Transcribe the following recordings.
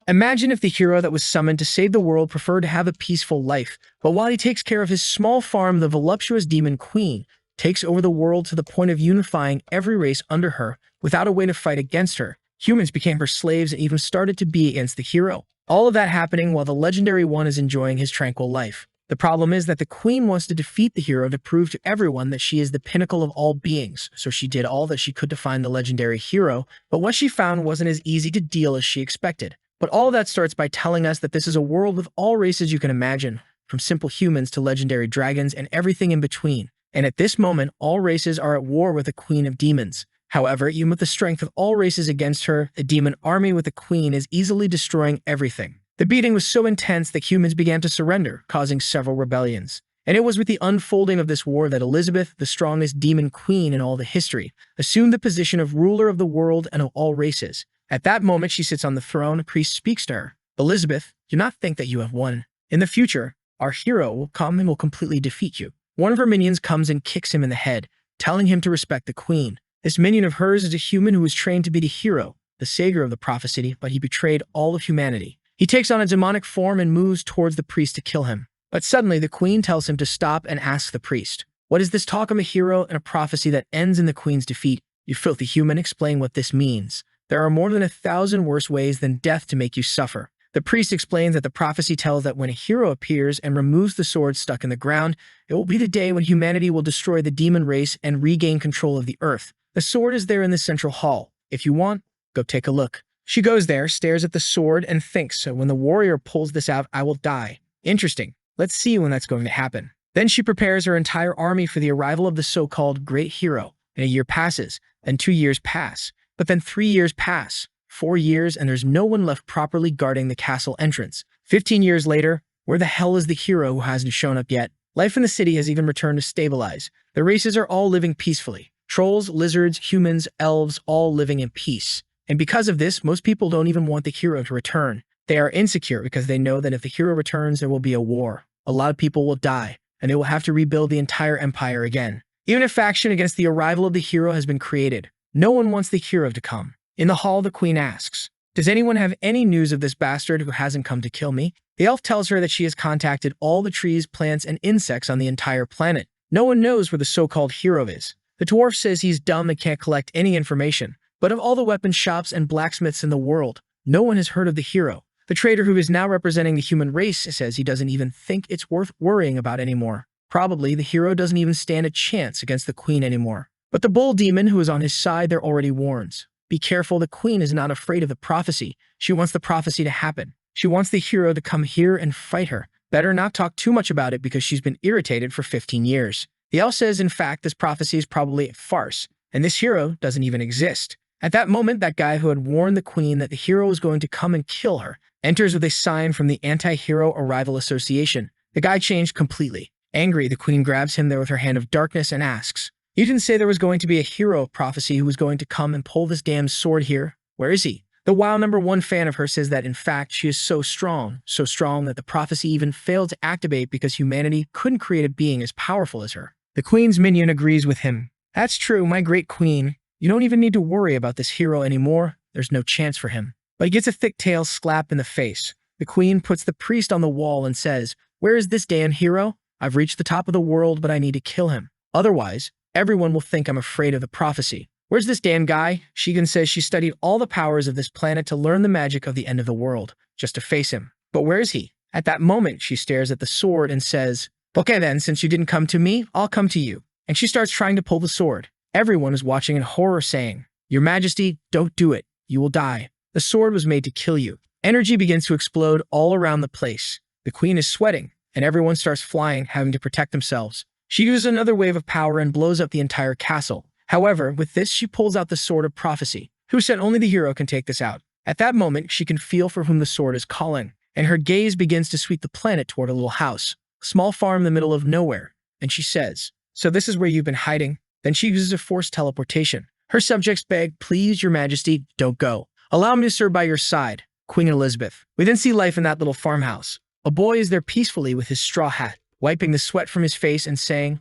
Imagine if the hero that was summoned to save the world preferred to have a peaceful life, but while he takes care of his small farm, the voluptuous demon queen takes over the world to the point of unifying every race under her without a way to fight against her. Humans became her slaves and even started to be against the hero. All of that happening while the legendary one is enjoying his tranquil life. The problem is that the queen wants to defeat the hero to prove to everyone that she is the pinnacle of all beings, so she did all that she could to find the legendary hero, but what she found wasn't as easy to deal as she expected. But all of that starts by telling us that this is a world with all races you can imagine, from simple humans to legendary dragons and everything in between. And at this moment, all races are at war with the queen of demons. However, even with the strength of all races against her, the demon army with the queen is easily destroying everything. The beating was so intense that humans began to surrender, causing several rebellions. And it was with the unfolding of this war that Elizabeth, the strongest demon queen in all the history, assumed the position of ruler of the world and of all races. At that moment, she sits on the throne. A priest speaks to her. Elizabeth, do not think that you have won. In the future, our hero will come and will completely defeat you. One of her minions comes and kicks him in the head, telling him to respect the queen. This minion of hers is a human who was trained to be the hero, the savior of the prophecy, but he betrayed all of humanity. He takes on a demonic form and moves towards the priest to kill him. But suddenly, the queen tells him to stop and asks the priest, "What is this talk of a hero and a prophecy that ends in the queen's defeat? You filthy human, explain what this means. There are more than 1,000 worse ways than death to make you suffer." The priest explains that the prophecy tells that when a hero appears and removes the sword stuck in the ground, it will be the day when humanity will destroy the demon race and regain control of the earth. The sword is there in the central hall. If you want, go take a look. She goes there, stares at the sword, and thinks, so when the warrior pulls this out, I will die. Interesting. Let's see when that's going to happen. Then she prepares her entire army for the arrival of the so-called great hero. And a year passes, then 2 years pass, but then 3 years pass, 4 years, and there's no one left properly guarding the castle entrance. 15 years later, where the hell is the hero who hasn't shown up yet? Life in the city has even returned to stabilize. The races are all living peacefully. Trolls, lizards, humans, elves, all living in peace. And because of this, most people don't even want the hero to return. They are insecure because they know that if the hero returns, there will be a war. A lot of people will die, and they will have to rebuild the entire empire again. Even a faction against the arrival of the hero has been created. No one wants the hero to come. In the hall, the queen asks, "Does anyone have any news of this bastard who hasn't come to kill me?" The elf tells her that she has contacted all the trees, plants, and insects on the entire planet. No one knows where the so-called hero is. The dwarf says he's dumb and can't collect any information. But of all the weapon shops and blacksmiths in the world, no one has heard of the hero. The trader who is now representing the human race says he doesn't even think it's worth worrying about anymore. Probably the hero doesn't even stand a chance against the queen anymore. But the bull demon who is on his side there already warns. Be careful, the queen is not afraid of the prophecy. She wants the prophecy to happen. She wants the hero to come here and fight her. Better not talk too much about it because she's been irritated for 15 years. The elf says, in fact, this prophecy is probably a farce, and this hero doesn't even exist. At that moment, that guy who had warned the queen that the hero was going to come and kill her enters with a sign from the Anti-Hero Arrival Association. The guy changed completely. Angry, the queen grabs him there with her hand of darkness and asks, "You didn't say there was going to be a hero of prophecy who was going to come and pull this damn sword here? Where is he?" The WoW #1 fan of her says that in fact she is so strong that the prophecy even failed to activate because humanity couldn't create a being as powerful as her. The queen's minion agrees with him. "That's true, my great queen. You don't even need to worry about this hero anymore. There's no chance for him." But he gets a thick tail slap in the face. The queen puts the priest on the wall and says, "Where is this damn hero? I've reached the top of the world, but I need to kill him. Otherwise, everyone will think I'm afraid of the prophecy. Where's this damn guy?" Shigen says she studied all the powers of this planet to learn the magic of the end of the world, just to face him. But where is he? At that moment, she stares at the sword and says, "Okay then, since you didn't come to me, I'll come to you." And she starts trying to pull the sword. Everyone is watching in horror saying, "Your Majesty, don't do it. You will die. The sword was made to kill you." Energy begins to explode all around the place. The queen is sweating, and everyone starts flying, having to protect themselves. She uses another wave of power and blows up the entire castle. However, with this, she pulls out the sword of prophecy. Who said only the hero can take this out? At that moment, she can feel for whom the sword is calling, and her gaze begins to sweep the planet toward a little house, a small farm in the middle of nowhere, and she says, "So this is where you've been hiding?" Then she uses a forced teleportation. Her subjects beg, "Please, your majesty, don't go. Allow me to serve by your side, Queen Elizabeth." We then see life in that little farmhouse. A boy is there peacefully with his straw hat, wiping the sweat from his face and saying,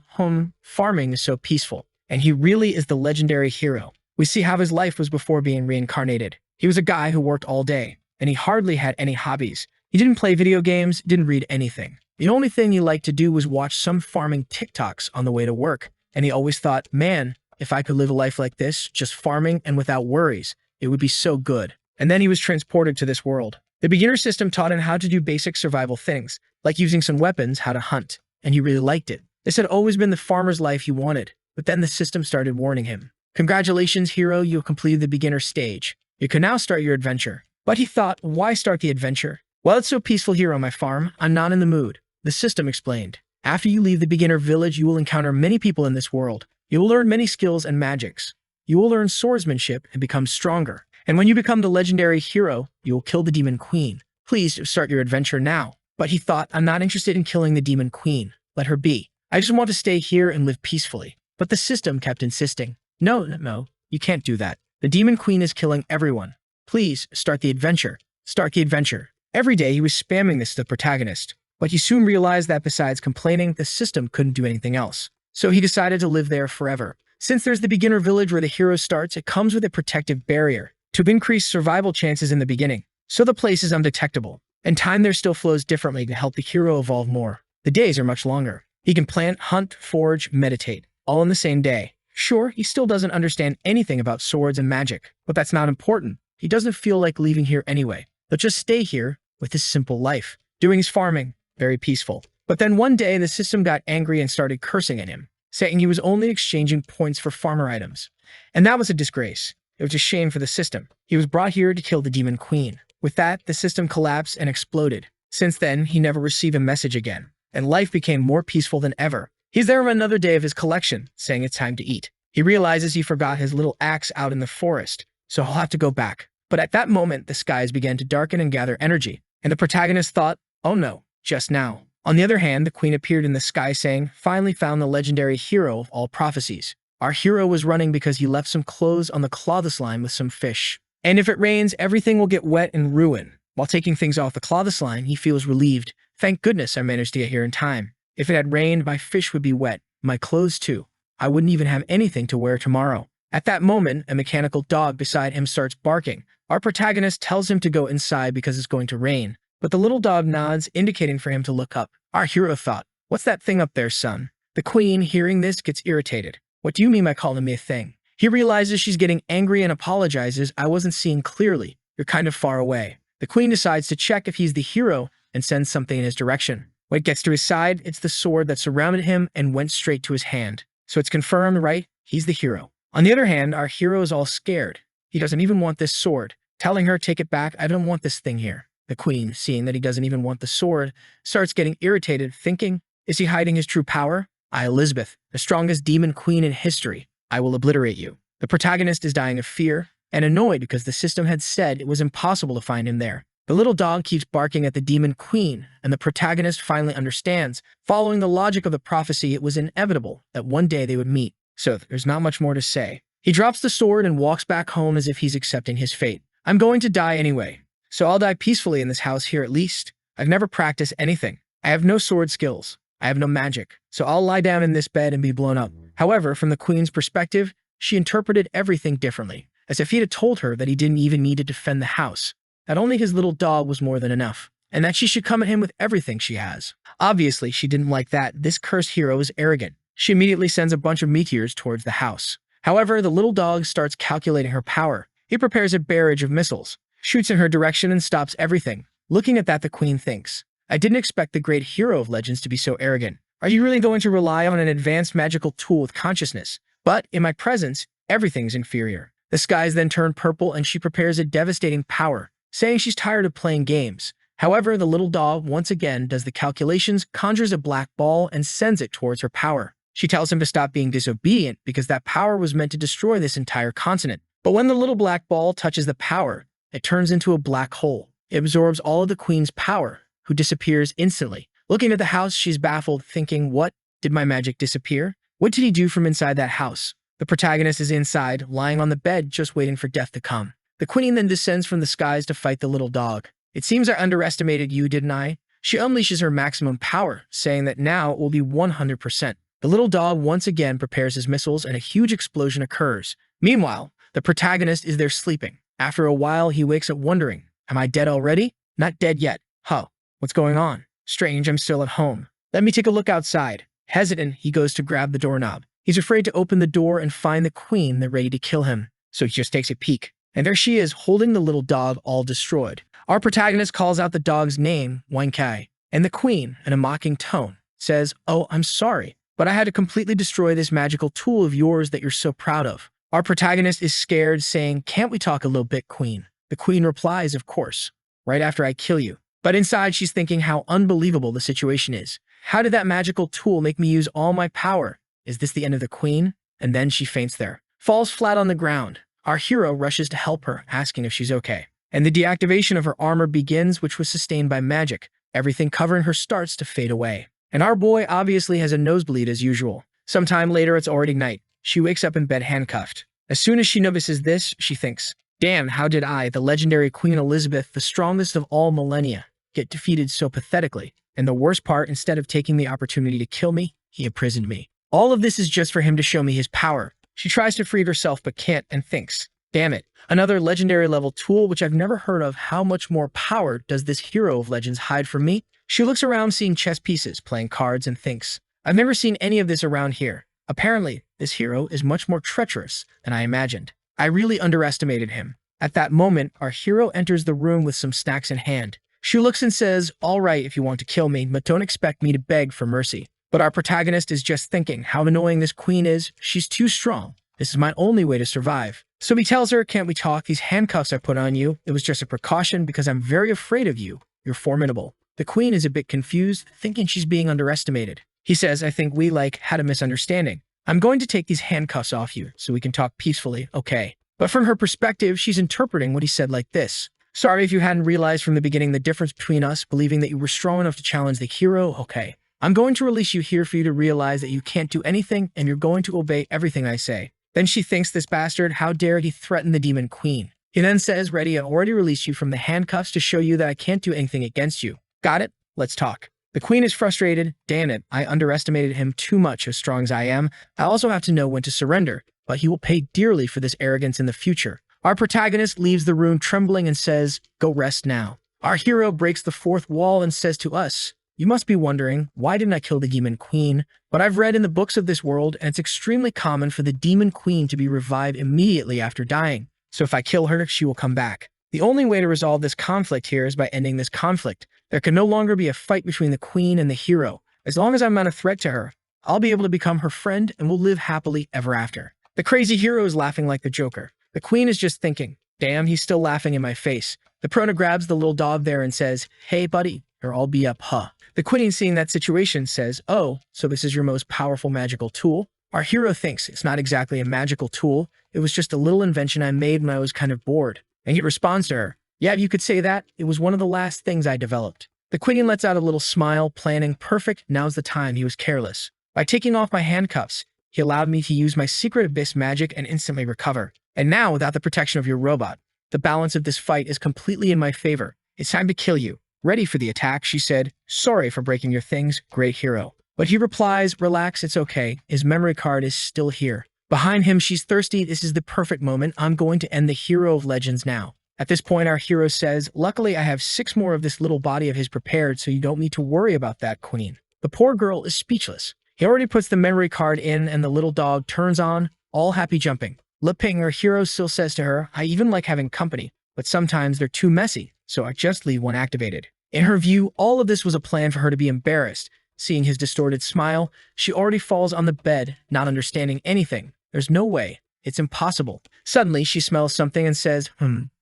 farming is so peaceful." And he really is the legendary hero. We see how his life was before being reincarnated. He was a guy who worked all day, and he hardly had any hobbies. He didn't play video games, didn't read anything. The only thing he liked to do was watch some farming TikToks on the way to work, and he always thought, man, if I could live a life like this, just farming and without worries, it would be so good. And then he was transported to this world. The beginner system taught him how to do basic survival things, like using some weapons, how to hunt, and he really liked it. This had always been the farmer's life he wanted, but then the system started warning him. Congratulations, hero, you have completed the beginner stage. You can now start your adventure. But he thought, why start the adventure? Well, it's so peaceful here on my farm, I'm not in the mood. The system explained. After you leave the beginner village, you will encounter many people in this world. You will learn many skills and magics. You will learn swordsmanship and become stronger. And when you become the legendary hero, you will kill the demon queen. Please start your adventure now. But he thought, I'm not interested in killing the demon queen. Let her be. I just want to stay here and live peacefully. But the system kept insisting. No, you can't do that. The demon queen is killing everyone. Please start the adventure. Start the adventure. Every day he was spamming this to the protagonist. But he soon realized that besides complaining, the system couldn't do anything else. So he decided to live there forever. Since there's the beginner village where the hero starts, it comes with a protective barrier to increase survival chances in the beginning. So the place is undetectable. And time there still flows differently to help the hero evolve more. The days are much longer. He can plant, hunt, forge, meditate, all in the same day. Sure, he still doesn't understand anything about swords and magic, but that's not important. He doesn't feel like leaving here anyway. He'll just stay here with his simple life, doing his farming, very peaceful. But then one day the system got angry and started cursing at him, saying he was only exchanging points for farmer items. And that was a disgrace. It was a shame for the system. He was brought here to kill the demon queen. With that, the system collapsed and exploded. Since then, he never received a message again, and life became more peaceful than ever. He's there on another day of his collection, saying it's time to eat. He realizes he forgot his little axe out in the forest, so he'll have to go back. But at that moment, the skies began to darken and gather energy, and the protagonist thought, oh no, just now. On the other hand, the queen appeared in the sky saying, finally found the legendary hero of all prophecies. Our hero was running because he left some clothes on the clothes line with some fish. And if it rains, everything will get wet and ruin. While taking things off the clothes line, he feels relieved. Thank goodness I managed to get here in time. If it had rained, my fish would be wet, my clothes too. I wouldn't even have anything to wear tomorrow. At that moment, a mechanical dog beside him starts barking. Our protagonist tells him to go inside because it's going to rain, but the little dog nods, indicating for him to look up. Our hero thought, what's that thing up there, son? The queen, hearing this, gets irritated. What do you mean by calling me a thing? He realizes she's getting angry and apologizes. I wasn't seeing clearly. You're kind of far away. The queen decides to check if he's the hero and sends something in his direction. When it gets to his side, it's the sword that surrounded him and went straight to his hand. So it's confirmed, right? He's the hero. On the other hand, our hero is all scared. He doesn't even want this sword, telling her, take it back, I don't want this thing here. The queen, seeing that he doesn't even want the sword, starts getting irritated, thinking, is he hiding his true power? I, Elizabeth, the strongest demon queen in history, I will obliterate you. The protagonist is dying of fear and annoyed because the system had said it was impossible to find him there. The little dog keeps barking at the demon queen, and the protagonist finally understands. Following the logic of the prophecy, it was inevitable that one day they would meet. So there's not much more to say. He drops the sword and walks back home as if he's accepting his fate. I'm going to die anyway, so I'll die peacefully in this house here at least. I've never practiced anything. I have no sword skills. I have no magic, so I'll lie down in this bed and be blown up. However, from the queen's perspective, she interpreted everything differently, as if he had told her that he didn't even need to defend the house, that only his little dog was more than enough, and that she should come at him with everything she has. Obviously, she didn't like that. This cursed hero is arrogant. She immediately sends a bunch of meteors towards the house. However, the little dog starts calculating her power. He prepares a barrage of missiles, shoots in her direction, and stops everything. Looking at that, the queen thinks, I didn't expect the great hero of legends to be so arrogant. Are you really going to rely on an advanced magical tool with consciousness? But in my presence, everything's inferior. The skies then turn purple and she prepares a devastating power, saying she's tired of playing games. However, the little dog once again does the calculations, conjures a black ball, and sends it towards her power. She tells him to stop being disobedient because that power was meant to destroy this entire continent. But when the little black ball touches the power, it turns into a black hole. It absorbs all of the queen's power, who disappears instantly. Looking at the house, she's baffled, thinking, what? Did my magic disappear? What did he do from inside that house? The protagonist is inside, lying on the bed, just waiting for death to come. The queen then descends from the skies to fight the little dog. It seems I underestimated you, didn't I? She unleashes her maximum power, saying that now it will be 100%. The little dog once again prepares his missiles and a huge explosion occurs. Meanwhile, the protagonist is there sleeping. After a while, he wakes up wondering, Am I dead already? Not dead yet. Huh. What's going on? Strange, I'm still at home. Let me take a look outside. Hesitant, he goes to grab the doorknob. He's afraid to open the door and find the queen that ready to kill him. So he just takes a peek. And there she is, holding the little dog all destroyed. Our protagonist calls out the dog's name, Wankai. And the queen, in a mocking tone, says, "Oh, I'm sorry, but I had to completely destroy this magical tool of yours that you're so proud of." Our protagonist is scared, saying, "Can't we talk a little bit, queen?" The queen replies, "Of course, right after I kill you." But inside, she's thinking how unbelievable the situation is. How did that magical tool make me use all my power? Is this the end of the queen? And then she faints there, falls flat on the ground. Our hero rushes to help her, asking if she's okay. And the deactivation of her armor begins, which was sustained by magic. Everything covering her starts to fade away. And our boy obviously has a nosebleed as usual. Sometime later, it's already night. She wakes up in bed handcuffed. As soon as she notices this, she thinks, "Damn, how did I, the legendary Queen Elizabeth, the strongest of all millennia, get defeated so pathetically? And the worst part, instead of taking the opportunity to kill me, he imprisoned me. All of this is just for him to show me his power." She tries to free herself but can't and thinks, "Damn it, another legendary level tool which I've never heard of. How much more power does this hero of legends hide from me?" She looks around seeing chess pieces, playing cards, and thinks, "I've never seen any of this around here. Apparently, this hero is much more treacherous than I imagined. I really underestimated him." At that moment, our hero enters the room with some snacks in hand. She looks and says, "All right if you want to kill me, but don't expect me to beg for mercy." But our protagonist is just thinking how annoying this queen is. She's too strong. This is my only way to survive. So he tells her, "Can't we talk? These handcuffs I put on you, it was just a precaution because I'm very afraid of you. You're formidable." The queen is a bit confused, thinking she's being underestimated. He says, "I think we, had a misunderstanding. I'm going to take these handcuffs off you so we can talk peacefully, okay?" But from her perspective, she's interpreting what he said like this: "Sorry if you hadn't realized from the beginning the difference between us, believing that you were strong enough to challenge the hero, okay? I'm going to release you here for you to realize that you can't do anything and you're going to obey everything I say." Then she thinks, this bastard, how dare he threaten the demon queen? He then says, "Ready, I already released you from the handcuffs to show you that I can't do anything against you. Got it? Let's talk." The queen is frustrated. "Damn it, I underestimated him too much, as strong as I am. I also have to know when to surrender, but he will pay dearly for this arrogance in the future." Our protagonist leaves the room trembling and says, "Go rest now." Our hero breaks the fourth wall and says to us, "You must be wondering, why didn't I kill the demon queen? But I've read in the books of this world, and it's extremely common for the demon queen to be revived immediately after dying. So if I kill her, she will come back. The only way to resolve this conflict here is by ending this conflict. There can no longer be a fight between the queen and the hero. As long as I'm not a threat to her, I'll be able to become her friend and we'll live happily ever after." The crazy hero is laughing like the Joker. The queen is just thinking, "Damn, he's still laughing in my face." The prona grabs the little dog there and says, "Hey, buddy, or I'll be up, huh?" The queen, seeing that situation, says, "Oh, so this is your most powerful magical tool?" Our hero thinks it's not exactly a magical tool. It was just a little invention I made when I was kind of bored. And he responds to her, "Yeah, you could say that. It was one of the last things I developed." The queen lets out a little smile, planning, "Perfect, now's the time." He was careless. By taking off my handcuffs, he allowed me to use my secret abyss magic and instantly recover. And now, without the protection of your robot, the balance of this fight is completely in my favor. It's time to kill you. Ready for the attack, she said. "Sorry for breaking your things, great hero." But he replies, "Relax, it's okay. His memory card is still here." Behind him, she's thirsty. "This is the perfect moment. I'm going to end the hero of legends now." At this point, our hero says, "Luckily, I have 6 more of this little body of his prepared, so you don't need to worry about that, queen." The poor girl is speechless. He already puts the memory card in, and the little dog turns on, all happy jumping. Lipping, our hero still says to her, "I even like having company, but sometimes they're too messy, so I just leave one activated." In her view, all of this was a plan for her to be embarrassed. Seeing his distorted smile, she already falls on the bed, not understanding anything. There's no way. It's impossible. Suddenly, she smells something and says,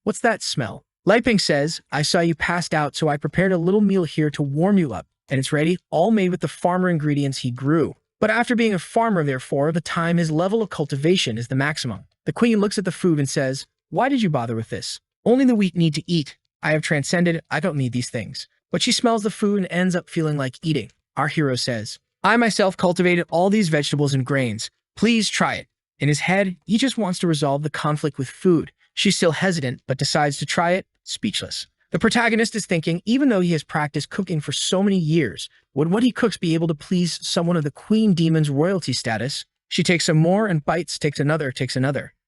"What's that smell?" Liping says, "I saw you passed out, so I prepared a little meal here to warm you up, and it's ready, all made with the farmer ingredients he grew." But after being a farmer, therefore, the time his level of cultivation is the maximum. The queen looks at the food and says, "Why did you bother with this? Only the weak need to eat. I have transcended. I don't need these things." But she smells the food and ends up feeling like eating. Our hero says, "I myself cultivated all these vegetables and grains. Please try it." In his head, he just wants to resolve the conflict with food. She's still hesitant, but decides to try it, speechless. The protagonist is thinking, even though he has practiced cooking for so many years, would what he cooks be able to please someone of the queen demon's royalty status? She takes some more and bites, takes another,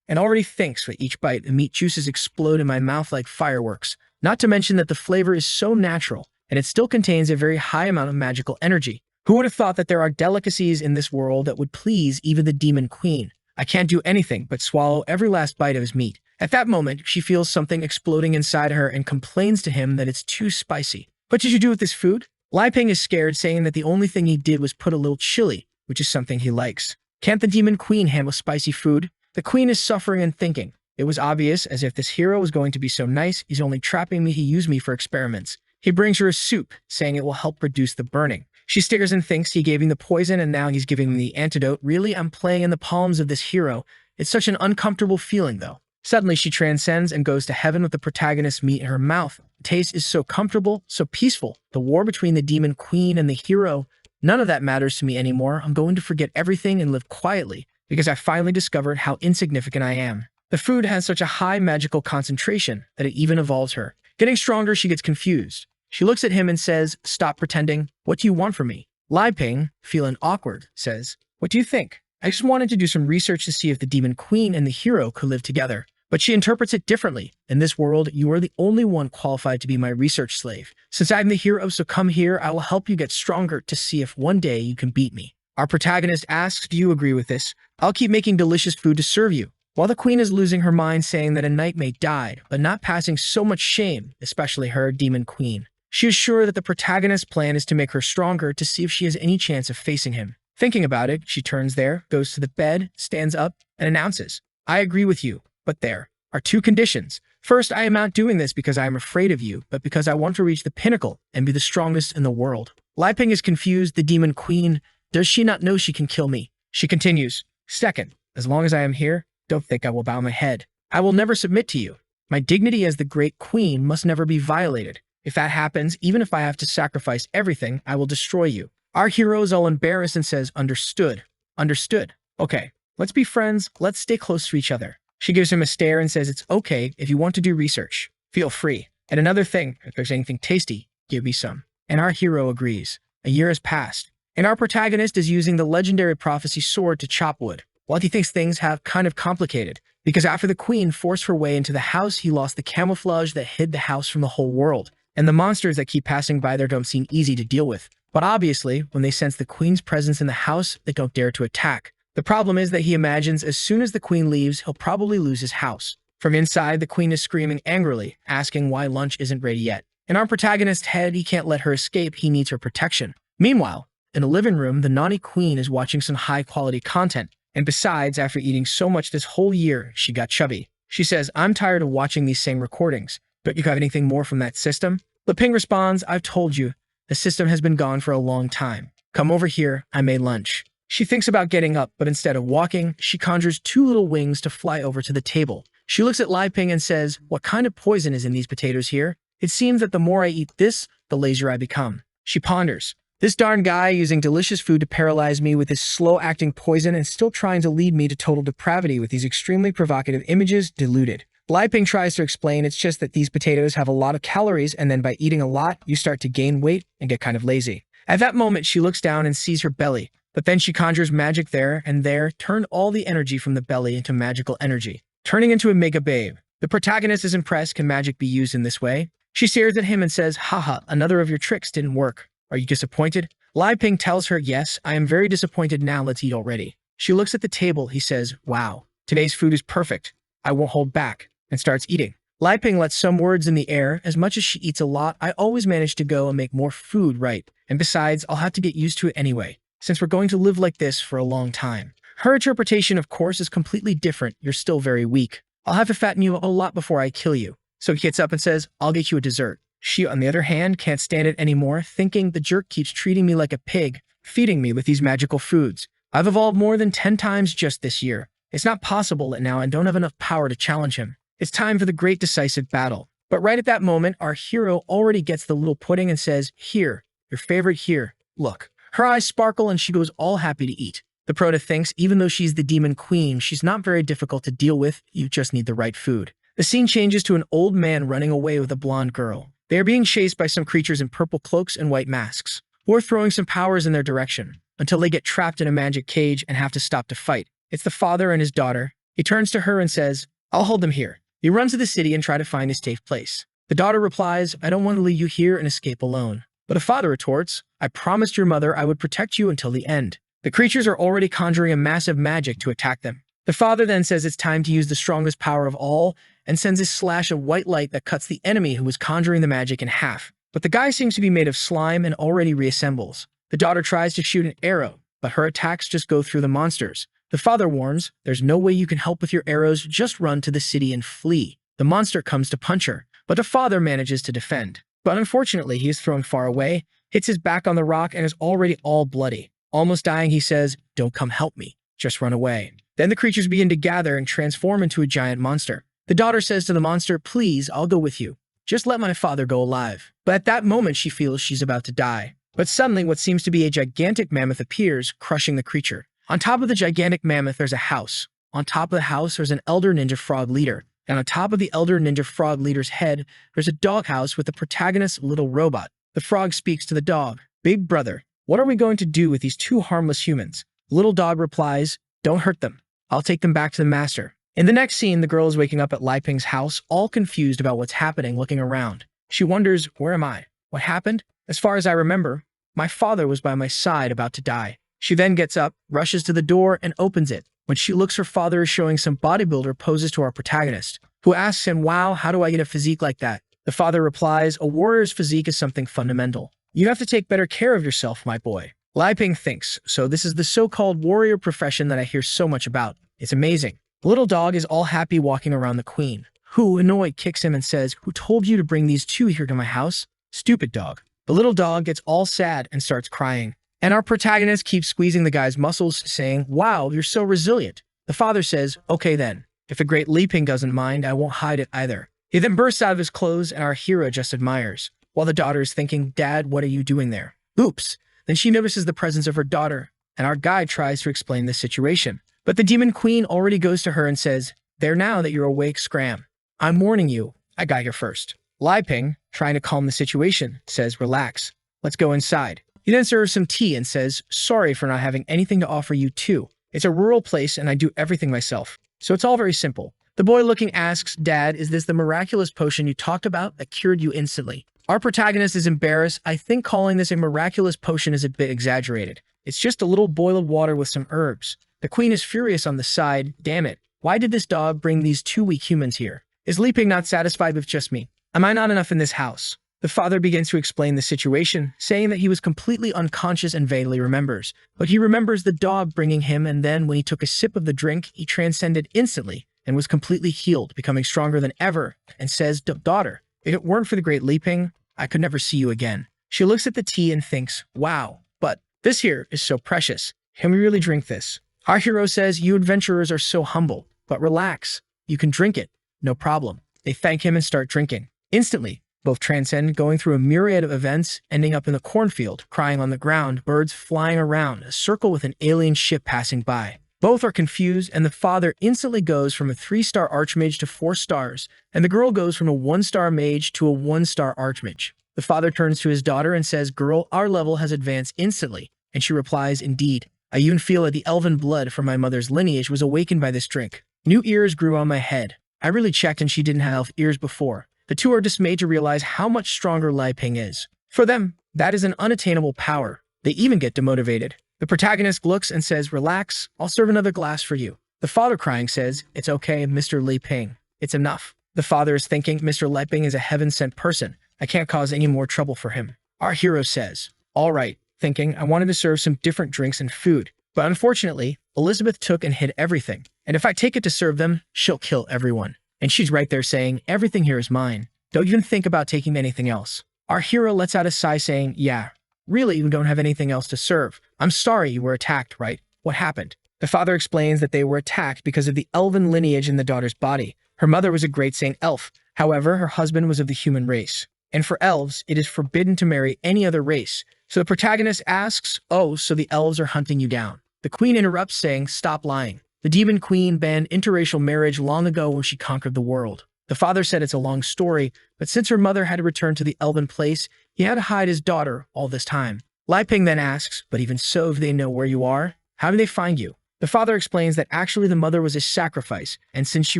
and already thinks with each bite, the meat juices explode in my mouth like fireworks. Not to mention that the flavor is so natural, and it still contains a very high amount of magical energy. Who would have thought that there are delicacies in this world that would please even the demon queen? I can't do anything but swallow every last bite of his meat. At that moment, she feels something exploding inside her and complains to him that it's too spicy. What did you do with this food? Lai Ping is scared, saying that the only thing he did was put a little chili, which is something he likes. Can't the demon queen handle spicy food? The queen is suffering and thinking. It was obvious, as if this hero was going to be so nice, he's only trapping me, he used me for experiments. He brings her a soup, saying it will help reduce the burning. She stares and thinks he gave me the poison and now he's giving me the antidote. Really, I'm playing in the palms of this hero. It's such an uncomfortable feeling, though. Suddenly, she transcends and goes to heaven with the protagonist's meat in her mouth. The taste is so comfortable, so peaceful. The war between the demon queen and the hero, none of that matters to me anymore. I'm going to forget everything and live quietly, because I finally discovered how insignificant I am. The food has such a high magical concentration that it even evolves her. Getting stronger, she gets confused. She looks at him and says, "Stop pretending. What do you want from me?" Lai Ping, feeling awkward, says, "What do you think? I just wanted to do some research to see if the demon queen and the hero could live together." But she interprets it differently. In this world, you are the only one qualified to be my research slave. Since I'm the hero, so come here, I will help you get stronger to see if one day you can beat me. Our protagonist asks, "Do you agree with this? I'll keep making delicious food to serve you." While the queen is losing her mind, saying that a knight may die, but not passing so much shame, especially her, demon queen. She is sure that the protagonist's plan is to make her stronger to see if she has any chance of facing him. Thinking about it, she turns there, goes to the bed, stands up, and announces, "I agree with you, but there are two conditions. First, I am not doing this because I am afraid of you, but because I want to reach the pinnacle and be the strongest in the world." Lai Ping is confused. The demon queen, does she not know she can kill me? She continues, "Second, as long as I am here, don't think I will bow my head. I will never submit to you. My dignity as the great queen must never be violated. If that happens, even if I have to sacrifice everything, I will destroy you." Our hero is all embarrassed and says, "Understood. Understood. Okay, let's be friends. Let's stay close to each other." She gives him a stare and says, "It's okay if you want to do research. Feel free. And another thing, if there's anything tasty, give me some." And our hero agrees. A year has passed, and our protagonist is using the legendary prophecy sword to chop wood. While he thinks things have kind of complicated, because after the queen forced her way into the house, he lost the camouflage that hid the house from the whole world. And the monsters that keep passing by there don't seem easy to deal with. But obviously, when they sense the queen's presence in the house, they don't dare to attack. The problem is that he imagines as soon as the queen leaves, he'll probably lose his house. From inside, the queen is screaming angrily, asking why lunch isn't ready yet. In our protagonist's head, he can't let her escape, he needs her protection. Meanwhile, in a living room, the naughty queen is watching some high-quality content. And besides, after eating so much this whole year, she got chubby. She says, "I'm tired of watching these same recordings. Don't you have anything more from that system?" Leping responds, "I've told you, the system has been gone for a long time. Come over here, I made lunch." She thinks about getting up, but instead of walking, she conjures two little wings to fly over to the table. She looks at Lai Ping and says, "What kind of poison is in these potatoes here? It seems that the more I eat this, the lazier I become." She ponders. This darn guy using delicious food to paralyze me with his slow-acting poison and still trying to lead me to total depravity with these extremely provocative images, deluded. Lai Ping tries to explain it's just that these potatoes have a lot of calories and then by eating a lot, you start to gain weight and get kind of lazy. At that moment, she looks down and sees her belly, but then she conjures magic there and there, turn all the energy from the belly into magical energy, turning into a mega babe. The protagonist is impressed. Can magic be used in this way? She stares at him and says, "Haha, another of your tricks didn't work. Are you disappointed?" Lai Ping tells her, "Yes, I am very disappointed now. Let's eat already." She looks at the table. He says, "Wow, today's food is perfect. I won't hold back," and starts eating. Lai Ping lets some words in the air. "As much as she eats a lot, I always manage to go and make more food, right? And besides, I'll have to get used to it anyway, since we're going to live like this for a long time." Her interpretation, of course, is completely different. "You're still very weak. I'll have to fatten you a lot before I kill you." So he gets up and says, "I'll get you a dessert." She, on the other hand, can't stand it anymore, thinking the jerk keeps treating me like a pig, feeding me with these magical foods. I've evolved more than 10 times just this year. It's not possible that now I don't have enough power to challenge him. It's time for the great decisive battle. But right at that moment, our hero already gets the little pudding and says, "Here, your favorite here, look." Her eyes sparkle and she goes all happy to eat. The prota thinks even though she's the demon queen, she's not very difficult to deal with, you just need the right food. The scene changes to an old man running away with a blonde girl. They are being chased by some creatures in purple cloaks and white masks, who are throwing some powers in their direction, until they get trapped in a magic cage and have to stop to fight. It's the father and his daughter. He turns to her and says, "I'll hold them here." He runs to the city and tries to find a safe place. The daughter replies, I don't want to leave you here and escape alone. But the father retorts, I promised your mother I would protect you until the end. The creatures are already conjuring a massive magic to attack them. The father then says it's time to use the strongest power of all and sends a slash of white light that cuts the enemy who was conjuring the magic in half. But the guy seems to be made of slime and already reassembles. The daughter tries to shoot an arrow, but her attacks just go through the monsters. The father warns, there's no way you can help with your arrows, just run to the city and flee. The monster comes to punch her, but the father manages to defend. But unfortunately, he is thrown far away, hits his back on the rock, and is already all bloody. Almost dying, he says, don't come help me, just run away. Then the creatures begin to gather and transform into a giant monster. The daughter says to the monster, please, I'll go with you. Just let my father go alive. But at that moment, she feels she's about to die. But suddenly, what seems to be a gigantic mammoth appears, crushing the creature. On top of the gigantic mammoth, there's a house. On top of the house, there's an elder ninja frog leader. And on top of the elder ninja frog leader's head, there's a doghouse with the protagonist's little robot. The frog speaks to the dog. Big brother, what are we going to do with these two harmless humans? The little dog replies, don't hurt them. I'll take them back to the master. In the next scene, the girl is waking up at Li Ping's house, all confused about what's happening, looking around. She wonders, where am I? What happened? As far as I remember, my father was by my side about to die. She then gets up, rushes to the door, and opens it. When she looks, her father is showing some bodybuilder poses to our protagonist, who asks him, wow, how do I get a physique like that? The father replies, a warrior's physique is something fundamental. You have to take better care of yourself, my boy. Li Ping thinks, so this is the so-called warrior profession that I hear so much about. It's amazing. The little dog is all happy walking around the queen, who, annoyed, kicks him and says, who told you to bring these two here to my house? Stupid dog. The little dog gets all sad and starts crying. And our protagonist keeps squeezing the guy's muscles, saying, wow, you're so resilient. The father says, okay then. If the great Li Ping doesn't mind, I won't hide it either. He then bursts out of his clothes and our hero just admires, while the daughter is thinking, Dad, what are you doing there? Oops. Then she notices the presence of her daughter, and our guy tries to explain the situation. But the demon queen already goes to her and says, there now that you're awake, scram. I'm warning you, I got here first. Li Ping, trying to calm the situation, says, relax. Let's go inside. He then serves some tea and says, sorry for not having anything to offer you too. It's a rural place and I do everything myself. So it's all very simple. The boy looking asks, Dad, is this the miraculous potion you talked about that cured you instantly? Our protagonist is embarrassed. I think calling this a miraculous potion is a bit exaggerated. It's just a little boil of water with some herbs. The queen is furious on the side. Damn it. Why did this dog bring these two weak humans here? Is Li Ping not satisfied with just me? Am I not enough in this house? The father begins to explain the situation, saying that he was completely unconscious and vaguely remembers. But he remembers the dog bringing him, and then when he took a sip of the drink, he transcended instantly and was completely healed, becoming stronger than ever, and says, daughter, if it weren't for the great Li Ping, I could never see you again. She looks at the tea and thinks, wow, but this here is so precious. Can we really drink this? Our hero says, you adventurers are so humble, but relax. You can drink it. No problem. They thank him and start drinking. Instantly, both transcend, going through a myriad of events, ending up in the cornfield, crying on the ground, birds flying around, a circle with an alien ship passing by. Both are confused, and the father instantly goes from a 3-star archmage to 4 stars, and the girl goes from a 1-star mage to a 1-star archmage. The father turns to his daughter and says, girl, our level has advanced instantly, and she replies, indeed. I even feel that the elven blood from my mother's lineage was awakened by this drink. New ears grew on my head. I really checked and she didn't have ears before. The two are dismayed to realize how much stronger Li Ping is. For them, that is an unattainable power. They even get demotivated. The protagonist looks and says, relax, I'll serve another glass for you. The father crying says, it's okay, Mr. Li Ping. It's enough. The father is thinking, Mr. Li Ping is a heaven-sent person. I can't cause any more trouble for him. Our hero says, all right, thinking, I wanted to serve some different drinks and food. But unfortunately, Elizabeth took and hid everything. And if I take it to serve them, she'll kill everyone. And she's right there saying, everything here is mine. Don't even think about taking anything else. Our hero lets out a sigh saying, yeah, really, you don't have anything else to serve. I'm sorry you were attacked, right? What happened? The father explains that they were attacked because of the elven lineage in the daughter's body. Her mother was a great saint elf. However, her husband was of the human race. And for elves, it is forbidden to marry any other race. So the protagonist asks, oh, so the elves are hunting you down. The queen interrupts saying, stop lying. The demon queen banned interracial marriage long ago when she conquered the world. The father said it's a long story, but since her mother had to return to the elven place, he had to hide his daughter all this time. Li Ping then asks, but even so, if they know where you are, how do they find you? The father explains that actually the mother was a sacrifice, and since she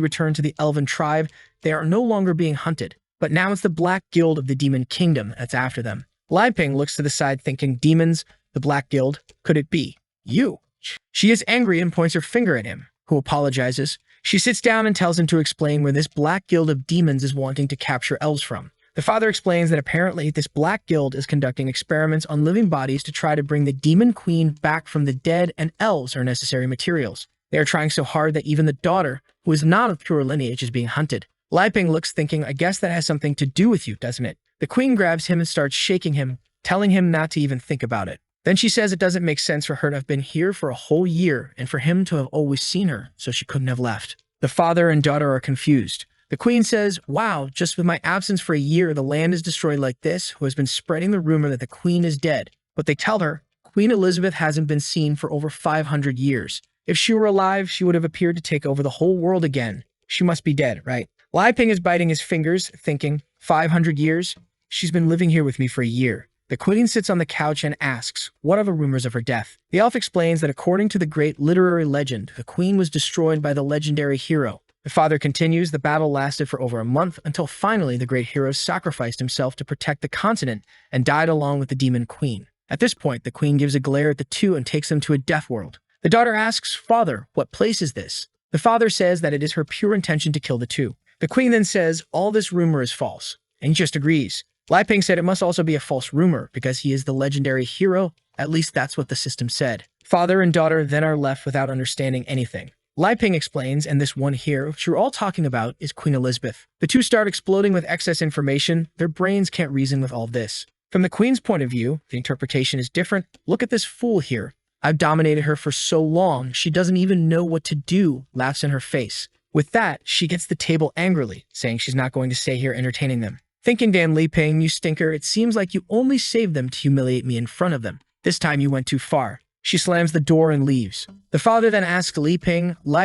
returned to the elven tribe, they are no longer being hunted. but now it's the Black Guild of the Demon Kingdom that's after them. Lai Ping looks to the side thinking, demons, the Black Guild, could it be you? She is angry and points her finger at him, who apologizes. She sits down and tells him to explain where this Black Guild of Demons is wanting to capture elves from. The father explains that apparently this Black Guild is conducting experiments on living bodies to try to bring the Demon Queen back from the dead, and elves are necessary materials. They are trying so hard that even the daughter, who is not of pure lineage, is being hunted. Lai Ping looks thinking, I guess that has something to do with you, doesn't it? The queen grabs him and starts shaking him, telling him not to even think about it. Then she says it doesn't make sense for her to have been here for a whole year and for him to have always seen her, so she couldn't have left. The father and daughter are confused. The queen says, wow, just with my absence for a year, the land is destroyed like this, who has been spreading the rumor that the queen is dead. But they tell her, Queen Elizabeth hasn't been seen for over 500 years. If she were alive, she would have appeared to take over the whole world again. She must be dead, right? Lai Ping is biting his fingers, thinking, 500 years? She's been living here with me for a year. The queen sits on the couch and asks, what are the rumors of her death? The elf explains that according to the great literary legend, the queen was destroyed by the legendary hero. The father continues, the battle lasted for over a month until finally the great hero sacrificed himself to protect the continent and died along with the demon queen. At this point, the queen gives a glare at the two and takes them to a death world. The daughter asks, Father, what place is this? The father says that it is her pure intention to kill the two. The queen then says, all this rumor is false, and he just agrees. Lai Ping said it must also be a false rumor because he is the legendary hero. At least that's what the system said. Father and daughter then are left without understanding anything. Lai Ping explains, and this one here, which you're all talking about, is Queen Elizabeth. The two start exploding with excess information. Their brains can't reason with all this. From the queen's point of view, the interpretation is different. Look at this fool here. I've dominated her for so long, she doesn't even know what to do, laughs in her face. With that, she gets the table angrily, saying she's not going to stay here entertaining them. Thinking, damn Li Ping, you stinker, it seems like you only saved them to humiliate me in front of them. This time you went too far. She slams the door and leaves. The father then asks Lai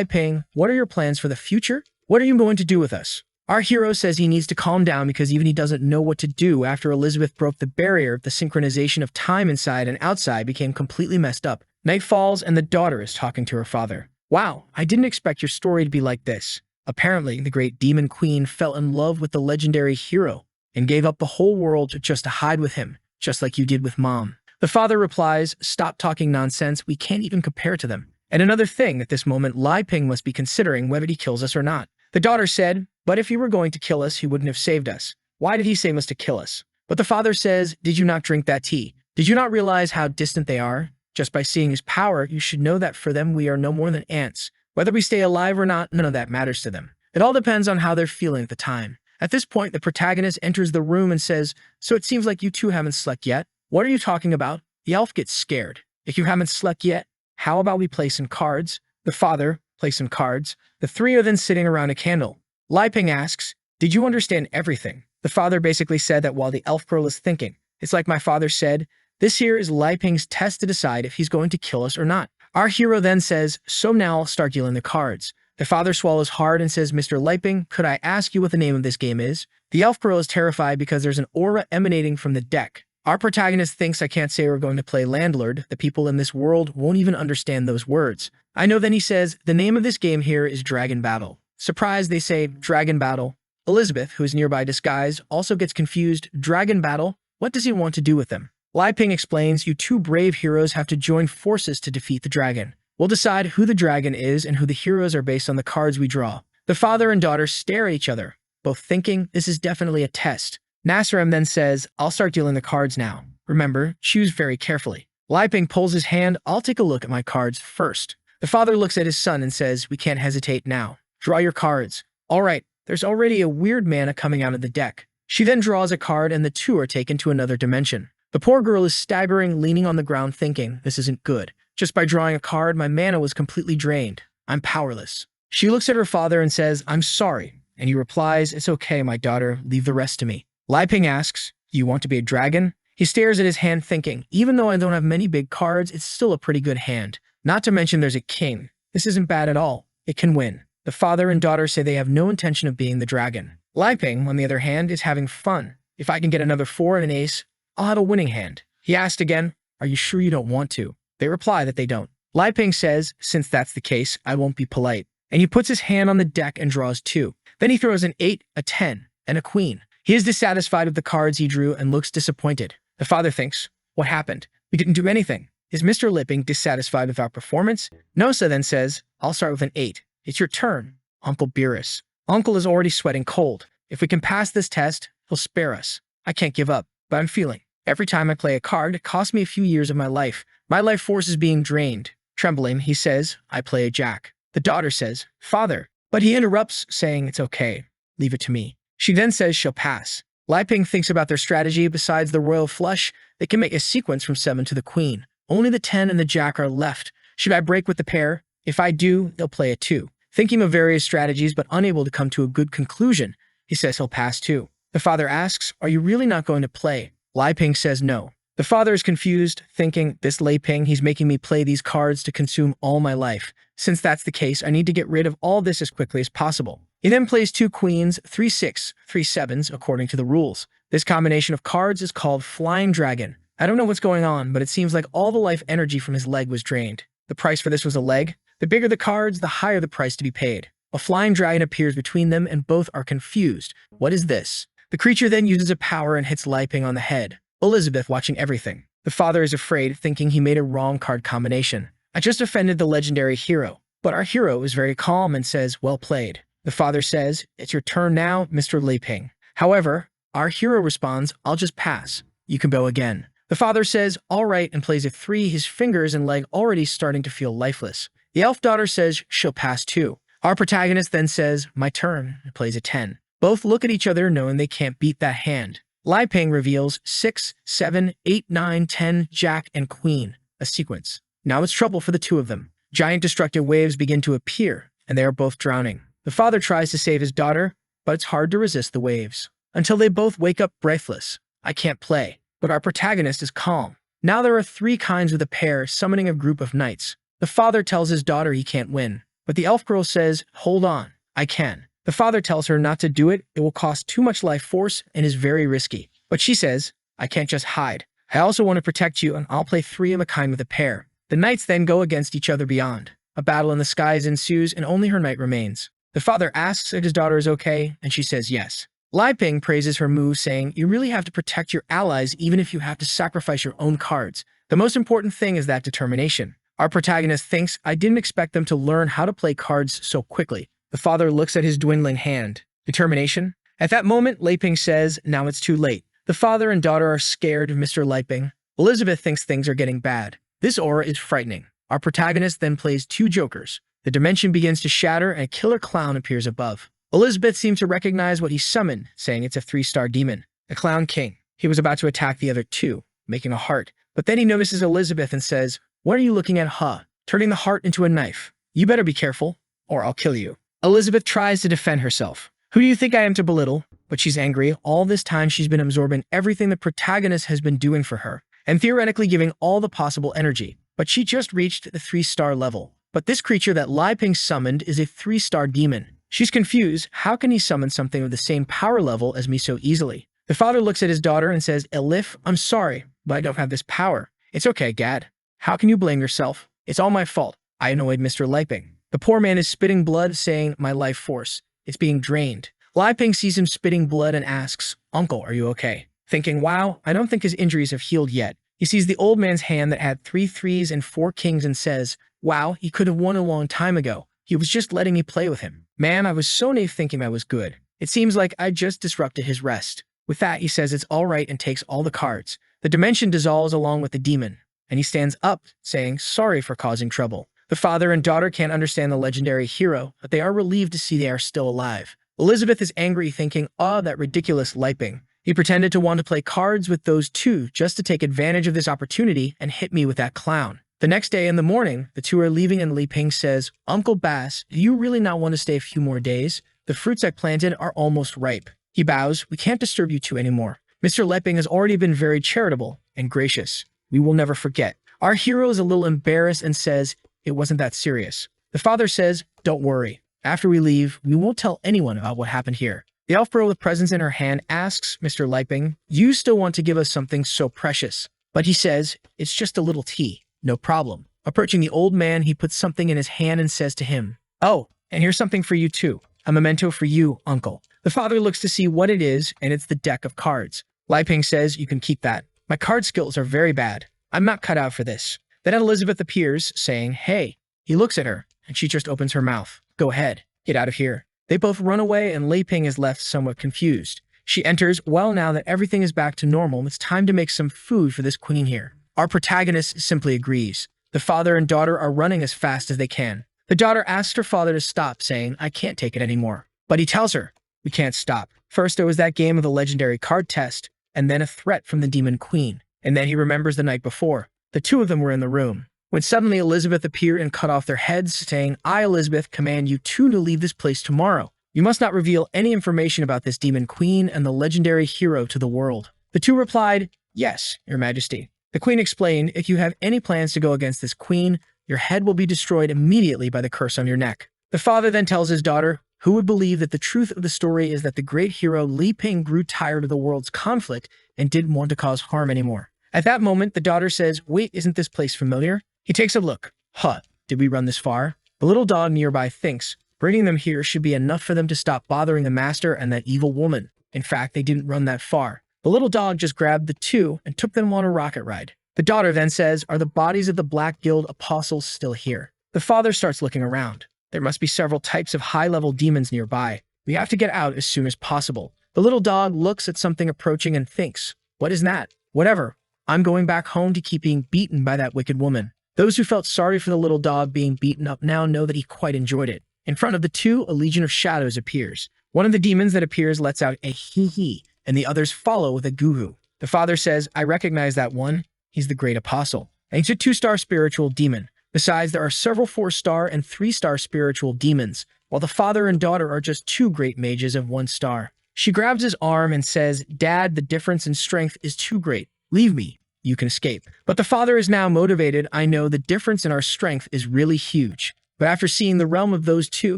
Ping, what are your plans for the future? What are you going to do with us? Our hero says he needs to calm down because even he doesn't know what to do after Elizabeth broke the barrier. The synchronization of time inside and outside became completely messed up. Night falls and the daughter is talking to her father. Wow, I didn't expect your story to be like this. Apparently, the great demon queen fell in love with the legendary hero and gave up the whole world just to hide with him, just like you did with Mom. The father replies, stop talking nonsense, we can't even compare to them. And another thing, at this moment, Lai Ping must be considering whether he kills us or not. The daughter said, but if he were going to kill us, he wouldn't have saved us. Why did he save us to kill us? But the father says, did you not drink that tea? Did you not realize how distant they are? Just by seeing his power, you should know that for them we are no more than ants. Whether we stay alive or not, none of that matters to them. It all depends on how they're feeling at the time. At this point, the protagonist enters the room and says, so it seems like you two haven't slept yet. What are you talking about? The elf gets scared. If you haven't slept yet, how about we play some cards? The father plays some cards. The three are then sitting around a candle. Lai Ping asks, did you understand everything? The father basically said that while the elf girl is thinking. It's like my father said, this here is Lai Ping's test to decide if he's going to kill us or not. Our hero then says, so now I'll start dealing the cards. The father swallows hard and says, Mr. Lai Ping, could I ask you what the name of this game is? The elf girl is terrified because there's an aura emanating from the deck. Our protagonist thinks I can't say we're going to play Landlord. The people in this world won't even understand those words. I know then he says, the name of this game here is Dragon Battle. Surprised, they say, Dragon Battle. Elizabeth, who is nearby disguised, also gets confused. Dragon Battle? What does he want to do with them? Lai Ping explains, you two brave heroes have to join forces to defeat the dragon. We'll decide who the dragon is and who the heroes are based on the cards we draw. The father and daughter stare at each other, both thinking this is definitely a test. Nasserim then says, I'll start dealing the cards now. Remember, choose very carefully. Lai Ping pulls his hand, I'll take a look at my cards first. The father looks at his son and says, we can't hesitate now. Draw your cards. All right, there's already a weird mana coming out of the deck. She then draws a card and the two are taken to another dimension. The poor girl is staggering, leaning on the ground thinking, this isn't good. Just by drawing a card, my mana was completely drained. I'm powerless. She looks at her father and says, I'm sorry. And he replies, it's okay, my daughter, leave the rest to me. Lai Ping asks, you want to be a dragon? He stares at his hand thinking, even though I don't have many big cards, it's still a pretty good hand. Not to mention there's a king. This isn't bad at all. It can win. The father and daughter say they have no intention of being the dragon. Lai Ping, on the other hand, is having fun. If I can get another 4 and an ace, I'll have a winning hand. He asked again, are you sure you don't want to? They reply that they don't. Lai Ping says, since that's the case, I won't be polite. And he puts his hand on the deck and draws 2. Then he throws an 8, a 10, and a queen. He is dissatisfied with the cards he drew and looks disappointed. The father thinks, what happened? We didn't do anything. Is Mr. Lipping dissatisfied with our performance? Nosa then says, I'll start with an 8. It's your turn, Uncle Beerus. Uncle is already sweating cold. If we can pass this test, he'll spare us. I can't give up, but I'm feeling. Every time I play a card, it costs me a few years of my life. My life force is being drained. Trembling, he says, I play a jack. The daughter says, Father. But he interrupts, saying, it's okay. Leave it to me. She then says she'll pass. Liping thinks about their strategy. Besides the royal flush, they can make a sequence from 7 to the queen. Only the 10 and the jack are left. Should I break with the pair? If I do, they'll play a 2. Thinking of various strategies but unable to come to a good conclusion, he says he'll pass too. The father asks, are you really not going to play? Liping says no. The father is confused, thinking, this Liping, he's making me play these cards to consume all my life. Since that's the case, I need to get rid of all this as quickly as possible. He then plays 2 queens, 3 6, 3 7s, according to the rules. This combination of cards is called Flying Dragon. I don't know what's going on, but it seems like all the life energy from his leg was drained. The price for this was a leg. The bigger the cards, the higher the price to be paid. A flying dragon appears between them and both are confused. What is this? The creature then uses a power and hits Liping on the head. Elizabeth watching everything. The father is afraid, thinking he made a wrong card combination. I just offended the legendary hero. But our hero is very calm and says, well played. The father says, it's your turn now, Mr. Liping. However, our hero responds, I'll just pass. You can go again. The father says, all right, and plays a 3, his fingers and leg already starting to feel lifeless. The elf daughter says, she'll pass too. Our protagonist then says, my turn, and plays a 10. Both look at each other knowing they can't beat that hand. Liping reveals 6, 7, 8, 9, 10, jack, and queen, a sequence. Now it's trouble for the two of them. Giant destructive waves begin to appear, and they are both drowning. The father tries to save his daughter, but it's hard to resist the waves. Until they both wake up breathless. I can't play. But our protagonist is calm. Now there are 3 kinds with a pair summoning a group of knights. The father tells his daughter he can't win. But the elf girl says, hold on, I can. The father tells her not to do it. It will cost too much life force and is very risky. But she says, I can't just hide. I also want to protect you and I'll play 3 of a kind with a pair. The knights then go against each other beyond. A battle in the skies ensues and only her knight remains. The father asks if his daughter is okay, and she says yes. Liping praises her move, saying, you really have to protect your allies even if you have to sacrifice your own cards. The most important thing is that determination. Our protagonist thinks, I didn't expect them to learn how to play cards so quickly. The father looks at his dwindling hand. Determination? At that moment, Liping says, now it's too late. The father and daughter are scared of Mr. Liping. Elizabeth thinks things are getting bad. This aura is frightening. Our protagonist then plays 2 jokers. The dimension begins to shatter and a killer clown appears above. Elizabeth seems to recognize what he summoned, saying it's a 3-star demon, a clown king. He was about to attack the other 2, making a heart. But then he notices Elizabeth and says, what are you looking at, huh? Turning the heart into a knife. You better be careful, or I'll kill you. Elizabeth tries to defend herself. Who do you think I am to belittle? But she's angry. All this time she's been absorbing everything the protagonist has been doing for her, and theoretically giving all the possible energy. But she just reached the 3-star level. But this creature that Liping summoned is a 3-star demon. She's confused. How can he summon something of the same power level as me so easily? The father looks at his daughter and says, Elif, I'm sorry, but I don't have this power. It's okay, Gad. How can you blame yourself? It's all my fault. I annoyed Mr. Liping. The poor man is spitting blood, saying, my life force. It's being drained. Liping sees him spitting blood and asks, Uncle, are you okay? Thinking, wow, I don't think his injuries have healed yet. He sees the old man's hand that had 3 3s and 4 kings and says, wow, he could have won a long time ago. He was just letting me play with him. Man, I was so naive thinking I was good. It seems like I just disrupted his rest. With that, he says it's all right and takes all the cards. The dimension dissolves along with the demon, and he stands up, saying, sorry for causing trouble. The father and daughter can't understand the legendary hero, but they are relieved to see they are still alive. Elizabeth is angry, thinking, that ridiculous Liping. He pretended to want to play cards with those 2 just to take advantage of this opportunity and hit me with that clown. The next day in the morning, the 2 are leaving and Liping says, Uncle Bass, do you really not want to stay a few more days? The fruits I planted are almost ripe. He bows, we can't disturb you 2 anymore. Mr. Liping has already been very charitable and gracious. We will never forget. Our hero is a little embarrassed and says, it wasn't that serious. The father says, don't worry. After we leave, we won't tell anyone about what happened here. The elf girl with presents in her hand asks Mr. Liping, you still want to give us something so precious? But he says, it's just a little tea. No problem. Approaching the old man, he puts something in his hand and says to him, oh, and here's something for you too. A memento for you, uncle. The father looks to see what it is, and it's the deck of cards. Li Ping says, "You can keep that. My card skills are very bad. I'm not cut out for this." Then Elizabeth appears, saying, "Hey." He looks at her, and she just opens her mouth. "Go ahead. Get out of here." They both run away, and Li Ping is left somewhat confused. She enters, "Well, now that everything is back to normal, it's time to make some food for this queen here." Our protagonist simply agrees. The father and daughter are running as fast as they can. The daughter asks her father to stop, saying, "I can't take it anymore." But he tells her, "We can't stop. First there was that game of the legendary card test, and then a threat from the demon queen. And then he remembers the night before. The two of them were in the room, when suddenly Elizabeth appeared and cut off their heads, saying, 'I, Elizabeth, command you two to leave this place tomorrow. You must not reveal any information about this demon queen and the legendary hero to the world.' The two replied, 'Yes, your majesty.' The queen explained, 'If you have any plans to go against this queen, your head will be destroyed immediately by the curse on your neck.' The father then tells his daughter, who would believe that the truth of the story is that the great hero Li Ping grew tired of the world's conflict and didn't want to cause harm anymore. At that moment, the daughter says, 'Wait, isn't this place familiar?' He takes a look. 'Huh, did we run this far?' The little dog nearby thinks, bringing them here should be enough for them to stop bothering the master and that evil woman. In fact, they didn't run that far. The little dog just grabbed the two and took them on a rocket ride. The daughter then says, 'Are the bodies of the Black Guild apostles still here?' The father starts looking around. There must be several types of high-level demons nearby. We have to get out as soon as possible. The little dog looks at something approaching and thinks, 'What is that?' 'Whatever. I'm going back home to keep being beaten by that wicked woman.' Those who felt sorry for the little dog being beaten up now know that he quite enjoyed it. In front of the two, a legion of shadows appears. One of the demons that appears lets out a hee-hee, and the others follow with a goo-goo. The father says, 'I recognize that one. He's the great apostle. And he's a 2-star spiritual demon. Besides, there are several 4-star and 3-star spiritual demons, while the father and daughter are just 2 great mages of 1 star. She grabs his arm and says, 'Dad, the difference in strength is too great. Leave me. You can escape.' But the father is now motivated. 'I know the difference in our strength is really huge. But after seeing the realm of those two,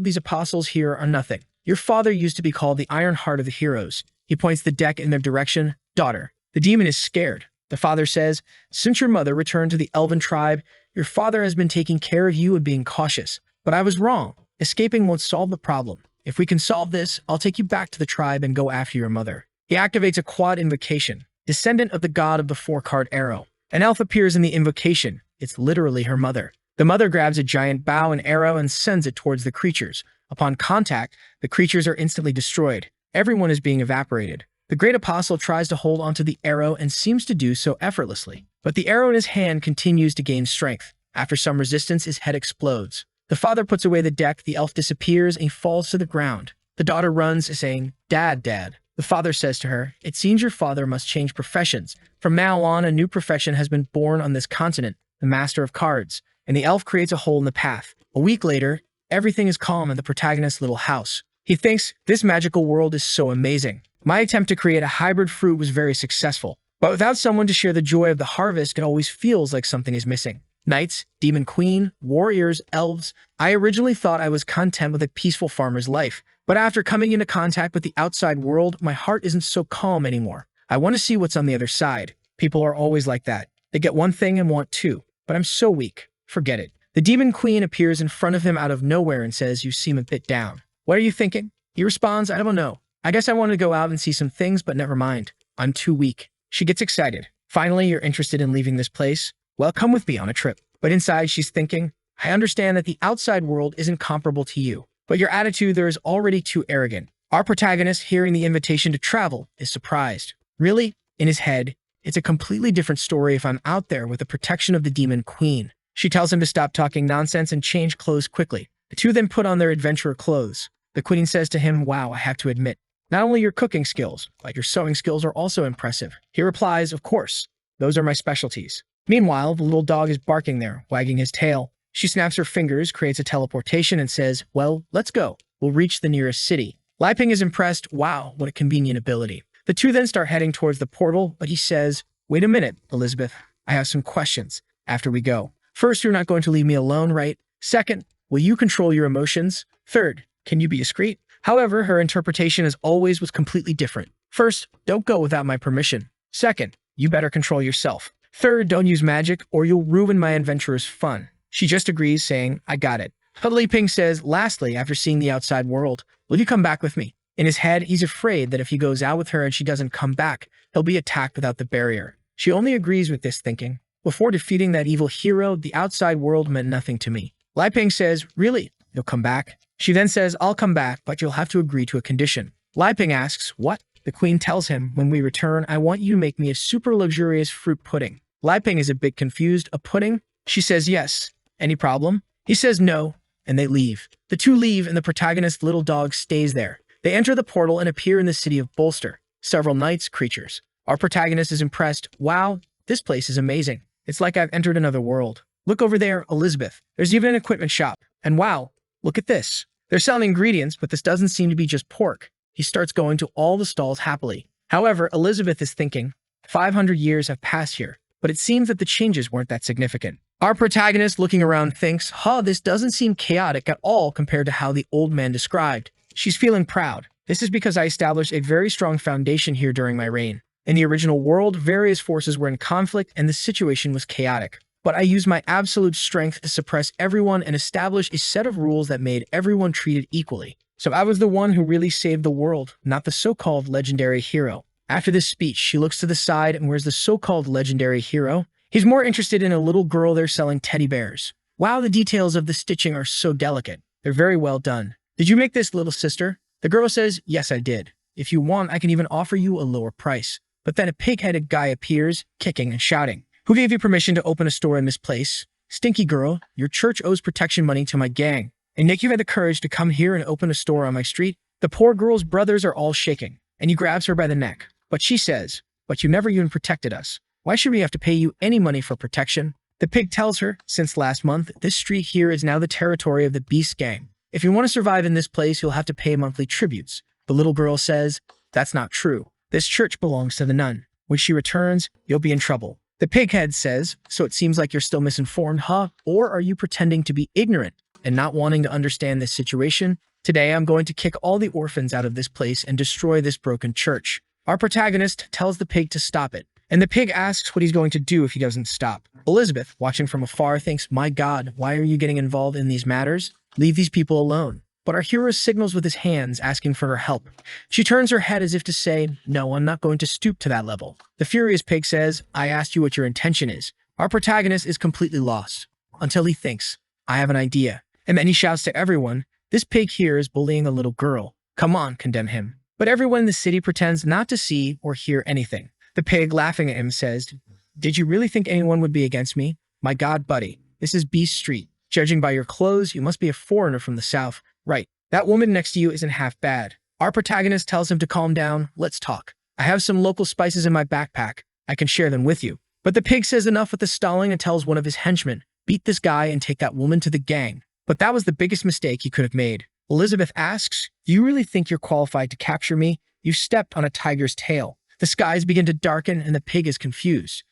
these apostles here are nothing. Your father used to be called the Iron Heart of the Heroes.' He points the deck in their direction. 'Daughter.' The demon is scared. The father says, 'Since your mother returned to the elven tribe, your father has been taking care of you and being cautious. But I was wrong. Escaping won't solve the problem. If we can solve this, I'll take you back to the tribe and go after your mother.' He activates a quad invocation, descendant of the god of the 4-card arrow. An elf appears in the invocation. It's literally her mother. The mother grabs a giant bow and arrow and sends it towards the creatures. Upon contact, the creatures are instantly destroyed. Everyone is being evaporated. The great apostle tries to hold onto the arrow and seems to do so effortlessly. But the arrow in his hand continues to gain strength. After some resistance, his head explodes. The father puts away the deck, the elf disappears, and he falls to the ground. The daughter runs, saying, 'Dad, Dad.' The father says to her, 'It seems your father must change professions. From now on, a new profession has been born on this continent, the Master of Cards.' And the elf creates a hole in the path. A week later, everything is calm in the protagonist's little house. He thinks, 'This magical world is so amazing. My attempt to create a hybrid fruit was very successful. But without someone to share the joy of the harvest, it always feels like something is missing. Knights, demon queen, warriors, elves. I originally thought I was content with a peaceful farmer's life. But after coming into contact with the outside world, my heart isn't so calm anymore. I want to see what's on the other side. People are always like that. They get one thing and want two. But I'm so weak. Forget it.' The demon queen appears in front of him out of nowhere and says, 'You seem a bit down. What are you thinking?' He responds, 'I don't know. I guess I want to go out and see some things, but never mind. I'm too weak.' She gets excited. 'Finally, you're interested in leaving this place? Well, come with me on a trip.' But inside, she's thinking, 'I understand that the outside world isn't comparable to you, but your attitude there is already too arrogant.' Our protagonist, hearing the invitation to travel, is surprised. Really? In his head, it's a completely different story if I'm out there with the protection of the demon queen. She tells him to stop talking nonsense and change clothes quickly. The two then put on their adventurer clothes. The queen says to him, 'Wow, I have to admit, not only your cooking skills, but your sewing skills are also impressive.' He replies, 'Of course, those are my specialties.' Meanwhile, the little dog is barking there, wagging his tail. She snaps her fingers, creates a teleportation, and says, 'Well, let's go. We'll reach the nearest city.' Li Ping is impressed. 'Wow, what a convenient ability.' The two then start heading towards the portal, but he says, 'Wait a minute, Elizabeth. I have some questions after we go. First, you're not going to leave me alone, right? Second, will you control your emotions? Third, can you be discreet?' However, her interpretation as always was completely different. First, don't go without my permission. Second, you better control yourself. Third, don't use magic or you'll ruin my adventurer's fun. She just agrees, saying, 'I got it.' But Li Ping says, 'Lastly, after seeing the outside world, will you come back with me?' In his head, he's afraid that if he goes out with her and she doesn't come back, he'll be attacked without the barrier. She only agrees with this thinking. Before defeating that evil hero, the outside world meant nothing to me. Lai Ping says, really? You'll come back? She then says, I'll come back, but you'll have to agree to a condition. Lai Ping asks, what? The queen tells him, when we return, I want you to make me a super luxurious fruit pudding. Lai Ping is a bit confused. A pudding? She says yes. Any problem? He says no, and they leave. The two leave, and the protagonist's little dog stays there. They enter the portal and appear in the city of Bolster. Several knights, creatures. Our protagonist is impressed. Wow, this place is amazing. It's like I've entered another world. Look over there, Elizabeth. There's even an equipment shop. And wow, look at this. They're selling ingredients, but this doesn't seem to be just pork. He starts going to all the stalls happily. However, Elizabeth is thinking, 500 years have passed here, but it seems that the changes weren't that significant. Our protagonist, looking around, thinks, this doesn't seem chaotic at all compared to how the old man described. She's feeling proud. This is because I established a very strong foundation here during my reign. In the original world, various forces were in conflict and the situation was chaotic. But I used my absolute strength to suppress everyone and establish a set of rules that made everyone treated equally. So I was the one who really saved the world, not the so-called legendary hero. After this speech, she looks to the side, and where's the so-called legendary hero? He's more interested in a little girl there selling teddy bears. Wow, the details of the stitching are so delicate. They're very well done. Did you make this, little sister? The girl says, yes, I did. If you want, I can even offer you a lower price. But then a pig-headed guy appears, kicking and shouting. Who gave you permission to open a store in this place? Stinky girl, your church owes protection money to my gang. And Nick, you had the courage to come here and open a store on my street? The poor girl's brothers are all shaking, and he grabs her by the neck. But she says, but you never even protected us. Why should we have to pay you any money for protection? The pig tells her, since last month, this street here is now the territory of the Beast Gang. If you want to survive in this place, you'll have to pay monthly tributes. The little girl says, that's not true. This church belongs to the nun. When she returns, you'll be in trouble. The pighead says, so it seems like you're still misinformed, huh? Or are you pretending to be ignorant and not wanting to understand this situation? Today, I'm going to kick all the orphans out of this place and destroy this broken church. Our protagonist tells the pig to stop it, and the pig asks what he's going to do if he doesn't stop. Elizabeth, watching from afar, thinks, my God, why are you getting involved in these matters? Leave these people alone. But our hero signals with his hands, asking for her help. She turns her head as if to say, no, I'm not going to stoop to that level. The furious pig says, I asked you what your intention is. Our protagonist is completely lost, until he thinks, I have an idea. And then he shouts to everyone, this pig here is bullying a little girl. Come on, condemn him. But everyone in the city pretends not to see or hear anything. The pig, laughing at him, says, did you really think anyone would be against me? My God, buddy, this is Beast Street. Judging by your clothes, you must be a foreigner from the south. Right, that woman next to you isn't half bad. Our protagonist tells him to calm down. Let's talk. I have some local spices in my backpack. I can share them with you. But the pig says enough with the stalling and tells one of his henchmen, beat this guy and take that woman to the gang. But that was the biggest mistake he could have made. Elizabeth asks, do you really think you're qualified to capture me? You stepped on a tiger's tail. The skies begin to darken and the pig is confused.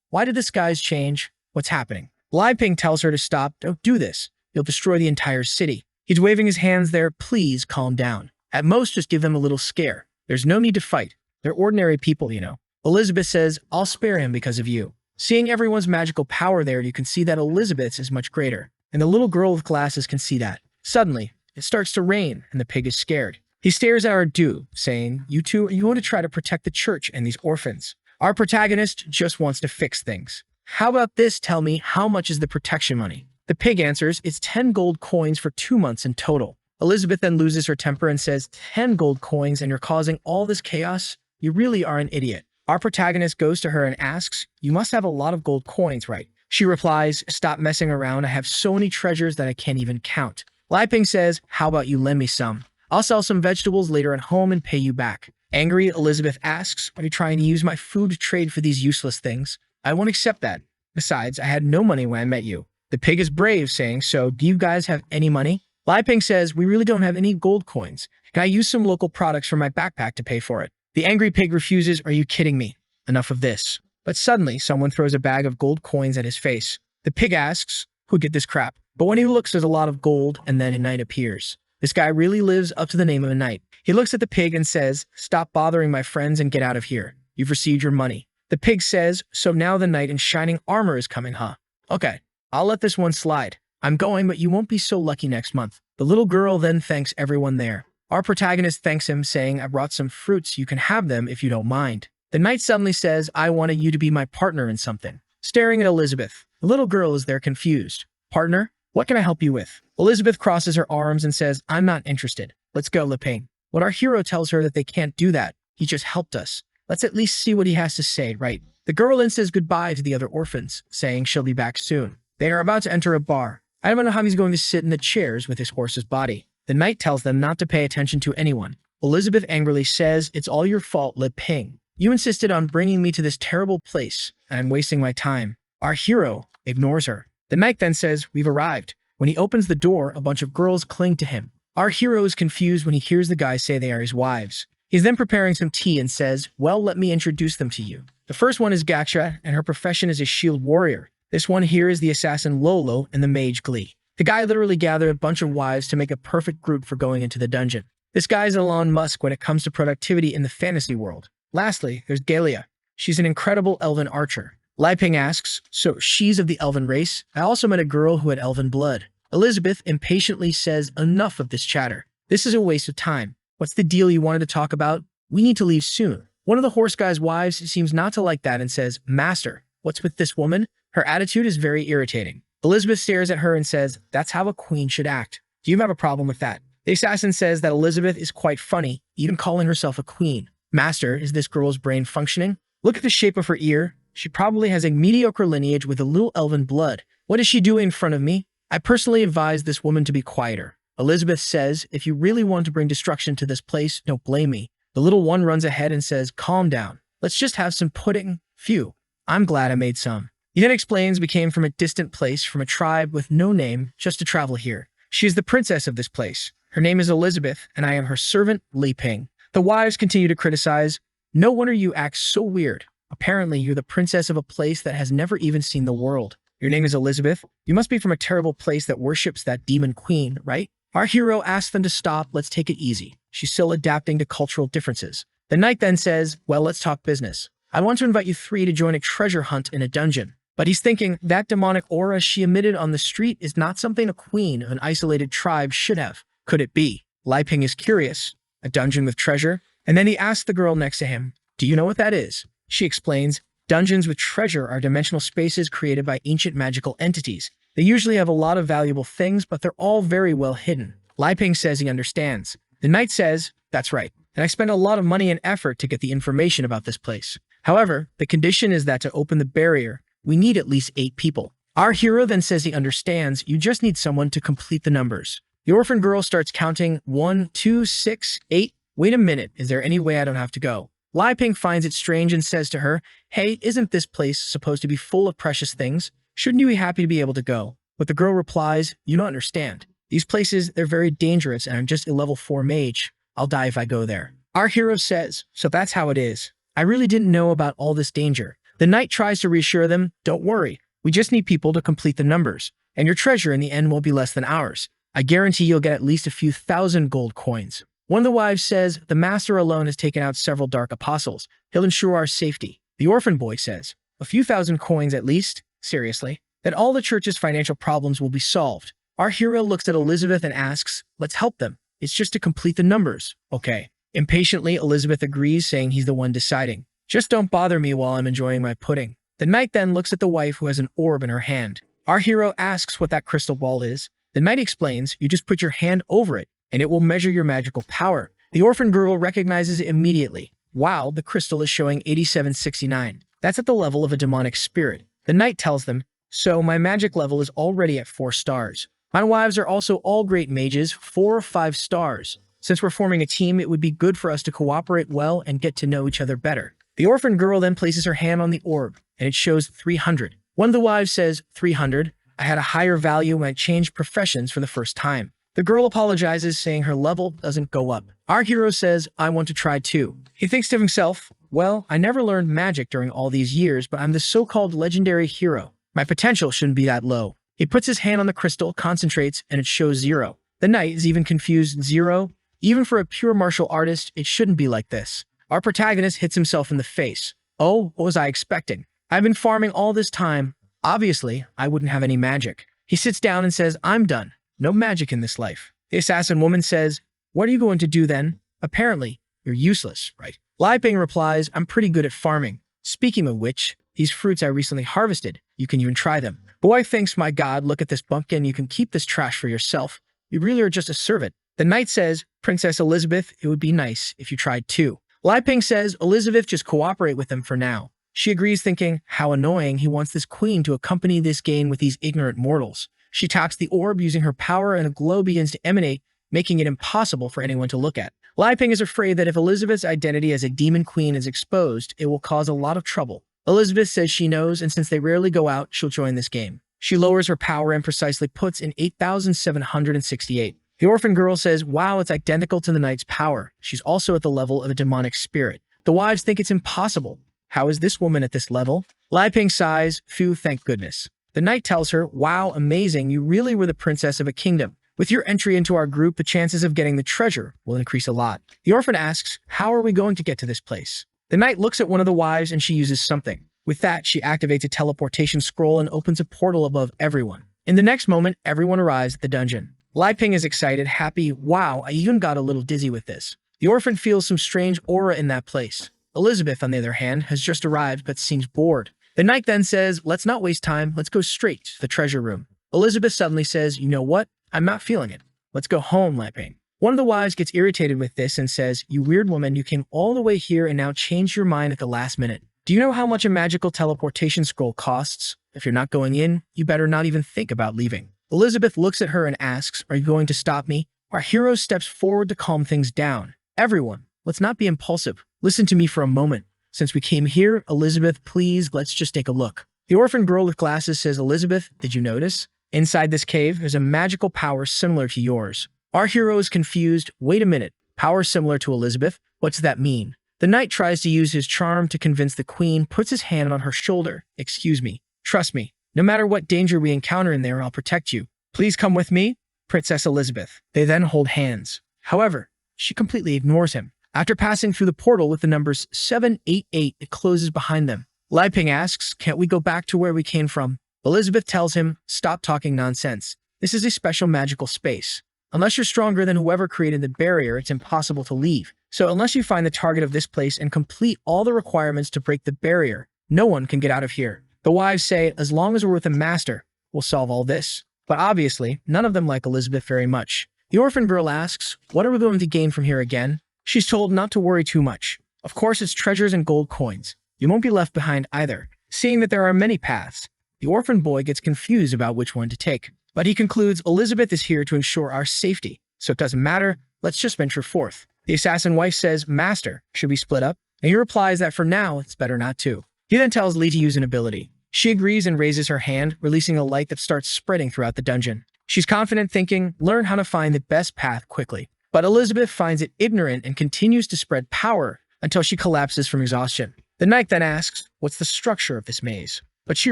Why did the skies change? What's happening? Lai Ping tells her to stop. Don't do this. You'll destroy the entire city. He's waving his hands there. Please calm down. At most, just give them a little scare. There's no need to fight. They're ordinary people, you know. Elizabeth says, I'll spare him because of you. Seeing everyone's magical power there, you can see that Elizabeth's is much greater. And the little girl with glasses can see that. Suddenly, it starts to rain, and the pig is scared. He stares at our dude, saying, you two, you want to try to protect the church and these orphans. Our protagonist just wants to fix things. How about this? Tell me, how much is the protection money? The pig answers, it's 10 gold coins for 2 months in total. Elizabeth then loses her temper and says, 10 gold coins and you're causing all this chaos? You really are an idiot. Our protagonist goes to her and asks, you must have a lot of gold coins, right? She replies, stop messing around. I have so many treasures that I can't even count. Lai Ping says, how about you lend me some? I'll sell some vegetables later at home and pay you back. Angry, Elizabeth asks, are you trying to use my food to trade for these useless things? I won't accept that. Besides, I had no money when I met you. The pig is brave, saying, so do you guys have any money? Lai Ping says, we really don't have any gold coins. Can I use some local products from my backpack to pay for it? The angry pig refuses, are you kidding me? Enough of this. But suddenly, someone throws a bag of gold coins at his face. The pig asks, who did this crap? But when he looks, there's a lot of gold, and then a knight appears. This guy really lives up to the name of a knight. He looks at the pig and says, stop bothering my friends and get out of here. You've received your money. The pig says, so now the knight in shining armor is coming, huh? Okay, I'll let this one slide. I'm going, but you won't be so lucky next month. The little girl then thanks everyone there. Our protagonist thanks him, saying, I brought some fruits, you can have them if you don't mind. The knight suddenly says, I wanted you to be my partner in something. Staring at Elizabeth, the little girl is there confused. Partner? What can I help you with? Elizabeth crosses her arms and says, I'm not interested. Let's go, Lepine. But our hero tells her that they can't do that. He just helped us. Let's at least see what he has to say, right? The girl then says goodbye to the other orphans, saying she'll be back soon. They are about to enter a bar. I don't know how he's going to sit in the chairs with his horse's body. The knight tells them not to pay attention to anyone. Elizabeth angrily says, it's all your fault, Lepine. You insisted on bringing me to this terrible place, and I'm wasting my time. Our hero ignores her. The knight then says, we've arrived. When he opens the door, a bunch of girls cling to him. Our hero is confused when he hears the guys say they are his wives. He's then preparing some tea and says, well, let me introduce them to you. The first one is Gaksha, and her profession is a shield warrior. This one here is the assassin Lolo and the mage Glee. The guy literally gathered a bunch of wives to make a perfect group for going into the dungeon. This guy's Elon Musk when it comes to productivity in the fantasy world. Lastly, there's Galia. She's an incredible elven archer. Liping asks, so she's of the elven race? I also met a girl who had elven blood. Elizabeth impatiently says, enough of this chatter. This is a waste of time. What's the deal you wanted to talk about? We need to leave soon. One of the horse guy's wives seems not to like that and says, Master, what's with this woman? Her attitude is very irritating. Elizabeth stares at her and says, that's how a queen should act. Do you have a problem with that? The assassin says that Elizabeth is quite funny, even calling herself a queen. Master, is this girl's brain functioning? Look at the shape of her ear. She probably has a mediocre lineage with a little elven blood. What is she doing in front of me? I personally advise this woman to be quieter. Elizabeth says, if you really want to bring destruction to this place, don't blame me. The little one runs ahead and says, calm down. Let's just have some pudding. Phew, I'm glad I made some. He then explains we came from a distant place, from a tribe with no name, just to travel here. She is the princess of this place. Her name is Elizabeth, and I am her servant, Li Ping. The wives continue to criticize. No wonder you act so weird. Apparently, you're the princess of a place that has never even seen the world. Your name is Elizabeth? You must be from a terrible place that worships that demon queen, right? Our hero asks them to stop. Let's take it easy. She's still adapting to cultural differences. The knight then says, well, let's talk business. I want to invite you three to join a treasure hunt in a dungeon. But he's thinking, that demonic aura she emitted on the street is not something a queen of an isolated tribe should have. Could it be? Li Ping is curious. A dungeon with treasure? And then he asks the girl next to him, do you know what that is? She explains, dungeons with treasure are dimensional spaces created by ancient magical entities. They usually have a lot of valuable things, but they're all very well hidden. Li Ping says he understands. The knight says, that's right, and I spent a lot of money and effort to get the information about this place. However, the condition is that to open the barrier, we need at least 8 people. Our hero then says he understands, you just need someone to complete the numbers. The orphan girl starts counting 1, 2, 6, 8. Wait a minute, is there any way I don't have to go? Li Ping finds it strange and says to her, hey, isn't this place supposed to be full of precious things? Shouldn't you be happy to be able to go? But the girl replies, you don't understand. These places, they're very dangerous and I'm just a level 4 mage. I'll die if I go there. Our hero says, so that's how it is. I really didn't know about all this danger. The knight tries to reassure them, don't worry. We just need people to complete the numbers. And your treasure in the end won't be less than ours. I guarantee you'll get at least a few thousand gold coins. One of the wives says, the master alone has taken out several dark apostles. He'll ensure our safety. The orphan boy says, a few thousand coins at least? Seriously? Then all the church's financial problems will be solved. Our hero looks at Elizabeth and asks, let's help them. It's just to complete the numbers. Okay. Impatiently, Elizabeth agrees, saying he's the one deciding. Just don't bother me while I'm enjoying my pudding. The knight then looks at the wife who has an orb in her hand. Our hero asks what that crystal ball is. The knight explains, you just put your hand over it, and it will measure your magical power. The orphan girl recognizes it immediately. Wow, the crystal is showing 8769. That's at the level of a demonic spirit. The knight tells them, so my magic level is already at 4 stars. My wives are also all great mages, 4 or 5 stars. Since we're forming a team, it would be good for us to cooperate well and get to know each other better. The orphan girl then places her hand on the orb, and it shows 300. One of the wives says, 300? I had a higher value when I changed professions for the first time. The girl apologizes, saying her level doesn't go up. Our hero says, I want to try too. He thinks to himself, well, I never learned magic during all these years, but I'm the so-called legendary hero. My potential shouldn't be that low. He puts his hand on the crystal, concentrates, and it shows 0. The knight is even confused. 0? Even for a pure martial artist, it shouldn't be like this. Our protagonist hits himself in the face. Oh, what was I expecting? I've been farming all this time. Obviously, I wouldn't have any magic. He sits down and says, I'm done. No magic in this life. The assassin woman says, What are you going to do then? Apparently, you're useless, right? Lai Ping replies, I'm pretty good at farming. Speaking of which, these fruits I recently harvested. You can even try them. Boy thinks, my god, look at this pumpkin. You can keep this trash for yourself. You really are just a servant. The knight says, Princess Elizabeth, it would be nice if you tried too. Lai Ping says, Elizabeth, just cooperate with him for now. She agrees, thinking, how annoying, he wants this queen to accompany this game with these ignorant mortals. She taps the orb using her power and a glow begins to emanate, making it impossible for anyone to look at. Lai Ping is afraid that if Elizabeth's identity as a demon queen is exposed, it will cause a lot of trouble. Elizabeth says she knows, and since they rarely go out, she'll join this game. She lowers her power and precisely puts in 8,768. The orphan girl says, wow, it's identical to the knight's power. She's also at the level of a demonic spirit. The wives think it's impossible. How is this woman at this level? Lai Ping sighs, phew, thank goodness. The knight tells her, wow, amazing, you really were the princess of a kingdom. With your entry into our group, the chances of getting the treasure will increase a lot. The orphan asks, how are we going to get to this place? The knight looks at one of the wives and she uses something. With that, she activates a teleportation scroll and opens a portal above everyone. In the next moment, everyone arrives at the dungeon. Lai Ping is excited, happy, wow, I even got a little dizzy with this. The orphan feels some strange aura in that place. Elizabeth, on the other hand, has just arrived but seems bored. The knight then says, let's not waste time, let's go straight to the treasure room. Elizabeth suddenly says, you know what? I'm not feeling it. Let's go home, Lai Ping. One of the wives gets irritated with this and says, you weird woman, you came all the way here and now changed your mind at the last minute. Do you know how much a magical teleportation scroll costs? If you're not going in, you better not even think about leaving. Elizabeth looks at her and asks, are you going to stop me? Our hero steps forward to calm things down. Everyone, let's not be impulsive. Listen to me for a moment. Since we came here, Elizabeth, please, let's just take a look. The orphan girl with glasses says, Elizabeth, did you notice? Inside this cave, there's a magical power similar to yours. Our hero is confused. Wait a minute. Power similar to Elizabeth? What's that mean? The knight tries to use his charm to convince the queen, puts his hand on her shoulder. Excuse me. Trust me. No matter what danger we encounter in there, I'll protect you. Please come with me, Princess Elizabeth. They then hold hands. However, she completely ignores him. After passing through the portal with the numbers 788, it closes behind them. Lai Ping asks, can't we go back to where we came from? Elizabeth tells him, stop talking nonsense. This is a special magical space. Unless you're stronger than whoever created the barrier, it's impossible to leave. So unless you find the target of this place and complete all the requirements to break the barrier, no one can get out of here. The wives say, as long as we're with the master, we'll solve all this. But obviously, none of them like Elizabeth very much. The orphan girl asks, what are we going to gain from here again? She's told not to worry too much. Of course, it's treasures and gold coins. You won't be left behind either. Seeing that there are many paths, the orphan boy gets confused about which one to take. But he concludes, Elizabeth is here to ensure our safety, so it doesn't matter, let's just venture forth. The assassin wife says, Master, should we split up? And he replies that for now, it's better not to. He then tells Lee to use an ability. She agrees and raises her hand, releasing a light that starts spreading throughout the dungeon. She's confident, thinking, learn how to find the best path quickly. But Elizabeth finds it ignorant and continues to spread power until she collapses from exhaustion. The knight then asks, what's the structure of this maze? But she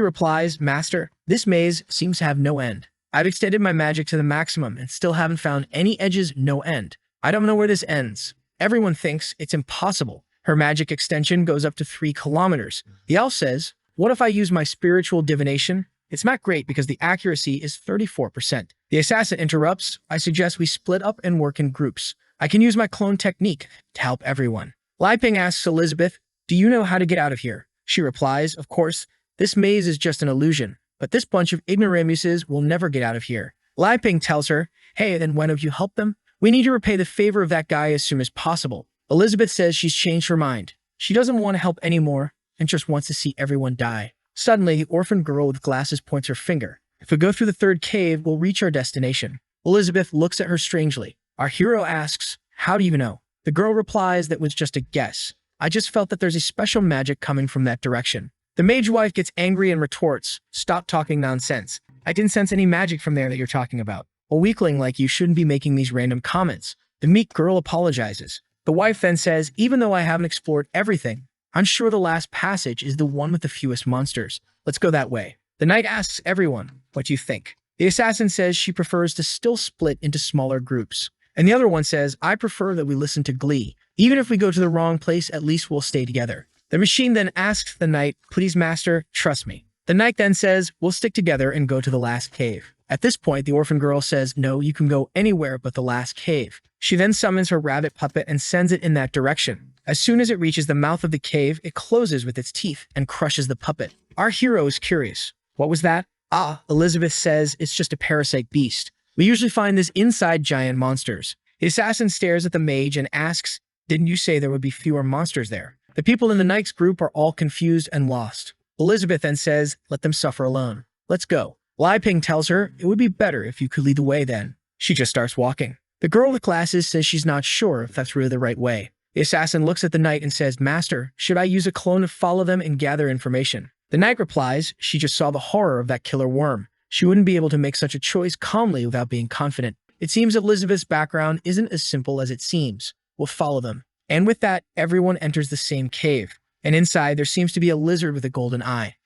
replies, Master, this maze seems to have no end. I've extended my magic to the maximum and still haven't found any edges, no end. I don't know where this ends. Everyone thinks it's impossible. Her magic extension goes up to 3 kilometers. The elf says, what if I use my spiritual divination? It's not great because the accuracy is 34%. The assassin interrupts, I suggest we split up and work in groups. I can use my clone technique to help everyone. Lai Ping asks Elizabeth, do you know how to get out of here? She replies, of course, this maze is just an illusion, but this bunch of ignoramuses will never get out of here. Lai Ping tells her, hey, then why don't you help them? We need to repay the favor of that guy as soon as possible. Elizabeth says she's changed her mind. She doesn't want to help anymore and just wants to see everyone die. Suddenly, the orphan girl with glasses points her finger. If we go through the 3rd cave, we'll reach our destination. Elizabeth looks at her strangely. Our hero asks, how do you know? The girl replies that was just a guess. I just felt that there's a special magic coming from that direction. The mage wife gets angry and retorts, stop talking nonsense. I didn't sense any magic from there that you're talking about. A weakling like you shouldn't be making these random comments. The meek girl apologizes. The wife then says, even though I haven't explored everything, I'm sure the last passage is the one with the fewest monsters. Let's go that way. The knight asks everyone, what do you think? The assassin says she prefers to still split into smaller groups. And the other one says, I prefer that we listen to Glee. Even if we go to the wrong place, at least we'll stay together. The machine then asks the knight, please master, trust me. The knight then says, we'll stick together and go to the last cave. At this point, the orphan girl says, no, you can go anywhere but the last cave. She then summons her rabbit puppet and sends it in that direction. As soon as it reaches the mouth of the cave, it closes with its teeth and crushes the puppet. Our hero is curious. What was that? Ah, Elizabeth says it's just a parasite beast. We usually find this inside giant monsters. The assassin stares at the mage and asks, "Didn't you say there would be fewer monsters there?" The people in the knight's group are all confused and lost. Elizabeth then says, "Let them suffer alone. Let's go." Lai Ping tells her, "It would be better if you could lead the way then." She just starts walking. The girl with glasses says she's not sure if that's really the right way. The assassin looks at the knight and says, "Master, should I use a clone to follow them and gather information?" The knight replies, she just saw the horror of that killer worm. She wouldn't be able to make such a choice calmly without being confident. It seems Elizabeth's background isn't as simple as it seems. We'll follow them. And with that, everyone enters the same cave. And inside, there seems to be a lizard with a golden eye.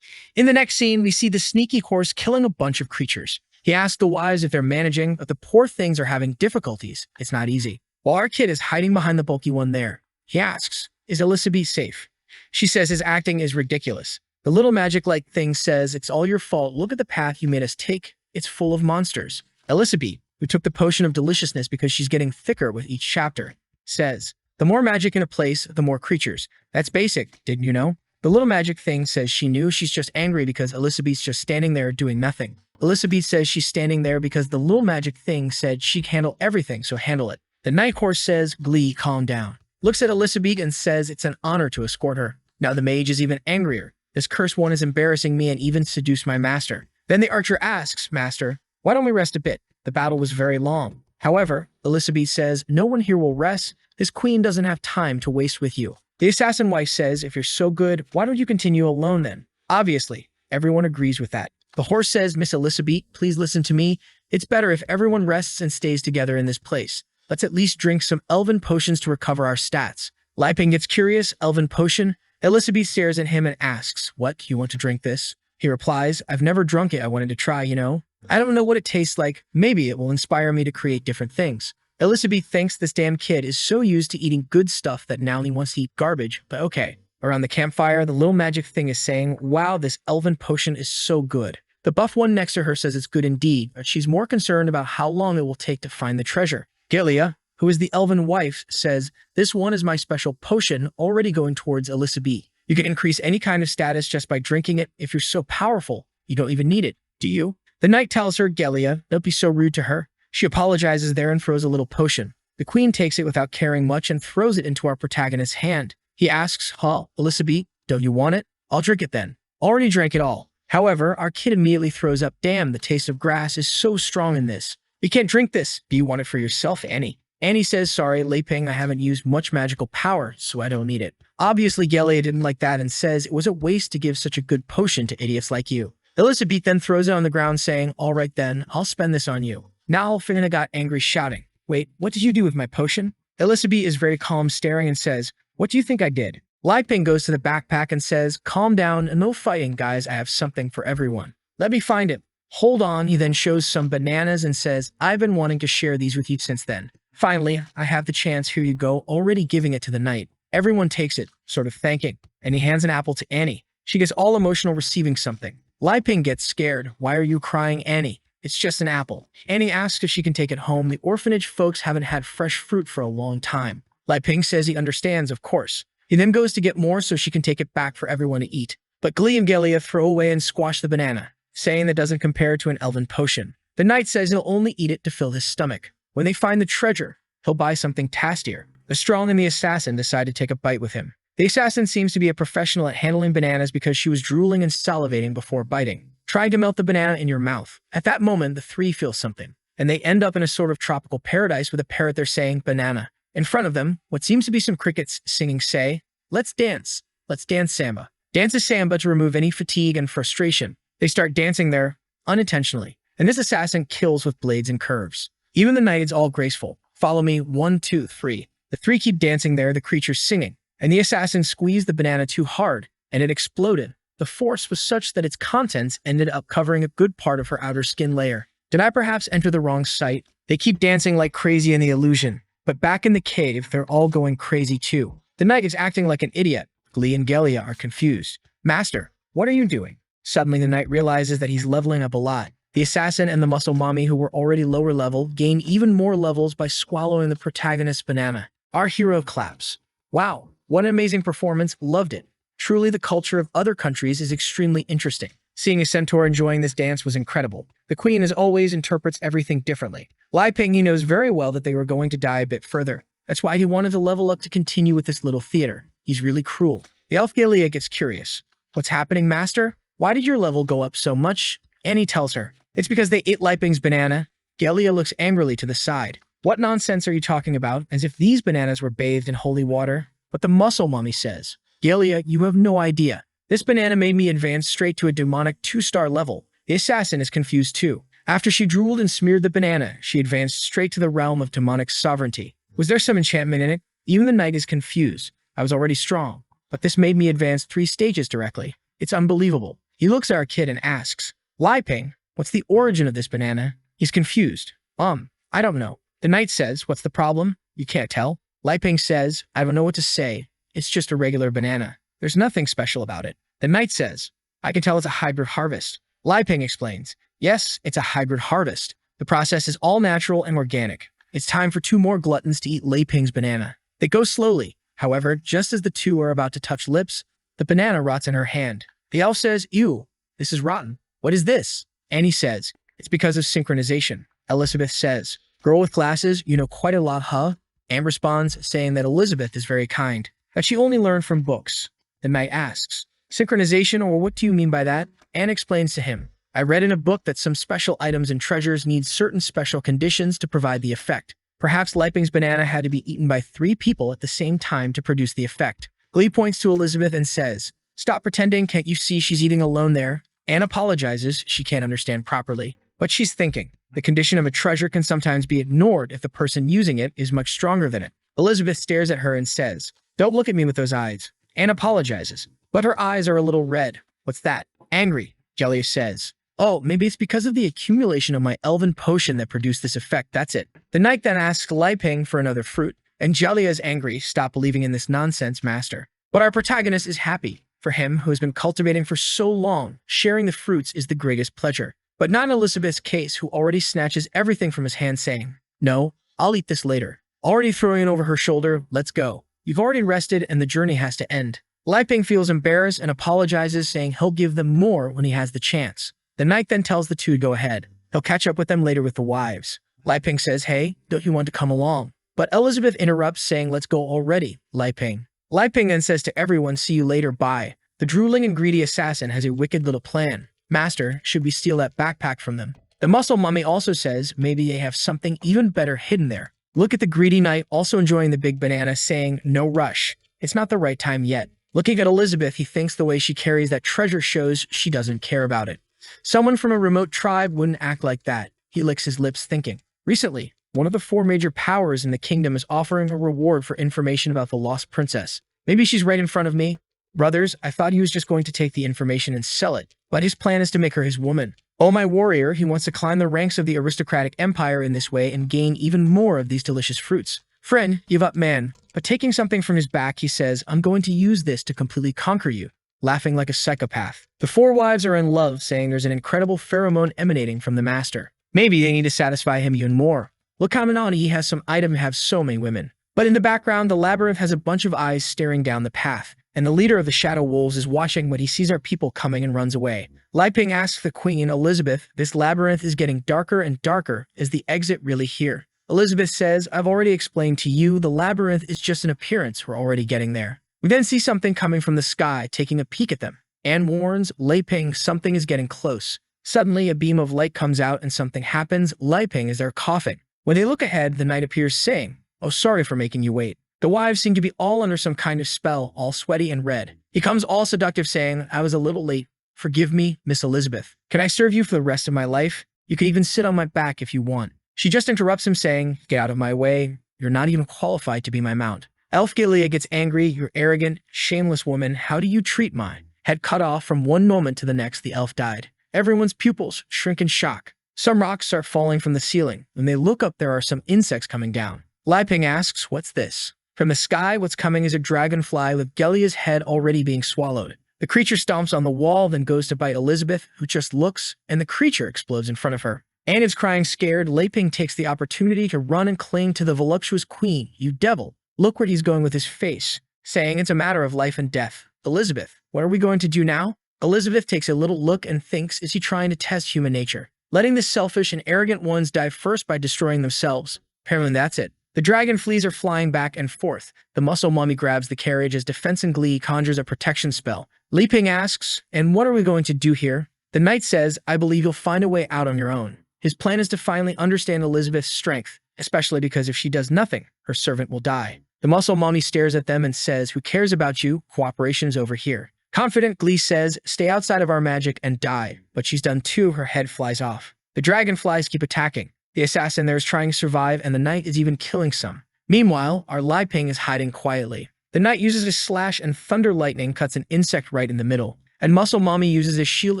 In the next scene, we see the sneaky horse killing a bunch of creatures. He asks the wives if they're managing, but the poor things are having difficulties. It's not easy. While our kid is hiding behind the bulky one there, he asks, "Is Elizabeth safe?" She says his acting is ridiculous. The little magic-like thing says, "It's all your fault. Look at the path you made us take. It's full of monsters." Elizabeth, who took the potion of deliciousness because she's getting thicker with each chapter, says, "The more magic in a place, the more creatures. That's basic, didn't you know?" The little magic thing says she knew. She's just angry because Elizabeth's just standing there doing nothing. Elizabeth says she's standing there because the little magic thing said she can handle everything, so handle it. The night horse says, "Glee, calm down." Looks at Elizabeth and says it's an honor to escort her. Now the mage is even angrier. "This cursed one is embarrassing me and even seduced my master." Then the archer asks, "Master, why don't we rest a bit? The battle was very long." However, Elizabeth says, "No one here will rest. This queen doesn't have time to waste with you." The assassin wife says, "If you're so good, why don't you continue alone then?" Obviously, everyone agrees with that. The horse says, "Miss Elizabeth, please listen to me. It's better if everyone rests and stays together in this place. Let's at least drink some elven potions to recover our stats." Lai Ping gets curious. Elven potion? Elizabeth stares at him and asks, "What, you want to drink this?" He replies, "I've never drunk it. I wanted to try, you know. I don't know what it tastes like. Maybe it will inspire me to create different things." Elizabeth thinks this damn kid is so used to eating good stuff that now he wants to eat garbage, but okay. Around the campfire, the little magic thing is saying, "Wow, this elven potion is so good." The buff one next to her says it's good indeed, but she's more concerned about how long it will take to find the treasure. Gilia, who is the elven wife, says, "This one is my special potion already going towards Elizabeth. You can increase any kind of status just by drinking it. If you're so powerful, you don't even need it, do you?" The knight tells her, "Gilia, don't be so rude to her." She apologizes there and throws a little potion. The queen takes it without caring much and throws it into our protagonist's hand. He asks, Elizabeth, don't you want it? I'll drink it then." Already drank it all. However, our kid immediately throws up, "Damn, the taste of grass is so strong in this. You can't drink this. Do you want it for yourself, Annie?" Annie says, "Sorry, Lai Ping, I haven't used much magical power, so I don't need it." Obviously, Gilia didn't like that and says it was a waste to give such a good potion to idiots like you. Elizabeth then throws it on the ground saying, "All right then, I'll spend this on you." Now Finna got angry, shouting, "Wait, what did you do with my potion?" Elizabeth is very calm, staring and says, "What do you think I did?" Lai Ping goes to the backpack and says, "Calm down and no fighting, guys. I have something for everyone. Let me find it." Hold on. He then shows some bananas and says, "I've been wanting to share these with you since then. Finally, I have the chance. Here you go." Already giving it to the knight. Everyone takes it, sort of thanking, and he hands an apple to Annie. She gets all emotional receiving something. Lai Ping gets scared. "Why are you crying, Annie? It's just an apple." Annie asks if she can take it home. The orphanage folks haven't had fresh fruit for a long time. Lai Ping says he understands, of course. He then goes to get more so she can take it back for everyone to eat. But Glee and Gilia throw away and squash the banana, saying that doesn't compare to an elven potion. The knight says he'll only eat it to fill his stomach. When they find the treasure, he'll buy something tastier. The strong and the assassin decide to take a bite with him. The assassin seems to be a professional at handling bananas because she was drooling and salivating before biting. Trying to melt the banana in your mouth. At that moment, the three feel something, and they end up in a sort of tropical paradise with a parrot there saying, "Banana." In front of them, what seems to be some crickets singing say, "Let's dance. Let's dance samba." Dance a samba to remove any fatigue and frustration. They start dancing there, unintentionally, and this assassin kills with blades and curves. Even the knight is all graceful. Follow me, 1, 2, 3. The three keep dancing there, the creatures singing, and the assassin squeezed the banana too hard, and it exploded. The force was such that its contents ended up covering a good part of her outer skin layer. Did I perhaps enter the wrong site? They keep dancing like crazy in the illusion, but back in the cave, they're all going crazy too. The knight is acting like an idiot. Glee and Gilia are confused. "Master, what are you doing?" Suddenly, the knight realizes that he's leveling up a lot, The assassin and the muscle mommy, who were already lower level, gain even more levels by swallowing the protagonist's banana. Our hero claps. Wow, what an amazing performance, loved it. Truly, the culture of other countries is extremely interesting. Seeing a centaur enjoying this dance was incredible. The queen, as always, interprets everything differently. Lai Ping, he knows very well that they were going to die a bit further. That's why he wanted to level up to continue with this little theater. He's really cruel. The elf Yahello gets curious. What's happening, master? Why did your level go up so much? Annie tells her. It's because they ate Lai Ping's banana. Yahello looks angrily to the side. What nonsense are you talking about? As if these bananas were bathed in holy water? But the muscle mommy says, Yahello, you have no idea. This banana made me advance straight to a demonic 2-star level. The assassin is confused too. After she drooled and smeared the banana, she advanced straight to the realm of demonic sovereignty. Was there some enchantment in it? Even the knight is confused. I was already strong, but this made me advance 3 stages directly. It's unbelievable. He looks at our kid and asks, Lai Ping, what's the origin of this banana? He's confused. I don't know. The knight says, what's the problem? You can't tell. Lai Ping says, I don't know what to say. It's just a regular banana. There's nothing special about it. The knight says, I can tell it's a hybrid harvest. Lai Ping explains, yes, it's a hybrid harvest. The process is all natural and organic. It's time for 2 more gluttons to eat Lai Ping's banana. They go slowly. However, just as the 2 are about to touch lips, the banana rots in her hand. The elf says, ew, this is rotten. What is this? Annie says, it's because of synchronization. Elizabeth says, girl with glasses, you know quite a lot, huh? Anne responds, saying that Elizabeth is very kind, that she only learned from books. The knight asks, synchronization, or what do you mean by that? Anne explains to him, I read in a book that some special items and treasures need certain special conditions to provide the effect. Perhaps Lai Ping's banana had to be eaten by 3 people at the same time to produce the effect. Glee points to Elizabeth and says, stop pretending, can't you see she's eating alone there? Anne apologizes, she can't understand properly. But she's thinking, the condition of a treasure can sometimes be ignored if the person using it is much stronger than it. Elizabeth stares at her and says, don't look at me with those eyes. Anne apologizes, but her eyes are a little red. What's that? Angry, Yahello says. Oh, maybe it's because of the accumulation of my elven potion that produced this effect, that's it. The knight then asks Lai Ping for another fruit, and Yahello is angry, stop believing in this nonsense, master. But our protagonist is happy. For him, who has been cultivating for so long, sharing the fruits is the greatest pleasure. But not in Elizabeth's case, who already snatches everything from his hand saying, no, I'll eat this later. Already throwing it over her shoulder, let's go. You've already rested and the journey has to end. Lai Ping feels embarrassed and apologizes, saying he'll give them more when he has the chance. The knight then tells the 2 to go ahead. He'll catch up with them later with the wives. Lai Ping says, hey, don't you want to come along? But Elizabeth interrupts, saying, let's go already, Lai Ping. Lai Ping then says to everyone, see you later, bye. The drooling and greedy assassin has a wicked little plan. Master, should we steal that backpack from them? The muscle mummy also says maybe they have something even better hidden there. Look at the greedy knight also enjoying the big banana, saying, no rush. It's not the right time yet. Looking at Elizabeth, he thinks the way she carries that treasure shows she doesn't care about it. Someone from a remote tribe wouldn't act like that. He licks his lips thinking. Recently, one of the 4 major powers in the kingdom is offering a reward for information about the lost princess. Maybe she's right in front of me. Brothers, I thought he was just going to take the information and sell it, but his plan is to make her his woman. Oh, my warrior, he wants to climb the ranks of the aristocratic empire in this way and gain even more of these delicious fruits. Friend, give up, man. But taking something from his back, he says, I'm going to use this to completely conquer you, laughing like a psychopath. The 4 wives are in love, saying there's an incredible pheromone emanating from the master. Maybe they need to satisfy him even more. Look how Manani he has some item to have so many women. But in the background, the labyrinth has a bunch of eyes staring down the path, and the leader of the Shadow Wolves is watching when he sees our people coming and runs away. Lai Ping asks the Queen, Elizabeth, this labyrinth is getting darker and darker. Is the exit really here? Elizabeth says, I've already explained to you, the labyrinth is just an appearance. We're already getting there. We then see something coming from the sky, taking a peek at them. Anne warns Lai Ping something is getting close. Suddenly, a beam of light comes out and something happens. Lai Ping is there coughing. When they look ahead, the knight appears saying, oh, sorry for making you wait. The wives seem to be all under some kind of spell, all sweaty and red. He comes all seductive, saying, I was a little late. Forgive me, Miss Elizabeth. Can I serve you for the rest of my life? You can even sit on my back if you want. She just interrupts him, saying, get out of my way. You're not even qualified to be my mount. Elf Yahello gets angry. You're arrogant, shameless woman. How do you treat mine? Head cut off from one moment to the next, the elf died. Everyone's pupils shrink in shock. Some rocks start falling from the ceiling. When they look up, there are some insects coming down. Lai Ping asks, what's this? From the sky, what's coming is a dragonfly with Yahello's head already being swallowed. The creature stomps on the wall, then goes to bite Elizabeth, who just looks, and the creature explodes in front of her. Anne is crying scared. Ping takes the opportunity to run and cling to the voluptuous queen. You devil, look where he's going with his face, saying it's a matter of life and death. Elizabeth, what are we going to do now? Elizabeth takes a little look and thinks, is he trying to test human nature? Letting the selfish and arrogant ones die first by destroying themselves. Apparently that's it. The dragon fleas are flying back and forth. The muscle mummy grabs the carriage as Defense and Glee conjures a protection spell. Ping asks, and what are we going to do here? The knight says, I believe you'll find a way out on your own. His plan is to finally understand Elizabeth's strength, especially because if she does nothing, her servant will die. The muscle mummy stares at them and says, who cares about you? Cooperation's over here. Confident Glee says, stay outside of our magic and die. But she's done too, her head flies off. The dragonflies keep attacking. The assassin there is trying to survive, and the knight is even killing some. Meanwhile, our Ping is hiding quietly. The knight uses his slash and thunder lightning cuts an insect right in the middle. And muscle mommy uses a shield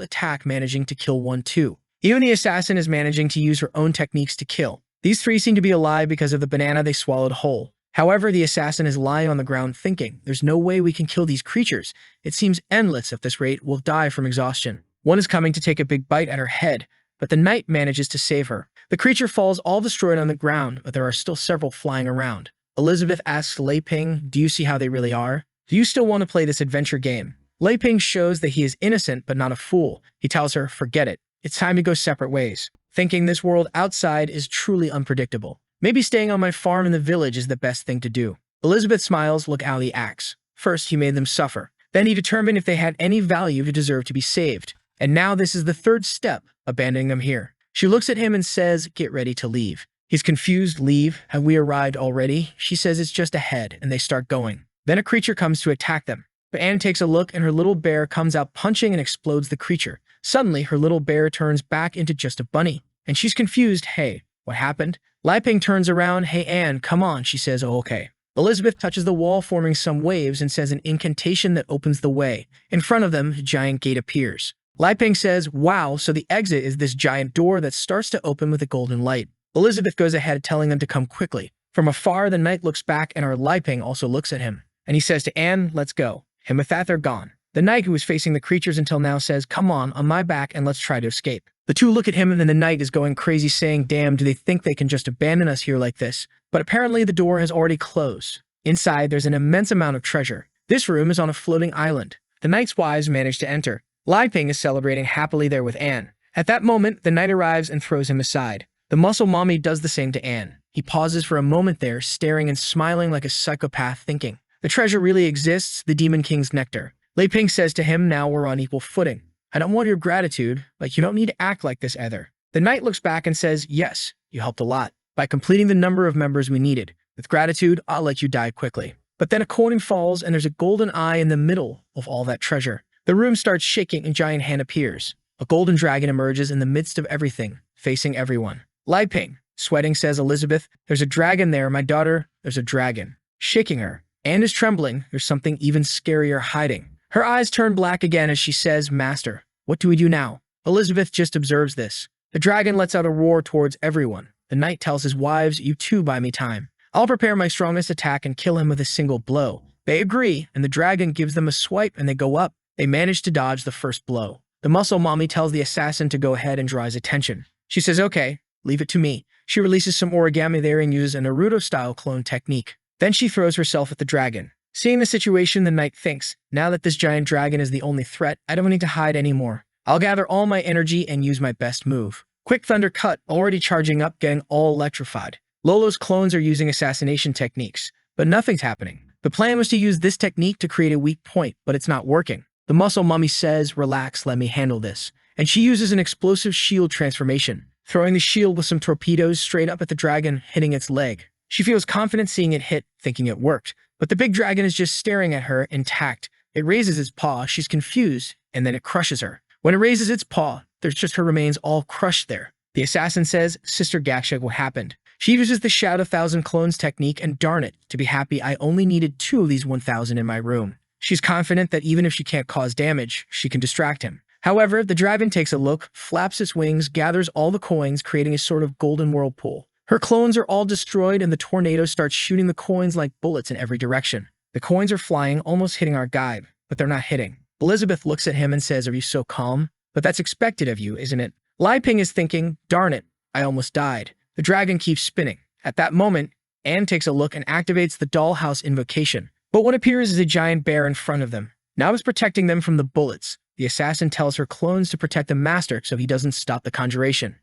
attack, managing to kill one too. Even the assassin is managing to use her own techniques to kill. These three seem to be alive because of the banana they swallowed whole. However, the assassin is lying on the ground thinking, there's no way we can kill these creatures. It seems endless. At this rate, we'll die from exhaustion. One is coming to take a big bite at her head, but the knight manages to save her. The creature falls all destroyed on the ground, but there are still several flying around. Elizabeth asks Ping, do you see how they really are? Do you still want to play this adventure game? Ping shows that he is innocent but not a fool. He tells her, forget it. It's time to go separate ways. Thinking this world outside is truly unpredictable. Maybe staying on my farm in the village is the best thing to do. Elizabeth smiles. Look how he acts. First, he made them suffer. Then he determined if they had any value to deserve to be saved. And now this is the third step, abandoning them here. She looks at him and says, get ready to leave. He's confused. Leave? Have we arrived already? She says it's just ahead, and they start going. Then a creature comes to attack them. But Anne takes a look, and her little bear comes out punching and explodes the creature. Suddenly, her little bear turns back into just a bunny. And she's confused. Hey, what happened? Ping turns around. Hey, Anne, come on, she says. Oh, okay. Elizabeth touches the wall, forming some waves, and says an incantation that opens the way. In front of them, a giant gate appears. Ping says, wow, so the exit is this giant door that starts to open with a golden light. Elizabeth goes ahead, telling them to come quickly. From afar, the knight looks back, and our Ping also looks at him. And he says to Anne, let's go. And with that, they're gone. The knight, who was facing the creatures until now, says, come on my back, and let's try to escape. The two look at him, and then the knight is going crazy, saying, damn, do they think they can just abandon us here like this? But apparently the door has already closed. Inside, there's an immense amount of treasure. This room is on a floating island. The knight's wives manage to enter. Ping is celebrating happily there with Anne. At that moment, the knight arrives and throws him aside. The muscle mommy does the same to Anne. He pauses for a moment there, staring and smiling like a psychopath, thinking, the treasure really exists, the Demon King's nectar. Ping says to him, now we're on equal footing. I don't want your gratitude, but you don't need to act like this either. The knight looks back and says, yes, you helped a lot by completing the number of members we needed. With gratitude, I'll let you die quickly. But then a coin falls, and there's a golden eye in the middle of all that treasure. The room starts shaking, and a giant hand appears. A golden dragon emerges in the midst of everything, facing everyone. Ping, sweating, says, Elizabeth, there's a dragon there, my daughter, there's a dragon. Shaking her. Anne is trembling. There's something even scarier hiding. Her eyes turn black again as she says, Master, what do we do now? Elizabeth just observes this. The dragon lets out a roar towards everyone. The knight tells his wives, you too buy me time. I'll prepare my strongest attack and kill him with a single blow. They agree, and the dragon gives them a swipe, and they go up. They manage to dodge the first blow. The muscle mommy tells the assassin to go ahead and draw his attention. She says, okay, leave it to me. She releases some origami there and uses a Naruto-style clone technique. Then she throws herself at the dragon. Seeing the situation, the knight thinks, now that this giant dragon is the only threat, I don't need to hide anymore. I'll gather all my energy and use my best move. Quick thunder cut, already charging up, getting all electrified. Lolo's clones are using assassination techniques, but nothing's happening. The plan was to use this technique to create a weak point, but it's not working. The muscle mummy says, relax, let me handle this. And she uses an explosive shield transformation, throwing the shield with some torpedoes straight up at the dragon, hitting its leg. She feels confident seeing it hit, thinking it worked. But the big dragon is just staring at her, intact. It raises its paw, she's confused, and then it crushes her. When it raises its paw, there's just her remains all crushed there. The assassin says, Sister Gaksha, what happened? She uses the Shout 1,000 Clones technique, and darn it, to be happy, I only needed 2 of these 1,000 in my room. She's confident that even if she can't cause damage, she can distract him. However, the dragon takes a look, flaps its wings, gathers all the coins, creating a sort of golden whirlpool. Her clones are all destroyed, and the tornado starts shooting the coins like bullets in every direction. The coins are flying, almost hitting our guide, but they're not hitting. Elizabeth looks at him and says, "Are you so calm? But that's expected of you, isn't it?" Li Ping is thinking, "Darn it, I almost died." The dragon keeps spinning. At that moment, Anne takes a look and activates the dollhouse invocation. But what appears is a giant bear in front of them. Now it's protecting them from the bullets. The assassin tells her clones to protect the master so he doesn't stop the conjuration.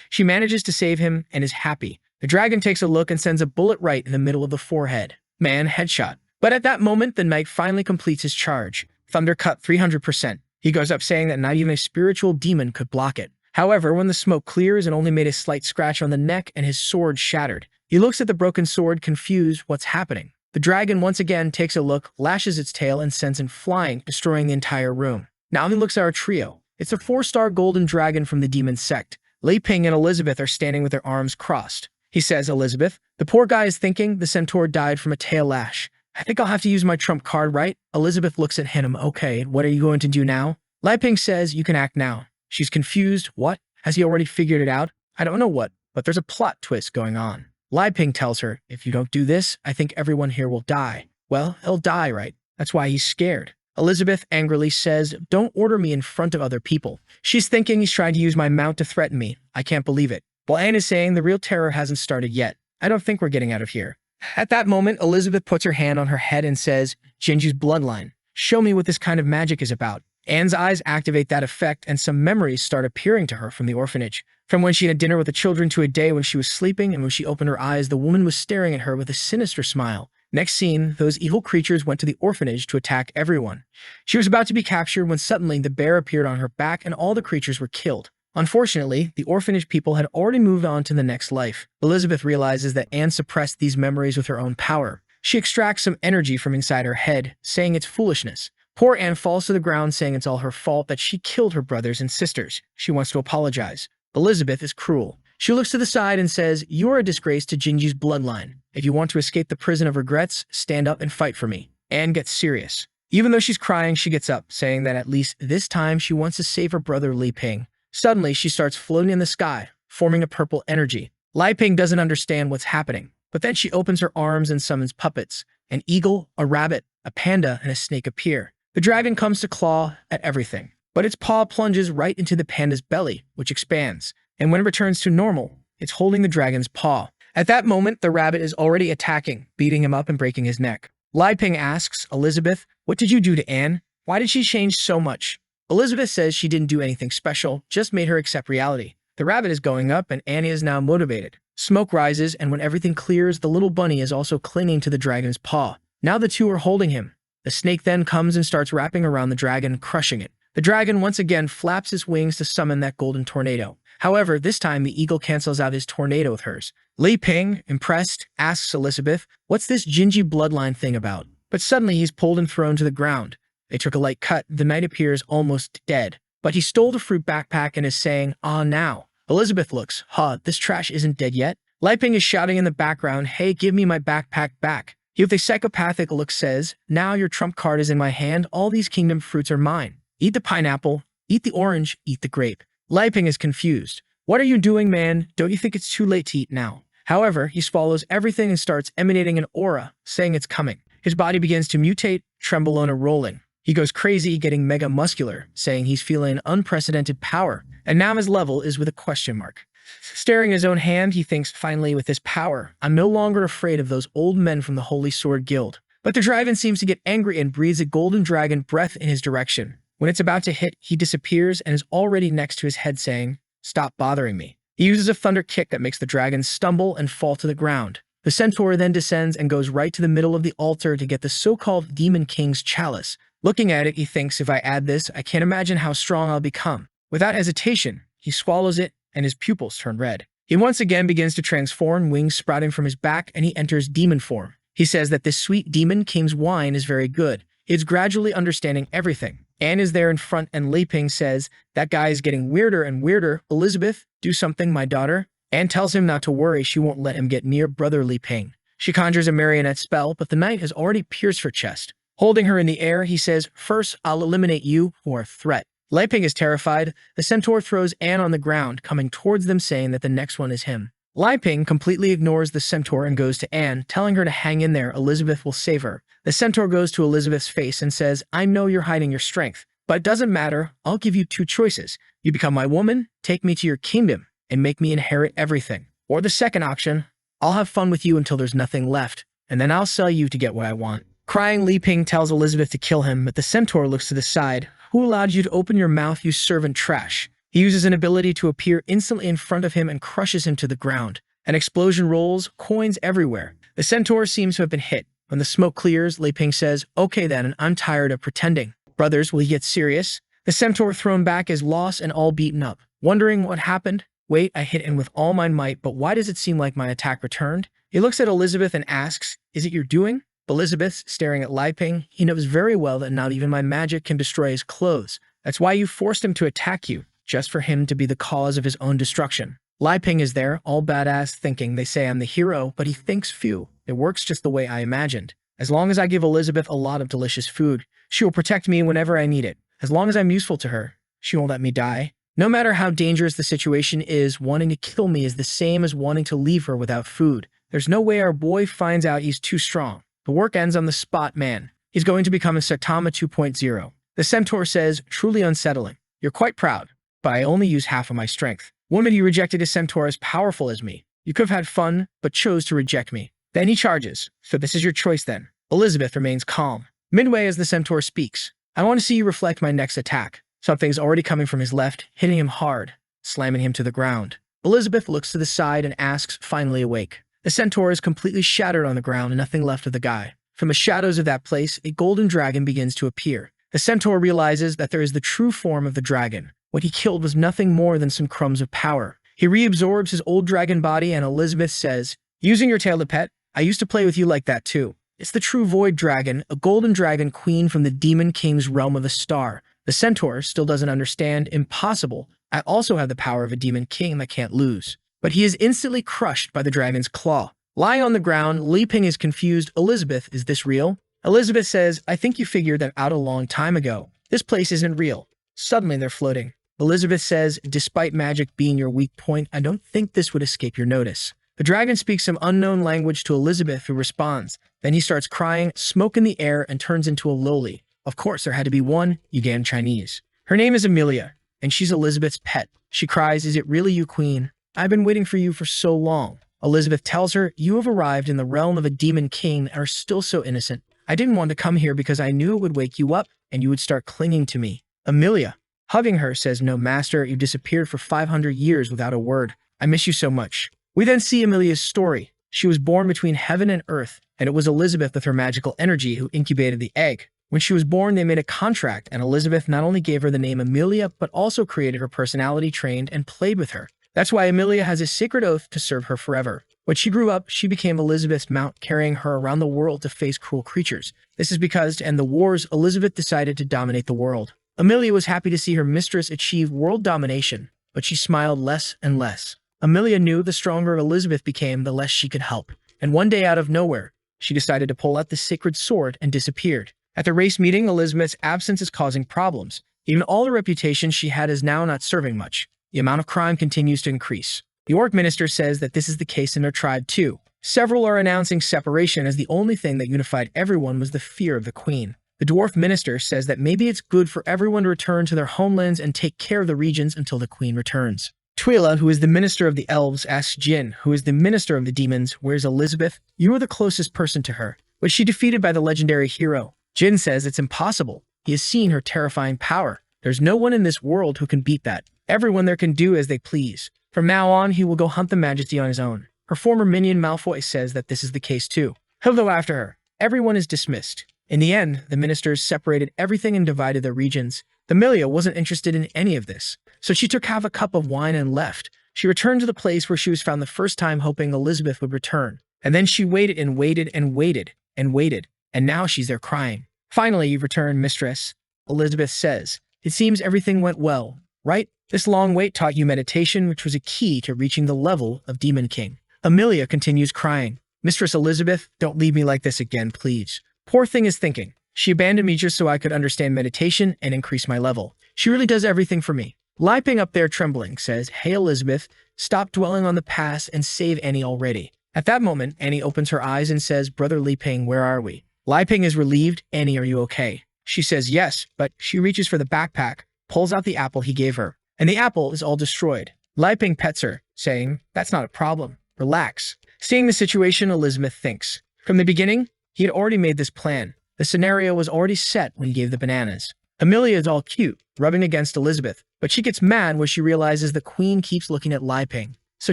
She manages to save him and is happy. The dragon takes a look and sends a bullet right in the middle of the forehead. Man, headshot. But at that moment, the knight finally completes his charge. Thunder cut 300%. He goes up saying that not even a spiritual demon could block it. However, when the smoke clears, it only made a slight scratch on the neck and his sword shattered. He looks at the broken sword, confused what's happening. The dragon once again takes a look, lashes its tail, and sends him flying, destroying the entire room. Now he looks at our trio. It's a 4-star golden dragon from the demon sect. Li Ping and Elizabeth are standing with their arms crossed. He says, "Elizabeth, the poor guy is thinking the centaur died from a tail lash. I think I'll have to use my trump card, right?" Elizabeth looks at him. "Okay, what are you going to do now?" Li Ping says, "You can act now." She's confused. What? Has he already figured it out? I don't know what, but there's a plot twist going on. Li Ping tells her, "If you don't do this, I think everyone here will die." Well, he'll die, right? That's why he's scared. Elizabeth angrily says, "Don't order me in front of other people." She's thinking he's trying to use my mount to threaten me. I can't believe it. While Anne is saying the real terror hasn't started yet. I don't think we're getting out of here. At that moment, Elizabeth puts her hand on her head and says, "Jinju's bloodline. Show me what this kind of magic is about." Anne's eyes activate that effect, and some memories start appearing to her from the orphanage. From when she had dinner with the children to a day when she was sleeping, and when she opened her eyes, the woman was staring at her with a sinister smile. Next scene, those evil creatures went to the orphanage to attack everyone. She was about to be captured when suddenly the bear appeared on her back and all the creatures were killed. Unfortunately, the orphanage people had already moved on to the next life. Elizabeth realizes that Anne suppressed these memories with her own power. She extracts some energy from inside her head, saying it's foolishness. Poor Anne falls to the ground, saying it's all her fault that she killed her brothers and sisters. She wants to apologize. Elizabeth is cruel. She looks to the side and says, "You are a disgrace to Jinju's bloodline. If you want to escape the prison of regrets, stand up and fight for me." Anne gets serious. Even though she's crying, she gets up, saying that at least this time she wants to save her brother Li Ping. Suddenly, she starts floating in the sky, forming a purple energy. Li Ping doesn't understand what's happening, but then she opens her arms and summons puppets. An eagle, a rabbit, a panda, and a snake appear. The dragon comes to claw at everything, but its paw plunges right into the panda's belly, which expands. And when it returns to normal, it's holding the dragon's paw. At that moment, the rabbit is already attacking, beating him up and breaking his neck. Li Ping asks, "Elizabeth, what did you do to Anne? Why did she change so much?" Elizabeth says she didn't do anything special, just made her accept reality. The rabbit is going up and Annie is now motivated. Smoke rises, and when everything clears, the little bunny is also clinging to the dragon's paw. Now the two are holding him. The snake then comes and starts wrapping around the dragon, crushing it. The dragon once again flaps his wings to summon that golden tornado. However, this time the eagle cancels out his tornado with hers. Li Ping, impressed, asks Elizabeth, "What's this Jinju bloodline thing about?" But suddenly he's pulled and thrown to the ground. They took a light cut. The knight appears almost dead. But he stole the fruit backpack and is saying, "Ah, now." Elizabeth looks, this trash isn't dead yet." Li Ping is shouting in the background, "Hey, give me my backpack back." He with a psychopathic look says, "Now your trump card is in my hand. All these kingdom fruits are mine. Eat the pineapple, eat the orange, eat the grape." Li Ping is confused. "What are you doing, man? Don't you think it's too late to eat now?" However, he swallows everything and starts emanating an aura, saying it's coming. His body begins to mutate, tremble and rolling. He goes crazy, getting mega muscular, saying he's feeling unprecedented power, and now his level is with a question mark. Staring at his own hand, he thinks, "Finally, with this power, I'm no longer afraid of those old men from the Holy Sword Guild." But the dragon seems to get angry and breathes a golden dragon breath in his direction. When it's about to hit, he disappears and is already next to his head, saying, "Stop bothering me." He uses a thunder kick that makes the dragon stumble and fall to the ground. The centaur then descends and goes right to the middle of the altar to get the so-called Demon King's chalice. Looking at it, he thinks, "If I add this, I can't imagine how strong I'll become." Without hesitation, he swallows it, and his pupils turn red. He once again begins to transform, wings sprouting from his back, and he enters demon form. He says that this sweet demon king's wine is very good. It's gradually understanding everything. Anne is there in front, and Li Ping says, "That guy is getting weirder and weirder. Elizabeth, do something, my daughter." Anne tells him not to worry, she won't let him get near brother Li Ping. She conjures a marionette spell, but the knight has already pierced her chest. Holding her in the air, he says, "First, I'll eliminate you, who are a threat." Li Ping is terrified. The centaur throws Anne on the ground, coming towards them, saying that the next one is him. Li Ping completely ignores the centaur and goes to Anne, telling her to hang in there. Elizabeth will save her. The centaur goes to Elizabeth's face and says, I know you're hiding your strength, but it doesn't matter. I'll give you two choices. You become my woman, take me to your kingdom, and make me inherit everything. Or the second option, I'll have fun with you until there's nothing left, and then I'll sell you to get what I want. Crying, Li Ping tells Elizabeth to kill him, but the centaur looks to the side. Who allowed you to open your mouth, you servant trash? He uses an ability to appear instantly in front of him and crushes him to the ground. An explosion rolls, coins everywhere. The centaur seems to have been hit. When the smoke clears, Li Ping says, okay then, I'm tired of pretending. Brothers, will you get serious? The centaur thrown back is lost and all beaten up. Wondering what happened? Wait, I hit him with all my might, but why does it seem like my attack returned? He looks at Elizabeth and asks, is it your doing? Elizabeth, staring at Li Ping, he knows very well that not even my magic can destroy his clothes. That's why you forced him to attack you, just for him to be the cause of his own destruction. Li Ping is there, all badass, thinking they say I'm the hero, but he thinks few. It works just the way I imagined. As long as I give Elizabeth a lot of delicious food, she will protect me whenever I need it. As long as I'm useful to her, she won't let me die. No matter how dangerous the situation is, wanting to kill me is the same as wanting to leave her without food. There's no way our boy finds out he's too strong. The work ends on the spot, man. He's going to become a Saitama 2.0. The centaur says, truly unsettling. You're quite proud, but I only use half of my strength. Woman, you rejected a centaur as powerful as me. You could have had fun, but chose to reject me. Then he charges. So this is your choice then. Elizabeth remains calm. Midway as the centaur speaks, I want to see you reflect my next attack. Something's already coming from his left, hitting him hard, slamming him to the ground. Elizabeth looks to the side and asks, finally awake. The centaur is completely shattered on the ground and nothing left of the guy. From the shadows of that place, a golden dragon begins to appear. The centaur realizes that there is the true form of the dragon. What he killed was nothing more than some crumbs of power. He reabsorbs his old dragon body and Elizabeth says, using your tail to pet, I used to play with you like that too. It's the true void dragon, a golden dragon queen from the demon king's realm of the star. The centaur still doesn't understand. Impossible. I also have the power of a demon king that can't lose. But he is instantly crushed by the dragon's claw. Lying on the ground, Li Ping is confused. Elizabeth, is this real? Elizabeth says, I think you figured that out a long time ago. This place isn't real. Suddenly they're floating. Elizabeth says, despite magic being your weak point, I don't think this would escape your notice. The dragon speaks some unknown language to Elizabeth, who responds. Then he starts crying, smoke in the air, and turns into a loli. Of course, there had to be one, Yugan Chinese. Her name is Amelia, and she's Elizabeth's pet. She cries, is it really you, queen? I've been waiting for you for so long. Elizabeth tells her, you have arrived in the realm of a demon king and are still so innocent. I didn't want to come here because I knew it would wake you up and you would start clinging to me. Amelia, hugging her, says, no, master, you disappeared for 500 years without a word. I miss you so much. We then see Amelia's story. She was born between heaven and earth, and it was Elizabeth with her magical energy who incubated the egg. When she was born, they made a contract, and Elizabeth not only gave her the name Amelia, but also created her personality, trained, and played with her. That's why Amelia has a sacred oath to serve her forever. When she grew up, she became Elizabeth's mount, carrying her around the world to face cruel creatures. This is because, to end the wars, Elizabeth decided to dominate the world. Amelia was happy to see her mistress achieve world domination, but she smiled less and less. Amelia knew the stronger Elizabeth became, the less she could help. And one day, out of nowhere, she decided to pull out the sacred sword and disappeared. At the race meeting, Elizabeth's absence is causing problems. Even all the reputation she had is now not serving much. The amount of crime continues to increase. The orc minister says that this is the case in their tribe too. Several are announcing separation as the only thing that unified everyone was the fear of the queen. The dwarf minister says that maybe it's good for everyone to return to their homelands and take care of the regions until the queen returns. Twyla, who is the minister of the elves, asks Jin, who is the minister of the demons, where's Elizabeth? You are the closest person to her. Was she defeated by the legendary hero? Jin says it's impossible. He has seen her terrifying power. There's no one in this world who can beat that. Everyone there can do as they please. From now on, he will go hunt the majesty on his own. Her former minion Malfoy says that this is the case too. He'll go after her. Everyone is dismissed. In the end, the ministers separated everything and divided their regions. Amelia wasn't interested in any of this, so she took half a cup of wine and left. She returned to the place where she was found the first time, hoping Elizabeth would return. And then she waited and waited and waited and waited, and now she's there crying. Finally, you've returned, mistress, Elizabeth says. It seems everything went well, right? This long wait taught you meditation, which was a key to reaching the level of Demon King. Amelia continues crying. Mistress Elizabeth, don't leave me like this again, please. Poor thing is thinking. She abandoned me just so I could understand meditation and increase my level. She really does everything for me. Li Ping up there trembling says, hey Elizabeth, Stop dwelling on the past and save Annie already. At that moment, Annie opens her eyes and says, Brother Li Ping, where are we? Li Ping is relieved. Annie, are you okay? She says yes, but she reaches for the backpack, pulls out the apple he gave her, and the apple is all destroyed. Li Ping pets her, saying, that's not a problem. Relax. Seeing the situation, Elizabeth thinks. From the beginning, he had already made this plan. The scenario was already set when he gave the bananas. Amelia is all cute, rubbing against Elizabeth, but she gets mad when she realizes the queen keeps looking at Li Ping. So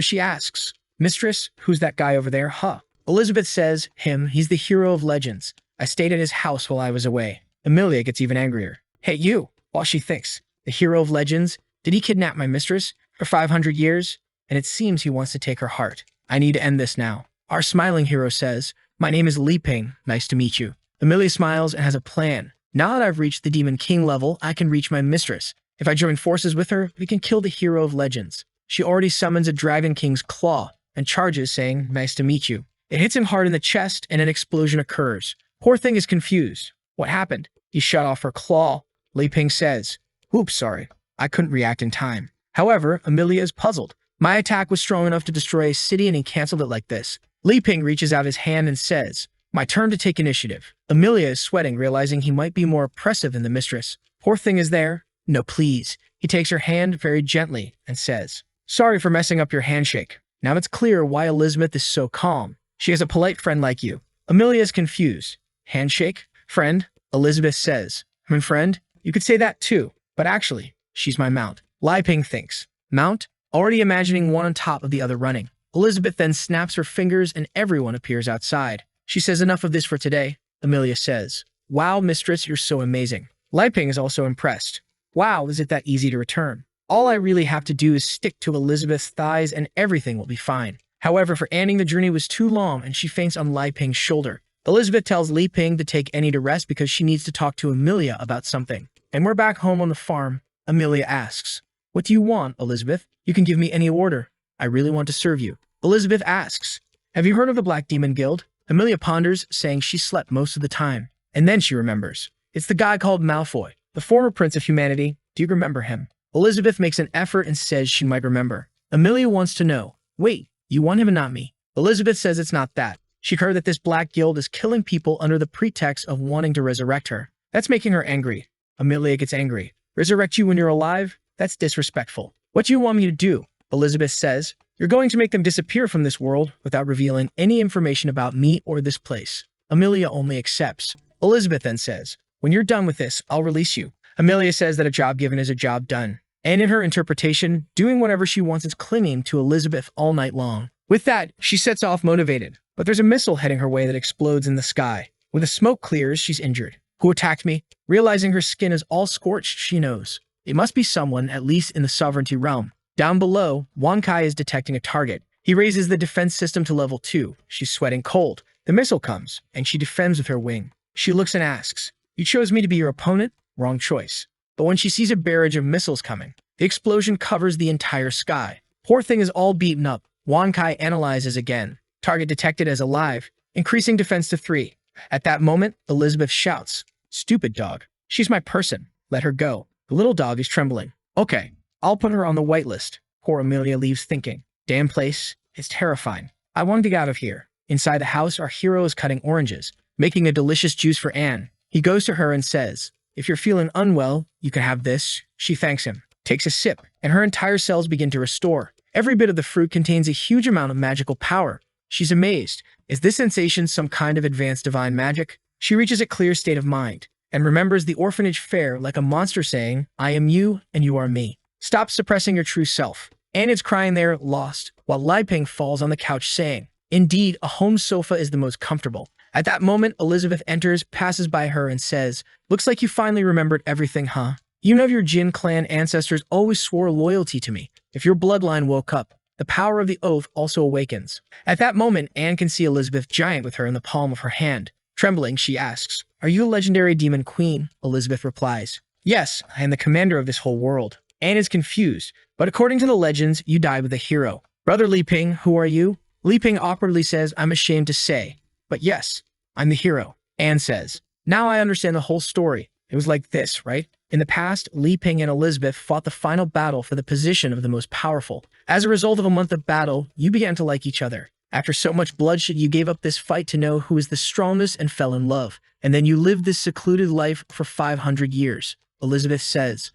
she asks, Mistress, who's that guy over there, huh? Elizabeth says, him, he's the hero of legends. I stayed at his house while I was away. Amelia gets even angrier. Hey, you! While she thinks, the hero of legends? Did he kidnap my mistress for 500 years? And it seems he wants to take her heart. I need to end this now. Our smiling hero says, my name is Li Ping. Nice to meet you. Amelia smiles and has a plan. Now that I've reached the Demon King level, I can reach my mistress. If I join forces with her, we can kill the hero of legends. She already summons a Dragon King's claw and charges, saying, nice to meet you. It hits him hard in the chest and an explosion occurs. Poor thing is confused. What happened? He shut off her claw. Li Ping says, oops, sorry. I couldn't react in time. However, Amelia is puzzled. My attack was strong enough to destroy a city and he canceled it like this. Li Ping reaches out his hand and says, my turn to take initiative. Amelia is sweating, realizing he might be more oppressive than the mistress. Poor thing is there. No, please. He takes her hand very gently and says, sorry for messing up your handshake. Now it's clear why Elizabeth is so calm. She has a polite friend like you. Amelia is confused. Handshake? Friend? Elizabeth says, friend? You could say that too. But actually, she's my mount. Li Ping thinks. Mount? Already imagining one on top of the other running. Elizabeth then snaps her fingers and everyone appears outside. She says, enough of this for today. Amelia says, wow, mistress, you're so amazing. Li Ping is also impressed. Wow, is it that easy to return? All I really have to do is stick to Elizabeth's thighs and everything will be fine. However, for Annie, the journey was too long and she faints on Li Ping's shoulder. Elizabeth tells Li Ping to take Annie to rest because she needs to talk to Amelia about something. And we're back home on the farm. Amelia asks, what do you want, Elizabeth? You can give me any order. I really want to serve you. Elizabeth asks, have you heard of the Black Demon Guild? Amelia ponders, saying she slept most of the time. And then she remembers. It's the guy called Malfoy, the former prince of humanity. Do you remember him? Elizabeth makes an effort and says she might remember. Amelia wants to know, wait, you want him and not me? Elizabeth says it's not that. She heard that this Black Guild is killing people under the pretext of wanting to resurrect her. That's making her angry. Amelia gets angry. Resurrect you when you're alive? That's disrespectful. What do you want me to do? Elizabeth says, you're going to make them disappear from this world without revealing any information about me or this place. Amelia only accepts. Elizabeth then says, when you're done with this, I'll release you. Amelia says that a job given is a job done. And in her interpretation, doing whatever she wants is clinging to Elizabeth all night long. With that, she sets off motivated. But there's a missile heading her way that explodes in the sky. When the smoke clears, she's injured. Who attacked me? Realizing her skin is all scorched, she knows. It must be someone, at least in the sovereignty realm. Down below, Wankai is detecting a target. He raises the defense system to level 2. She's sweating cold. The missile comes, and she defends with her wing. She looks and asks, you chose me to be your opponent? Wrong choice. But when she sees a barrage of missiles coming, the explosion covers the entire sky. Poor thing is all beaten up. Wankai analyzes again. Target detected as alive, increasing defense to 3. At that moment, Elizabeth shouts, stupid dog. She's my person. Let her go. The little dog is trembling. Okay, I'll put her on the whitelist. Poor Amelia leaves thinking, damn place, it's terrifying. I want to get out of here. Inside the house, our hero is cutting oranges, making a delicious juice for Anne. He goes to her and says, if you're feeling unwell, you can have this. She thanks him, takes a sip, and her entire cells begin to restore. Every bit of the fruit contains a huge amount of magical power. She's amazed. Is this sensation some kind of advanced divine magic? She reaches a clear state of mind and remembers the orphanage fair like a monster saying, I am you and you are me. Stop suppressing your true self. Anne is crying there, lost, while Li Ping falls on the couch saying, indeed, a home sofa is the most comfortable. At that moment, Elizabeth enters, passes by her and says, looks like you finally remembered everything, huh? You know your Jin clan ancestors always swore loyalty to me. If your bloodline woke up, the power of the oath also awakens. At that moment, Anne can see Elizabeth giant with her in the palm of her hand. Trembling, she asks, are you a legendary demon queen? Elizabeth replies, yes, I am the commander of this whole world. Anne is confused, but according to the legends, you died with a hero. Brother Li Ping, who are you? Li Ping awkwardly says, I'm ashamed to say, but yes, I'm the hero. Anne says, now I understand the whole story. It was like this, right? In the past, Li Ping and Elizabeth fought the final battle for the position of the most powerful. As a result of a month of battle, you began to like each other. After so much bloodshed, you gave up this fight to know who is the strongest and fell in love. And then you lived this secluded life for 500 years. Elizabeth says,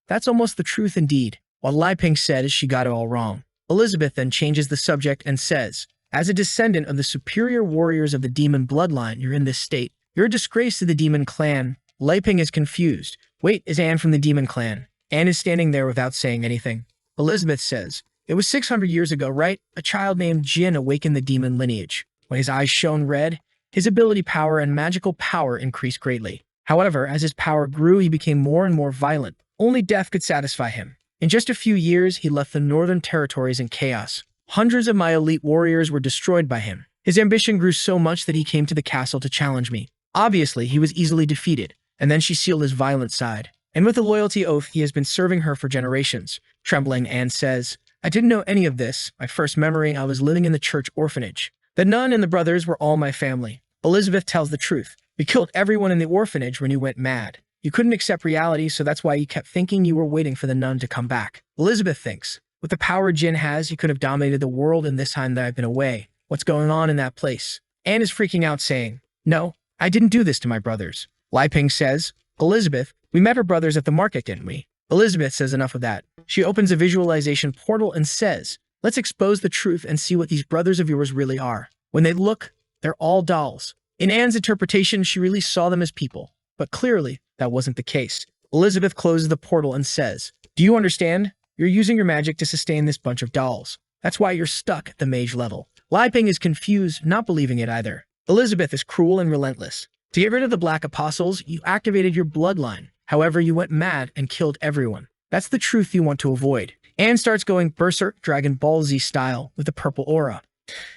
that's almost the truth indeed. What Li Ping said is she got it all wrong. Elizabeth then changes the subject and says, as a descendant of the superior warriors of the demon bloodline, you're in this state. You're a disgrace to the demon clan. Li Ping is confused. Wait, is Anne from the demon clan? Anne is standing there without saying anything. Elizabeth says, it was 600 years ago, right? A child named Jin awakened the demon lineage. When his eyes shone red, his ability power and magical power increased greatly. However, as his power grew, he became more and more violent. Only death could satisfy him. In just a few years, he left the northern territories in chaos. Hundreds of my elite warriors were destroyed by him. His ambition grew so much that he came to the castle to challenge me. Obviously, he was easily defeated, and then she sealed his violent side. And with a loyalty oath, he has been serving her for generations. Trembling, Anne says, I didn't know any of this. My first memory, I was living in the church orphanage. The nun and the brothers were all my family. Elizabeth tells the truth. We killed everyone in the orphanage when you went mad. You couldn't accept reality, so that's why you kept thinking you were waiting for the nun to come back. Elizabeth thinks, with the power Jin has, he could have dominated the world in this time that I've been away. What's going on in that place? Anne is freaking out, saying, no, I didn't do this to my brothers. Li Ping says, Elizabeth, we met her brothers at the market, didn't we? Elizabeth says enough of that. She opens a visualization portal and says, let's expose the truth and see what these brothers of yours really are. When they look, they're all dolls. In Anne's interpretation, she really saw them as people. But clearly, that wasn't the case. Elizabeth closes the portal and says, do you understand? You're using your magic to sustain this bunch of dolls. That's why you're stuck at the mage level. Li Ping is confused, not believing it either. Elizabeth is cruel and relentless. To get rid of the Black Apostles, you activated your bloodline. However, you went mad and killed everyone. That's the truth you want to avoid. Anne starts going berserk Dragon Ball Z style with a purple aura.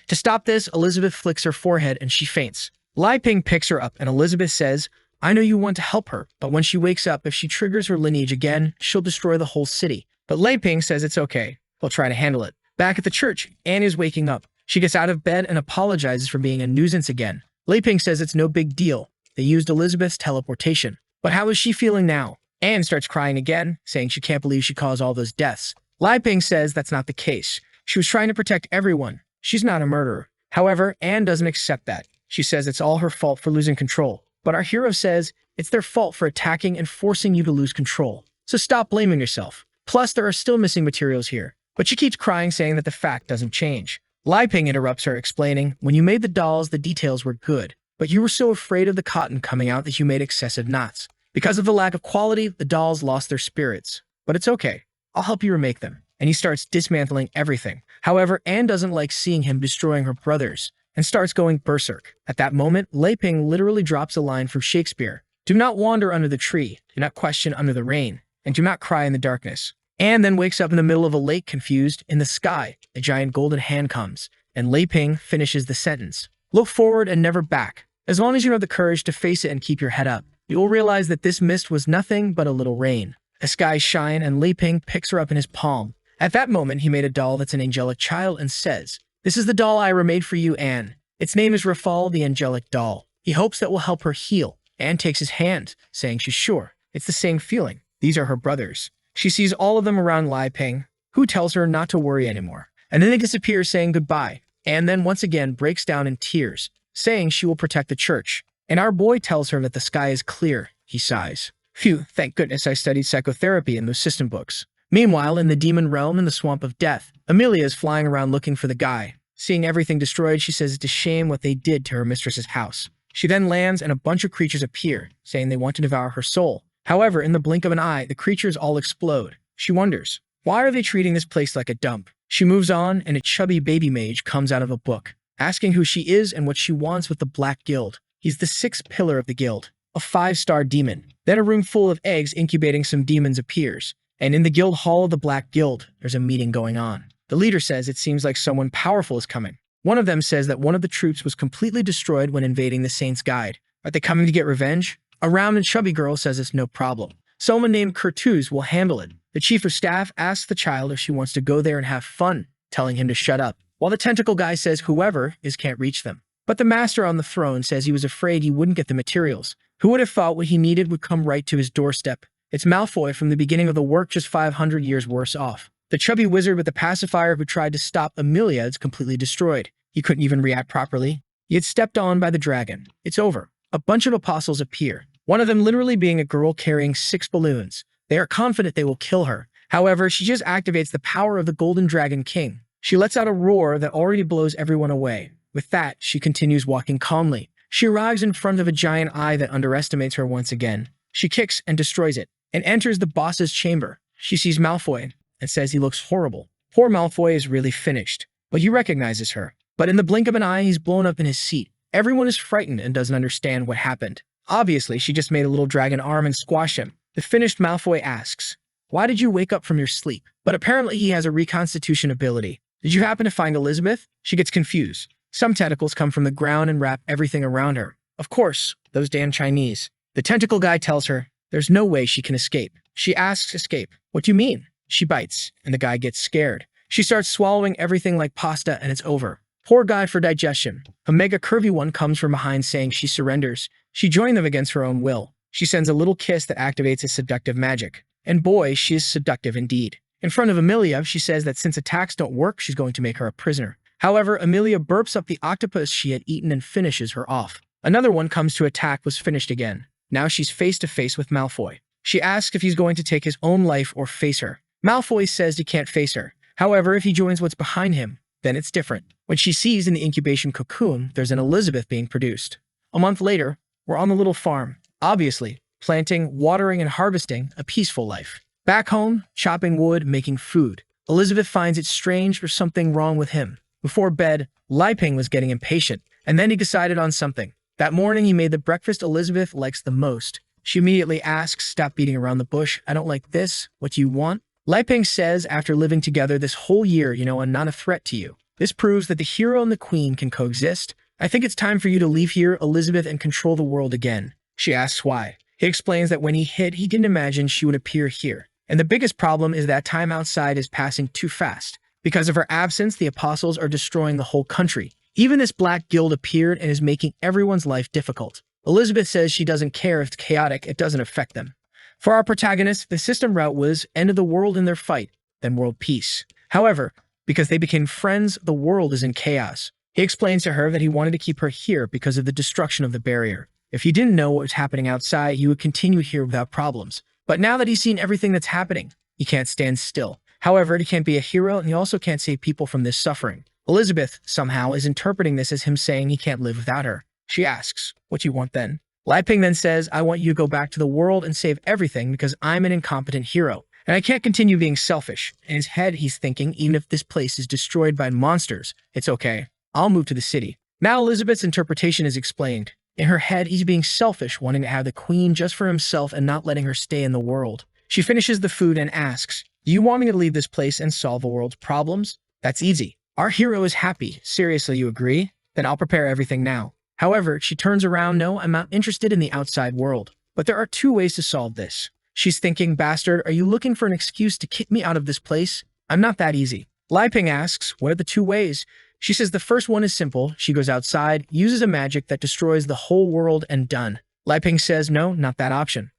To stop this, Elizabeth flicks her forehead and she faints. Li Ping picks her up and Elizabeth says, I know you want to help her, but when she wakes up, if she triggers her lineage again, she'll destroy the whole city. But Li Ping says it's okay. They'll try to handle it. Back at the church, Anne is waking up. She gets out of bed and apologizes for being a nuisance again. Li Ping says it's no big deal. They used Elizabeth's teleportation. But how is she feeling now? Anne starts crying again, saying she can't believe she caused all those deaths. Li Ping says that's not the case. She was trying to protect everyone. She's not a murderer. However, Anne doesn't accept that. She says it's all her fault for losing control. But our hero says it's their fault for attacking and forcing you to lose control. So stop blaming yourself. Plus, there are still missing materials here. But she keeps crying, saying that the fact doesn't change. Li Ping interrupts her, explaining, when you made the dolls, the details were good. But you were so afraid of the cotton coming out that you made excessive knots. Because of the lack of quality, the dolls lost their spirits. But it's okay. I'll help you remake them. And he starts dismantling everything. However, Anne doesn't like seeing him destroying her brothers and starts going berserk. At that moment, Li Ping literally drops a line from Shakespeare. Do not wander under the tree, do not question under the rain, and do not cry in the darkness. Anne then wakes up in the middle of a lake confused. In the sky, a giant golden hand comes, and Li Ping finishes the sentence. Look forward and never back. As long as you have the courage to face it and keep your head up, you will realize that this mist was nothing but a little rain. The skies shine and Li Ping picks her up in his palm. At that moment, he made a doll that's an angelic child and says, this is the doll Ira made for you, Anne. Its name is Rafal, the angelic doll. He hopes that will help her heal. Anne takes his hand, saying she's sure. It's the same feeling. These are her brothers. She sees all of them around Li Ping, who tells her not to worry anymore. And then they disappear, saying goodbye. Anne then once again breaks down in tears, saying she will protect the church. And our boy tells her that the sky is clear. He sighs. Phew, thank goodness I studied psychotherapy in those system books. Meanwhile, in the demon realm in the swamp of death, Amelia is flying around looking for the guy. Seeing everything destroyed, she says it's a shame what they did to her mistress's house. She then lands and a bunch of creatures appear, saying they want to devour her soul. However, in the blink of an eye, the creatures all explode. She wonders, why are they treating this place like a dump? She moves on, and a chubby baby mage comes out of a book, asking who she is and what she wants with the Black Guild. He's the sixth pillar of the guild, a 5-star demon. Then a room full of eggs incubating some demons appears, and in the guild hall of the Black Guild, there's a meeting going on. The leader says it seems like someone powerful is coming. One of them says that one of the troops was completely destroyed when invading the Saint's Guide. Are they coming to get revenge? A round and chubby girl says it's no problem. Someone named Kurtuz will handle it. The chief of staff asks the child if she wants to go there and have fun, telling him to shut up, while the tentacle guy says whoever is can't reach them. But the master on the throne says he was afraid he wouldn't get the materials, Who would have thought what he needed would come right to his doorstep? It's Malfoy from the beginning of the work, just 500 years worse off. The chubby wizard with the pacifier who tried to stop Amelia is completely destroyed. He couldn't even react properly. He had stepped on by the dragon. It's over. A bunch of apostles appear, one of them literally being a girl carrying 6 balloons. They are confident they will kill her. However, she just activates the power of the Golden Dragon King. She lets out a roar that already blows everyone away. With that, she continues walking calmly. She arrives in front of a giant eye that underestimates her once again. She kicks and destroys it, and enters the boss's chamber. She sees Malfoy and says he looks horrible. Poor Malfoy is really finished, but he recognizes her. But in the blink of an eye, he's blown up in his seat. Everyone is frightened and doesn't understand what happened. Obviously, she just made a little dragon arm and squashed him. The finished Malfoy asks, "Why did you wake up from your sleep?" But apparently he has a reconstitution ability. Did you happen to find Elizabeth? She gets confused. Some tentacles come from the ground and wrap everything around her. Of course, those damn Chinese. The tentacle guy tells her there's no way she can escape. She asks escape. What do you mean? She bites, and the guy gets scared. She starts swallowing everything like pasta, and it's over. Poor guy for digestion. A mega curvy one comes from behind saying she surrenders. She joined them against her own will. She sends a little kiss that activates his seductive magic. And boy, she is seductive indeed. In front of Amelia, she says that since attacks don't work, she's going to make her a prisoner. However, Amelia burps up the octopus she had eaten and finishes her off. Another one comes to attack, was finished again. Now she's face to face with Malfoy. She asks if he's going to take his own life or face her. Malfoy says he can't face her. However, if he joins what's behind him, then it's different. When she sees in the incubation cocoon, there's an Elizabeth being produced. A month later, we're on the little farm. Obviously, planting, watering, and harvesting a peaceful life. Back home, chopping wood, making food. Elizabeth finds it strange there's something wrong with him. Before bed, Li Ping was getting impatient, and then he decided on something. That morning, he made the breakfast Elizabeth likes the most. She immediately asks, "Stop beating around the bush. I don't like this. What do you want?" Li Ping says, "After living together this whole year, I'm not a threat to you. This proves that the hero and the queen can coexist. I think it's time for you to leave here, Elizabeth, and control the world again." She asks why. He explains that when he hid, he didn't imagine she would appear here. And the biggest problem is that time outside is passing too fast. Because of her absence, the apostles are destroying the whole country. Even this black guild appeared and is making everyone's life difficult. Elizabeth says she doesn't care if it's chaotic, it doesn't affect them. For our protagonist, the system route was end of the world in their fight, then world peace. However, because they became friends, the world is in chaos. He explains to her that he wanted to keep her here because of the destruction of the barrier. If he didn't know what was happening outside, he would continue here without problems. But now that he's seen everything that's happening, he can't stand still. However, he can't be a hero, and he also can't save people from this suffering. Elizabeth, somehow, is interpreting this as him saying he can't live without her. She asks, "What do you want then?" Li Ping then says, "I want you to go back to the world and save everything because I'm an incompetent hero, and I can't continue being selfish." In his head, he's thinking, even if this place is destroyed by monsters, it's okay. I'll move to the city. Now Elizabeth's interpretation is explained. In her head, he's being selfish, wanting to have the queen just for himself and not letting her stay in the world. She finishes the food and asks, "Do you want me to leave this place and solve the world's problems?" That's easy. Our hero is happy. Seriously, you agree? Then I'll prepare everything now. However, she turns around, "No, I'm not interested in the outside world. But there are 2 ways to solve this." She's thinking, "Bastard, are you looking for an excuse to kick me out of this place? I'm not that easy." Li Ping asks, "What are the 2 ways?" She says the first one is simple. She goes outside, uses a magic that destroys the whole world, and done. Li Ping says, "No, not that option."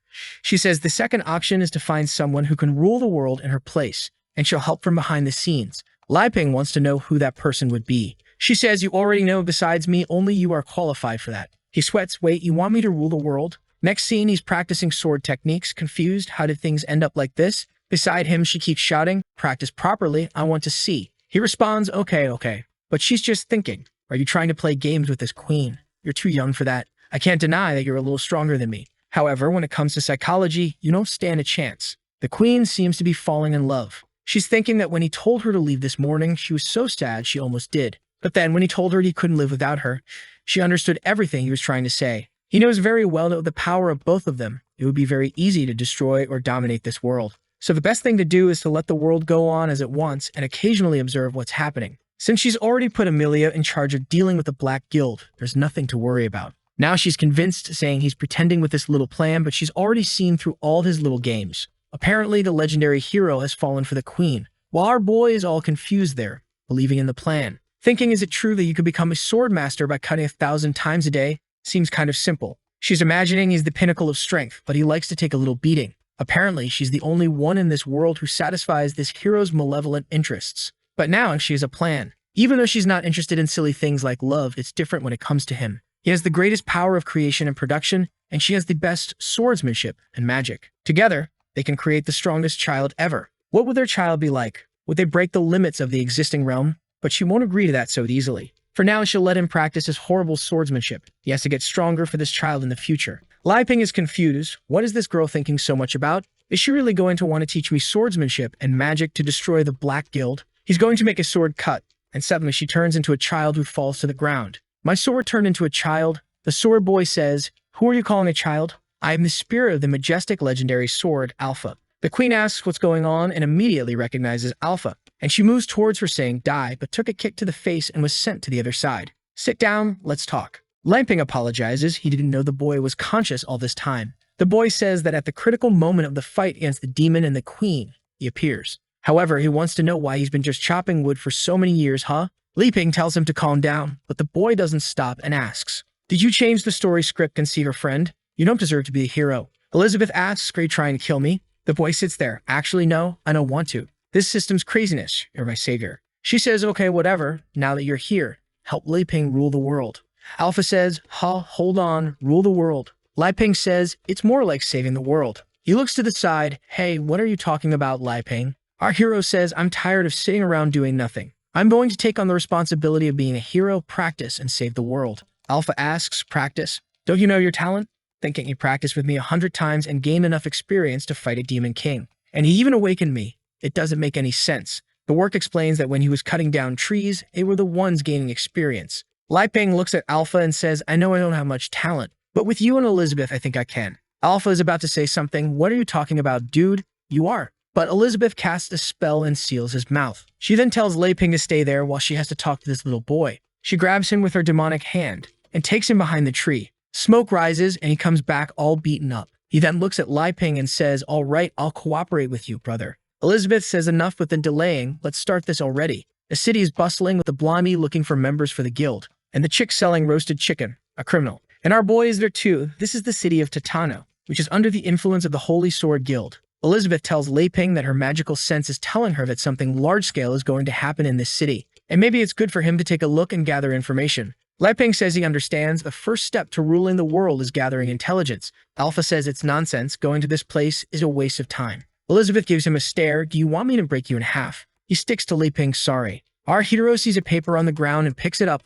She says the second option is to find someone who can rule the world in her place, and she'll help from behind the scenes. Li Ping wants to know who that person would be. She says, "You already know, besides me, only you are qualified for that." He sweats, "Wait, you want me to rule the world?" Next scene, he's practicing sword techniques, confused. How did things end up like this? Beside him, she keeps shouting, "Practice properly, I want to see." He responds, okay. But she's just thinking, "Are you trying to play games with this queen? You're too young for that. I can't deny that you're a little stronger than me. However, when it comes to psychology, you don't stand a chance." The queen seems to be falling in love. She's thinking that when he told her to leave this morning, she was so sad she almost did. But then when he told her he couldn't live without her, she understood everything he was trying to say. He knows very well that with the power of both of them, it would be very easy to destroy or dominate this world. So the best thing to do is to let the world go on as it wants and occasionally observe what's happening. Since she's already put Amelia in charge of dealing with the Black Guild, there's nothing to worry about. Now she's convinced, saying he's pretending with this little plan, but she's already seen through all his little games. Apparently, the legendary hero has fallen for the queen, while our boy is all confused there, believing in the plan. Thinking, is it true that you could become a sword master by cutting 1,000 times a day? Seems kind of simple. She's imagining he's the pinnacle of strength, but he likes to take a little beating. Apparently, she's the only one in this world who satisfies this hero's malevolent interests. But now she has a plan. Even though she's not interested in silly things like love, it's different when it comes to him. He has the greatest power of creation and production, and she has the best swordsmanship and magic. Together, they can create the strongest child ever. What would their child be like? Would they break the limits of the existing realm? But she won't agree to that so easily. For now, she'll let him practice his horrible swordsmanship. He has to get stronger for this child in the future. Lai Ping is confused. What is this girl thinking so much about? Is she really going to want to teach me swordsmanship and magic to destroy the Black Guild? He's going to make his sword cut, and suddenly she turns into a child who falls to the ground. My sword turned into a child. The sword boy says, "Who are you calling a child?" "I am the spirit of the majestic legendary sword, Alpha." The queen asks what's going on and immediately recognizes Alpha, and she moves towards her saying die, but took a kick to the face and was sent to the other side. "Sit down, let's talk." Lamping apologizes. He didn't know the boy was conscious all this time. The boy says that at the critical moment of the fight against the demon and the queen, he appears. However, he wants to know why he's been just chopping wood for so many years, huh? Li Ping tells him to calm down, but the boy doesn't stop and asks, "Did you change the story script and see her friend? You don't deserve to be a hero." Elizabeth asks, "Are you trying to kill me?" The boy sits there. "Actually, no, I don't want to. This system's craziness. You're my savior." She says, "Okay, whatever. Now that you're here, help Li Ping rule the world." Alpha says, hold on, rule the world." Li Ping says, "It's more like saving the world." He looks to the side. "Hey, what are you talking about, Li Ping?" Our hero says, "I'm tired of sitting around doing nothing. I'm going to take on the responsibility of being a hero, practice, and save the world." Alpha asks, "Practice? Don't you know your talent? Thinking you practiced with me 100 times and gained enough experience to fight a demon king. And he even awakened me. It doesn't make any sense." The work explains that when he was cutting down trees, they were the ones gaining experience. Li Ping looks at Alpha and says, "I know I don't have much talent, but with you and Elizabeth, I think I can." Alpha is about to say something. "What are you talking about, dude? You are." But Elizabeth casts a spell and seals his mouth. She then tells Li Ping to stay there while she has to talk to this little boy. She grabs him with her demonic hand and takes him behind the tree. Smoke rises and he comes back all beaten up. He then looks at Li Ping and says, "All right, I'll cooperate with you, brother." Elizabeth says, "Enough with the delaying. Let's start this already." The city is bustling with the blondie looking for members for the guild, and the chick selling roasted chicken, a criminal. And our boy is there too. This is the city of Titano, which is under the influence of the Holy Sword Guild. Elizabeth tells Li Ping that her magical sense is telling her that something large-scale is going to happen in this city, and maybe it's good for him to take a look and gather information. Li Ping says he understands the first step to ruling the world is gathering intelligence. Alpha says it's nonsense. Going to this place is a waste of time. Elizabeth gives him a stare. "Do you want me to break you in half?" He sticks to Li Ping, "Sorry." Our hero sees a paper on the ground and picks it up.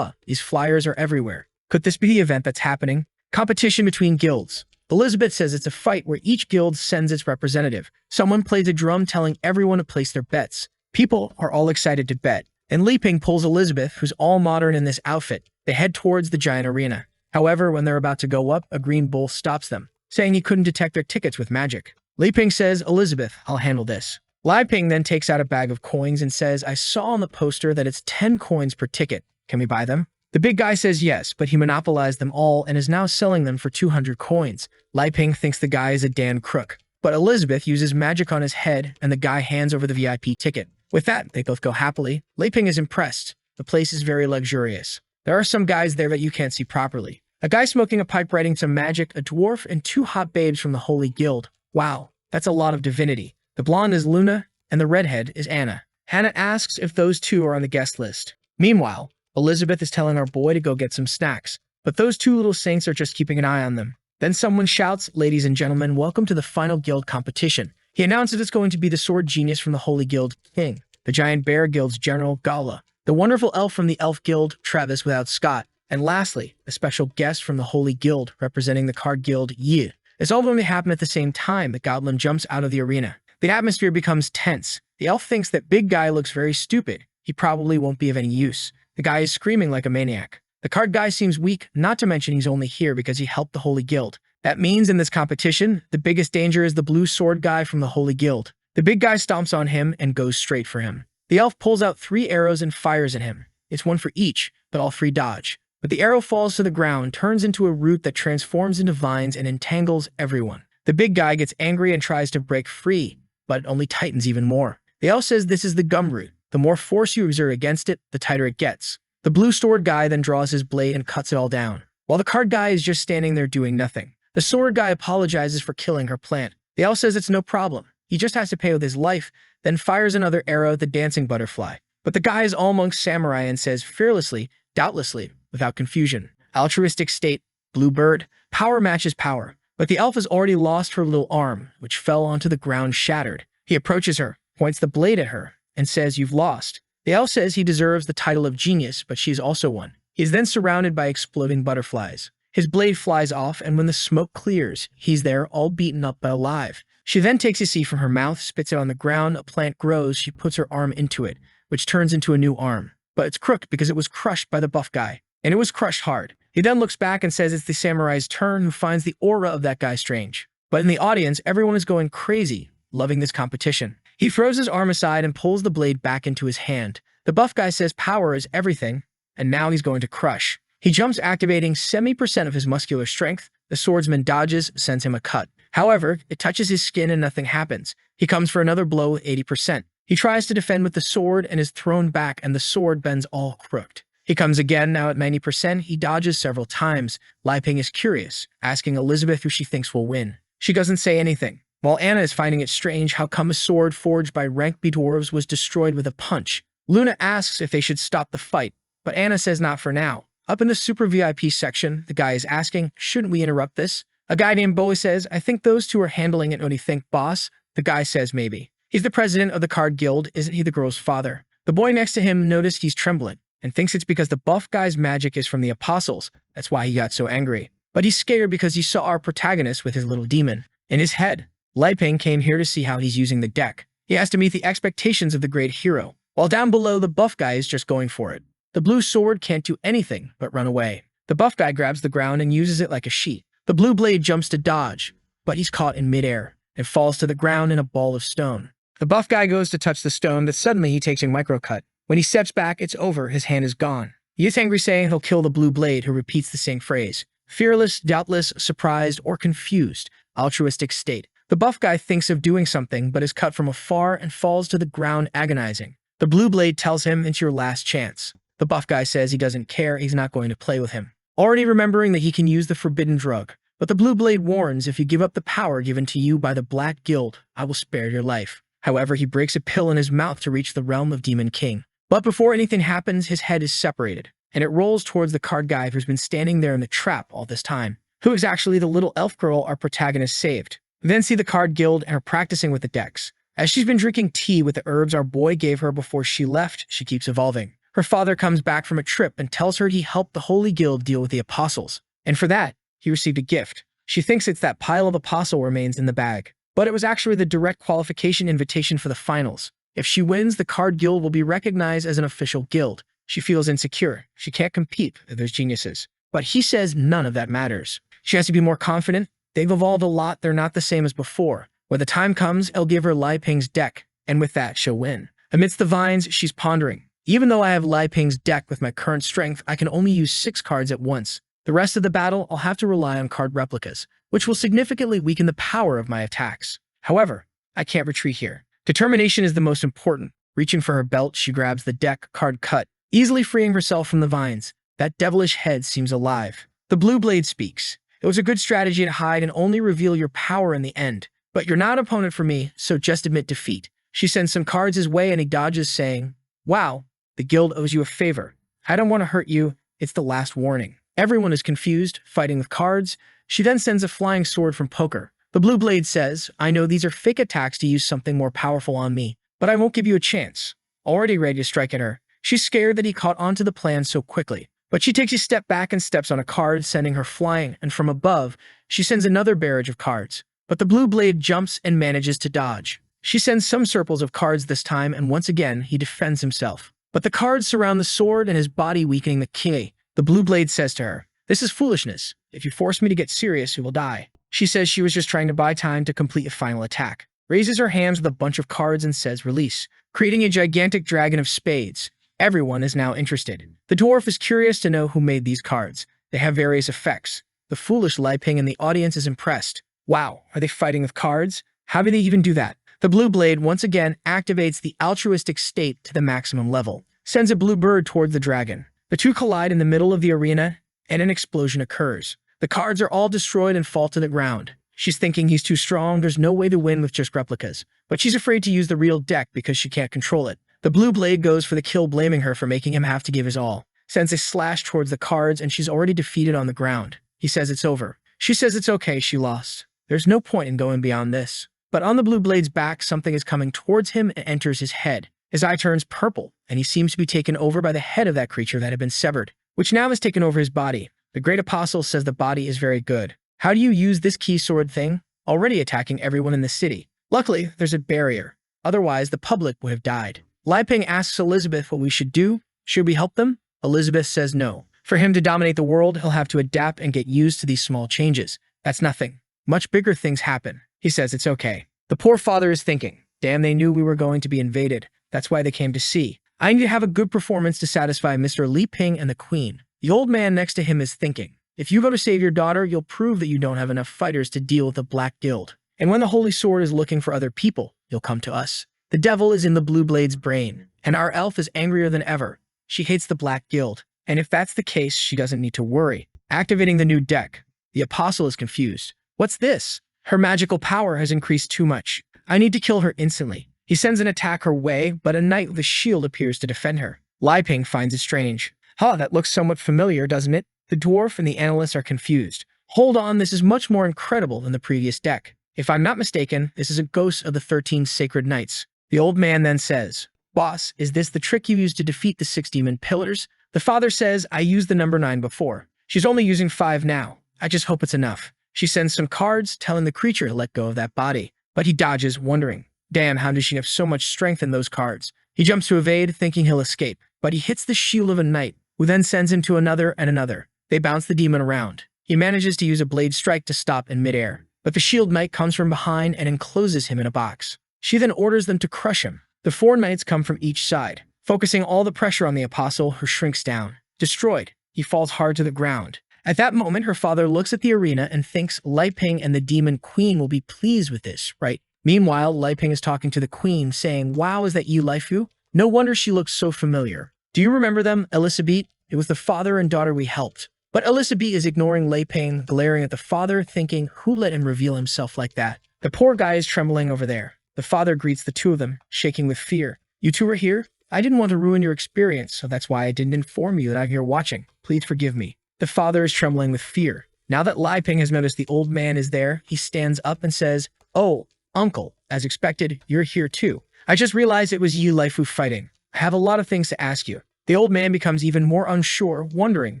These flyers are everywhere. Could this be the event that's happening? Competition between guilds. Elizabeth says it's a fight where each guild sends its representative. Someone plays a drum telling everyone to place their bets. People are all excited to bet. And Li Ping pulls Elizabeth, who's all modern in this outfit. They head towards the giant arena. However, when they're about to go up, a green bull stops them, saying he couldn't detect their tickets with magic. Li Ping says, "Elizabeth, I'll handle this." Li Ping then takes out a bag of coins and says, "I saw on the poster that it's 10 coins per ticket. Can we buy them?" The big guy says yes, but he monopolized them all and is now selling them for 200 coins. Li Ping thinks the guy is a Dan crook, but Elizabeth uses magic on his head and the guy hands over the VIP ticket. With that, they both go happily. Li Ping is impressed. The place is very luxurious. There are some guys there that you can't see properly. A guy smoking a pipe writing some magic, a dwarf, and 2 hot babes from the Holy Guild. Wow, that's a lot of divinity. The blonde is Luna, and the redhead is Anna. Hannah asks if those 2 are on the guest list. Meanwhile, Elizabeth is telling our boy to go get some snacks, but those 2 little saints are just keeping an eye on them. Then someone shouts, "Ladies and gentlemen, welcome to the final guild competition." He announces it's going to be the sword genius from the Holy Guild, King, the giant bear guild's general, Gala, the wonderful elf from the elf guild, Travis without Scott, and lastly, a special guest from the Holy Guild representing the card guild, Yi. It's all going to happen at the same time. The goblin jumps out of the arena. The atmosphere becomes tense. The elf thinks that big guy looks very stupid. He probably won't be of any use. The guy is screaming like a maniac. The card guy seems weak, not to mention he's only here because he helped the Holy Guild. That means in this competition, the biggest danger is the blue sword guy from the Holy Guild. The big guy stomps on him and goes straight for him. The elf pulls out 3 arrows and fires at him. It's 1 for each, but all 3 dodge. But the arrow falls to the ground, turns into a root that transforms into vines and entangles everyone. The big guy gets angry and tries to break free, but it only tightens even more. The elf says this is the gum root. The more force you exert against it, the tighter it gets. The blue sword guy then draws his blade and cuts it all down. while the card guy is just standing there doing nothing. The sword guy apologizes for killing her plant. The elf says it's no problem. He just has to pay with his life, then fires another arrow at the dancing butterfly. But the guy is all monk samurai and says fearlessly, doubtlessly, without confusion. Altruistic state, blue bird, power matches power. But the elf has already lost her little arm, which fell onto the ground shattered. He approaches her, points the blade at her, and says, "You've lost." The elf says he deserves the title of genius, but she is also one. He is then surrounded by exploding butterflies. His blade flies off, and when the smoke clears, he's there all beaten up but alive. She then takes a seed from her mouth, spits it on the ground, a plant grows, she puts her arm into it, which turns into a new arm. But it's crooked because it was crushed by the buff guy. And it was crushed hard. He then looks back and says it's the samurai's turn, who finds the aura of that guy strange. But in the audience, everyone is going crazy, loving this competition. He throws his arm aside and pulls the blade back into his hand. The buff guy says power is everything, and now he's going to crush. He jumps, activating 70% of his muscular strength. The swordsman dodges, sends him a cut. However, it touches his skin and nothing happens. He comes for another blow with 80%. He tries to defend with the sword and is thrown back, and the sword bends all crooked. He comes again, now at 90%. He dodges several times. Lai Ping is curious, asking Elizabeth who she thinks will win. She doesn't say anything. While Anna is finding it strange how come a sword forged by rank B dwarves was destroyed with a punch. Luna asks if they should stop the fight, but Anna says not for now. Up in the super VIP section, the guy is asking, shouldn't we interrupt this? A guy named Bowie says, I think those two are handling it. What do you think, boss? The guy says maybe. He's the president of the card guild, isn't he the girl's father? The boy next to him noticed he's trembling and thinks it's because the buff guy's magic is from the apostles. That's why he got so angry. But he's scared because he saw our protagonist with his little demon in his head. Lai Ping came here to see how he's using the deck. He has to meet the expectations of the great hero, while down below the buff guy is just going for it. The blue sword can't do anything but run away. The buff guy grabs the ground and uses it like a sheet. The blue blade jumps to dodge, but he's caught in midair and falls to the ground in a ball of stone. The buff guy goes to touch the stone, but suddenly he takes a microcut. When he steps back, it's over, his hand is gone. He is angry, saying he'll kill the blue blade, who repeats the same phrase. Fearless, doubtless, surprised, or confused. Altruistic state. The buff guy thinks of doing something, but is cut from afar and falls to the ground agonizing. The blue blade tells him it's your last chance. The buff guy says he doesn't care, he's not going to play with him. Already remembering that he can use the forbidden drug. But the blue blade warns, if you give up the power given to you by the Black Guild, I will spare your life. However, he breaks a pill in his mouth to reach the realm of Demon King. But before anything happens, his head is separated, and it rolls towards the card guy who's been standing there in the trap all this time, who is actually the little elf girl our protagonist saved. We then see the card guild and her practicing with the decks. As she's been drinking tea with the herbs our boy gave her before she left, she keeps evolving. Her father comes back from a trip and tells her he helped the Holy Guild deal with the apostles, and for that, he received a gift. She thinks it's that pile of apostle remains in the bag, but it was actually the direct qualification invitation for the finals. If she wins, the card guild will be recognized as an official guild. She feels insecure. She can't compete with those geniuses. But he says none of that matters. She has to be more confident. They've evolved a lot. They're not the same as before. When the time comes, I'll give her Lai Ping's deck, and with that, she'll win. Amidst the vines, she's pondering. Even though I have Lai Ping's deck with my current strength, I can only use 6 cards at once. The rest of the battle, I'll have to rely on card replicas, which will significantly weaken the power of my attacks. However, I can't retreat here. Determination is the most important. Reaching for her belt, she grabs the deck card cut, easily freeing herself from the vines. That devilish head seems alive. The blue blade speaks. It was a good strategy to hide and only reveal your power in the end. But you're not an opponent for me, so just admit defeat. She sends some cards his way and he dodges, saying, wow, the guild owes you a favor. I don't want to hurt you. It's the last warning. Everyone is confused, fighting with cards. She then sends a flying sword from poker. The blue blade says, I know these are fake attacks to use something more powerful on me, but I won't give you a chance. Already ready to strike at her. She's scared that he caught on to the plan so quickly. But she takes a step back and steps on a card, sending her flying, and from above, she sends another barrage of cards. But the blue blade jumps and manages to dodge. She sends some circles of cards this time, and once again, he defends himself. But the cards surround the sword and his body, weakening the ki. The blue blade says to her, this is foolishness. If you force me to get serious, you will die. She says she was just trying to buy time to complete a final attack. Raises her hands with a bunch of cards and says release, creating a gigantic dragon of spades. Everyone is now interested. The dwarf is curious to know who made these cards. They have various effects. The foolish Lai Ping in the audience is impressed. Wow, are they fighting with cards? How do they even do that? The blue blade once again activates the altruistic state to the maximum level. Sends a blue bird toward the dragon. The two collide in the middle of the arena, and an explosion occurs. The cards are all destroyed and fall to the ground. She's thinking he's too strong, there's no way to win with just replicas. But she's afraid to use the real deck because she can't control it. The blue blade goes for the kill, blaming her for making him have to give his all. Sends a slash towards the cards and she's already defeated on the ground. He says it's over. She says it's okay, she lost. There's no point in going beyond this. But on the blue blade's back, something is coming towards him and enters his head. His eye turns purple, and he seems to be taken over by the head of that creature that had been severed, which now has taken over his body. The great apostle says the body is very good. How do you use this key sword thing? Already attacking everyone in the city. Luckily, there's a barrier. Otherwise, the public would have died. Li Ping asks Elizabeth what we should do. Should we help them? Elizabeth says no. For him to dominate the world, he'll have to adapt and get used to these small changes. That's nothing. Much bigger things happen. He says it's okay. The poor father is thinking, damn, they knew we were going to be invaded. That's why they came to see. I need to have a good performance to satisfy Mr. Li Ping and the queen. The old man next to him is thinking, if you go to save your daughter, you'll prove that you don't have enough fighters to deal with the Black Guild. And when the Holy Sword is looking for other people, you'll come to us. The devil is in the Blue Blade's brain, and our elf is angrier than ever. She hates the Black Guild, and if that's the case, she doesn't need to worry. Activating the new deck. The apostle is confused. What's this? Her magical power has increased too much. I need to kill her instantly. He sends an attack her way, but a knight with a shield appears to defend her. Li Ping finds it strange. That looks somewhat familiar, doesn't it? The dwarf and the analysts are confused. Hold on, this is much more incredible than the previous deck. If I'm not mistaken, this is a ghost of the 13 sacred knights. The old man then says, Boss, is this the trick you used to defeat the 6 demon pillars? The father says, I used the number 9 before. She's only using 5 now. I just hope it's enough. She sends some cards, telling the creature to let go of that body. But he dodges, wondering, damn, how does she have so much strength in those cards? He jumps to evade, thinking he'll escape. But he hits the shield of a knight, who then sends him to another and another. They bounce the demon around. He manages to use a blade strike to stop in midair. But the shield knight comes from behind and encloses him in a box. She then orders them to crush him. The 4 knights come from each side. Focusing all the pressure on the apostle, who shrinks down. Destroyed, he falls hard to the ground. At that moment, her father looks at the arena and thinks Li Ping and the demon queen will be pleased with this, right? Meanwhile, Li Ping is talking to the queen, saying, wow, is that you, Li Fu? No wonder she looks so familiar. Do you remember them, Elizabeth? It was the father and daughter we helped. But Elizabeth is ignoring Li Ping, glaring at the father, thinking, who let him reveal himself like that? The poor guy is trembling over there. The father greets the two of them, shaking with fear. You two are here? I didn't want to ruin your experience, so that's why I didn't inform you that I'm here watching. Please forgive me. The father is trembling with fear. Now that Li Ping has noticed the old man is there, he stands up and says, oh, uncle, as expected, you're here too. I just realized it was you, Li Fu, fighting. I have a lot of things to ask you. The old man becomes even more unsure, wondering,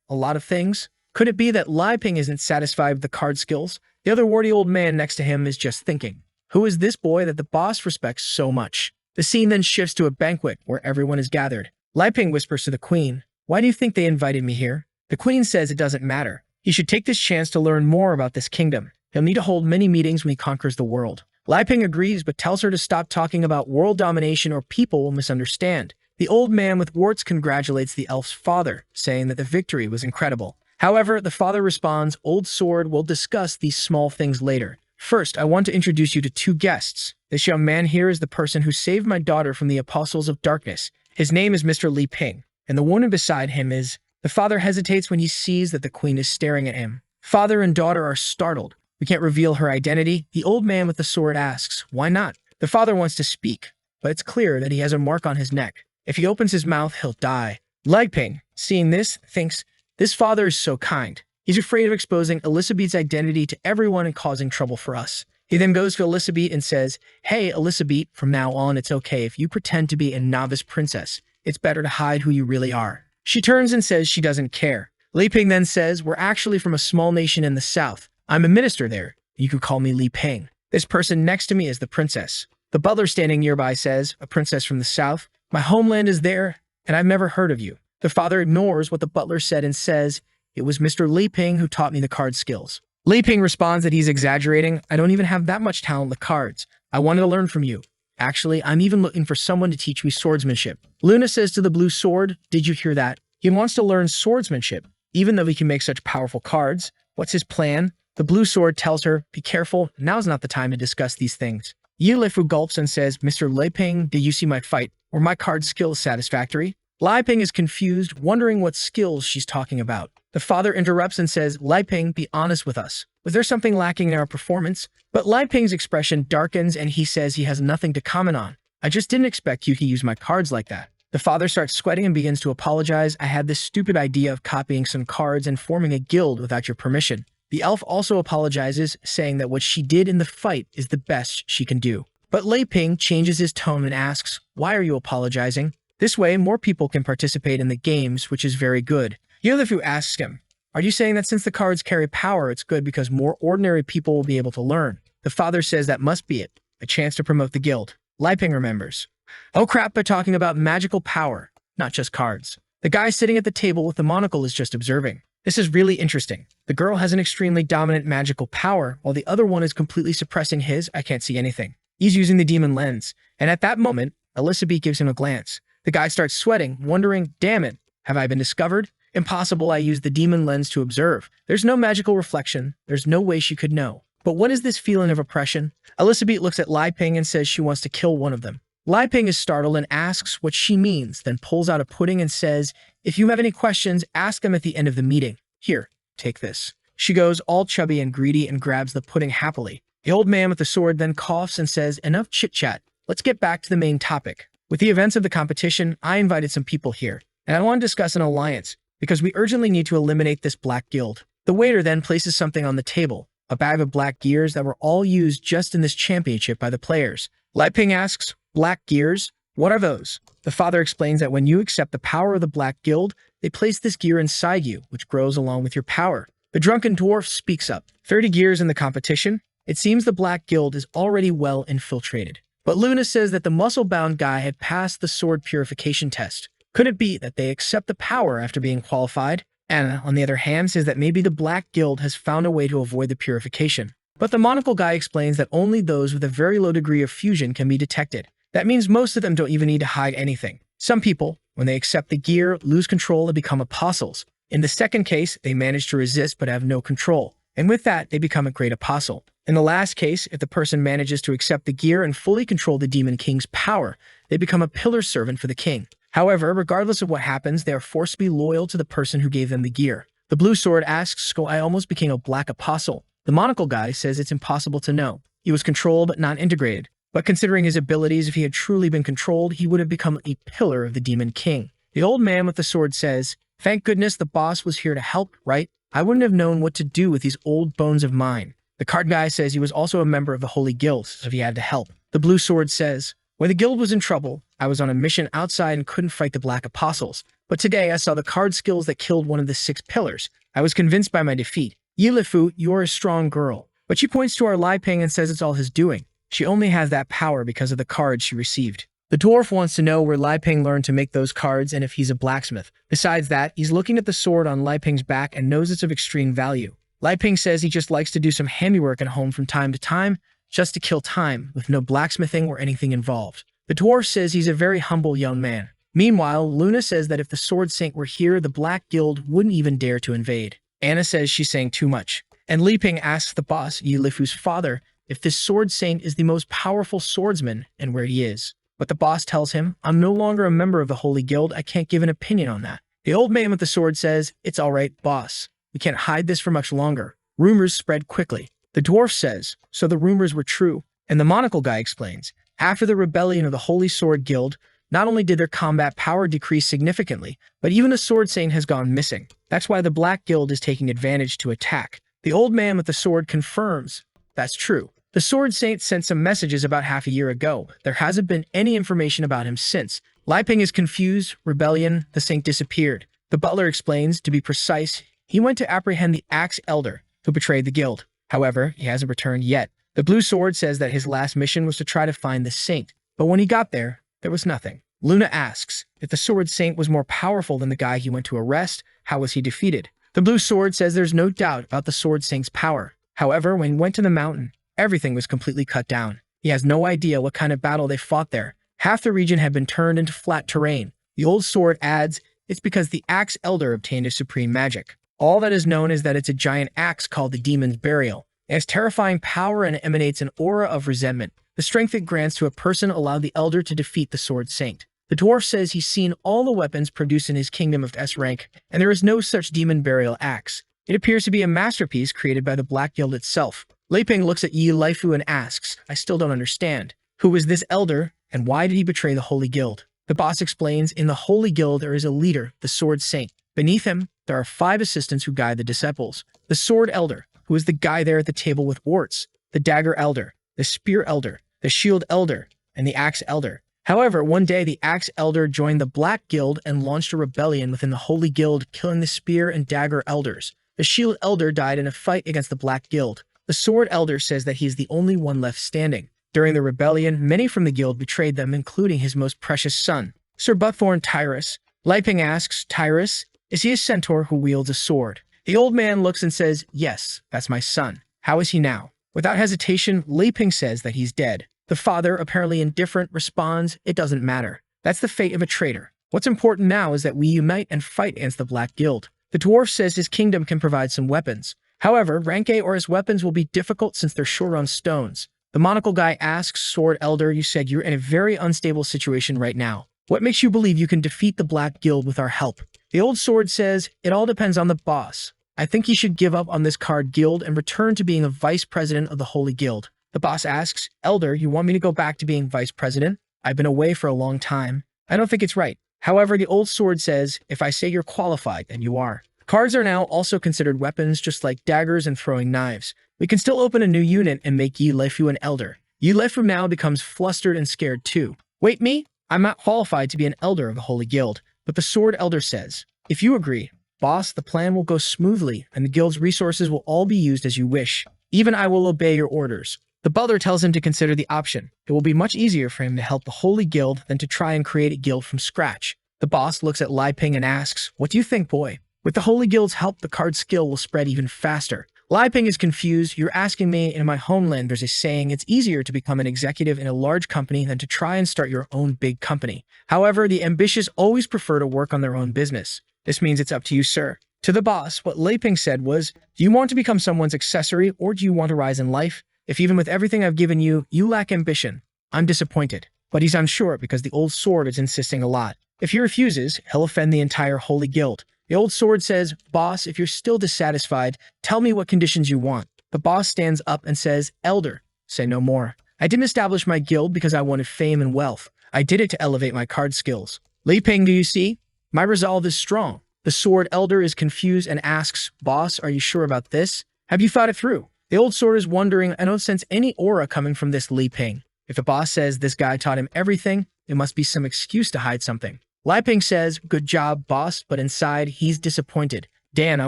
a lot of things? Could it be that Li Ping isn't satisfied with the card skills? The other warty old man next to him is just thinking, who is this boy that the boss respects so much? The scene then shifts to a banquet where everyone is gathered. Li Ping whispers to the queen, why do you think they invited me here? The queen says it doesn't matter. He should take this chance to learn more about this kingdom. He'll need to hold many meetings when he conquers the world. Li Ping agrees but tells her to stop talking about world domination or people will misunderstand. The old man with warts congratulates the elf's father, saying that the victory was incredible. However, the father responds, Old Sword, we'll discuss these small things later. First, I want to introduce you to 2 guests. This young man here is the person who saved my daughter from the Apostles of Darkness. His name is Mr. Li Ping, and the woman beside him is... The father hesitates when he sees that the queen is staring at him. Father and daughter are startled. We can't reveal her identity. The old man with the sword asks, why not? The father wants to speak, but it's clear that he has a mark on his neck. If he opens his mouth, he'll die. Li Ping, seeing this, thinks, this father is so kind. He's afraid of exposing Elizabeth's identity to everyone and causing trouble for us. He then goes to Elizabeth and says, hey, Elizabeth, from now on, it's okay if you pretend to be a novice princess. It's better to hide who you really are. She turns and says she doesn't care. Li Ping then says, we're actually from a small nation in the south. I'm a minister there. You could call me Li Ping. This person next to me is the princess. The butler standing nearby says, a princess from the south? My homeland is there, and I've never heard of you. The father ignores what the butler said and says, it was Mr. Li Ping who taught me the card skills. Li Ping responds that he's exaggerating. I don't even have that much talent with cards. I wanted to learn from you. Actually, I'm even looking for someone to teach me swordsmanship. Luna says to the blue sword, did you hear that? He wants to learn swordsmanship, even though he can make such powerful cards. What's his plan? The blue sword tells her, be careful, now's not the time to discuss these things. Li Fu gulps and says, Mr. Li Ping, did you see my fight? Were my card skills satisfactory? Lai Ping is confused, wondering what skills she's talking about. The father interrupts and says, Lai Ping, be honest with us. Was there something lacking in our performance? But Lai Ping's expression darkens and he says he has nothing to comment on. I just didn't expect you to use my cards like that. The father starts sweating and begins to apologize. I had this stupid idea of copying some cards and forming a guild without your permission. The elf also apologizes, saying that what she did in the fight is the best she can do. But Lai Ping changes his tone and asks, why are you apologizing? This way, more people can participate in the games, which is very good. Yahello asks him, are you saying that since the cards carry power, it's good because more ordinary people will be able to learn? The father says that must be it, a chance to promote the guild. Lai Ping remembers. Oh crap, they're talking about magical power, not just cards. The guy sitting at the table with the monocle is just observing. This is really interesting. The girl has an extremely dominant magical power, while the other one is completely suppressing his, I can't see anything. He's using the demon lens, and at that moment, Elizabeth gives him a glance. The guy starts sweating, wondering, damn it, have I been discovered? Impossible, I used the demon lens to observe. There's no magical reflection, there's no way she could know. But what is this feeling of oppression? Elizabeth looks at Lai Ping and says she wants to kill one of them. Lai Ping is startled and asks what she means, then pulls out a pudding and says, if you have any questions, ask them at the end of the meeting. Here, take this. She goes all chubby and greedy and grabs the pudding happily. The old man with the sword then coughs and says, enough chit-chat. Let's get back to the main topic. With the events of the competition, I invited some people here, and I want to discuss an alliance, because we urgently need to eliminate this black guild. The waiter then places something on the table, a bag of black gears that were all used just in this championship by the players. Lai Ping asks, black gears? What are those? The father explains that when you accept the power of the Black Guild, they place this gear inside you, which grows along with your power. The drunken dwarf speaks up. 30 gears in the competition? It seems the Black Guild is already well infiltrated. But Luna says that the muscle-bound guy had passed the sword purification test. Could it be that they accept the power after being qualified? Anna, on the other hand, says that maybe the Black Guild has found a way to avoid the purification. But the monocle guy explains that only those with a very low degree of fusion can be detected. That means most of them don't even need to hide anything. Some people, when they accept the gear, lose control and become apostles. In the second case, they manage to resist but have no control. And with that, they become a great apostle. In the last case, if the person manages to accept the gear and fully control the demon king's power, they become a pillar servant for the king. However, regardless of what happens, they are forced to be loyal to the person who gave them the gear. The blue sword asks, so I almost became a black apostle. The monocle guy says it's impossible to know. He was controlled but not integrated. But considering his abilities, if he had truly been controlled, he would have become a pillar of the demon king. The old man with the sword says, thank goodness the boss was here to help, right? I wouldn't have known what to do with these old bones of mine. The card guy says he was also a member of the Holy Guild, so he had to help. The blue sword says, when the guild was in trouble, I was on a mission outside and couldn't fight the black apostles. But today I saw the card skills that killed one of the 6 pillars. I was convinced by my defeat. Yahello, you're a strong girl. But she points to our Lai Ping and says it's all his doing. She only has that power because of the cards she received. The dwarf wants to know where Lai Ping learned to make those cards and if he's a blacksmith. Besides that, he's looking at the sword on Lai Ping's back and knows it's of extreme value. Lai Ping says he just likes to do some handiwork at home from time to time, just to kill time, with no blacksmithing or anything involved. The dwarf says he's a very humble young man. Meanwhile, Luna says that if the Sword Saint were here, the Black Guild wouldn't even dare to invade. Anna says she's saying too much. And Lai Ping asks the boss, Yahello's father, if this Sword Saint is the most powerful swordsman and where he is. But the boss tells him, I'm no longer a member of the Holy Guild, I can't give an opinion on that. The old man with the sword says, it's alright, boss. We can't hide this for much longer. Rumors spread quickly. The dwarf says, so the rumors were true. And the monocle guy explains, after the rebellion of the Holy Sword Guild, not only did their combat power decrease significantly, but even the Sword Saint has gone missing. That's why the Black Guild is taking advantage to attack. The old man with the sword confirms, that's true. The Sword Saint sent some messages about half a year ago. There hasn't been any information about him since. Lai Ping is confused. Rebellion. The saint disappeared. The butler explains, to be precise, he went to apprehend the Axe Elder, who betrayed the guild. However, he hasn't returned yet. The blue sword says that his last mission was to try to find the saint. But when he got there was nothing. Luna asks, if the Sword Saint was more powerful than the guy he went to arrest, how was he defeated? The blue sword says there's no doubt about the Sword Saint's power. However, when he went to the mountain, everything was completely cut down. He has no idea what kind of battle they fought there. Half the region had been turned into flat terrain. The old sword adds, it's because the Axe Elder obtained a supreme magic. All that is known is that it's a giant axe called the Demon's Burial. It has terrifying power and emanates an aura of resentment. The strength it grants to a person allowed the Elder to defeat the Sword Saint. The dwarf says he's seen all the weapons produced in his kingdom of S rank, and there is no such demon burial axe. It appears to be a masterpiece created by the Black Guild itself. Lei Ping looks at Yi Laifu and asks, I still don't understand. Who is this elder, and why did he betray the Holy Guild? The boss explains, in the Holy Guild there is a leader, the Sword Saint. Beneath him, there are 5 assistants who guide the disciples. The Sword Elder, who is the guy there at the table with warts, the Dagger Elder, the Spear Elder, the Shield Elder, and the Axe Elder. However, one day the Axe Elder joined the Black Guild and launched a rebellion within the Holy Guild, killing the Spear and Dagger Elders. The Shield Elder died in a fight against the Black Guild. The Sword Elder says that he is the only one left standing. During the rebellion, many from the guild betrayed them, including his most precious son, Sir Buckthorn Tyrus. Lei Ping asks, Tyrus, is he a centaur who wields a sword? The old man looks and says, yes, that's my son. How is he now? Without hesitation, Lei Ping says that he's dead. The father, apparently indifferent, responds, it doesn't matter. That's the fate of a traitor. What's important now is that we unite and fight against the Black Guild. The dwarf says his kingdom can provide some weapons. However, rank A or his weapons will be difficult since they're short on stones. The monocle guy asks, Sword Elder, you said you're in a very unstable situation right now. What makes you believe you can defeat the Black Guild with our help? The old sword says, it all depends on the boss. I think he should give up on this card guild and return to being a vice president of the Holy Guild. The boss asks, Elder, you want me to go back to being vice president? I've been away for a long time. I don't think it's right. However, the old sword says, if I say you're qualified, then you are. Cards are now also considered weapons, just like daggers and throwing knives. We can still open a new unit and make Yi Laifu an elder. Yi Laifu now becomes flustered and scared too. Wait, me? I'm not qualified to be an elder of the Holy Guild. But the Sword Elder says, if you agree, boss, the plan will go smoothly and the guild's resources will all be used as you wish. Even I will obey your orders. The butler tells him to consider the option. It will be much easier for him to help the Holy Guild than to try and create a guild from scratch. The boss looks at Lei Ping and asks, what do you think, boy? With the Holy Guild's help, the card skill will spread even faster. Lei Ping is confused. You're asking me, in my homeland there's a saying, it's easier to become an executive in a large company than to try and start your own big company. However, the ambitious always prefer to work on their own business. This means it's up to you, sir. To the boss, what Lei Ping said was, do you want to become someone's accessory or do you want to rise in life? If even with everything I've given you, you lack ambition, I'm disappointed. But he's unsure because the old sword is insisting a lot. If he refuses, he'll offend the entire Holy Guild. The old sword says, boss, if you're still dissatisfied, tell me what conditions you want. The boss stands up and says, Elder, say no more. I didn't establish my guild because I wanted fame and wealth. I did it to elevate my card skills. Lei Ping, do you see? My resolve is strong. The Sword Elder is confused and asks, boss, are you sure about this? Have you thought it through? The old sword is wondering, I don't sense any aura coming from this Lei Ping. If the boss says this guy taught him everything, it must be some excuse to hide something. Lei Ping says, good job, boss, but inside, he's disappointed. Dan, I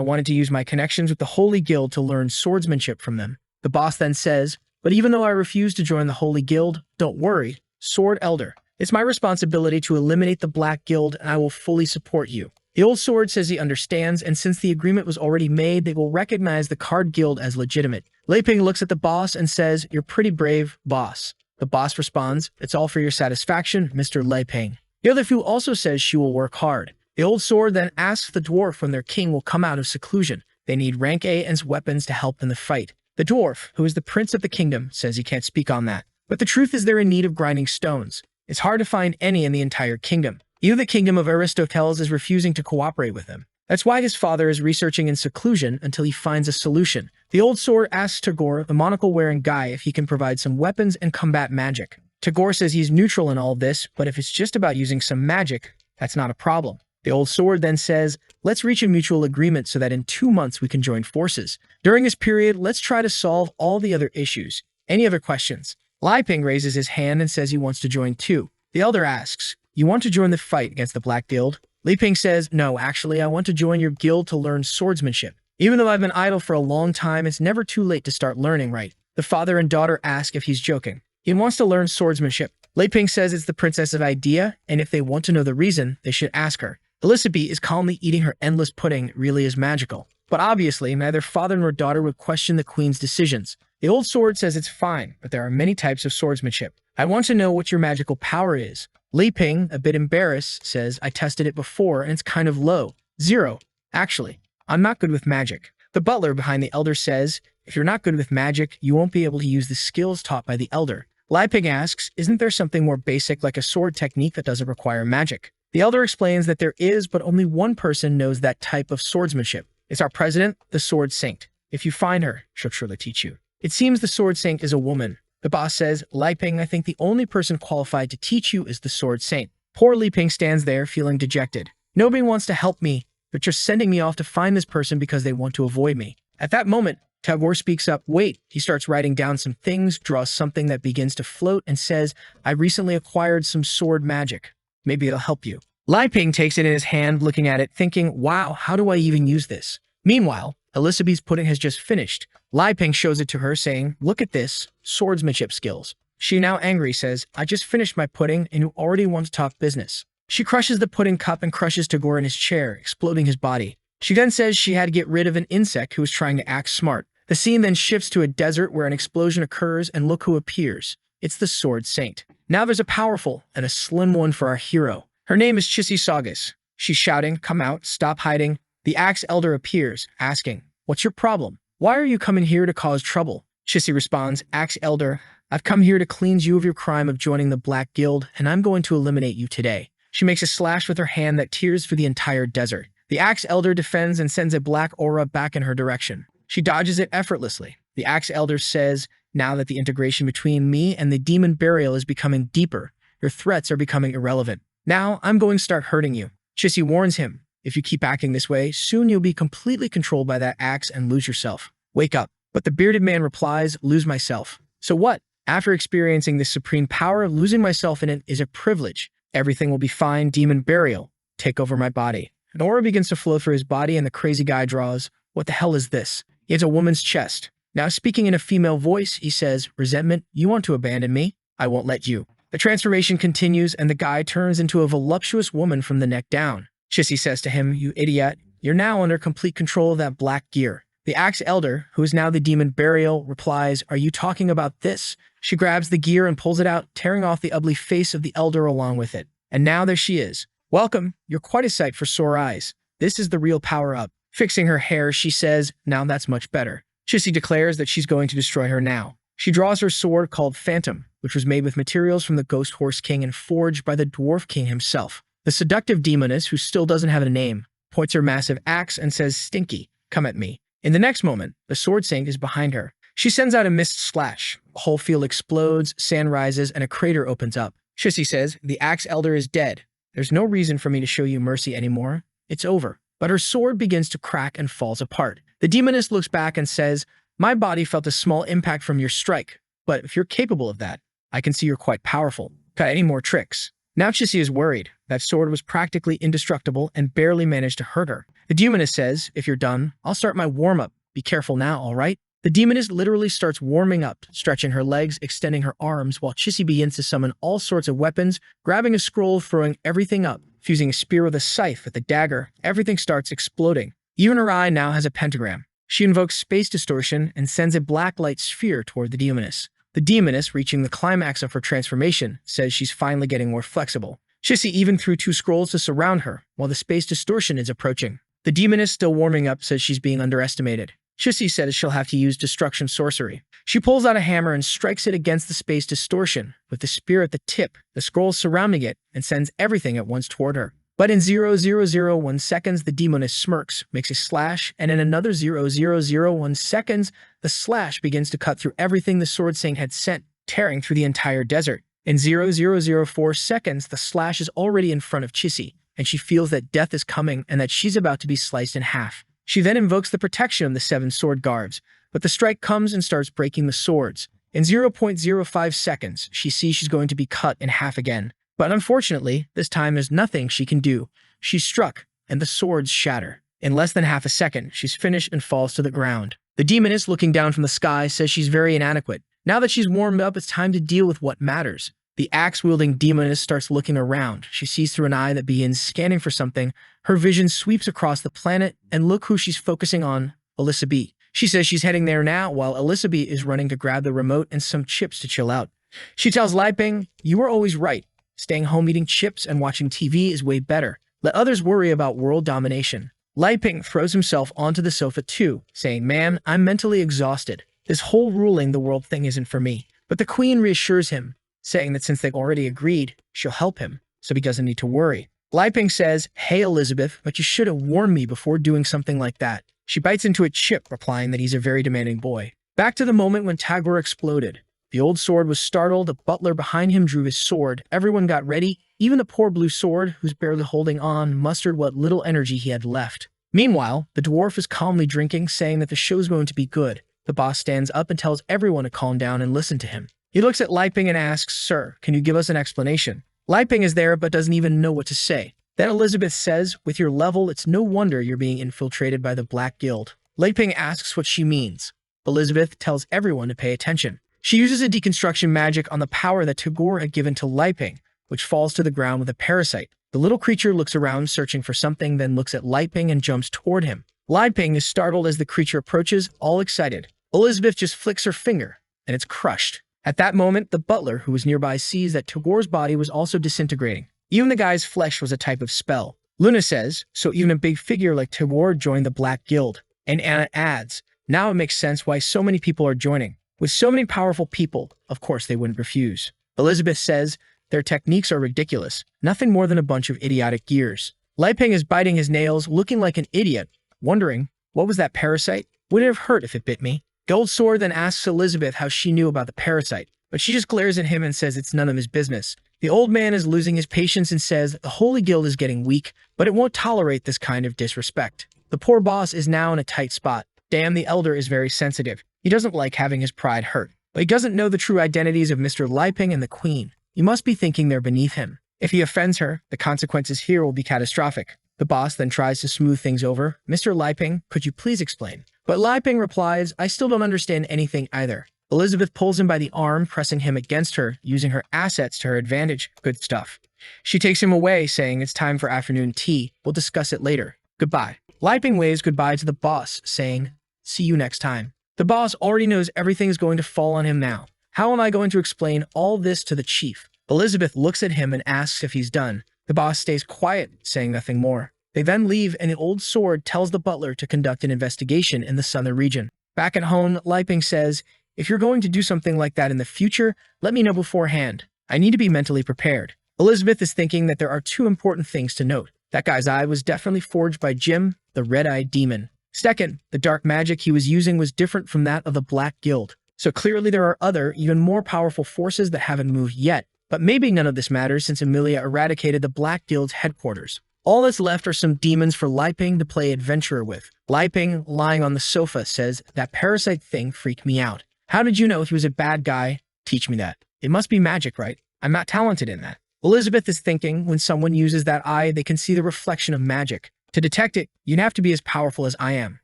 wanted to use my connections with the Holy Guild to learn swordsmanship from them. The boss then says, but even though I refuse to join the Holy Guild, don't worry, Sword Elder. It's my responsibility to eliminate the Black Guild, and I will fully support you. The old sword says he understands, and since the agreement was already made, they will recognize the card guild as legitimate. Lei Ping looks at the boss and says, you're pretty brave, boss. The boss responds, it's all for your satisfaction, Mr. Lei Ping. The other few also says she will work hard. The old sword then asks the dwarf when their king will come out of seclusion. They need rank A and weapons to help in the fight. The dwarf, who is the prince of the kingdom, says he can't speak on that. But the truth is they're in need of grinding stones. It's hard to find any in the entire kingdom. Even the kingdom of Aristoteles is refusing to cooperate with him. That's why his father is researching in seclusion until he finds a solution. The old sword asks Tagore, the monocle-wearing guy, if he can provide some weapons and combat magic. Tagore says he's neutral in all this, but if it's just about using some magic, that's not a problem. The old sword then says, let's reach a mutual agreement so that in 2 months we can join forces. During this period, let's try to solve all the other issues. Any other questions? Lei Ping raises his hand and says he wants to join too. The elder asks, you want to join the fight against the Black Guild? Lei Ping says, no, actually, I want to join your guild to learn swordsmanship. Even though I've been idle for a long time, it's never too late to start learning right. The father and daughter ask if he's joking. He wants to learn swordsmanship. Lei Ping says it's the princess's idea, and if they want to know the reason, they should ask her. Elizabeth is calmly eating her endless pudding. It really is magical. But obviously, neither father nor daughter would question the queen's decisions. The old sword says it's fine, but there are many types of swordsmanship. I want to know what your magical power is. Lei Ping, a bit embarrassed, says, I tested it before and it's kind of low. 0. Actually, I'm not good with magic. The butler behind the elder says, if you're not good with magic, you won't be able to use the skills taught by the elder. Lai Ping asks, isn't there something more basic like a sword technique that doesn't require magic? The elder explains that there is, but only one person knows that type of swordsmanship. It's our president, the Sword Saint. If you find her, she'll surely teach you. It seems the Sword Saint is a woman. The boss says, Lai Ping, I think the only person qualified to teach you is the Sword Saint. Poor Li Ping stands there feeling dejected. Nobody wants to help me. They're just sending me off to find this person because they want to avoid me. At that moment, Tagore speaks up. Wait, he starts writing down some things, draws something that begins to float, and says, I recently acquired some sword magic. Maybe it'll help you. Lai Ping takes it in his hand, looking at it, thinking, wow, how do I even use this? Meanwhile, Elizabeth's pudding has just finished. Lai Ping shows it to her, saying, look at this, swordsmanship skills. She, now angry, says, I just finished my pudding and you already want to talk business. She crushes the pudding cup and crushes Tagore in his chair, exploding his body. She then says she had to get rid of an insect who was trying to act smart. The scene then shifts to a desert where an explosion occurs, and look who appears. It's the Sword Saint. Now there's a powerful and a slim one for our hero. Her name is Chissy Saugus. She's shouting, come out, stop hiding. The Axe Elder appears, asking, what's your problem? Why are you coming here to cause trouble? Chissy responds, Axe Elder, I've come here to cleanse you of your crime of joining the Black Guild, and I'm going to eliminate you today. She makes a slash with her hand that tears for the entire desert. The Axe Elder defends and sends a black aura back in her direction. She dodges it effortlessly. The Axe Elder says, now that the integration between me and the demon burial is becoming deeper, your threats are becoming irrelevant. Now, I'm going to start hurting you. Chissy warns him, if you keep acting this way, soon you'll be completely controlled by that axe and lose yourself. Wake up. But the bearded man replies, lose myself. So what? After experiencing this supreme power, losing myself in it is a privilege. Everything will be fine, demon burial. Take over my body. An aura begins to flow through his body and the crazy guy draws, what the hell is this? He has a woman's chest. Now speaking in a female voice, he says, resentment, you want to abandon me? I won't let you. The transformation continues and the guy turns into a voluptuous woman from the neck down. Chissy says to him, you idiot, you're now under complete control of that black gear. The Axe Elder, who is now the demon burial, replies, are you talking about this? She grabs the gear and pulls it out, tearing off the ugly face of the elder along with it. And now there she is. Welcome, you're quite a sight for sore eyes. This is the real power-up. Fixing her hair, she says, now that's much better. Chissy declares that she's going to destroy her now. She draws her sword called Phantom, which was made with materials from the Ghost Horse King and forged by the Dwarf King himself. The seductive demoness, who still doesn't have a name, points her massive axe and says, Stinky, come at me. In the next moment, the Sword Saint is behind her. She sends out a mist splash. The whole field explodes, sand rises, and a crater opens up. Chissy says, the Axe Elder is dead. There's no reason for me to show you mercy anymore. It's over. But her sword begins to crack and falls apart. The demoness looks back and says, my body felt a small impact from your strike, but if you're capable of that, I can see you're quite powerful. Got any more tricks? Now Chissy is worried. That sword was practically indestructible and barely managed to hurt her. The demoness says, if you're done, I'll start my warm-up. Be careful now, all right? The demoness literally starts warming up, stretching her legs, extending her arms, while Chissy begins to summon all sorts of weapons, grabbing a scroll, throwing everything up, fusing a spear with a scythe with a dagger. Everything starts exploding. Even her eye now has a pentagram. She invokes space distortion and sends a black light sphere toward the demoness. The demoness, reaching the climax of her transformation, says she's finally getting more flexible. Chissy even threw 2 scrolls to surround her, while the space distortion is approaching. The demoness, still warming up, says she's being underestimated. Chissy says she'll have to use destruction sorcery. She pulls out a hammer and strikes it against the space distortion, with the spear at the tip, the scrolls surrounding it, and sends everything at once toward her. But in 0001 seconds, the demoness smirks, makes a slash, and in another 0001 seconds, the slash begins to cut through everything the Sword Saint had sent, tearing through the entire desert. In 0004 seconds, the slash is already in front of Chissy, and she feels that death is coming and that she's about to be sliced in half. She then invokes the protection of the 7 sword guards, but the strike comes and starts breaking the swords. In 0.05 seconds, she sees she's going to be cut in half again. But unfortunately, this time there's nothing she can do. She's struck, and the swords shatter. In less than half a second, she's finished and falls to the ground. The demoness, looking down from the sky, says she's very inadequate. Now that she's warmed up, it's time to deal with what matters. The axe-wielding demoness starts looking around. She sees through an eye that begins scanning for something. Her vision sweeps across the planet, and look who she's focusing on, Alyssa B. She says she's heading there now, while Alyssa B is running to grab the remote and some chips to chill out. She tells Lai Ping, you were always right. Staying home eating chips and watching TV is way better. Let others worry about world domination. Lai Ping throws himself onto the sofa too, saying, man, I'm mentally exhausted. This whole ruling the world thing isn't for me. But the queen reassures him, saying that since they've already agreed, she'll help him, so he doesn't need to worry. Liping says, "Hey Elizabeth, but you should have warned me before doing something like that." She bites into a chip, replying that he's a very demanding boy. Back to the moment when Tagore exploded. The old sword was startled, a butler behind him drew his sword, everyone got ready, even the poor blue sword, who's barely holding on, mustered what little energy he had left. Meanwhile, the dwarf is calmly drinking, saying that the show's going to be good. The boss stands up and tells everyone to calm down and listen to him. He looks at Liping and asks, "Sir, can you give us an explanation?" Liping is there but doesn't even know what to say. Then Elizabeth says, "With your level, it's no wonder you're being infiltrated by the Black Guild." Liping asks what she means. Elizabeth tells everyone to pay attention. She uses a deconstruction magic on the power that Tagore had given to Liping, which falls to the ground with a parasite. The little creature looks around searching for something, then looks at Liping and jumps toward him. Liping is startled as the creature approaches, all excited. Elizabeth just flicks her finger, and it's crushed. At that moment, the butler, who was nearby, sees that Tagore's body was also disintegrating. Even the guy's flesh was a type of spell. Luna says, "So even a big figure like Tagore joined the Black Guild." And Anna adds, "Now it makes sense why so many people are joining. With so many powerful people, of course they wouldn't refuse." Elizabeth says, "Their techniques are ridiculous, nothing more than a bunch of idiotic gears." Liping is biting his nails, looking like an idiot, wondering, what was that parasite? Would it have hurt if it bit me? Gold Sword then asks Elizabeth how she knew about the parasite, but she just glares at him and says it's none of his business. The old man is losing his patience and says the Holy Guild is getting weak, but it won't tolerate this kind of disrespect. The poor boss is now in a tight spot. Damn, the elder is very sensitive. He doesn't like having his pride hurt, but he doesn't know the true identities of Mr. Liping and the queen. He must be thinking they're beneath him. If he offends her, the consequences here will be catastrophic. The boss then tries to smooth things over. "Mr. Liping, could you please explain?" But Liping replies, "I still don't understand anything either." Elizabeth pulls him by the arm, pressing him against her, using her assets to her advantage. Good stuff. She takes him away, saying it's time for afternoon tea. We'll discuss it later. Goodbye. Liping waves goodbye to the boss, saying, "See you next time." The boss already knows everything's going to fall on him now. How am I going to explain all this to the chief? Elizabeth looks at him and asks if he's done. The boss stays quiet, saying nothing more. They then leave, and the old sword tells the butler to conduct an investigation in the southern region. Back at home, Liping says, "If you're going to do something like that in the future, let me know beforehand. I need to be mentally prepared." Elizabeth is thinking that there are two important things to note. That guy's eye was definitely forged by Jim, the red-eyed demon. Second, the dark magic he was using was different from that of the Black Guild. So clearly there are other, even more powerful forces that haven't moved yet. But maybe none of this matters since Emilia eradicated the Black Guild's headquarters. All that's left are some demons for Liping to play adventurer with. Liping, lying on the sofa, says, "That parasite thing freaked me out. How did you know he was a bad guy? Teach me that. It must be magic, right? I'm not talented in that." Elizabeth is thinking, when someone uses that eye, they can see the reflection of magic. To detect it, you'd have to be as powerful as I am.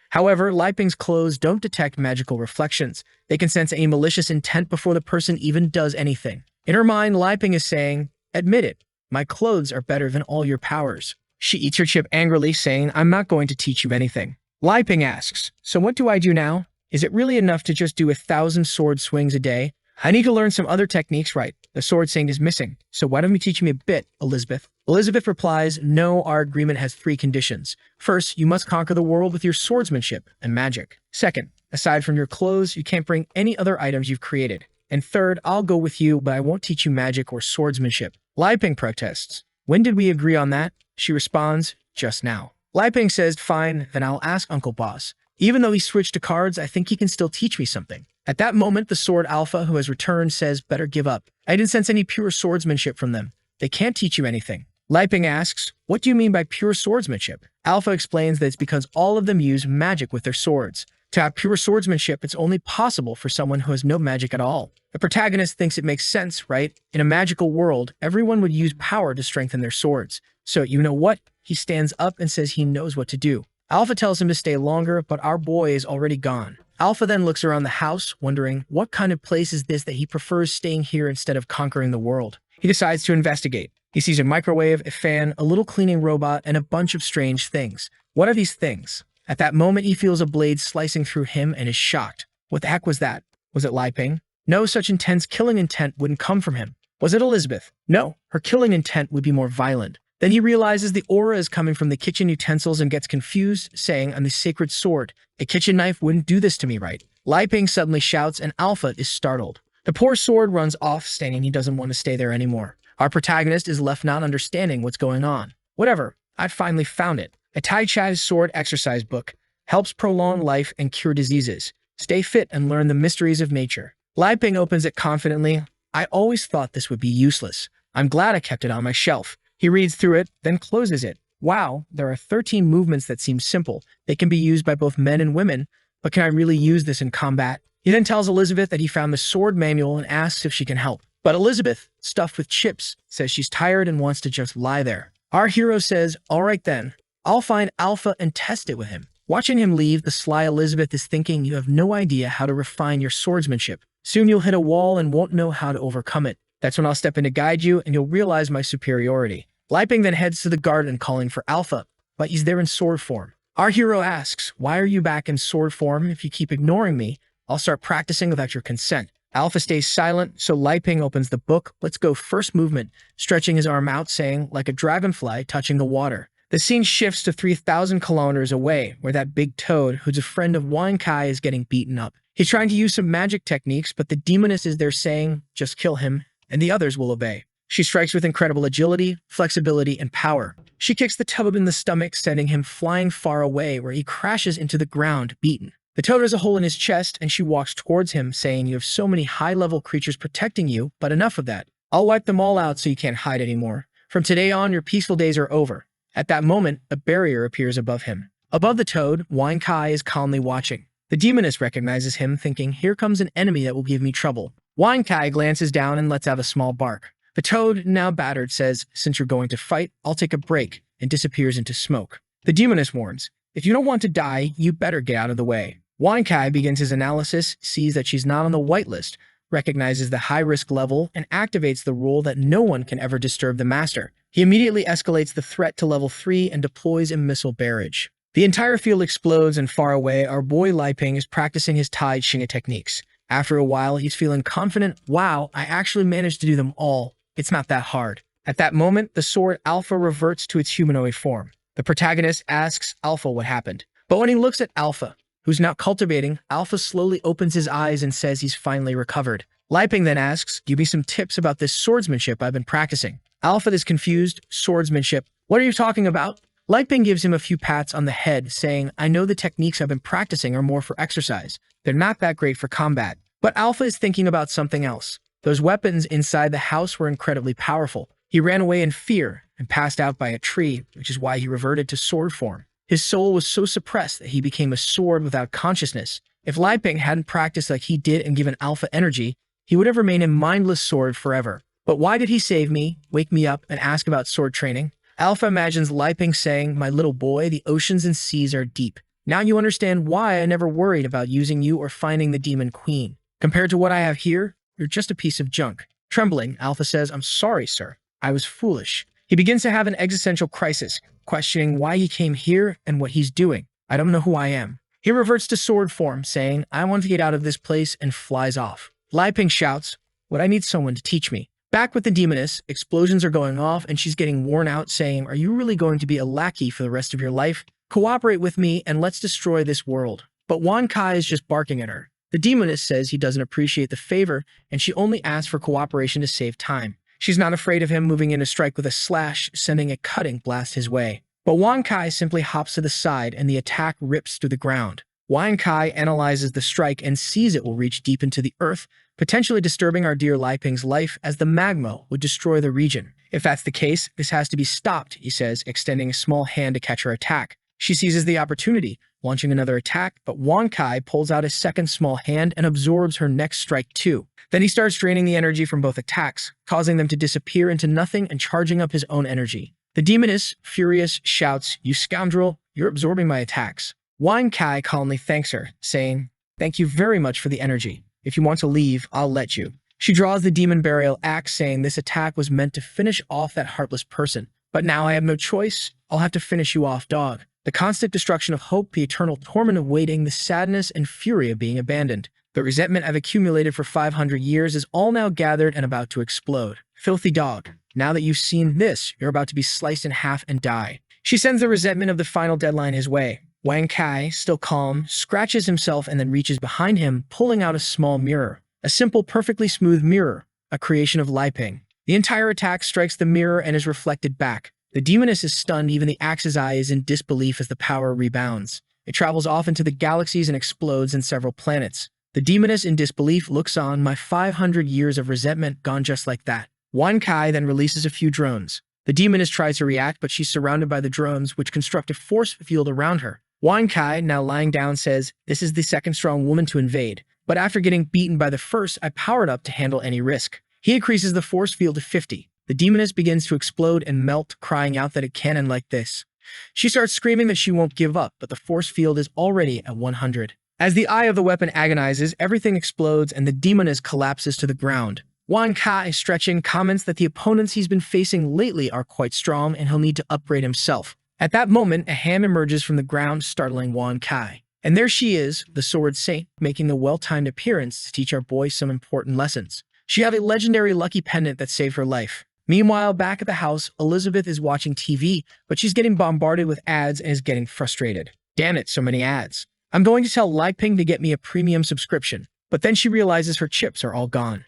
However, Liping's clothes don't detect magical reflections. They can sense a malicious intent before the person even does anything. In her mind, Liping is saying, "Admit it, my clothes are better than all your powers." She eats her chip angrily, saying, "I'm not going to teach you anything." Liping asks, "So what do I do now? Is it really enough to just do 1,000 sword swings a day? I need to learn some other techniques, right? The sword saint is missing, so why don't you teach me a bit, Elizabeth?" Elizabeth replies, "No, our agreement has 3 conditions. First, you must conquer the world with your swordsmanship and magic. Second, aside from your clothes, you can't bring any other items you've created. And third, I'll go with you, but I won't teach you magic or swordsmanship." Liping protests. "When did we agree on that?" She responds, "Just now." Liping says, "Fine, then I'll ask Uncle Boss. Even though he switched to cards, I think he can still teach me something." At that moment, the Sword Alpha, who has returned, says, "Better give up. I didn't sense any pure swordsmanship from them. They can't teach you anything." Liping asks, "What do you mean by pure swordsmanship?" Alpha explains that it's because all of them use magic with their swords. To have pure swordsmanship, it's only possible for someone who has no magic at all. The protagonist thinks it makes sense, right? In a magical world, everyone would use power to strengthen their swords. So you know what? He stands up and says he knows what to do. Alpha tells him to stay longer, but our boy is already gone. Alpha then looks around the house, wondering what kind of place is this that he prefers staying here instead of conquering the world. He decides to investigate. He sees a microwave, a fan, a little cleaning robot, and a bunch of strange things. What are these things? At that moment, he feels a blade slicing through him and is shocked. What the heck was that? Was it Liping? No, such intense killing intent wouldn't come from him. Was it Elizabeth? No, her killing intent would be more violent. Then he realizes the aura is coming from the kitchen utensils and gets confused, saying, "I'm the sacred sword. A kitchen knife wouldn't do this to me, right?" Liping suddenly shouts and Alpha is startled. The poor sword runs off, stating he doesn't want to stay there anymore. Our protagonist is left not understanding what's going on. Whatever, I'd finally found it. A Tai Chai's sword exercise book helps prolong life and cure diseases. Stay fit and learn the mysteries of nature. Lai Ping opens it confidently. I always thought this would be useless. I'm glad I kept it on my shelf. He reads through it, then closes it. Wow, there are 13 movements that seem simple. They can be used by both men and women, but can I really use this in combat? He then tells Elizabeth that he found the sword manual and asks if she can help. But Elizabeth, stuffed with chips, says she's tired and wants to just lie there. Our hero says, all right then, I'll find Alpha and test it with him. Watching him leave, the sly Elizabeth is thinking you have no idea how to refine your swordsmanship. Soon you'll hit a wall and won't know how to overcome it. That's when I'll step in to guide you and you'll realize my superiority. Lai Ping then heads to the garden calling for Alpha, but he's there in sword form. Our hero asks, why are you back in sword form? If you keep ignoring me, I'll start practicing without your consent. Alpha stays silent, so Lai Ping opens the book. Let's go first movement, stretching his arm out, saying, like a dragonfly touching the water. The scene shifts to 3,000 kilometers away, where that big toad, who's a friend of Wang Kai, is getting beaten up. He's trying to use some magic techniques, but the demoness is there saying, just kill him, and the others will obey. She strikes with incredible agility, flexibility, and power. She kicks the toad in the stomach, sending him flying far away, where he crashes into the ground, beaten. The toad has a hole in his chest, and she walks towards him, saying, you have so many high-level creatures protecting you, but enough of that. I'll wipe them all out so you can't hide anymore. From today on, your peaceful days are over. At that moment, a barrier appears above him. Above the toad, Wang Kai is calmly watching. The demoness recognizes him, thinking, here comes an enemy that will give me trouble. Wang Kai glances down and lets out a small bark. The toad, now battered, says, since you're going to fight, I'll take a break, and disappears into smoke. The demoness warns, if you don't want to die, you better get out of the way. Wang Kai begins his analysis, sees that she's not on the whitelist, recognizes the high-risk level, and activates the rule that no one can ever disturb the master. He immediately escalates the threat to level 3 and deploys a missile barrage. The entire field explodes, and far away, our boy Lai Ping is practicing his Tai Shinga techniques. After a while, he's feeling confident. Wow, I actually managed to do them all. It's not that hard. At that moment, the sword Alpha reverts to its humanoid form. The protagonist asks Alpha what happened. But when he looks at Alpha, who's now cultivating, Alpha slowly opens his eyes and says he's finally recovered. Lai Ping then asks, give me some tips about this swordsmanship I've been practicing. Alpha is confused. Swordsmanship? What are you talking about? Lai Ping gives him a few pats on the head, saying, I know the techniques I've been practicing are more for exercise. They're not that great for combat. But Alpha is thinking about something else. Those weapons inside the house were incredibly powerful. He ran away in fear and passed out by a tree, which is why he reverted to sword form. His soul was so suppressed that he became a sword without consciousness. If Lai Ping hadn't practiced like he did and given Alpha energy, he would have remained a mindless sword forever. But why did he save me, wake me up, and ask about sword training? Alpha imagines Lai Ping saying, my little boy, the oceans and seas are deep. Now you understand why I never worried about using you or finding the demon queen. Compared to what I have here, you're just a piece of junk. Trembling, Alpha says, I'm sorry, sir. I was foolish. He begins to have an existential crisis, questioning why he came here and what he's doing. I don't know who I am. He reverts to sword form, saying, I want to get out of this place, and flies off. Lai Ping shouts, would I need someone to teach me? Back with the demoness, explosions are going off and she's getting worn out, saying, are you really going to be a lackey for the rest of your life? Cooperate with me and let's destroy this world. But Wang Kai is just barking at her. The demoness says he doesn't appreciate the favor and she only asks for cooperation to save time. She's not afraid of him moving in to strike with a slash, sending a cutting blast his way. But Wang Kai simply hops to the side and the attack rips through the ground. Wang Kai analyzes the strike and sees it will reach deep into the earth, potentially disturbing our dear Lai Ping's life as the magma would destroy the region. If that's the case, this has to be stopped, he says, extending a small hand to catch her attack. She seizes the opportunity, launching another attack, but Wang Kai pulls out his second small hand and absorbs her next strike too. Then he starts draining the energy from both attacks, causing them to disappear into nothing and charging up his own energy. The demoness, furious, shouts, you scoundrel, you're absorbing my attacks. Wang Kai calmly thanks her, saying, thank you very much for the energy. If you want to leave, I'll let you. She draws the demon burial axe, saying this attack was meant to finish off that heartless person. But now I have no choice. I'll have to finish you off, dog. The constant destruction of hope, the eternal torment of waiting, the sadness and fury of being abandoned. The resentment I've accumulated for 500 years is all now gathered and about to explode. Filthy dog. Now that you've seen this, you're about to be sliced in half and die. She sends the resentment of the final deadline his way. Wang Kai, still calm, scratches himself and then reaches behind him, pulling out a small mirror. a simple, perfectly smooth mirror, a creation of Li Ping. The entire attack strikes the mirror and is reflected back. The demoness is stunned, even the axe's eye is in disbelief as the power rebounds. It travels off into the galaxies and explodes in several planets. The demoness, in disbelief, looks on, my 500 years of resentment gone just like that. Wan Kai then releases a few drones. The demoness tries to react, but she's surrounded by the drones, which construct a force field around her. Wan Kai, now lying down, says, "This is the second strong woman to invade, but after getting beaten by the first, I powered up to handle any risk." He increases the force field to 50. The demoness begins to explode and melt, crying out that it can end like this. She starts screaming that she won't give up, but the force field is already at 100. As the eye of the weapon agonizes, everything explodes and the demoness collapses to the ground. Wan Kai, stretching, comments that the opponents he's been facing lately are quite strong and he'll need to upgrade himself. At that moment, a hand emerges from the ground, startling Wan Kai. And there she is, the Sword Saint, making the well-timed appearance to teach our boy some important lessons. She had a legendary lucky pendant that saved her life. Meanwhile, back at the house, Elizabeth is watching TV, but she's getting bombarded with ads and is getting frustrated. Damn it, so many ads. I'm going to tell Li Ping to get me a premium subscription, but then she realizes her chips are all gone.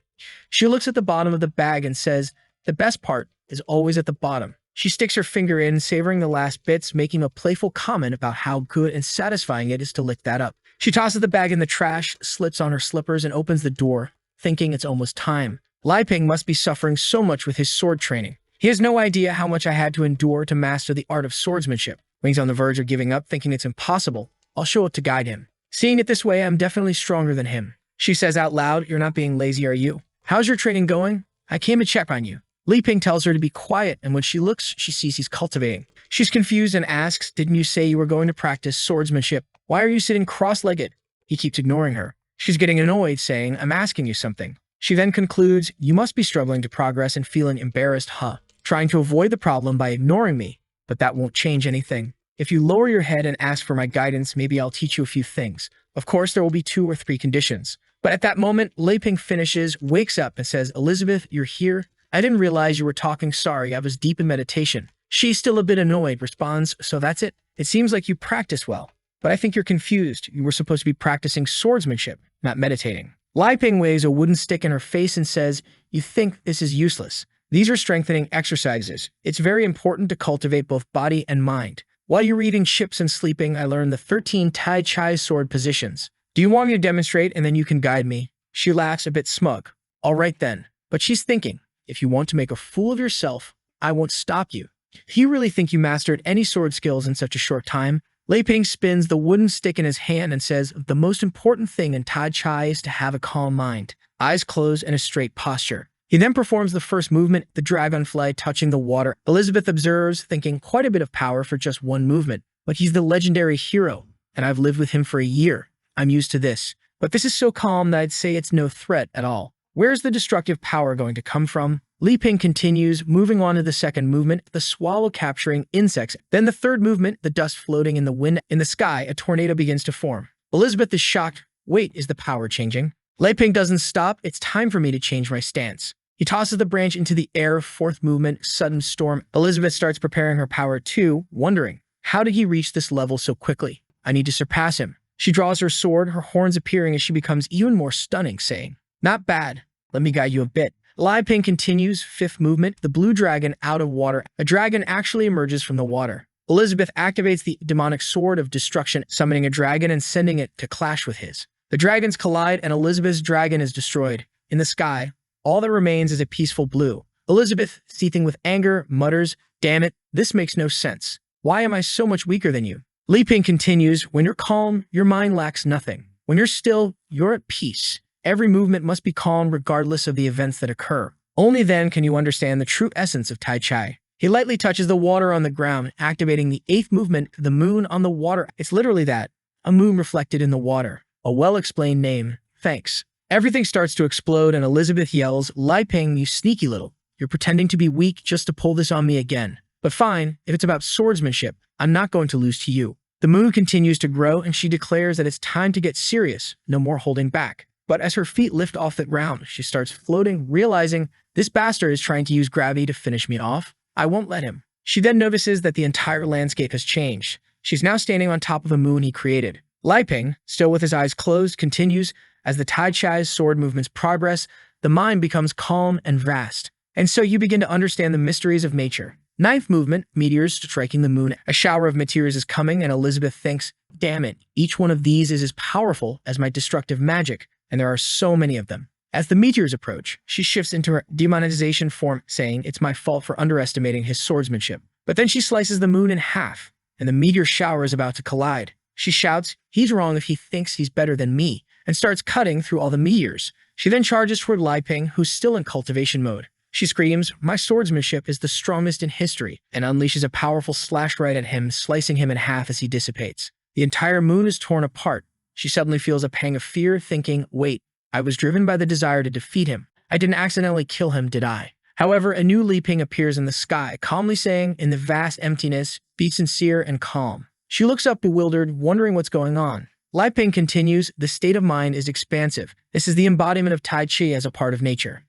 She looks at the bottom of the bag and says, "The best part is always at the bottom." She sticks her finger in, savoring the last bits, making a playful comment about how good and satisfying it is to lick that up. She tosses the bag in the trash, slips on her slippers, and opens the door, thinking it's almost time. Li Ping must be suffering so much with his sword training. He has no idea how much I had to endure to master the art of swordsmanship. When he's on the verge of giving up, thinking it's impossible, I'll show up to guide him. Seeing it this way, I'm definitely stronger than him. She says out loud, "You're not being lazy, are you? How's your training going? I came to check on you." Li Ping tells her to be quiet, and when she looks, she sees he's cultivating. She's confused and asks, "Didn't you say you were going to practice swordsmanship? Why are you sitting cross-legged?" He keeps ignoring her. She's getting annoyed, saying, "I'm asking you something." She then concludes, "You must be struggling to progress and feeling embarrassed, huh? Trying to avoid the problem by ignoring me, but that won't change anything. If you lower your head and ask for my guidance, maybe I'll teach you a few things. Of course, there will be 2 or 3 conditions." But at that moment, Li Ping finishes, wakes up, and says, "Elizabeth, you're here? I didn't realize you were talking. Sorry, I was deep in meditation." She's still a bit annoyed, responds, "So that's it? It seems like you practice well. But I think you're confused. You were supposed to be practicing swordsmanship, not meditating." Li Ping waves a wooden stick in her face and says, "You think this is useless? These are strengthening exercises. It's very important to cultivate both body and mind. While you're eating chips and sleeping, I learned the 13 Tai Chi sword positions. Do you want me to demonstrate and then you can guide me?" She laughs, a bit smug. "All right then." But she's thinking, if you want to make a fool of yourself, I won't stop you. Do you really think you mastered any sword skills in such a short time? Li Ping spins the wooden stick in his hand and says, "The most important thing in Tai Chi is to have a calm mind, eyes closed, and a straight posture." He then performs the first movement, the dragonfly touching the water. Elizabeth observes, thinking quite a bit of power for just one movement. But he's the legendary hero, and I've lived with him for a year. I'm used to this. But this is so calm that I'd say it's no threat at all. Where's the destructive power going to come from? Li Ping continues, moving on to the second movement, the swallow capturing insects. Then the third movement, the dust floating in the wind. In the sky, a tornado begins to form. Elizabeth is shocked. Wait, is the power changing? Li Ping doesn't stop. It's time for me to change my stance. He tosses the branch into the air. Fourth movement, sudden storm. Elizabeth starts preparing her power too, wondering, how did he reach this level so quickly? I need to surpass him. She draws her sword, her horns appearing as she becomes even more stunning, saying, "Not bad. Let me guide you a bit." Li Ping continues, fifth movement, the blue dragon out of water. A dragon actually emerges from the water. Elizabeth activates the demonic sword of destruction, summoning a dragon and sending it to clash with his. The dragons collide and Elizabeth's dragon is destroyed. In the sky, all that remains is a peaceful blue. Elizabeth, seething with anger, mutters, "Damn it, this makes no sense. Why am I so much weaker than you?" Li Ping continues, "When you're calm, your mind lacks nothing. When you're still, you're at peace. Every movement must be calm regardless of the events that occur. Only then can you understand the true essence of Tai Chi." He lightly touches the water on the ground, activating the eighth movement, the moon on the water. It's literally that, a moon reflected in the water. A well-explained name. Thanks. Everything starts to explode and Elizabeth yells, "Li Ping, you sneaky little. You're pretending to be weak just to pull this on me again. But fine, if it's about swordsmanship, I'm not going to lose to you." The moon continues to grow and she declares that it's time to get serious, no more holding back. But as her feet lift off the ground, she starts floating, realizing this bastard is trying to use gravity to finish me off. I won't let him. She then notices that the entire landscape has changed. She's now standing on top of a moon he created. Li Ping, still with his eyes closed, continues, as the Tai Chi's sword movements progress, the mind becomes calm and vast. And so you begin to understand the mysteries of nature. Ninth movement, meteors striking the moon. A shower of meteors is coming, and Elizabeth thinks, damn it, each one of these is as powerful as my destructive magic, and there are so many of them. As the meteors approach, she shifts into her demonetization form, saying it's my fault for underestimating his swordsmanship. But then she slices the moon in half, and the meteor shower is about to collide. She shouts, he's wrong if he thinks he's better than me, and starts cutting through all the meteors. She then charges toward Li Ping, who's still in cultivation mode. She screams, my swordsmanship is the strongest in history, and unleashes a powerful slash right at him, slicing him in half as he dissipates. The entire moon is torn apart. She suddenly feels a pang of fear, thinking, wait, I was driven by the desire to defeat him. I didn't accidentally kill him, did I? However, a new Li Ping appears in the sky, calmly saying, in the vast emptiness, be sincere and calm. She looks up bewildered, wondering what's going on. Li Ping continues, the state of mind is expansive. This is the embodiment of Tai Chi as a part of nature.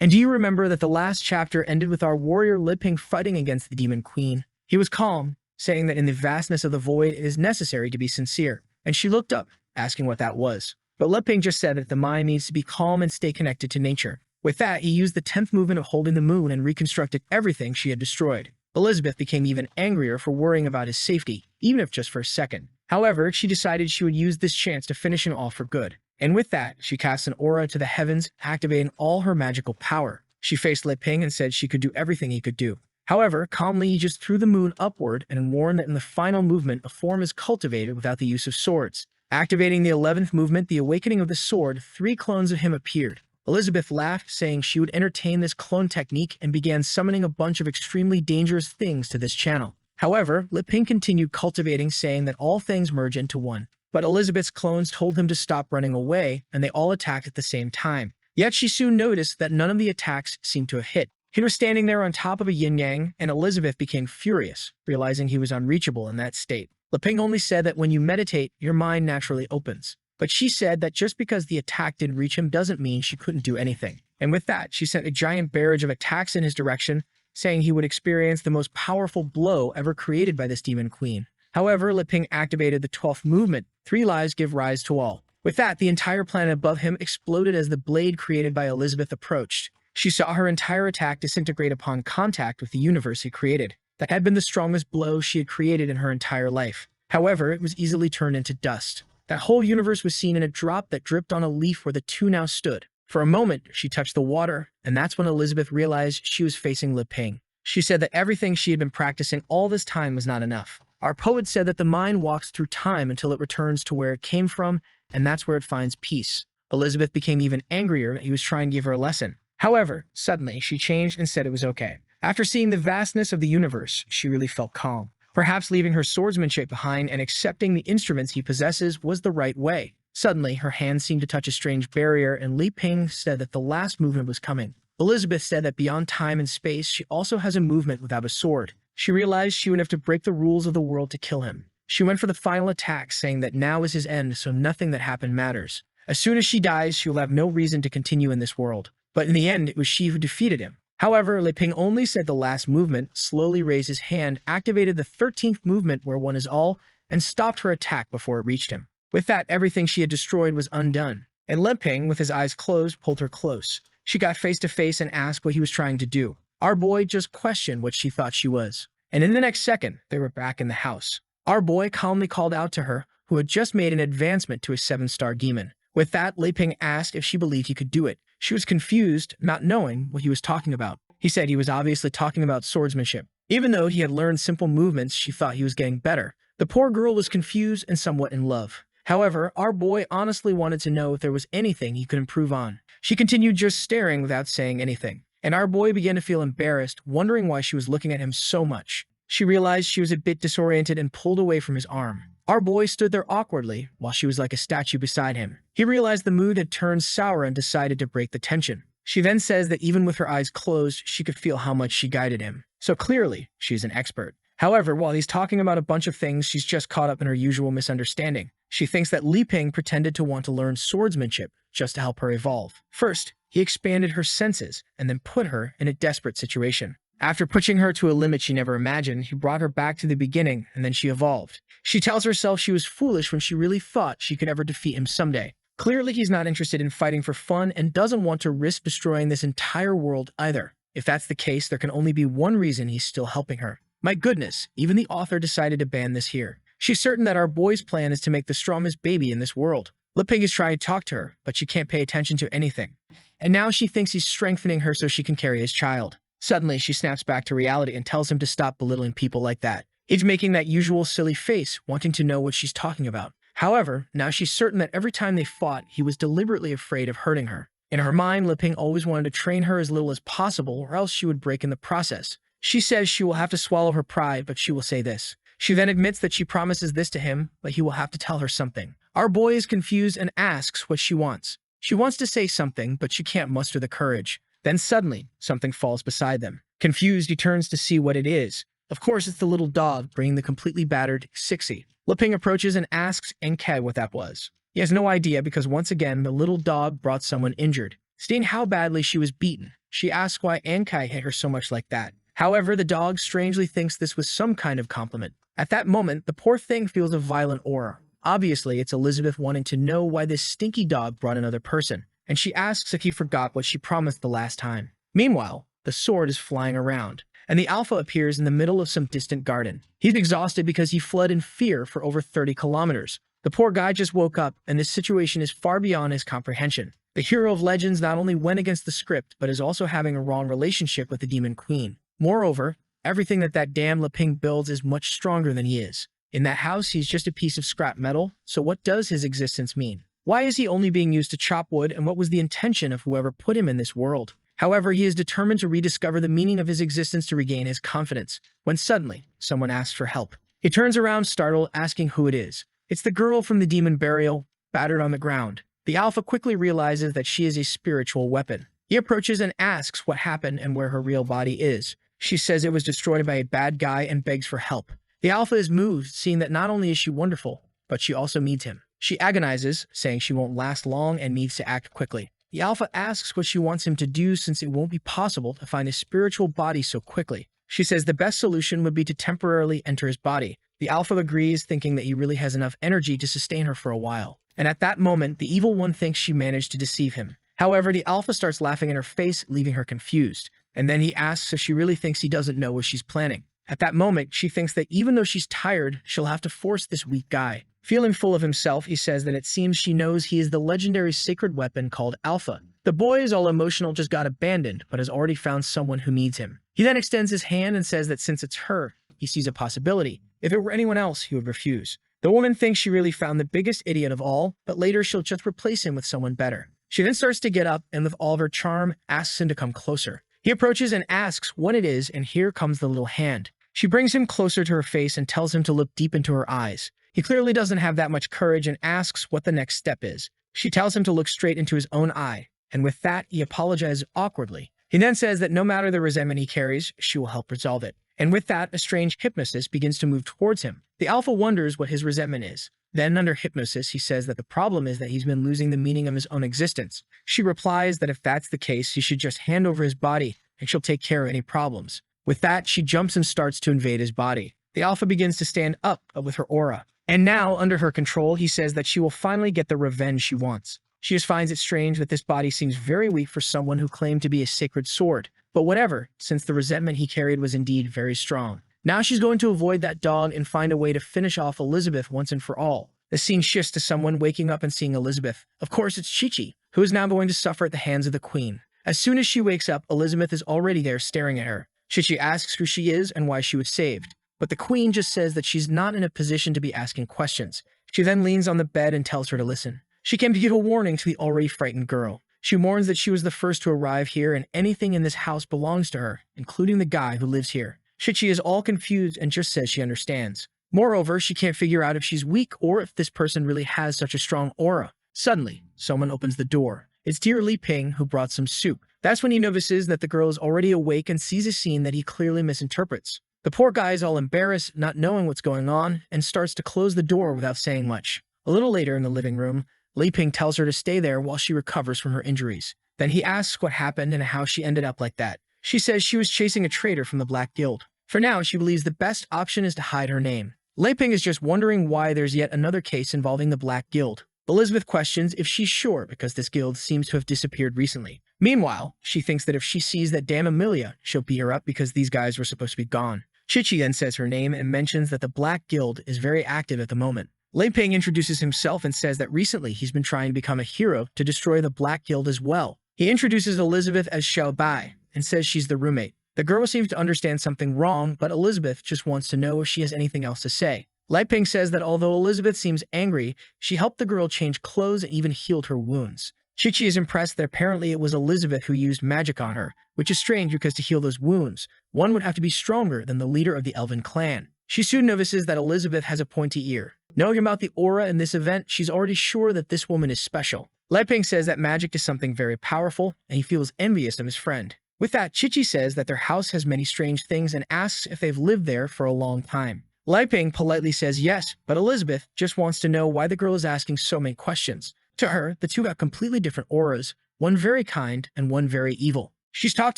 And do you remember that the last chapter ended with our warrior Li Ping fighting against the demon queen? He was calm, saying that in the vastness of the void it is necessary to be sincere. And she looked up, asking what that was. But Li Ping just said that the mind needs to be calm and stay connected to nature. With that, he used the 10th movement of holding the moon and reconstructed everything she had destroyed. Elizabeth became even angrier for worrying about his safety, even if just for a second. However, she decided she would use this chance to finish him off for good. And with that, she cast an aura to the heavens, activating all her magical power. She faced Li Ping and said she could do everything he could do. However, calmly he just threw the moon upward and warned that in the final movement, a form is cultivated without the use of swords. Activating the 11th movement, the awakening of the sword, 3 clones of him appeared. Elizabeth laughed, saying she would entertain this clone technique and began summoning a bunch of extremely dangerous things to this channel. However, Li Ping continued cultivating, saying that all things merge into one. But Elizabeth's clones told him to stop running away, and they all attacked at the same time. Yet she soon noticed that none of the attacks seemed to have hit. He was standing there on top of a yin-yang, and Elizabeth became furious, realizing he was unreachable in that state. Li Ping only said that when you meditate, your mind naturally opens. But she said that just because the attack didn't reach him doesn't mean she couldn't do anything. And with that, she sent a giant barrage of attacks in his direction, saying he would experience the most powerful blow ever created by this demon queen. However, Li Ping activated the 12th movement, 3 lives give rise to all. With that, the entire planet above him exploded as the blade created by Elizabeth approached. She saw her entire attack disintegrate upon contact with the universe he created. That had been the strongest blow she had created in her entire life. However, it was easily turned into dust. That whole universe was seen in a drop that dripped on a leaf where the two now stood. For a moment, she touched the water, and that's when Elizabeth realized she was facing Li Ping. She said that everything she had been practicing all this time was not enough. Our poet said that the mind walks through time until it returns to where it came from, and that's where it finds peace. Elizabeth became even angrier that he was trying to give her a lesson. However, suddenly, she changed and said it was okay. After seeing the vastness of the universe, she really felt calm. Perhaps leaving her swordsmanship behind and accepting the instruments he possesses was the right way. Suddenly, her hand seemed to touch a strange barrier, and Li Ping said that the last movement was coming. Elizabeth said that beyond time and space, she also has a movement without a sword. She realized she would have to break the rules of the world to kill him. She went for the final attack, saying that now is his end, so nothing that happened matters. As soon as she dies, she will have no reason to continue in this world. But in the end, it was she who defeated him. However, Li Ping only said the last movement, slowly raised his hand, activated the 13th movement where one is all, and stopped her attack before it reached him. With that, everything she had destroyed was undone. And Li Ping, with his eyes closed, pulled her close. She got face to face and asked what he was trying to do. Our boy just questioned what she thought she was. And in the next second, they were back in the house. Our boy calmly called out to her, who had just made an advancement to a 7-star demon. With that, Li Ping asked if she believed he could do it. She was confused, not knowing what he was talking about. He said he was obviously talking about swordsmanship. Even though he had learned simple movements, she thought he was getting better. The poor girl was confused and somewhat in love. However, our boy honestly wanted to know if there was anything he could improve on. She continued just staring without saying anything. And our boy began to feel embarrassed, wondering why she was looking at him so much. She realized she was a bit disoriented and pulled away from his arm. Our boy stood there awkwardly, while she was like a statue beside him. He realized the mood had turned sour and decided to break the tension. She then says that even with her eyes closed, she could feel how much she guided him. So clearly, she's an expert. However, while he's talking about a bunch of things, she's just caught up in her usual misunderstanding. She thinks that Li Ping pretended to want to learn swordsmanship just to help her evolve. First, he expanded her senses and then put her in a desperate situation. After pushing her to a limit she never imagined, he brought her back to the beginning, and then she evolved. She tells herself she was foolish when she really thought she could ever defeat him someday. Clearly, he's not interested in fighting for fun and doesn't want to risk destroying this entire world either. If that's the case, there can only be one reason he's still helping her. My goodness, even the author decided to ban this here. She's certain that our boy's plan is to make the strongest baby in this world. Liping is trying to talk to her, but she can't pay attention to anything. And now she thinks he's strengthening her so she can carry his child. Suddenly, she snaps back to reality and tells him to stop belittling people like that. He's making that usual silly face, wanting to know what she's talking about. However, now she's certain that every time they fought, he was deliberately afraid of hurting her. In her mind, Liping always wanted to train her as little as possible, or else she would break in the process. She says she will have to swallow her pride, but she will say this. She then admits that she promises this to him, but he will have to tell her something. Our boy is confused and asks what she wants. She wants to say something, but she can't muster the courage. Then suddenly, something falls beside them. Confused, he turns to see what it is. Of course, it's the little dog bringing the completely battered Sixie. Liping approaches and asks anicap what that was. He has no idea because once again, the little dog brought someone injured. Seeing how badly she was beaten, she asks why anicap hit her so much like that. However, the dog strangely thinks this was some kind of compliment. At that moment, the poor thing feels a violent aura. Obviously, it's Elizabeth wanting to know why this stinky dog brought another person, and she asks if he forgot what she promised the last time. Meanwhile, the sword is flying around, and the alpha appears in the middle of some distant garden. He's exhausted because he fled in fear for over 30 kilometers. The poor guy just woke up, and this situation is far beyond his comprehension. The hero of legends not only went against the script, but is also having a wrong relationship with the demon queen. Moreover, everything that damn Liping builds is much stronger than he is. In that house, he's just a piece of scrap metal, so what does his existence mean? Why is he only being used to chop wood, and what was the intention of whoever put him in this world? However, he is determined to rediscover the meaning of his existence to regain his confidence, when suddenly, someone asks for help. He turns around startled, asking who it is. It's the girl from the demon burial, battered on the ground. The alpha quickly realizes that she is a spiritual weapon. He approaches and asks what happened and where her real body is. She says it was destroyed by a bad guy and begs for help. The alpha is moved, seeing that not only is she wonderful, but she also needs him. She agonizes, saying she won't last long and needs to act quickly. The alpha asks what she wants him to do since it won't be possible to find his spiritual body so quickly. She says the best solution would be to temporarily enter his body. The alpha agrees, thinking that he really has enough energy to sustain her for a while. And at that moment, the evil one thinks she managed to deceive him. However, the alpha starts laughing in her face, leaving her confused. And then he asks if she really thinks he doesn't know what she's planning. At that moment, she thinks that even though she's tired, she'll have to force this weak guy. Feeling full of himself, he says that it seems she knows he is the legendary sacred weapon called Alpha. The boy is all emotional, just got abandoned, but has already found someone who needs him. He then extends his hand and says that since it's her, he sees a possibility. If it were anyone else, he would refuse. The woman thinks she really found the biggest idiot of all, but later she'll just replace him with someone better. She then starts to get up and with all of her charm, asks him to come closer. He approaches and asks what it is, and here comes the little hand. She brings him closer to her face and tells him to look deep into her eyes. He clearly doesn't have that much courage and asks what the next step is. She tells him to look straight into his own eye, and with that, he apologizes awkwardly. He then says that no matter the resentment he carries, she will help resolve it. And with that, a strange hypnosis begins to move towards him. The alpha wonders what his resentment is. Then, under hypnosis, he says that the problem is that he's been losing the meaning of his own existence. She replies that if that's the case, he should just hand over his body, and she'll take care of any problems. With that, she jumps and starts to invade his body. The alpha begins to stand up with her aura. And now, under her control, he says that she will finally get the revenge she wants. She just finds it strange that this body seems very weak for someone who claimed to be a sacred sword. But whatever, since the resentment he carried was indeed very strong. Now she's going to avoid that dog and find a way to finish off Elizabeth once and for all. The scene shifts to someone waking up and seeing Elizabeth. Of course, it's Chi-Chi, who is now going to suffer at the hands of the queen. As soon as she wakes up, Elizabeth is already there staring at her. Chi-Chi asks who she is and why she was saved. But the queen just says that she's not in a position to be asking questions. She then leans on the bed and tells her to listen. She came to give a warning to the already frightened girl. She warns that she was the first to arrive here and anything in this house belongs to her, including the guy who lives here. Chi-Chi is all confused and just says she understands. Moreover, she can't figure out if she's weak or if this person really has such a strong aura. Suddenly, someone opens the door. It's dear Liping who brought some soup. That's when he notices that the girl is already awake and sees a scene that he clearly misinterprets. The poor guy is all embarrassed, not knowing what's going on, and starts to close the door without saying much. A little later in the living room, Liping tells her to stay there while she recovers from her injuries. Then he asks what happened and how she ended up like that. She says she was chasing a traitor from the Black Guild. For now, she believes the best option is to hide her name. Lei Ping is just wondering why there's yet another case involving the Black Guild. Elizabeth questions if she's sure because this guild seems to have disappeared recently. Meanwhile, she thinks that if she sees that Dame Amelia, she'll beat her up because these guys were supposed to be gone. Chichi then says her name and mentions that the Black Guild is very active at the moment. Lei Ping introduces himself and says that recently he's been trying to become a hero to destroy the Black Guild as well. He introduces Elizabeth as Xiao Bai and says she's the roommate. The girl seems to understand something wrong, but Elizabeth just wants to know if she has anything else to say. Lei Ping says that although Elizabeth seems angry, she helped the girl change clothes and even healed her wounds. Chichi is impressed that apparently it was Elizabeth who used magic on her, which is strange because to heal those wounds, one would have to be stronger than the leader of the Elven clan. She soon notices that Elizabeth has a pointy ear. Knowing about the aura in this event, she's already sure that this woman is special. Lei Ping says that magic is something very powerful, and he feels envious of his friend. With that, Chichi says that their house has many strange things and asks if they've lived there for a long time. Lei Ping politely says yes, but Elizabeth just wants to know why the girl is asking so many questions. To her, the two got completely different auras, one very kind and one very evil. She's talked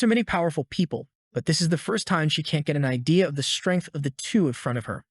to many powerful people, but this is the first time she can't get an idea of the strength of the two in front of her.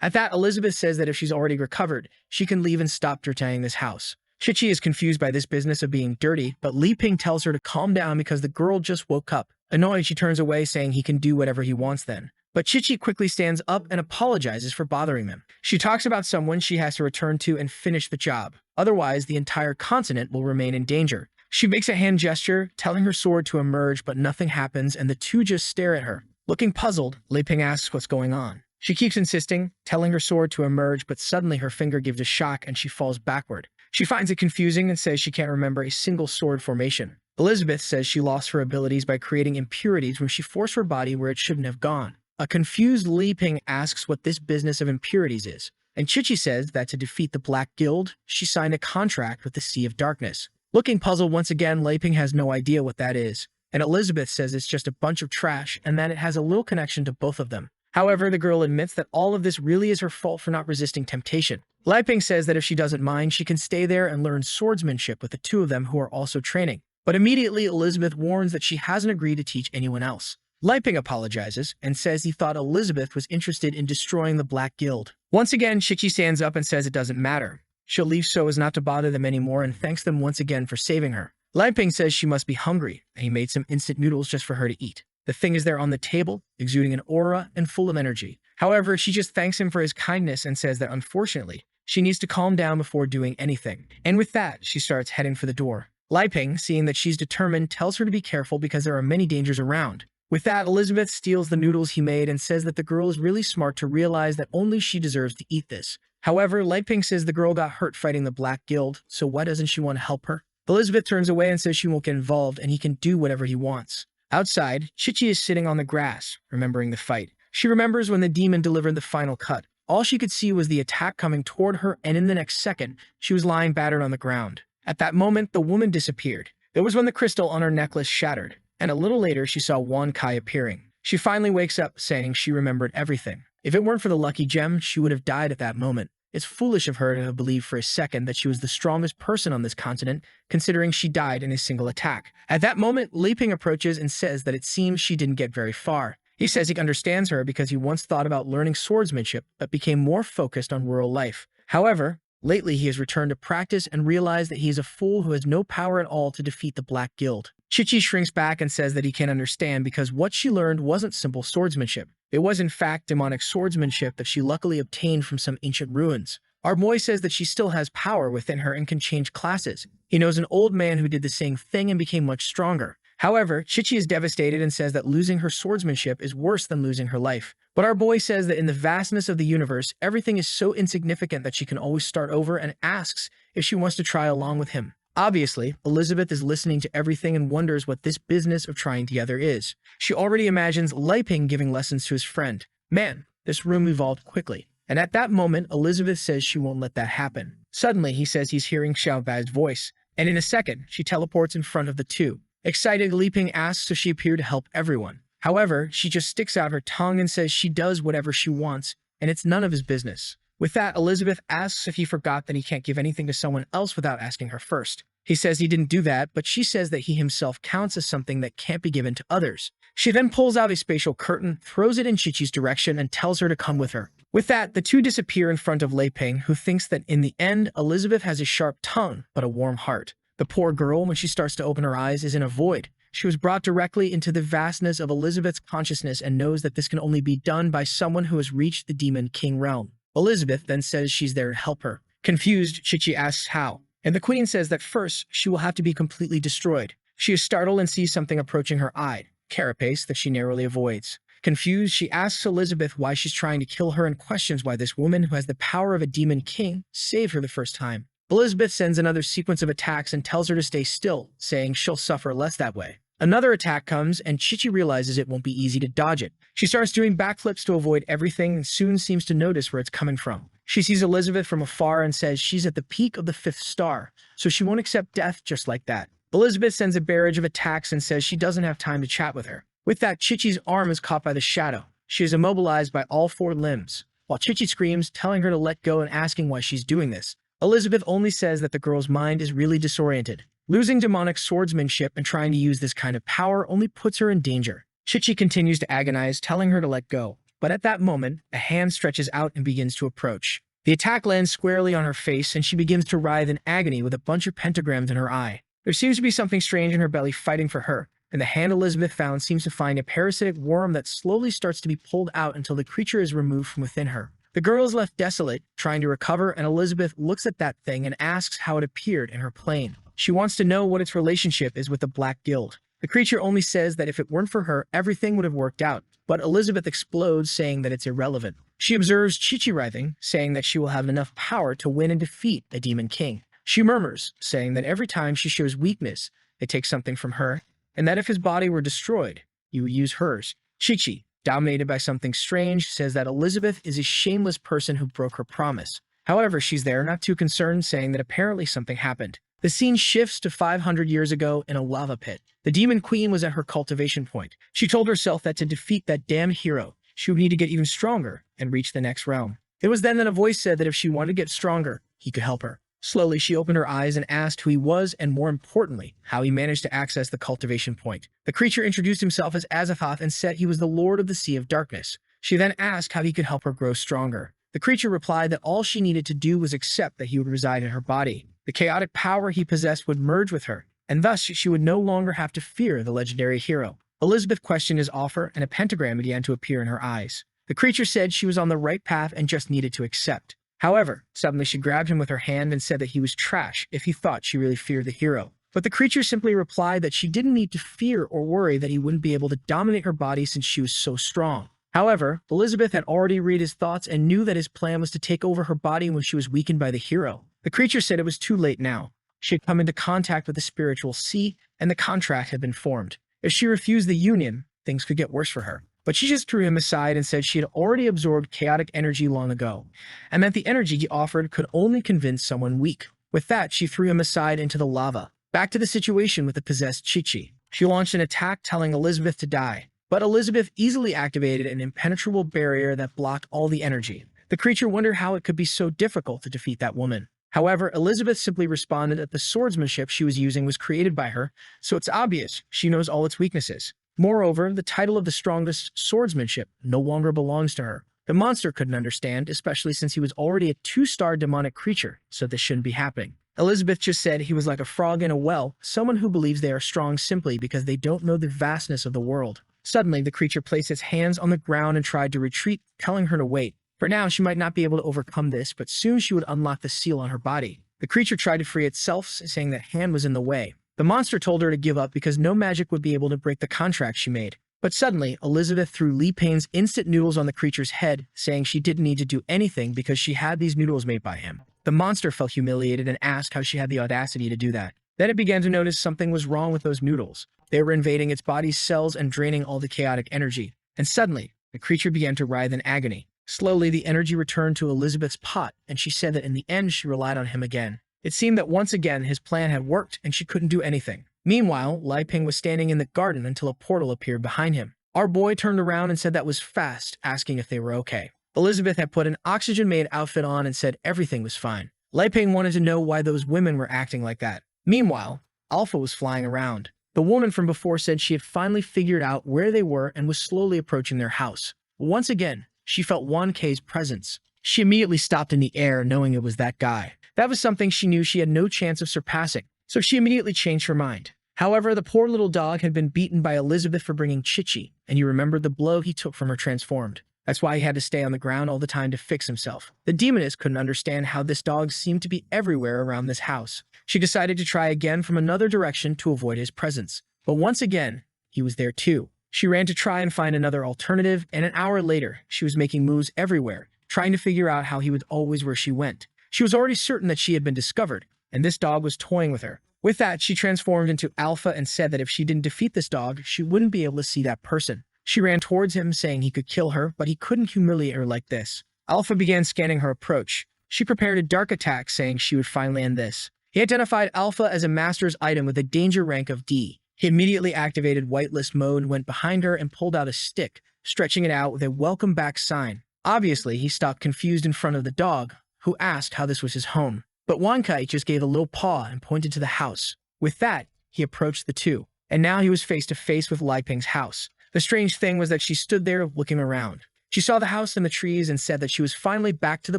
At that, Elizabeth says that if she's already recovered, she can leave and stop dirtying this house. Chichi is confused by this business of being dirty, but Lei Ping tells her to calm down because the girl just woke up. Annoyed, she turns away saying he can do whatever he wants then. But Chichi quickly stands up and apologizes for bothering them. She talks about someone she has to return to and finish the job. Otherwise, the entire continent will remain in danger. She makes a hand gesture, telling her sword to emerge, but nothing happens and the two just stare at her. Looking puzzled, Lei Ping asks what's going on. She keeps insisting, telling her sword to emerge, but suddenly her finger gives a shock and she falls backward. She finds it confusing and says she can't remember a single sword formation. Elizabeth says she lost her abilities by creating impurities when she forced her body where it shouldn't have gone. A confused Lei Ping asks what this business of impurities is, and Chichi says that to defeat the Black Guild, she signed a contract with the Sea of Darkness. Looking puzzled once again, Lei Ping has no idea what that is, and Elizabeth says it's just a bunch of trash and that it has a little connection to both of them. However, the girl admits that all of this really is her fault for not resisting temptation. Lei Ping says that if she doesn't mind, she can stay there and learn swordsmanship with the two of them who are also training. But immediately, Elizabeth warns that she hasn't agreed to teach anyone else. Lei Ping apologizes and says he thought Elizabeth was interested in destroying the Black Guild. Once again, Chichi stands up and says it doesn't matter. She'll leave so as not to bother them anymore and thanks them once again for saving her. Lei Ping says she must be hungry, and he made some instant noodles just for her to eat. The thing is there on the table, exuding an aura and full of energy. However, she just thanks him for his kindness and says that unfortunately, she needs to calm down before doing anything. And with that, she starts heading for the door. Lei Ping, seeing that she's determined, tells her to be careful because there are many dangers around. With that, Elizabeth steals the noodles he made and says that the girl is really smart to realize that only she deserves to eat this. However, Lei Ping says the girl got hurt fighting the Black Guild, so why doesn't she want to help her? Elizabeth turns away and says she won't get involved and he can do whatever he wants. Outside, Chichi is sitting on the grass, remembering the fight. She remembers when the demon delivered the final cut. All she could see was the attack coming toward her, and in the next second, she was lying battered on the ground. At that moment, the woman disappeared. It was when the crystal on her necklace shattered, and a little later she saw Wan Kai appearing. She finally wakes up, saying she remembered everything. If it weren't for the lucky gem, she would have died at that moment. It's foolish of her to have believed for a second that she was the strongest person on this continent, considering she died in a single attack. At that moment, Lei Ping approaches and says that it seems she didn't get very far. He says he understands her because he once thought about learning swordsmanship, but became more focused on rural life. However, lately he has returned to practice and realized that he is a fool who has no power at all to defeat the Black Guild. Chichi shrinks back and says that he can't understand because what she learned wasn't simple swordsmanship. It was in fact demonic swordsmanship that she luckily obtained from some ancient ruins. Our boy says that she still has power within her and can change classes. He knows an old man who did the same thing and became much stronger. However, Chichi is devastated and says that losing her swordsmanship is worse than losing her life. But our boy says that in the vastness of the universe, everything is so insignificant that she can always start over and asks if she wants to try along with him. Obviously, Elizabeth is listening to everything and wonders what this business of trying together is. She already imagines Lei Ping giving lessons to his friend. Man, this room evolved quickly. And at that moment, Elizabeth says she won't let that happen. Suddenly, he says he's hearing Xiao Bai's voice, and in a second, she teleports in front of the two. Excited, Lei Ping asks if she appeared to help everyone. However, she just sticks out her tongue and says she does whatever she wants, and it's none of his business. With that, Elizabeth asks if he forgot that he can't give anything to someone else without asking her first. He says he didn't do that, but she says that he himself counts as something that can't be given to others. She then pulls out a spatial curtain, throws it in Chichi's direction, and tells her to come with her. With that, the two disappear in front of Lei Ping, who thinks that in the end, Elizabeth has a sharp tongue, but a warm heart. The poor girl, when she starts to open her eyes, is in a void. She was brought directly into the vastness of Elizabeth's consciousness and knows that this can only be done by someone who has reached the Demon King realm. Elizabeth then says she's there to help her. Confused, Chichi asks how, and the queen says that first, she will have to be completely destroyed. She is startled and sees something approaching her eye, carapace that she narrowly avoids. Confused, she asks Elizabeth why she's trying to kill her and questions why this woman who has the power of a demon king saved her the first time. Elizabeth sends another sequence of attacks and tells her to stay still, saying she'll suffer less that way. Another attack comes, and Chichi realizes it won't be easy to dodge it. She starts doing backflips to avoid everything and soon seems to notice where it's coming from. She sees Elizabeth from afar and says she's at the peak of the 5th star, so she won't accept death just like that. Elizabeth sends a barrage of attacks and says she doesn't have time to chat with her. With that, Chichi's arm is caught by the shadow. She is immobilized by all 4 limbs, while Chichi screams, telling her to let go and asking why she's doing this. Elizabeth only says that the girl's mind is really disoriented. Losing demonic swordsmanship and trying to use this kind of power only puts her in danger. Chichi continues to agonize, telling her to let go. But at that moment, a hand stretches out and begins to approach. The attack lands squarely on her face, and she begins to writhe in agony with a bunch of pentagrams in her eye. There seems to be something strange in her belly fighting for her, and the hand Elizabeth found seems to find a parasitic worm that slowly starts to be pulled out until the creature is removed from within her. The girl is left desolate, trying to recover, and Elizabeth looks at that thing and asks how it appeared in her plane. She wants to know what its relationship is with the Black Guild. The creature only says that if it weren't for her, everything would have worked out, but Elizabeth explodes, saying that it's irrelevant. She observes Chichi writhing, saying that she will have enough power to win and defeat a demon king. She murmurs, saying that every time she shows weakness, it takes something from her, and that if his body were destroyed, you would use hers. Chichi, dominated by something strange, says that Elizabeth is a shameless person who broke her promise. However, she's there, not too concerned, saying that apparently something happened. The scene shifts to 500 years ago in a lava pit. The demon queen was at her cultivation point. She told herself that to defeat that damned hero, she would need to get even stronger and reach the next realm. It was then that a voice said that if she wanted to get stronger, he could help her. Slowly, she opened her eyes and asked who he was and, more importantly, how he managed to access the cultivation point. The creature introduced himself as Azathoth and said he was the Lord of the Sea of Darkness. She then asked how he could help her grow stronger. The creature replied that all she needed to do was accept that he would reside in her body. The chaotic power he possessed would merge with her, and thus she would no longer have to fear the legendary hero. Elizabeth questioned his offer, and a pentagram began to appear in her eyes. The creature said she was on the right path and just needed to accept. However, suddenly she grabbed him with her hand and said that he was trash if he thought she really feared the hero. But the creature simply replied that she didn't need to fear or worry that he wouldn't be able to dominate her body since she was so strong. However, Elizabeth had already read his thoughts and knew that his plan was to take over her body when she was weakened by the hero. The creature said it was too late now. She had come into contact with the spiritual sea, and the contract had been formed. If she refused the union, things could get worse for her. But she just threw him aside and said she had already absorbed chaotic energy long ago, and that the energy he offered could only convince someone weak. With that, she threw him aside into the lava. Back to the situation with the possessed Chichi. She launched an attack telling Elizabeth to die, but Elizabeth easily activated an impenetrable barrier that blocked all the energy. The creature wondered how it could be so difficult to defeat that woman. However, Elizabeth simply responded that the swordsmanship she was using was created by her, so it's obvious she knows all its weaknesses. Moreover, the title of the strongest swordsmanship no longer belongs to her. The monster couldn't understand, especially since he was already a 2-star demonic creature, so this shouldn't be happening. Elizabeth just said he was like a frog in a well, someone who believes they are strong simply because they don't know the vastness of the world. Suddenly, the creature placed its hands on the ground and tried to retreat, telling her to wait. For now, she might not be able to overcome this, but soon she would unlock the seal on her body. The creature tried to free itself, saying that hand was in the way. The monster told her to give up because no magic would be able to break the contract she made. But suddenly, Elizabeth threw Li Ping's instant noodles on the creature's head, saying she didn't need to do anything because she had these noodles made by him. The monster felt humiliated and asked how she had the audacity to do that. Then it began to notice something was wrong with those noodles. They were invading its body's cells and draining all the chaotic energy. And suddenly, the creature began to writhe in agony. Slowly, the energy returned to Elizabeth's pot, and she said that in the end she relied on him again. It seemed that once again his plan had worked, and she couldn't do anything. Meanwhile, Li Ping was standing in the garden until a portal appeared behind him. Our boy turned around and said that was fast, asking if they were okay. Elizabeth had put an oxygen-made outfit on and said everything was fine. Liping wanted to know why those women were acting like that. Meanwhile, Alpha was flying around. The woman from before said she had finally figured out where they were and was slowly approaching their house. Once again, she felt Wan K's presence. She immediately stopped in the air, knowing it was that guy. That was something she knew she had no chance of surpassing, so she immediately changed her mind. However, the poor little dog had been beaten by Elizabeth for bringing Chichi, and he remembered the blow he took from her transformed. That's why he had to stay on the ground all the time to fix himself. The demoness couldn't understand how this dog seemed to be everywhere around this house. She decided to try again from another direction to avoid his presence. But once again, he was there too. She ran to try and find another alternative, and an hour later, she was making moves everywhere, trying to figure out how he was always where she went. She was already certain that she had been discovered, and this dog was toying with her. With that, she transformed into Alpha and said that if she didn't defeat this dog, she wouldn't be able to see that person. She ran towards him, saying he could kill her, but he couldn't humiliate her like this. Alpha began scanning her approach. She prepared a dark attack, saying she would finally end this. He identified Alpha as a master's item with a danger rank of D. He immediately activated whitelist mode, went behind her, and pulled out a stick, stretching it out with a welcome back sign. Obviously, he stopped confused in front of the dog, who asked how this was his home. But Wankai just gave a little paw and pointed to the house. With that, he approached the two, and now he was face to face with Liping's house. The strange thing was that she stood there looking around. She saw the house and the trees and said that she was finally back to the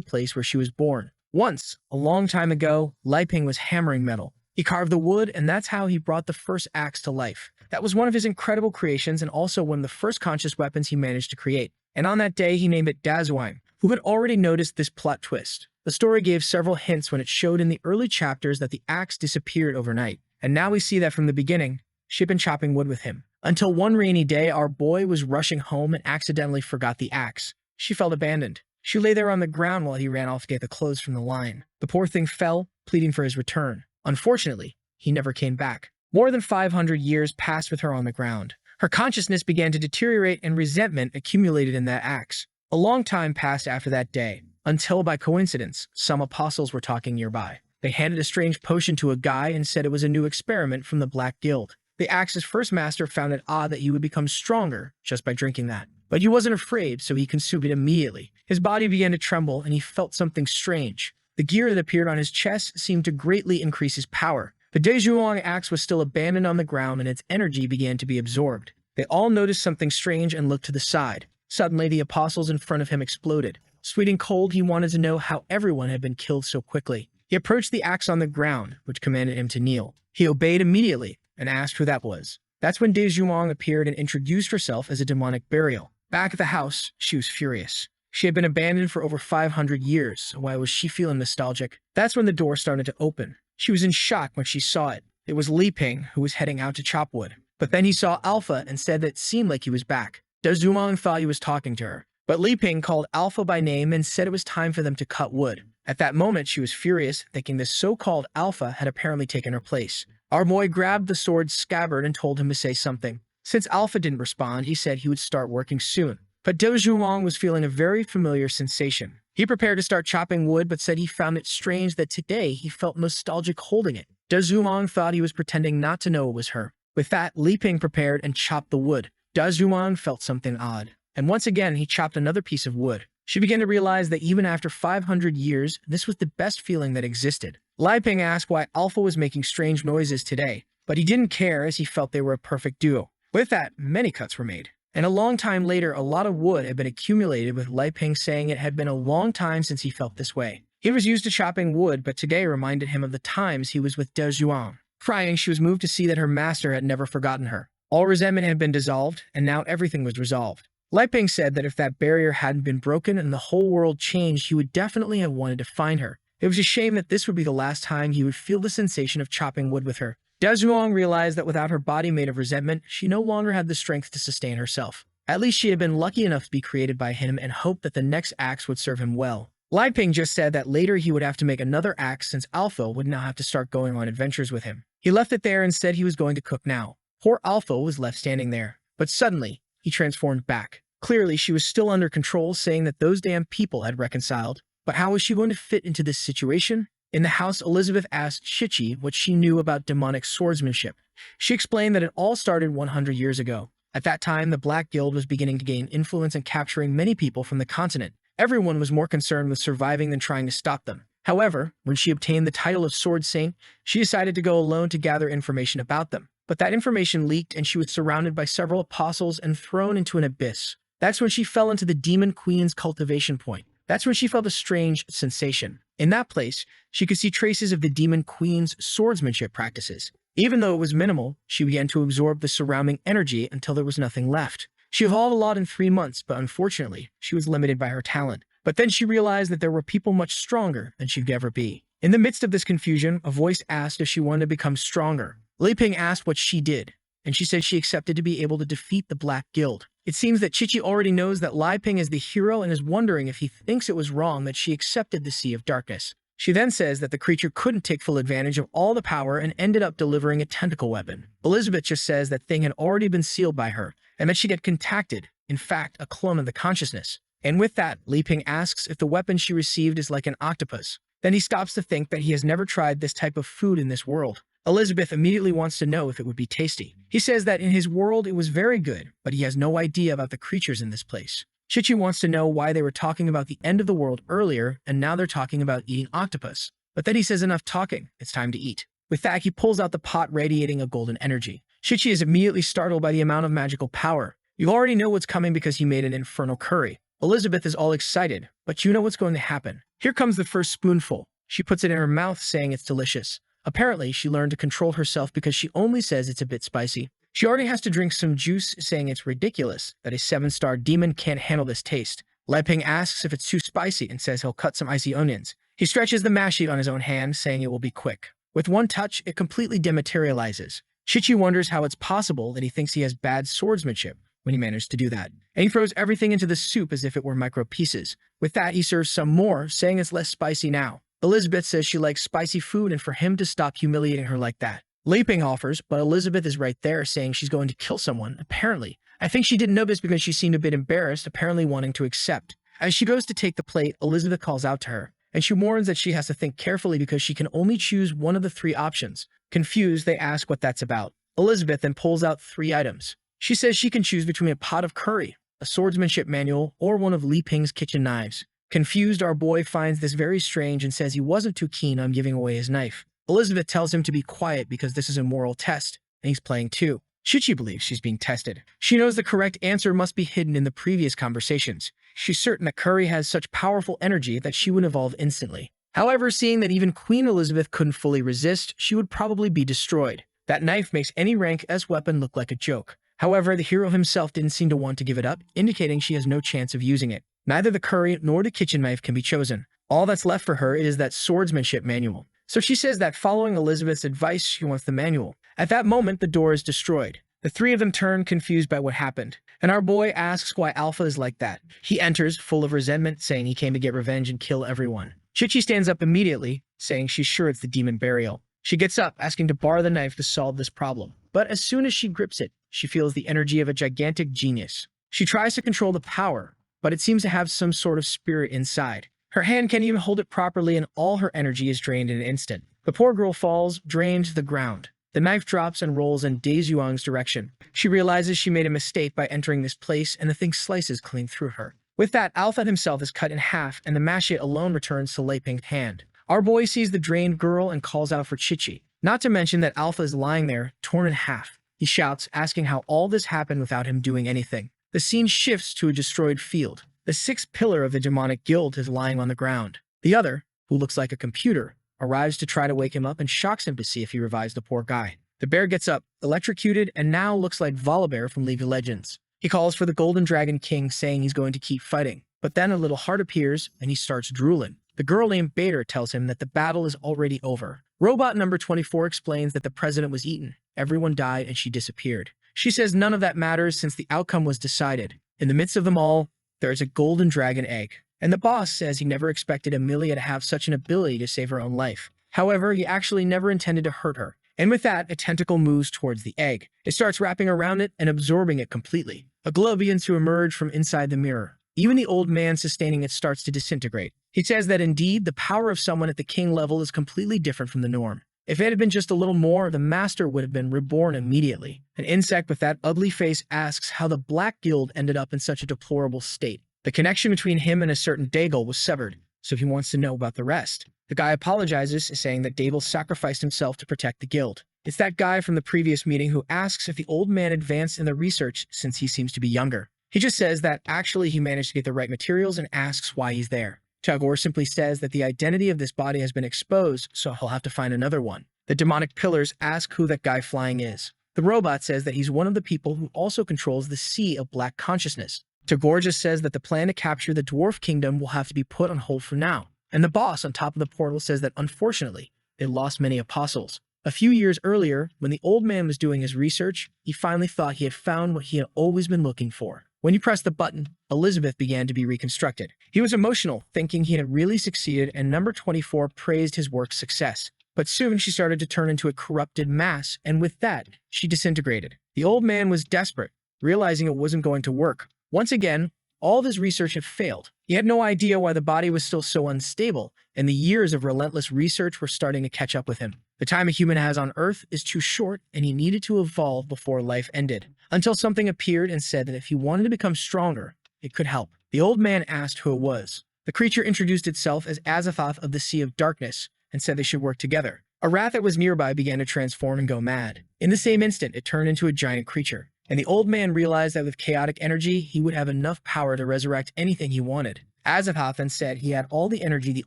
place where she was born. Once, a long time ago, Liping was hammering metal. He carved the wood, and that's how he brought the first axe to life. That was one of his incredible creations and also one of the first conscious weapons he managed to create. And on that day, he named it Dazuang, who had already noticed this plot twist. The story gave several hints when it showed in the early chapters that the axe disappeared overnight. And now we see that from the beginning, she'd been chopping wood with him. Until one rainy day, our boy was rushing home and accidentally forgot the axe. She felt abandoned. She lay there on the ground while he ran off to get the clothes from the line. The poor thing fell, pleading for his return. Unfortunately, he never came back. More than 500 years passed with her on the ground. Her consciousness began to deteriorate and resentment accumulated in that axe. A long time passed after that day, until by coincidence, some apostles were talking nearby. They handed a strange potion to a guy and said it was a new experiment from the Black Guild. The axe's first master found it odd that he would become stronger just by drinking that. But he wasn't afraid, so he consumed it immediately. His body began to tremble, and he felt something strange. The gear that appeared on his chest seemed to greatly increase his power. The Daezhuang axe was still abandoned on the ground, and its energy began to be absorbed. They all noticed something strange and looked to the side. Suddenly, the apostles in front of him exploded. Sweet and cold, he wanted to know how everyone had been killed so quickly. He approached the axe on the ground, which commanded him to kneel. He obeyed immediately and asked who that was. That's when Daezhuang appeared and introduced herself as a demonic burial. Back at the house, she was furious. She had been abandoned for over 500 years, so why was she feeling nostalgic? That's when the door started to open. She was in shock when she saw it. It was Liping, who was heading out to chop wood. But then he saw Alpha and said that it seemed like he was back. Daezhuang thought he was talking to her. But Liping called Alpha by name and said it was time for them to cut wood. At that moment, she was furious, thinking this so-called Alpha had apparently taken her place. Our boy grabbed the sword's scabbard and told him to say something. Since Alpha didn't respond, he said he would start working soon. But Daezhuang was feeling a very familiar sensation. He prepared to start chopping wood, but said he found it strange that today he felt nostalgic holding it. Daezhuang thought he was pretending not to know it was her. With that, Liping prepared and chopped the wood. Daezhuang felt something odd. And once again, he chopped another piece of wood. She began to realize that even after 500 years, this was the best feeling that existed. Liping asked why Alpha was making strange noises today, but he didn't care as he felt they were a perfect duo. With that, many cuts were made. And a long time later, a lot of wood had been accumulated, with Liping saying it had been a long time since he felt this way. He was used to chopping wood, but today reminded him of the times he was with Daezhuang. Crying, she was moved to see that her master had never forgotten her. All resentment had been dissolved, and now everything was resolved. Liping said that if that barrier hadn't been broken and the whole world changed, he would definitely have wanted to find her. It was a shame that this would be the last time he would feel the sensation of chopping wood with her. Daezhuang realized that without her body made of resentment, she no longer had the strength to sustain herself. At least she had been lucky enough to be created by him and hoped that the next axe would serve him well. Liping just said that later he would have to make another axe since Alpha would now have to start going on adventures with him. He left it there and said he was going to cook now. Poor Alpha was left standing there. But suddenly, he transformed back. Clearly, she was still under control, saying that those damn people had reconciled. But how was she going to fit into this situation? In the house, Elizabeth asked Chichi what she knew about demonic swordsmanship. She explained that it all started 100 years ago. At that time, the Black Guild was beginning to gain influence and capturing many people from the continent. Everyone was more concerned with surviving than trying to stop them. However, when she obtained the title of Sword Saint, she decided to go alone to gather information about them. But that information leaked and she was surrounded by several apostles and thrown into an abyss. That's when she fell into the Demon Queen's cultivation point. That's when she felt a strange sensation. In that place, she could see traces of the Demon Queen's swordsmanship practices. Even though it was minimal, she began to absorb the surrounding energy until there was nothing left. She evolved a lot in 3 months, but unfortunately, she was limited by her talent. But then she realized that there were people much stronger than she could ever be. In the midst of this confusion, a voice asked if she wanted to become stronger. Li Ping asked what she did, and she said she accepted to be able to defeat the Black Guild. It seems that Chichi already knows that Li Ping is the hero and is wondering if he thinks it was wrong that she accepted the Sea of Darkness. She then says that the creature couldn't take full advantage of all the power and ended up delivering a tentacle weapon. Elizabeth just says that thing had already been sealed by her, and that she'd get contacted, in fact, a clone of the consciousness. And with that, Li Ping asks if the weapon she received is like an octopus. Then he stops to think that he has never tried this type of food in this world. Elizabeth immediately wants to know if it would be tasty. He says that in his world it was very good, but he has no idea about the creatures in this place. Chichi wants to know why they were talking about the end of the world earlier, and now they're talking about eating octopus. But then he says enough talking, it's time to eat. With that, he pulls out the pot radiating a golden energy. Chichi is immediately startled by the amount of magical power. You already know what's coming because he made an infernal curry. Elizabeth is all excited, but you know what's going to happen. Here comes the first spoonful. She puts it in her mouth, saying it's delicious. Apparently, she learned to control herself because she only says it's a bit spicy. She already has to drink some juice, saying it's ridiculous that a 7-star demon can't handle this taste. Li Ping asks if it's too spicy and says he'll cut some icy onions. He stretches the mashi on his own hand, saying it will be quick. With one touch, it completely dematerializes. Chichi wonders how it's possible that he thinks he has bad swordsmanship when he managed to do that. And he throws everything into the soup as if it were micro pieces. With that, he serves some more, saying it's less spicy now. Elizabeth says she likes spicy food and for him to stop humiliating her like that. Li Ping offers, but Elizabeth is right there saying she's going to kill someone, apparently. I think she didn't know this because she seemed a bit embarrassed, apparently wanting to accept. As she goes to take the plate, Elizabeth calls out to her, and she warns that she has to think carefully because she can only choose one of the 3 options. Confused, they ask what that's about. Elizabeth then pulls out 3 items. She says she can choose between a pot of curry, a swordsmanship manual, or one of Li Ping's kitchen knives. Confused, our boy finds this very strange and says he wasn't too keen on giving away his knife. Elizabeth tells him to be quiet because this is a moral test, and he's playing too. Chichi believes she's being tested. She knows the correct answer must be hidden in the previous conversations. She's certain that curry has such powerful energy that she would evolve instantly. However, seeing that even Queen Elizabeth couldn't fully resist, she would probably be destroyed. That knife makes any rank S weapon look like a joke. However, the hero himself didn't seem to want to give it up, indicating she has no chance of using it. Neither the curry nor the kitchen knife can be chosen. All that's left for her is that swordsmanship manual. So she says that following Elizabeth's advice, she wants the manual. At that moment, the door is destroyed. The 3 of them turn, confused by what happened. And our boy asks why Alpha is like that. He enters, full of resentment, saying he came to get revenge and kill everyone. Chichi stands up immediately, saying she's sure it's the demon burial. She gets up, asking to borrow the knife to solve this problem. But as soon as she grips it, she feels the energy of a gigantic genius. She tries to control the power, but it seems to have some sort of spirit inside. Her hand can't even hold it properly and all her energy is drained in an instant. The poor girl falls, drained to the ground. The knife drops and rolls in Dae Yuang's direction. She realizes she made a mistake by entering this place and the thing slices clean through her. With that, Alpha himself is cut in half and the mache alone returns to Li Ping's hand. Our boy sees the drained girl and calls out for Chichi. Not to mention that Alpha is lying there, torn in half. He shouts, asking how all this happened without him doing anything. The scene shifts to a destroyed field. The 6th pillar of the demonic guild is lying on the ground. The other, who looks like a computer, arrives to try to wake him up and shocks him to see if he revives the poor guy. The bear gets up, electrocuted, and now looks like Volibear from League of Legends. He calls for the Golden Dragon King, saying he's going to keep fighting. But then a little heart appears, and he starts drooling. The girl named Bader tells him that the battle is already over. Robot number 24 explains that the president was eaten. Everyone died, and she disappeared. She says none of that matters since the outcome was decided. In the midst of them all, there is a golden dragon egg. And the boss says he never expected Amelia to have such an ability to save her own life. However, he actually never intended to hurt her. And with that, a tentacle moves towards the egg. It starts wrapping around it and absorbing it completely. A glow begins to emerge from inside the mirror. Even the old man sustaining it starts to disintegrate. He says that indeed, the power of someone at the king level is completely different from the norm. If it had been just a little more, the master would have been reborn immediately. An insect with that ugly face asks how the Black Guild ended up in such a deplorable state. The connection between him and a certain Daigle was severed, so he wants to know about the rest. The guy apologizes, saying that Daigle sacrificed himself to protect the guild. It's that guy from the previous meeting who asks if the old man advanced in the research since he seems to be younger. He just says that actually he managed to get the right materials and asks why he's there. Tagore simply says that the identity of this body has been exposed, so he'll have to find another one. The demonic pillars ask who that guy flying is. The robot says that he's one of the people who also controls the Sea of Black Consciousness. Tagore just says that the plan to capture the Dwarf Kingdom will have to be put on hold for now. And the boss on top of the portal says that unfortunately, they lost many apostles. A few years earlier, when the old man was doing his research, he finally thought he had found what he had always been looking for. When he pressed the button, Elizabeth began to be reconstructed. He was emotional, thinking he had really succeeded, and number 24 praised his work's success. But soon she started to turn into a corrupted mass, and with that, she disintegrated. The old man was desperate, realizing it wasn't going to work. Once again, all of his research had failed. He had no idea why the body was still so unstable, and the years of relentless research were starting to catch up with him. The time a human has on Earth is too short, and he needed to evolve before life ended. Until something appeared and said that if he wanted to become stronger, it could help. The old man asked who it was. The creature introduced itself as Azathoth of the Sea of Darkness, and said they should work together. A rat that was nearby began to transform and go mad. In the same instant, it turned into a giant creature. And the old man realized that with chaotic energy, he would have enough power to resurrect anything he wanted. Azathoth then said he had all the energy the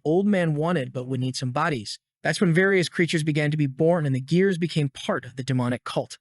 old man wanted but would need some bodies. That's when various creatures began to be born and the gears became part of the demonic cult.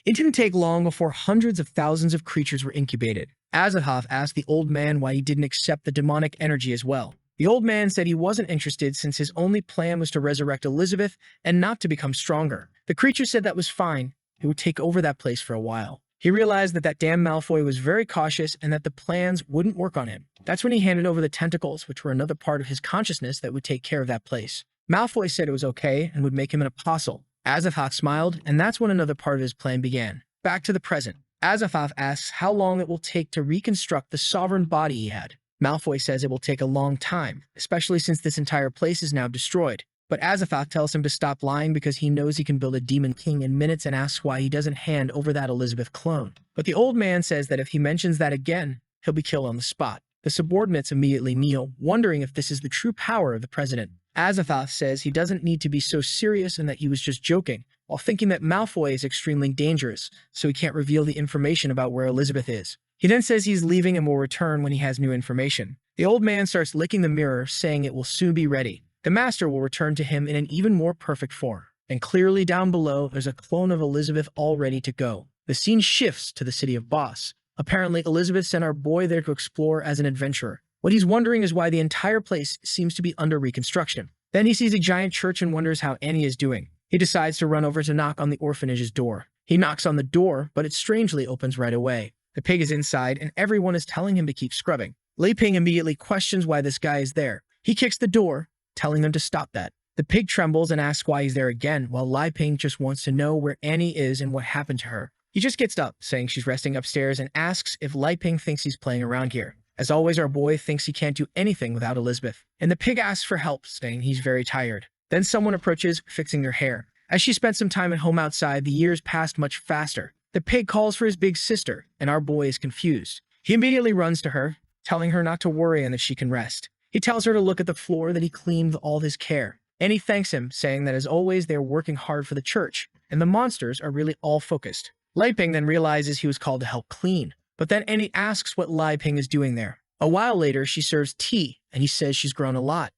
It didn't take long before hundreds of thousands of creatures were incubated. Azathoth asked the old man why he didn't accept the demonic energy as well. The old man said he wasn't interested since his only plan was to resurrect Elizabeth and not to become stronger. The creature said that was fine. He would take over that place for a while. He realized that damn Malfoy was very cautious and that the plans wouldn't work on him. That's when he handed over the tentacles, which were another part of his consciousness that would take care of that place. Malfoy said it was okay and would make him an apostle. Azathoth smiled, and that's when another part of his plan began. Back to the present. Azathoth asks how long it will take to reconstruct the sovereign body he had. Malfoy says it will take a long time, especially since this entire place is now destroyed. But Azathoth tells him to stop lying because he knows he can build a demon king in minutes and asks why he doesn't hand over that Elizabeth clone. But the old man says that if he mentions that again, he'll be killed on the spot. The subordinates immediately kneel, wondering if this is the true power of the president. Azathoth says he doesn't need to be so serious and that he was just joking, while thinking that Malfoy is extremely dangerous, so he can't reveal the information about where Elizabeth is. He then says he's leaving and will return when he has new information. The old man starts licking the mirror, saying it will soon be ready. The master will return to him in an even more perfect form. And clearly down below, there's a clone of Elizabeth all ready to go. The scene shifts to the city of Boss. Apparently, Elizabeth sent our boy there to explore as an adventurer. What he's wondering is why the entire place seems to be under reconstruction. Then he sees a giant church and wonders how Annie is doing. He decides to run over to knock on the orphanage's door. He knocks on the door, but it strangely opens right away. The pig is inside, and everyone is telling him to keep scrubbing. Lei Ping immediately questions why this guy is there. He kicks the door, telling them to stop that. The pig trembles and asks why he's there again, while Lei Ping just wants to know where Annie is and what happened to her. He just gets up, saying she's resting upstairs, and asks if Lei Ping thinks he's playing around here. As always, our boy thinks he can't do anything without Elizabeth, and the pig asks for help, saying he's very tired. Then someone approaches, fixing their hair. As she spent some time at home outside, the years passed much faster. The pig calls for his big sister, and our boy is confused. He immediately runs to her, telling her not to worry and that she can rest. He tells her to look at the floor that he cleaned with all his care. And he thanks him, saying that as always, they are working hard for the church, and the monsters are really all focused. Lei Ping then realizes he was called to help clean. But then Annie asks what Lei Ping is doing there. A while later, she serves tea, and he says she's grown a lot.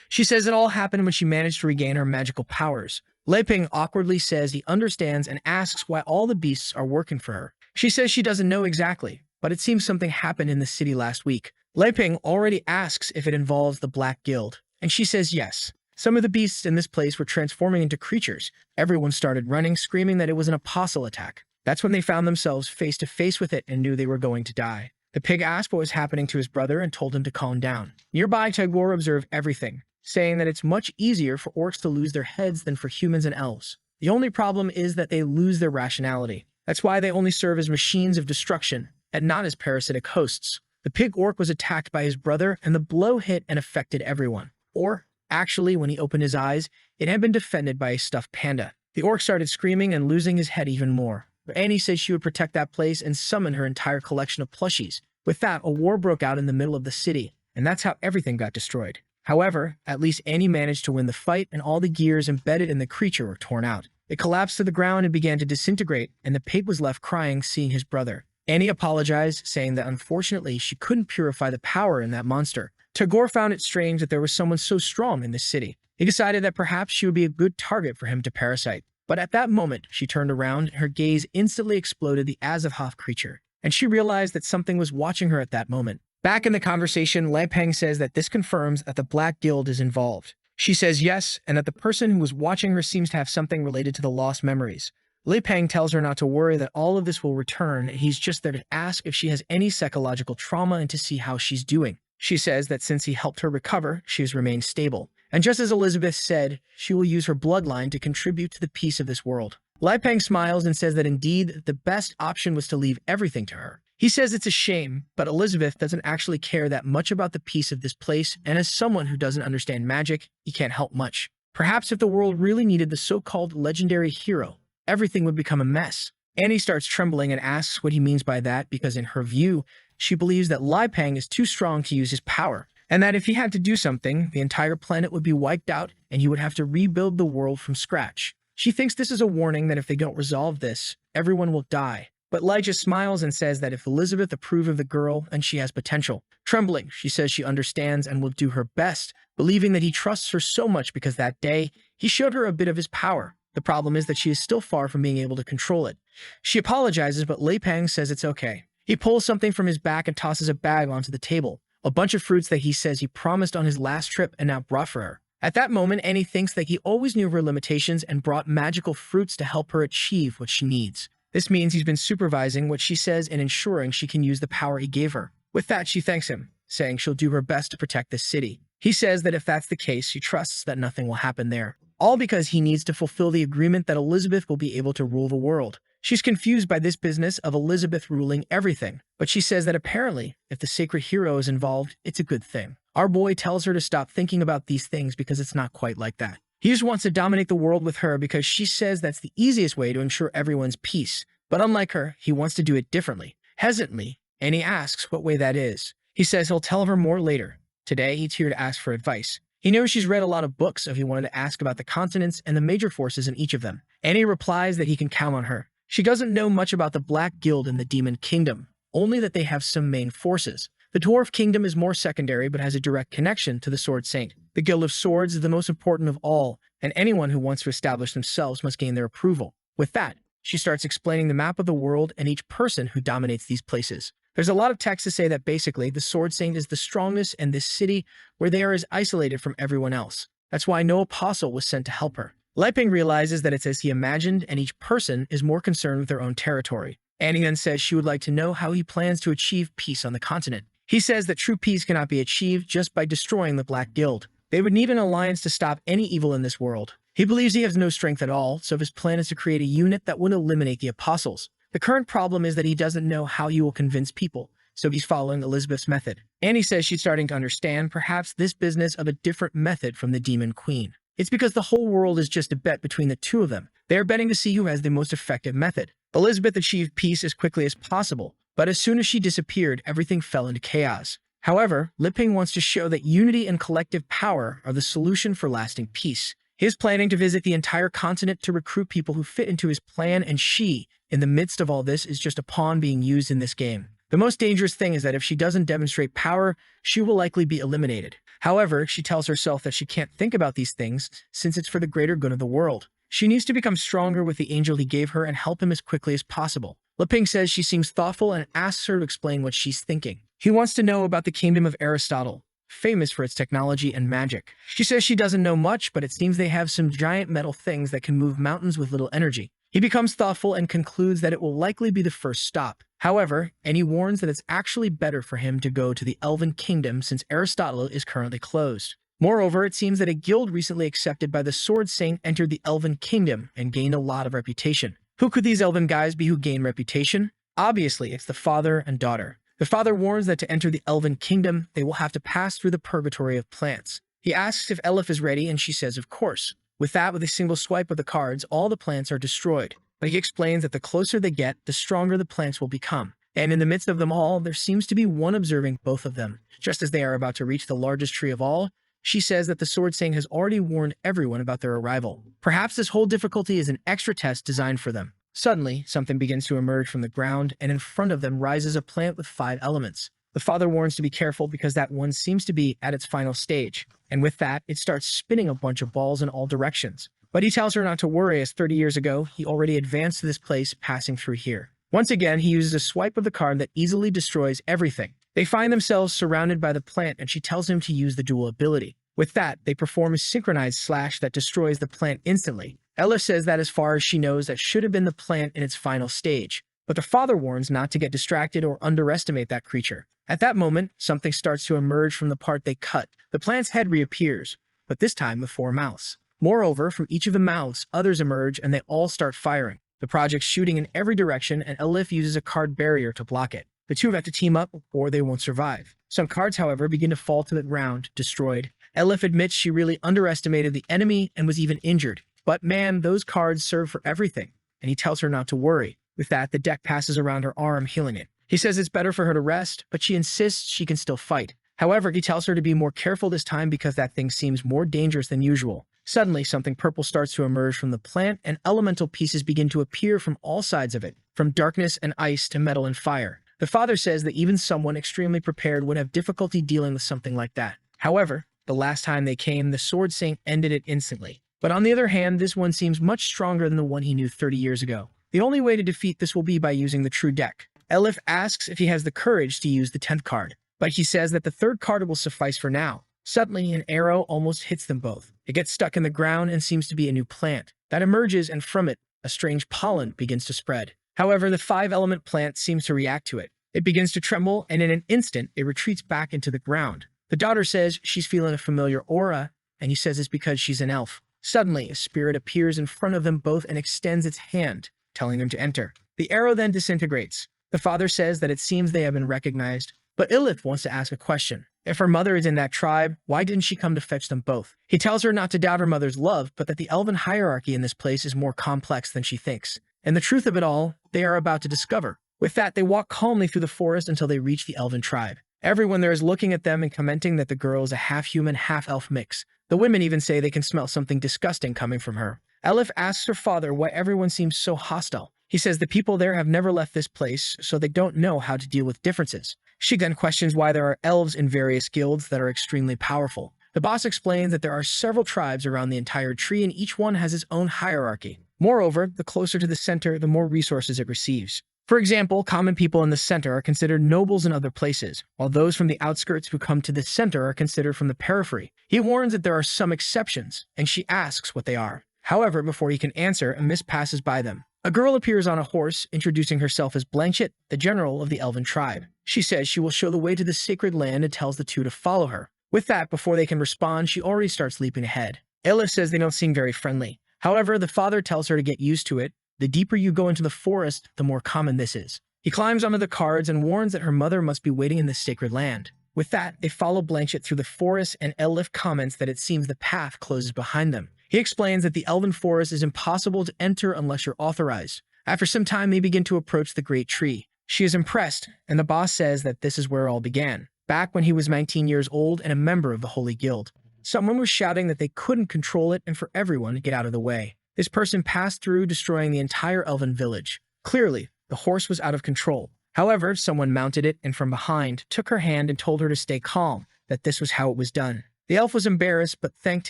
She says it all happened when she managed to regain her magical powers. Lei Ping awkwardly says he understands and asks why all the beasts are working for her. She says she doesn't know exactly, but it seems something happened in the city last week. Lei Ping already asks if it involves the Black Guild, and she says yes. Some of the beasts in this place were transforming into creatures. Everyone started running, screaming that it was an apostle attack. That's when they found themselves face to face with it and knew they were going to die. The pig asked what was happening to his brother and told him to calm down. Nearby, Tagore observed everything, saying that it's much easier for orcs to lose their heads than for humans and elves. The only problem is that they lose their rationality. That's why they only serve as machines of destruction, and not as parasitic hosts. The pig orc was attacked by his brother, and the blow hit and affected everyone. Or, actually, when he opened his eyes, it had been defended by a stuffed panda. The orc started screaming and losing his head even more. But Annie said she would protect that place and summon her entire collection of plushies. With that, a war broke out in the middle of the city, and that's how everything got destroyed. However, at least Annie managed to win the fight, and all the gears embedded in the creature were torn out. It collapsed to the ground and began to disintegrate, and the pig was left crying, seeing his brother. Annie apologized, saying that unfortunately she couldn't purify the power in that monster. Tagore found it strange that there was someone so strong in this city. He decided that perhaps she would be a good target for him to parasite. But at that moment, she turned around, and her gaze instantly exploded the Azathoth creature, and she realized that something was watching her at that moment. Back in the conversation, Lai Peng says that this confirms that the Black Guild is involved. She says yes, and that the person who was watching her seems to have something related to the lost memories. Lai Peng tells her not to worry, that all of this will return, and he's just there to ask if she has any psychological trauma and to see how she's doing. She says that since he helped her recover, she has remained stable. And just as Elizabeth said, she will use her bloodline to contribute to the peace of this world. Lai Peng smiles and says that indeed, the best option was to leave everything to her. He says it's a shame, but Elizabeth doesn't actually care that much about the peace of this place, and as someone who doesn't understand magic, he can't help much. Perhaps if the world really needed the so-called legendary hero, everything would become a mess. Annie starts trembling and asks what he means by that, because in her view, she believes that Lai Peng is too strong to use his power, and that if he had to do something, the entire planet would be wiped out and he would have to rebuild the world from scratch. She thinks this is a warning that if they don't resolve this, everyone will die. But Lai just smiles and says that if Elizabeth approves of the girl, then she has potential. Trembling, she says she understands and will do her best, believing that he trusts her so much because that day, he showed her a bit of his power. The problem is that she is still far from being able to control it. She apologizes, but Lai Peng says it's okay. He pulls something from his back and tosses a bag onto the table, a bunch of fruits that he says he promised on his last trip and now brought for her. At that moment, Annie thinks that he always knew of her limitations and brought magical fruits to help her achieve what she needs. This means he's been supervising what she says and ensuring she can use the power he gave her. With that, she thanks him, saying she'll do her best to protect this city. He says that if that's the case, she trusts that nothing will happen there. All because he needs to fulfill the agreement that Elizabeth will be able to rule the world. She's confused by this business of Elizabeth ruling everything, but she says that apparently, if the sacred hero is involved, it's a good thing. Our boy tells her to stop thinking about these things because it's not quite like that. He just wants to dominate the world with her because she says that's the easiest way to ensure everyone's peace. But unlike her, he wants to do it differently. Hesitantly, and he asks what way that is. He says he'll tell her more later. Today, he's here to ask for advice. He knows she's read a lot of books, so he wanted to ask about the continents and the major forces in each of them. Annie replies that he can count on her. She doesn't know much about the Black Guild and the Demon Kingdom, only that they have some main forces. The Dwarf Kingdom is more secondary but has a direct connection to the Sword Saint. The Guild of Swords is the most important of all, and anyone who wants to establish themselves must gain their approval. With that, she starts explaining the map of the world and each person who dominates these places. There's a lot of text to say that basically the Sword Saint is the strongest in this city where they are as isolated from everyone else. That's why no apostle was sent to help her. Lai Peng realizes that it's as he imagined and each person is more concerned with their own territory. Annie then says she would like to know how he plans to achieve peace on the continent. He says that true peace cannot be achieved just by destroying the Black Guild. They would need an alliance to stop any evil in this world. He believes he has no strength at all, so his plan is to create a unit that would eliminate the apostles. The current problem is that he doesn't know how he will convince people, so he's following Elizabeth's method. Annie says she's starting to understand perhaps this business of a different method from the Demon Queen. It's because the whole world is just a bet between the two of them. They are betting to see who has the most effective method. Elizabeth achieved peace as quickly as possible, but as soon as she disappeared, everything fell into chaos. However, Lai Peng wants to show that unity and collective power are the solution for lasting peace. He is planning to visit the entire continent to recruit people who fit into his plan, and she, in the midst of all this, is just a pawn being used in this game. The most dangerous thing is that if she doesn't demonstrate power, she will likely be eliminated. However, she tells herself that she can't think about these things since it's for the greater good of the world. She needs to become stronger with the angel he gave her and help him as quickly as possible. Lai Peng says she seems thoughtful and asks her to explain what she's thinking. He wants to know about the kingdom of Aristotle, famous for its technology and magic. She says she doesn't know much, but it seems they have some giant metal things that can move mountains with little energy. He becomes thoughtful and concludes that it will likely be the first stop. However, Annie warns that it's actually better for him to go to the Elven Kingdom since Aristotle is currently closed. Moreover, it seems that a guild recently accepted by the Sword Saint entered the Elven Kingdom and gained a lot of reputation. Who could these elven guys be who gain reputation? Obviously, it's the father and daughter. The father warns that to enter the Elven Kingdom, they will have to pass through the purgatory of plants. He asks if Elif is ready, and she says of course. With that, with a single swipe of the cards, all the plants are destroyed. But he explains that the closer they get, the stronger the plants will become. And in the midst of them all, there seems to be one observing both of them. Just as they are about to reach the largest tree of all, she says that the sword saying has already warned everyone about their arrival. Perhaps this whole difficulty is an extra test designed for them. Suddenly, something begins to emerge from the ground, and in front of them rises a plant with 5 elements. The father warns to be careful because that one seems to be at its final stage, and with that, it starts spinning a bunch of balls in all directions. But he tells her not to worry, as 30 years ago, he already advanced to this place passing through here. Once again, he uses a swipe of the card that easily destroys everything. They find themselves surrounded by the plant, and she tells him to use the dual ability. With that, they perform a synchronized slash that destroys the plant instantly. Ella says that as far as she knows, that should have been the plant in its final stage. But the father warns not to get distracted or underestimate that creature. At that moment, something starts to emerge from the part they cut. The plant's head reappears, but this time with 4 mouths. Moreover, from each of the mouths, others emerge and they all start firing. The project's shooting in every direction, and Elif uses a card barrier to block it. The two have to team up or they won't survive. Some cards, however, begin to fall to the ground, destroyed. Elif admits she really underestimated the enemy and was even injured. But man, those cards serve for everything, and he tells her not to worry. With that, the deck passes around her arm, healing it. He says it's better for her to rest, but she insists she can still fight. However, he tells her to be more careful this time because that thing seems more dangerous than usual. Suddenly, something purple starts to emerge from the plant, and elemental pieces begin to appear from all sides of it, from darkness and ice to metal and fire. The father says that even someone extremely prepared would have difficulty dealing with something like that. However, the last time they came, the sword saying ended it instantly. But on the other hand, this one seems much stronger than the one he knew 30 years ago. The only way to defeat this will be by using the true deck. Elif asks if he has the courage to use the 10th card, but he says that the 3rd card will suffice for now. Suddenly, an arrow almost hits them both. It gets stuck in the ground and seems to be a new plant that emerges, and from it, a strange pollen begins to spread. However, the 5-element plant seems to react to it. It begins to tremble, and in an instant, it retreats back into the ground. The daughter says she's feeling a familiar aura, and he says it's because she's an elf. Suddenly, a spirit appears in front of them both and extends its hand, telling them to enter. The arrow then disintegrates. The father says that it seems they have been recognized, but Ilith wants to ask a question. If her mother is in that tribe, why didn't she come to fetch them both? He tells her not to doubt her mother's love, but that the elven hierarchy in this place is more complex than she thinks. And the truth of it all, they are about to discover. With that, they walk calmly through the forest until they reach the elven tribe. Everyone there is looking at them and commenting that the girl is a half-human, half-elf mix. The women even say they can smell something disgusting coming from her. Elif asks her father why everyone seems so hostile. He says the people there have never left this place, so they don't know how to deal with differences. She then questions why there are elves in various guilds that are extremely powerful. The boss explains that there are several tribes around the entire tree and each one has its own hierarchy. Moreover, the closer to the center, the more resources it receives. For example, common people in the center are considered nobles in other places, while those from the outskirts who come to the center are considered from the periphery. He warns that there are some exceptions, and she asks what they are. However, before he can answer, a mist passes by them. A girl appears on a horse, introducing herself as Blanchett, the general of the elven tribe. She says she will show the way to the sacred land and tells the two to follow her. With that, before they can respond, she already starts leaping ahead. Elif says they don't seem very friendly. However, the father tells her to get used to it. The deeper you go into the forest, the more common this is. He climbs onto the cards and warns that her mother must be waiting in the sacred land. With that, they follow Blanchett through the forest, and Elif comments that it seems the path closes behind them. He explains that the elven forest is impossible to enter unless you're authorized. After some time, they begin to approach the great tree. She is impressed, and the boss says that this is where it all began, back when he was 19 years old and a member of the Holy Guild. Someone was shouting that they couldn't control it and for everyone to get out of the way. This person passed through, destroying the entire elven village. Clearly, the horse was out of control. However, someone mounted it and from behind took her hand and told her to stay calm, that this was how it was done. The elf was embarrassed but thanked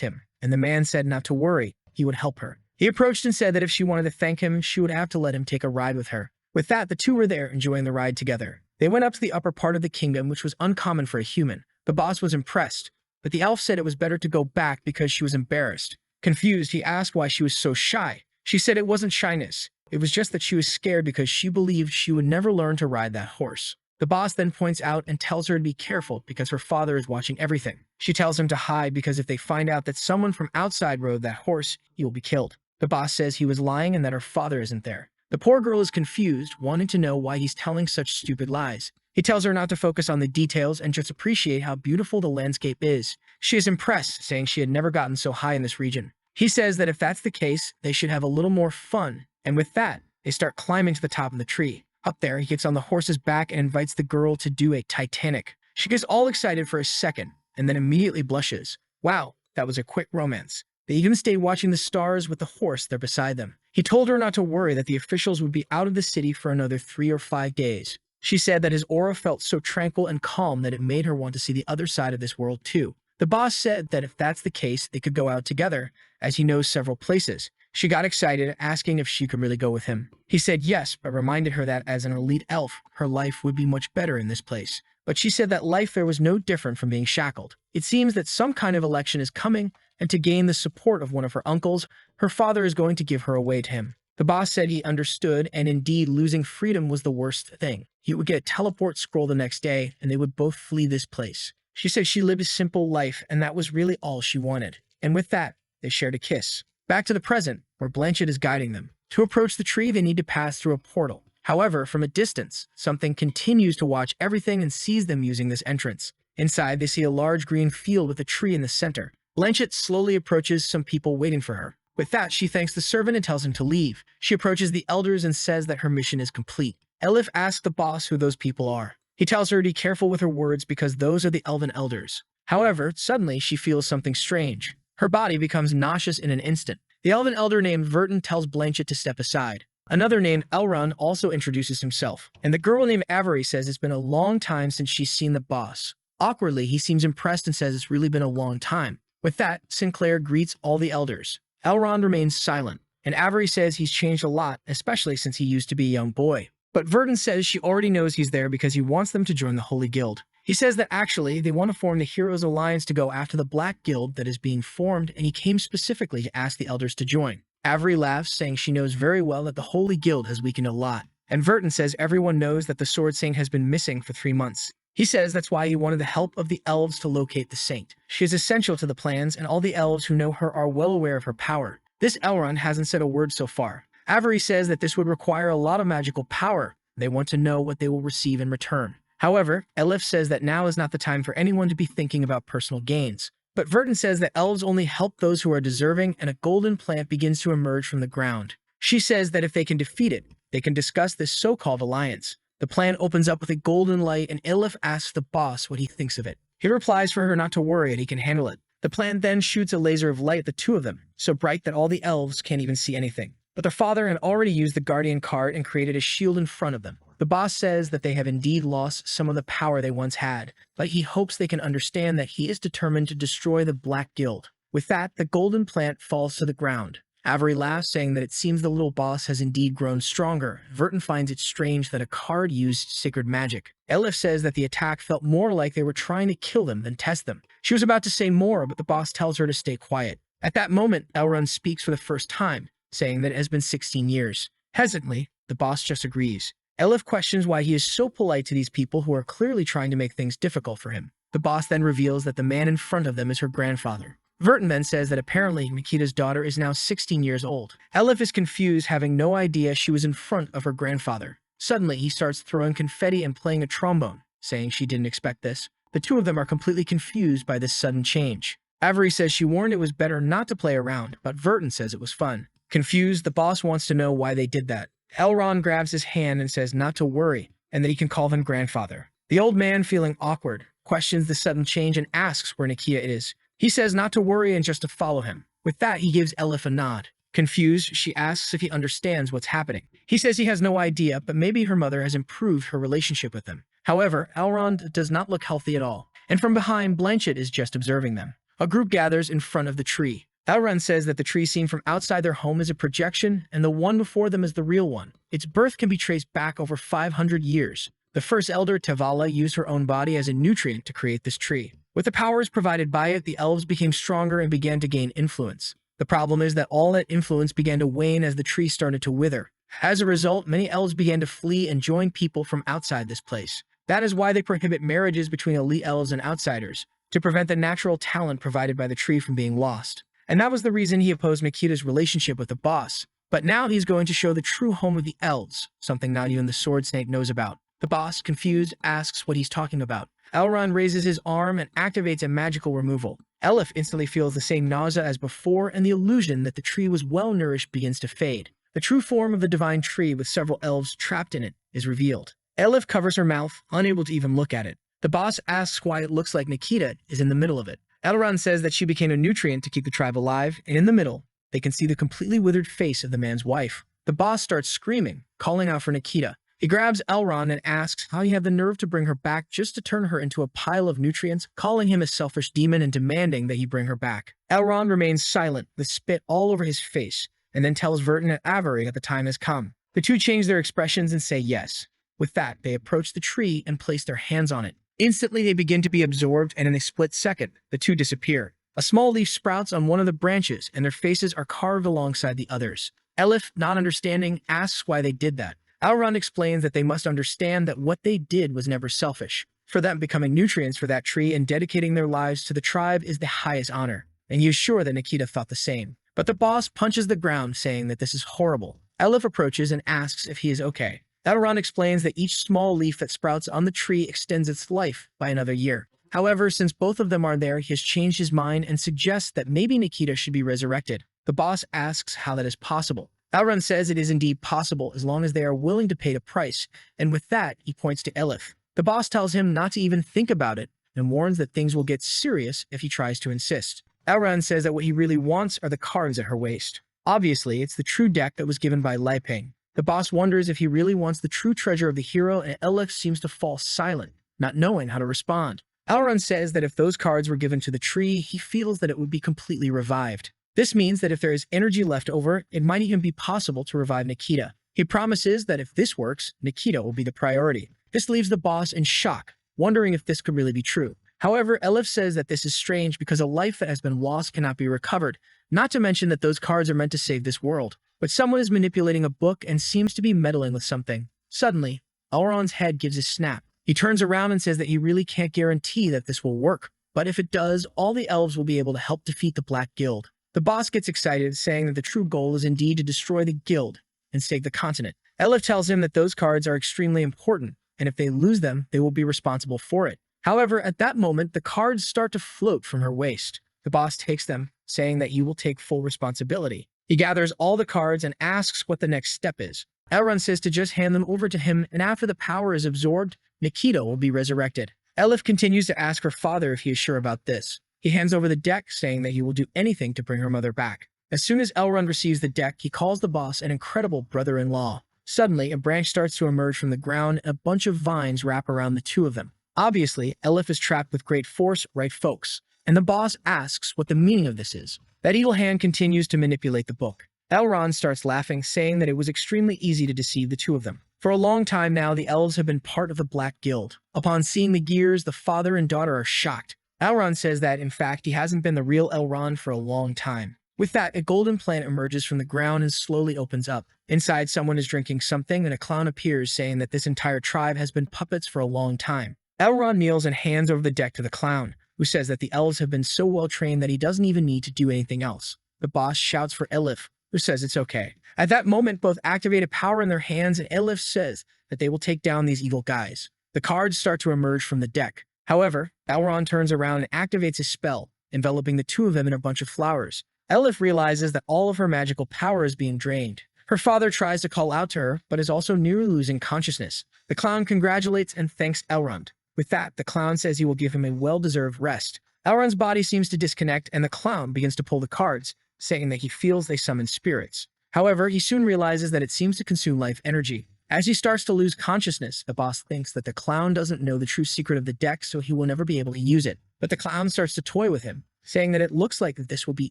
him, and the man said not to worry, he would help her. He approached and said that if she wanted to thank him, she would have to let him take a ride with her. With that, the two were there enjoying the ride together. They went up to the upper part of the kingdom, which was uncommon for a human. The boss was impressed, but the elf said it was better to go back because she was embarrassed. Confused, he asked why she was so shy. She said it wasn't shyness. It was just that she was scared because she believed she would never learn to ride that horse. The boss then points out and tells her to be careful because her father is watching everything. She tells him to hide because if they find out that someone from outside rode that horse, he will be killed. The boss says he was lying and that her father isn't there. The poor girl is confused, wanting to know why he's telling such stupid lies. He tells her not to focus on the details and just appreciate how beautiful the landscape is. She is impressed, saying she had never gotten so high in this region. He says that if that's the case, they should have a little more fun, and with that, they start climbing to the top of the tree. Up there, he gets on the horse's back and invites the girl to do a Titanic. She gets all excited for a second, and then immediately blushes. Wow, that was a quick romance. They even stayed watching the stars with the horse there beside them. He told her not to worry that the officials would be out of the city for another 3 or 5 days. She said that his aura felt so tranquil and calm that it made her want to see the other side of this world too. The boss said that if that's the case, they could go out together, as he knows several places. She got excited, asking if she could really go with him. He said yes, but reminded her that as an elite elf, her life would be much better in this place. But she said that life there was no different from being shackled. It seems that some kind of election is coming, and to gain the support of one of her uncles, her father is going to give her away to him. The boss said he understood, and indeed losing freedom was the worst thing. He would get a teleport scroll the next day, and they would both flee this place. She said she lived a simple life, and that was really all she wanted. And with that, they shared a kiss. Back to the present, where Blanchett is guiding them. To approach the tree, they need to pass through a portal. However, from a distance, something continues to watch everything and sees them using this entrance. Inside, they see a large green field with a tree in the center. Blanchett slowly approaches some people waiting for her. With that, she thanks the servant and tells him to leave. She approaches the elders and says that her mission is complete. Elif asks the boss who those people are. He tells her to be careful with her words because those are the elven elders. However, suddenly she feels something strange. Her body becomes nauseous in an instant. The elven elder named Verton tells Blanchett to step aside. Another named Elrond also introduces himself, and the girl named Avery says it's been a long time since she's seen the boss. Awkwardly, he seems impressed and says it's really been a long time. With that, Sinclair greets all the elders. Elrond remains silent, and Avery says he's changed a lot, especially since he used to be a young boy. But Verton says she already knows he's there because he wants them to join the Holy Guild. He says that actually, they want to form the Heroes Alliance to go after the Black Guild that is being formed, and he came specifically to ask the elders to join. Avery laughs, saying she knows very well that the Holy Guild has weakened a lot. And Verton says everyone knows that the Sword Saint has been missing for 3 months. He says that's why he wanted the help of the elves to locate the saint. She is essential to the plans, and all the elves who know her are well aware of her power. This Elrond hasn't said a word so far. Avery says that this would require a lot of magical power. They want to know what they will receive in return. However, Elif says that now is not the time for anyone to be thinking about personal gains. But Verton says that elves only help those who are deserving, and a golden plant begins to emerge from the ground. She says that if they can defeat it, they can discuss this so-called alliance. The plant opens up with a golden light, and Elif asks the boss what he thinks of it. He replies for her not to worry and he can handle it. The plant then shoots a laser of light at the two of them, so bright that all the elves can't even see anything. But their father had already used the guardian card and created a shield in front of them. The boss says that they have indeed lost some of the power they once had, but he hopes they can understand that he is determined to destroy the Black Guild. With that, the golden plant falls to the ground. Avery laughs, saying that it seems the little boss has indeed grown stronger. Verton finds it strange that a card used sacred magic. Elif says that the attack felt more like they were trying to kill them than test them. She was about to say more, but the boss tells her to stay quiet. At that moment, Elrond speaks for the first time, saying that it has been 16 years. Hesitantly, the boss just agrees. Elif questions why he is so polite to these people who are clearly trying to make things difficult for him. The boss then reveals that the man in front of them is her grandfather. Verton then says that apparently Makita's daughter is now 16 years old. Elif is confused, having no idea she was in front of her grandfather. Suddenly, he starts throwing confetti and playing a trombone, saying she didn't expect this. The two of them are completely confused by this sudden change. Avery says she warned it was better not to play around, but Verton says it was fun. Confused, the boss wants to know why they did that. Elrond grabs his hand and says not to worry, and that he can call him grandfather. The old man, feeling awkward, questions the sudden change and asks where Nakia is. He says not to worry and just to follow him. With that, he gives Elif a nod. Confused, she asks if he understands what's happening. He says he has no idea, but maybe her mother has improved her relationship with him. However, Elrond does not look healthy at all, and from behind, Blanchett is just observing them. A group gathers in front of the tree. Elrond says that the tree seen from outside their home is a projection, and the one before them is the real one. Its birth can be traced back over 500 years. The first elder, Tevala, used her own body as a nutrient to create this tree. With the powers provided by it, the elves became stronger and began to gain influence. The problem is that all that influence began to wane as the tree started to wither. As a result, many elves began to flee and join people from outside this place. That is why they prohibit marriages between elite elves and outsiders, to prevent the natural talent provided by the tree from being lost. And that was the reason he opposed Makita's relationship with the boss. But now he's going to show the true home of the elves, something not even the Sword Saint knows about. The boss, confused, asks what he's talking about. Elrond raises his arm and activates a magical removal. Elif instantly feels the same nausea as before, and the illusion that the tree was well nourished begins to fade. The The true form of the divine tree with several elves trapped in it is revealed. Elif covers her mouth, unable to even look at it. The boss asks why it looks like Nikita is in the middle of it. Elrond says that she became a nutrient to keep the tribe alive, and in the middle, they can see the completely withered face of the man's wife. The boss starts screaming, calling out for Nikita. He grabs Elrond and asks how he had the nerve to bring her back just to turn her into a pile of nutrients, calling him a selfish demon and demanding that he bring her back. Elrond remains silent, with spit all over his face, and then tells Vertin and Avery that the time has come. The two change their expressions and say yes. With that, they approach the tree and place their hands on it. Instantly, they begin to be absorbed, and in a split second, the two disappear. A small leaf sprouts on one of the branches, and their faces are carved alongside the others. Elif, not understanding, asks why they did that. Elrond explains that they must understand that what they did was never selfish. For them, becoming nutrients for that tree and dedicating their lives to the tribe is the highest honor, and he is sure that Nikita thought the same. But the boss punches the ground, saying that this is horrible. Elif approaches and asks if he is okay. Elrond explains that each small leaf that sprouts on the tree extends its life by another year. However, since both of them are there, he has changed his mind and suggests that maybe Nikita should be resurrected. The boss asks how that is possible. Elrond says it is indeed possible as long as they are willing to pay the price, and with that, he points to Elif. The boss tells him not to even think about it and warns that things will get serious if he tries to insist. Elrond says that what he really wants are the cards at her waist. Obviously, it's the true deck that was given by Liping. The boss wonders if he really wants the true treasure of the hero, and Elif seems to fall silent, not knowing how to respond. Elrond says that if those cards were given to the tree, he feels that it would be completely revived. This means that if there is energy left over, it might even be possible to revive Nikita. He promises that if this works, Nikita will be the priority. This leaves the boss in shock, wondering if this could really be true. However, Elif says that this is strange because a life that has been lost cannot be recovered, not to mention that those cards are meant to save this world. But someone is manipulating a book and seems to be meddling with something. Suddenly, Elrond's head gives a snap. He turns around and says that he really can't guarantee that this will work, but if it does, all the elves will be able to help defeat the Black Guild. The boss gets excited, saying that the true goal is indeed to destroy the guild and save the continent. Elif tells him that those cards are extremely important, and if they lose them, they will be responsible for it. However, at that moment, the cards start to float from her waist. The boss takes them, saying that he will take full responsibility. He gathers all the cards and asks what the next step is. Elrond says to just hand them over to him, and after the power is absorbed, Nikita will be resurrected. Elif continues to ask her father if he is sure about this. He hands over the deck, saying that he will do anything to bring her mother back. As soon as Elrond receives the deck, he calls the boss an incredible brother-in-law. Suddenly, a branch starts to emerge from the ground, and a bunch of vines wrap around the two of them. Obviously, Elif is trapped with great force, right folks? And the boss asks what the meaning of this is. That evil hand continues to manipulate the book. Elrond starts laughing, saying that it was extremely easy to deceive the two of them. For a long time now, the elves have been part of the Black Guild. Upon seeing the gears, the father and daughter are shocked. Elrond says that, in fact, he hasn't been the real Elrond for a long time. With that, a golden plant emerges from the ground and slowly opens up. Inside, someone is drinking something, and a clown appears, saying that this entire tribe has been puppets for a long time. Elrond kneels and hands over the deck to the clown, who says that the elves have been so well trained that he doesn't even need to do anything else. The boss shouts for Elif, who says it's okay. At that moment, both activate a power in their hands, and Elif says that they will take down these evil guys. The cards start to emerge from the deck. However, Elrond turns around and activates a spell, enveloping the two of them in a bunch of flowers. Elif realizes that all of her magical power is being drained. Her father tries to call out to her, but is also nearly losing consciousness. The clown congratulates and thanks Elrond. With that, the clown says he will give him a well-deserved rest. Elrond's body seems to disconnect, and the clown begins to pull the cards, saying that he feels they summon spirits. However, he soon realizes that it seems to consume life energy. As he starts to lose consciousness, the boss thinks that the clown doesn't know the true secret of the deck, so he will never be able to use it. But the clown starts to toy with him, saying that it looks like this will be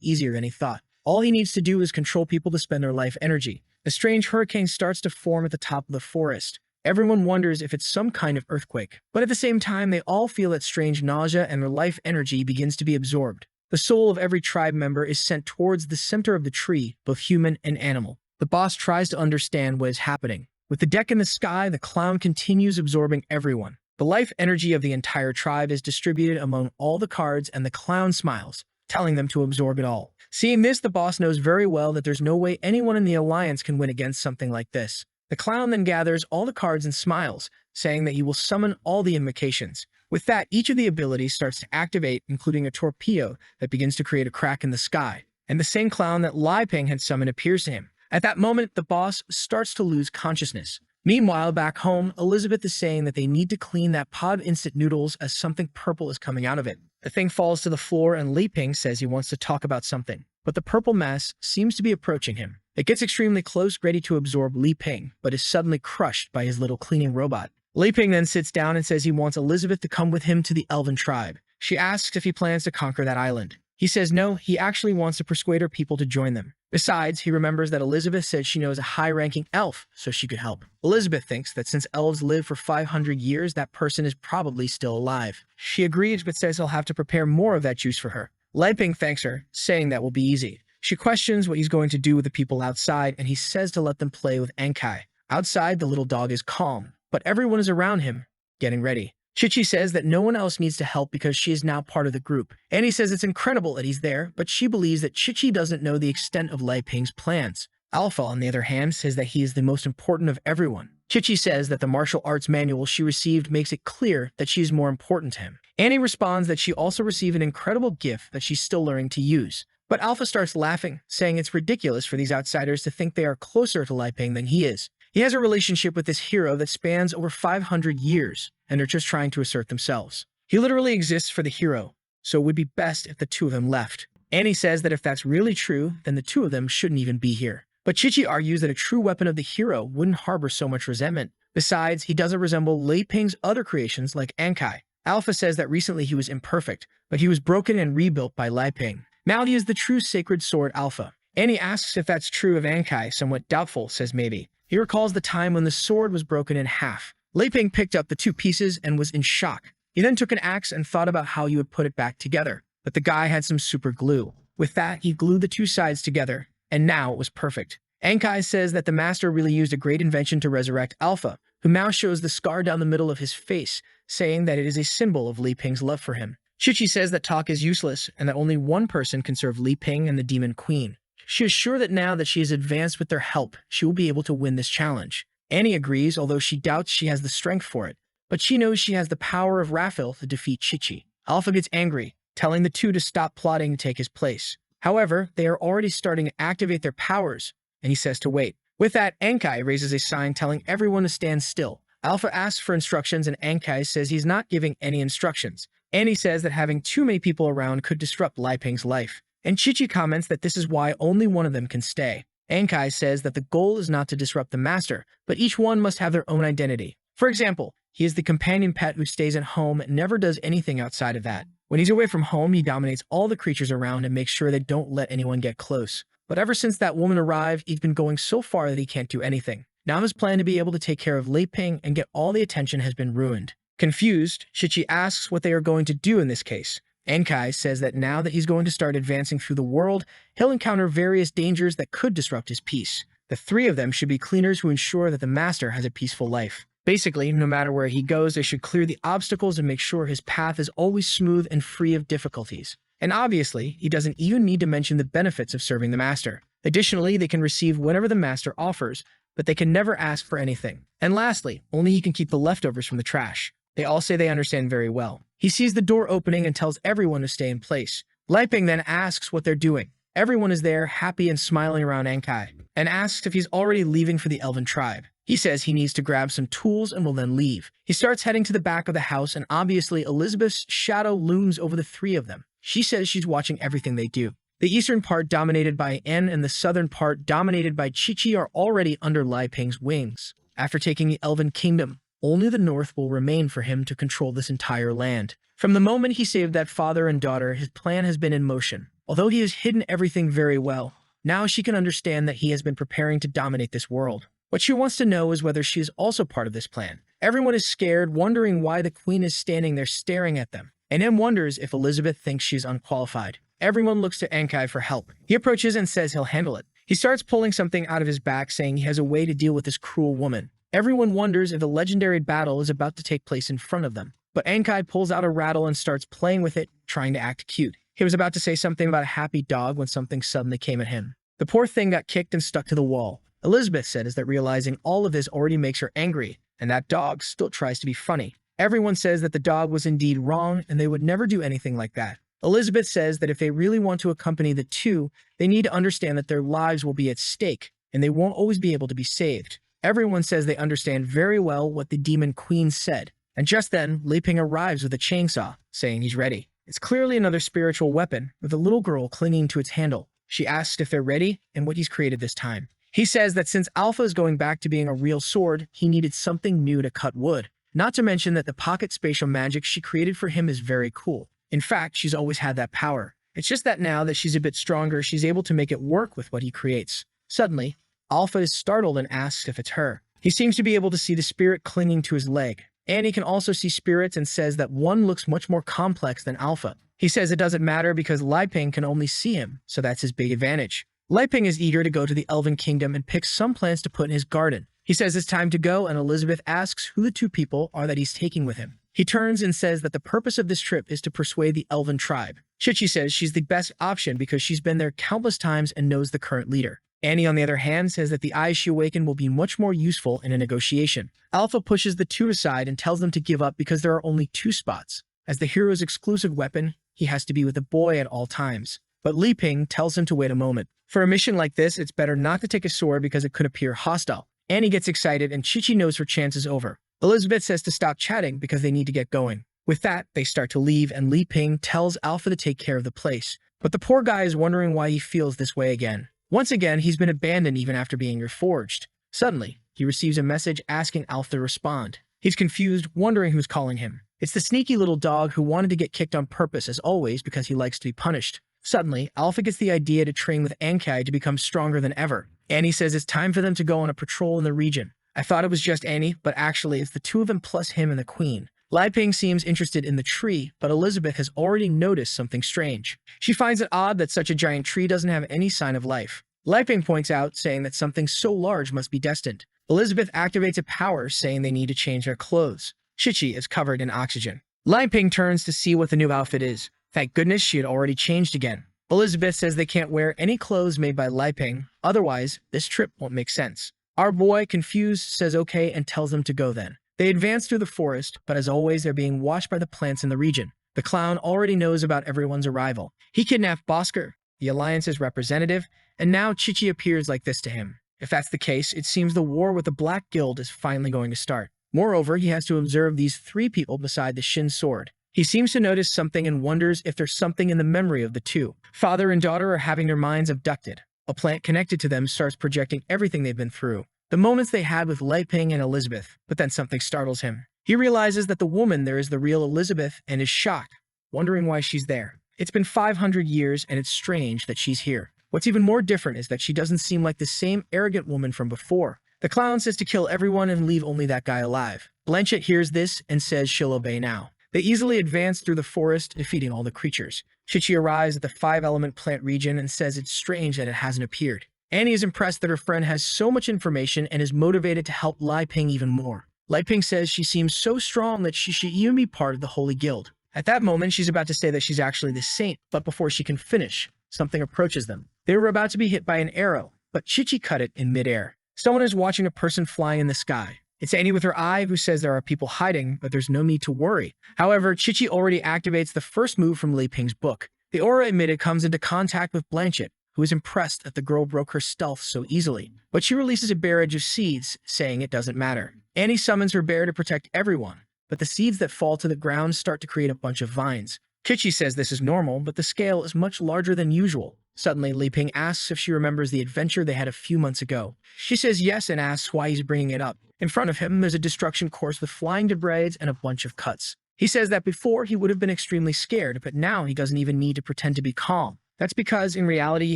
easier than he thought. All he needs to do is control people to spend their life energy. A strange hurricane starts to form at the top of the forest. Everyone wonders if it's some kind of earthquake, but at the same time, they all feel that strange nausea and their life energy begins to be absorbed. The soul of every tribe member is sent towards the center of the tree, both human and animal. The boss tries to understand what is happening. With the deck in the sky, the clown continues absorbing everyone. The life energy of the entire tribe is distributed among all the cards, and the clown smiles, telling them to absorb it all. Seeing this, the boss knows very well that there's no way anyone in the alliance can win against something like this. The clown then gathers all the cards and smiles, saying that he will summon all the invocations. With that, each of the abilities starts to activate, including a torpedo that begins to create a crack in the sky. And the same clown that Li Ping had summoned appears to him. At that moment, the boss starts to lose consciousness. Meanwhile, back home, Elizabeth is saying that they need to clean that pot of instant noodles as something purple is coming out of it. The thing falls to the floor and Li Ping says he wants to talk about something, but the purple mass seems to be approaching him. It gets extremely close, ready to absorb Li Ping, but is suddenly crushed by his little cleaning robot. Li Ping then sits down and says he wants Elizabeth to come with him to the elven tribe. She asks if he plans to conquer that island. He says no, he actually wants to persuade her people to join them. Besides, he remembers that Elizabeth said she knows a high-ranking elf, so she could help. Elizabeth thinks that since elves live for 500 years, that person is probably still alive. She agrees, but says he'll have to prepare more of that juice for her. Li Ping thanks her, saying that will be easy. She questions what he's going to do with the people outside, and he says to let them play with Ankai. Outside, the little dog is calm, but everyone is around him, getting ready. Chichi says that no one else needs to help because she is now part of the group. Annie says it's incredible that he's there, but she believes that Chichi doesn't know the extent of Li Ping's plans. Alpha, on the other hand, says that he is the most important of everyone. Chichi says that the martial arts manual she received makes it clear that she is more important to him. Annie responds that she also received an incredible gift that she's still learning to use. But Alpha starts laughing, saying it's ridiculous for these outsiders to think they are closer to Li Ping than he is. He has a relationship with this hero that spans over 500 years, and they're just trying to assert themselves. He literally exists for the hero, so it would be best if the two of them left. Annie says that if that's really true, then the two of them shouldn't even be here. But Chichi argues that a true weapon of the hero wouldn't harbor so much resentment. Besides, he doesn't resemble Li Ping's other creations like Ankai. Alpha says that recently he was imperfect, but he was broken and rebuilt by Li Ping. Now he is the true sacred sword Alpha. Annie asks if that's true of Ankai, somewhat doubtful, says maybe. He recalls the time when the sword was broken in half. Li Ping picked up the two pieces and was in shock. He then took an axe and thought about how he would put it back together, but the guy had some super glue. With that, he glued the two sides together, and now it was perfect. Ankai says that the master really used a great invention to resurrect Alpha, who now shows the scar down the middle of his face, saying that it is a symbol of Li Ping's love for him. Chichi says that talk is useless and that only one person can serve Li Ping and the Demon Queen. She is sure that now that she is advanced with their help, she will be able to win this challenge. Annie agrees, although she doubts she has the strength for it, but she knows she has the power of Raphael to defeat Chichi. Alpha gets angry, telling the two to stop plotting to take his place. However, they are already starting to activate their powers, and he says to wait. With that, Ankai raises a sign telling everyone to stand still. Alpha asks for instructions, and Ankai says he's not giving any instructions. Annie says that having too many people around could disrupt Li Ping's life. And Chichi comments that this is why only one of them can stay. Ankai says that the goal is not to disrupt the master, but each one must have their own identity. For example, he is the companion pet who stays at home and never does anything outside of that. When he's away from home, he dominates all the creatures around and makes sure they don't let anyone get close. But ever since that woman arrived, he's been going so far that he can't do anything. Now his plan to be able to take care of Li Ping and get all the attention has been ruined. Confused, Chichi asks what they are going to do in this case. Ankai says that now that he's going to start advancing through the world, he'll encounter various dangers that could disrupt his peace. The three of them should be cleaners who ensure that the master has a peaceful life. Basically, no matter where he goes, they should clear the obstacles and make sure his path is always smooth and free of difficulties. And obviously, he doesn't even need to mention the benefits of serving the master. Additionally, they can receive whatever the master offers, but they can never ask for anything. And lastly, only he can keep the leftovers from the trash. They all say they understand very well. He sees the door opening and tells everyone to stay in place. Li Ping then asks what they're doing. Everyone is there, happy and smiling around Ankai, and asks if he's already leaving for the elven tribe. He says he needs to grab some tools and will then leave. He starts heading to the back of the house, and obviously Elizabeth's shadow looms over the three of them. She says she's watching everything they do. The eastern part, dominated by En, and the southern part, dominated by Chichi, are already under Li Ping's wings. After taking the Elven Kingdom, only the north will remain for him to control this entire land. From the moment he saved that father and daughter, his plan has been in motion. Although he has hidden everything very well, now she can understand that he has been preparing to dominate this world. What she wants to know is whether she is also part of this plan. Everyone is scared, wondering why the queen is standing there staring at them. And M wonders if Elizabeth thinks she's unqualified. Everyone looks to Ankai for help. He approaches and says he'll handle it. He starts pulling something out of his back, saying he has a way to deal with this cruel woman. Everyone wonders if a legendary battle is about to take place in front of them. But Ankai pulls out a rattle and starts playing with it, trying to act cute. He was about to say something about a happy dog when something suddenly came at him. The poor thing got kicked and stuck to the wall. Elizabeth says that realizing all of this already makes her angry, and that dog still tries to be funny. Everyone says that the dog was indeed wrong, and they would never do anything like that. Elizabeth says that if they really want to accompany the two, they need to understand that their lives will be at stake. and they won't always be able to be saved. Everyone says they understand very well what the demon queen said. And just then, Li Ping arrives with a chainsaw, saying he's ready. It's clearly another spiritual weapon, with a little girl clinging to its handle. She asks if they're ready and what he's created this time. He says that since Alpha is going back to being a real sword, he needed something new to cut wood. Not to mention that the pocket spatial magic she created for him is very cool. In fact, she's always had that power. It's just that now that she's a bit stronger, she's able to make it work with what he creates. Suddenly, Alpha is startled and asks if it's her. He seems to be able to see the spirit clinging to his leg. Annie can also see spirits and says that one looks much more complex than Alpha. He says it doesn't matter because Li Ping can only see him, so that's his big advantage. Li Ping is eager to go to the Elven Kingdom and picks some plants to put in his garden. He says it's time to go, and Elizabeth asks who the two people are that he's taking with him. He turns and says that the purpose of this trip is to persuade the Elven tribe. Chichi says she's the best option because she's been there countless times and knows the current leader. Annie, on the other hand, says that the eyes she awakened will be much more useful in a negotiation. Alpha pushes the two aside and tells them to give up because there are only 2 spots. As the hero's exclusive weapon, he has to be with a boy at all times. But Li Ping tells him to wait a moment. For a mission like this, it's better not to take a sword because it could appear hostile. Annie gets excited and Chichi knows her chance is over. Elizabeth says to stop chatting because they need to get going. With that, they start to leave and Li Ping tells Alpha to take care of the place. But the poor guy is wondering why he feels this way again. Once again, he's been abandoned even after being reforged. Suddenly, he receives a message asking Alpha to respond. He's confused, wondering who's calling him. It's the sneaky little dog who wanted to get kicked on purpose as always because he likes to be punished. Suddenly, Alpha gets the idea to train with Ankai to become stronger than ever. Annie says it's time for them to go on a patrol in the region. I thought it was just Annie, but actually it's the 2 of them plus him and the queen. Li Ping seems interested in the tree, but Elizabeth has already noticed something strange. She finds it odd that such a giant tree doesn't have any sign of life. Li Ping points out, saying that something so large must be destined. Elizabeth activates a power, saying they need to change their clothes. Chichi is covered in oxygen. Li Ping turns to see what the new outfit is. Thank goodness she had already changed again. Elizabeth says they can't wear any clothes made by Li Ping, otherwise this trip won't make sense. Our boy, confused, says okay and tells them to go then. They advance through the forest, but as always, they're being watched by the plants in the region. The clown already knows about everyone's arrival. He kidnapped Bosker, the Alliance's representative, and now Chichi appears like this to him. If that's the case, it seems the war with the Black Guild is finally going to start. Moreover, he has to observe these 3 people beside the Shin sword. He seems to notice something and wonders if there's something in the memory of the 2. Father and daughter are having their minds abducted. A plant connected to them starts projecting everything they've been through. The moments they had with Li Ping and Elizabeth, but then something startles him. He realizes that the woman there is the real Elizabeth and is shocked, wondering why she's there. It's been 500 years and it's strange that she's here. What's even more different is that she doesn't seem like the same arrogant woman from before. The clown says to kill everyone and leave only that guy alive. Blanchett hears this and says she'll obey now. They easily advance through the forest, defeating all the creatures. Chichi arrives at the 5-element plant region and says it's strange that it hasn't appeared. Annie is impressed that her friend has so much information and is motivated to help Li Ping even more. Li Ping says she seems so strong that she should even be part of the Holy Guild. At that moment, she's about to say that she's actually the saint, but before she can finish, something approaches them. They were about to be hit by an arrow, but Chichi cut it in midair. Someone is watching a person fly in the sky. It's Annie with her eye who says there are people hiding, but there's no need to worry. However, Chichi already activates the first move from Li Ping's book. The aura emitted comes into contact with Blanchett, who is impressed that the girl broke her stealth so easily. But she releases a barrage of seeds, saying it doesn't matter. Annie summons her bear to protect everyone, but the seeds that fall to the ground start to create a bunch of vines. Chichi says this is normal, but the scale is much larger than usual. Suddenly, Li Ping asks if she remembers the adventure they had a few months ago. She says yes and asks why he's bringing it up. In front of him, there's a destruction course with flying debris and a bunch of cuts. He says that before he would have been extremely scared, but now he doesn't even need to pretend to be calm. That's because, in reality, he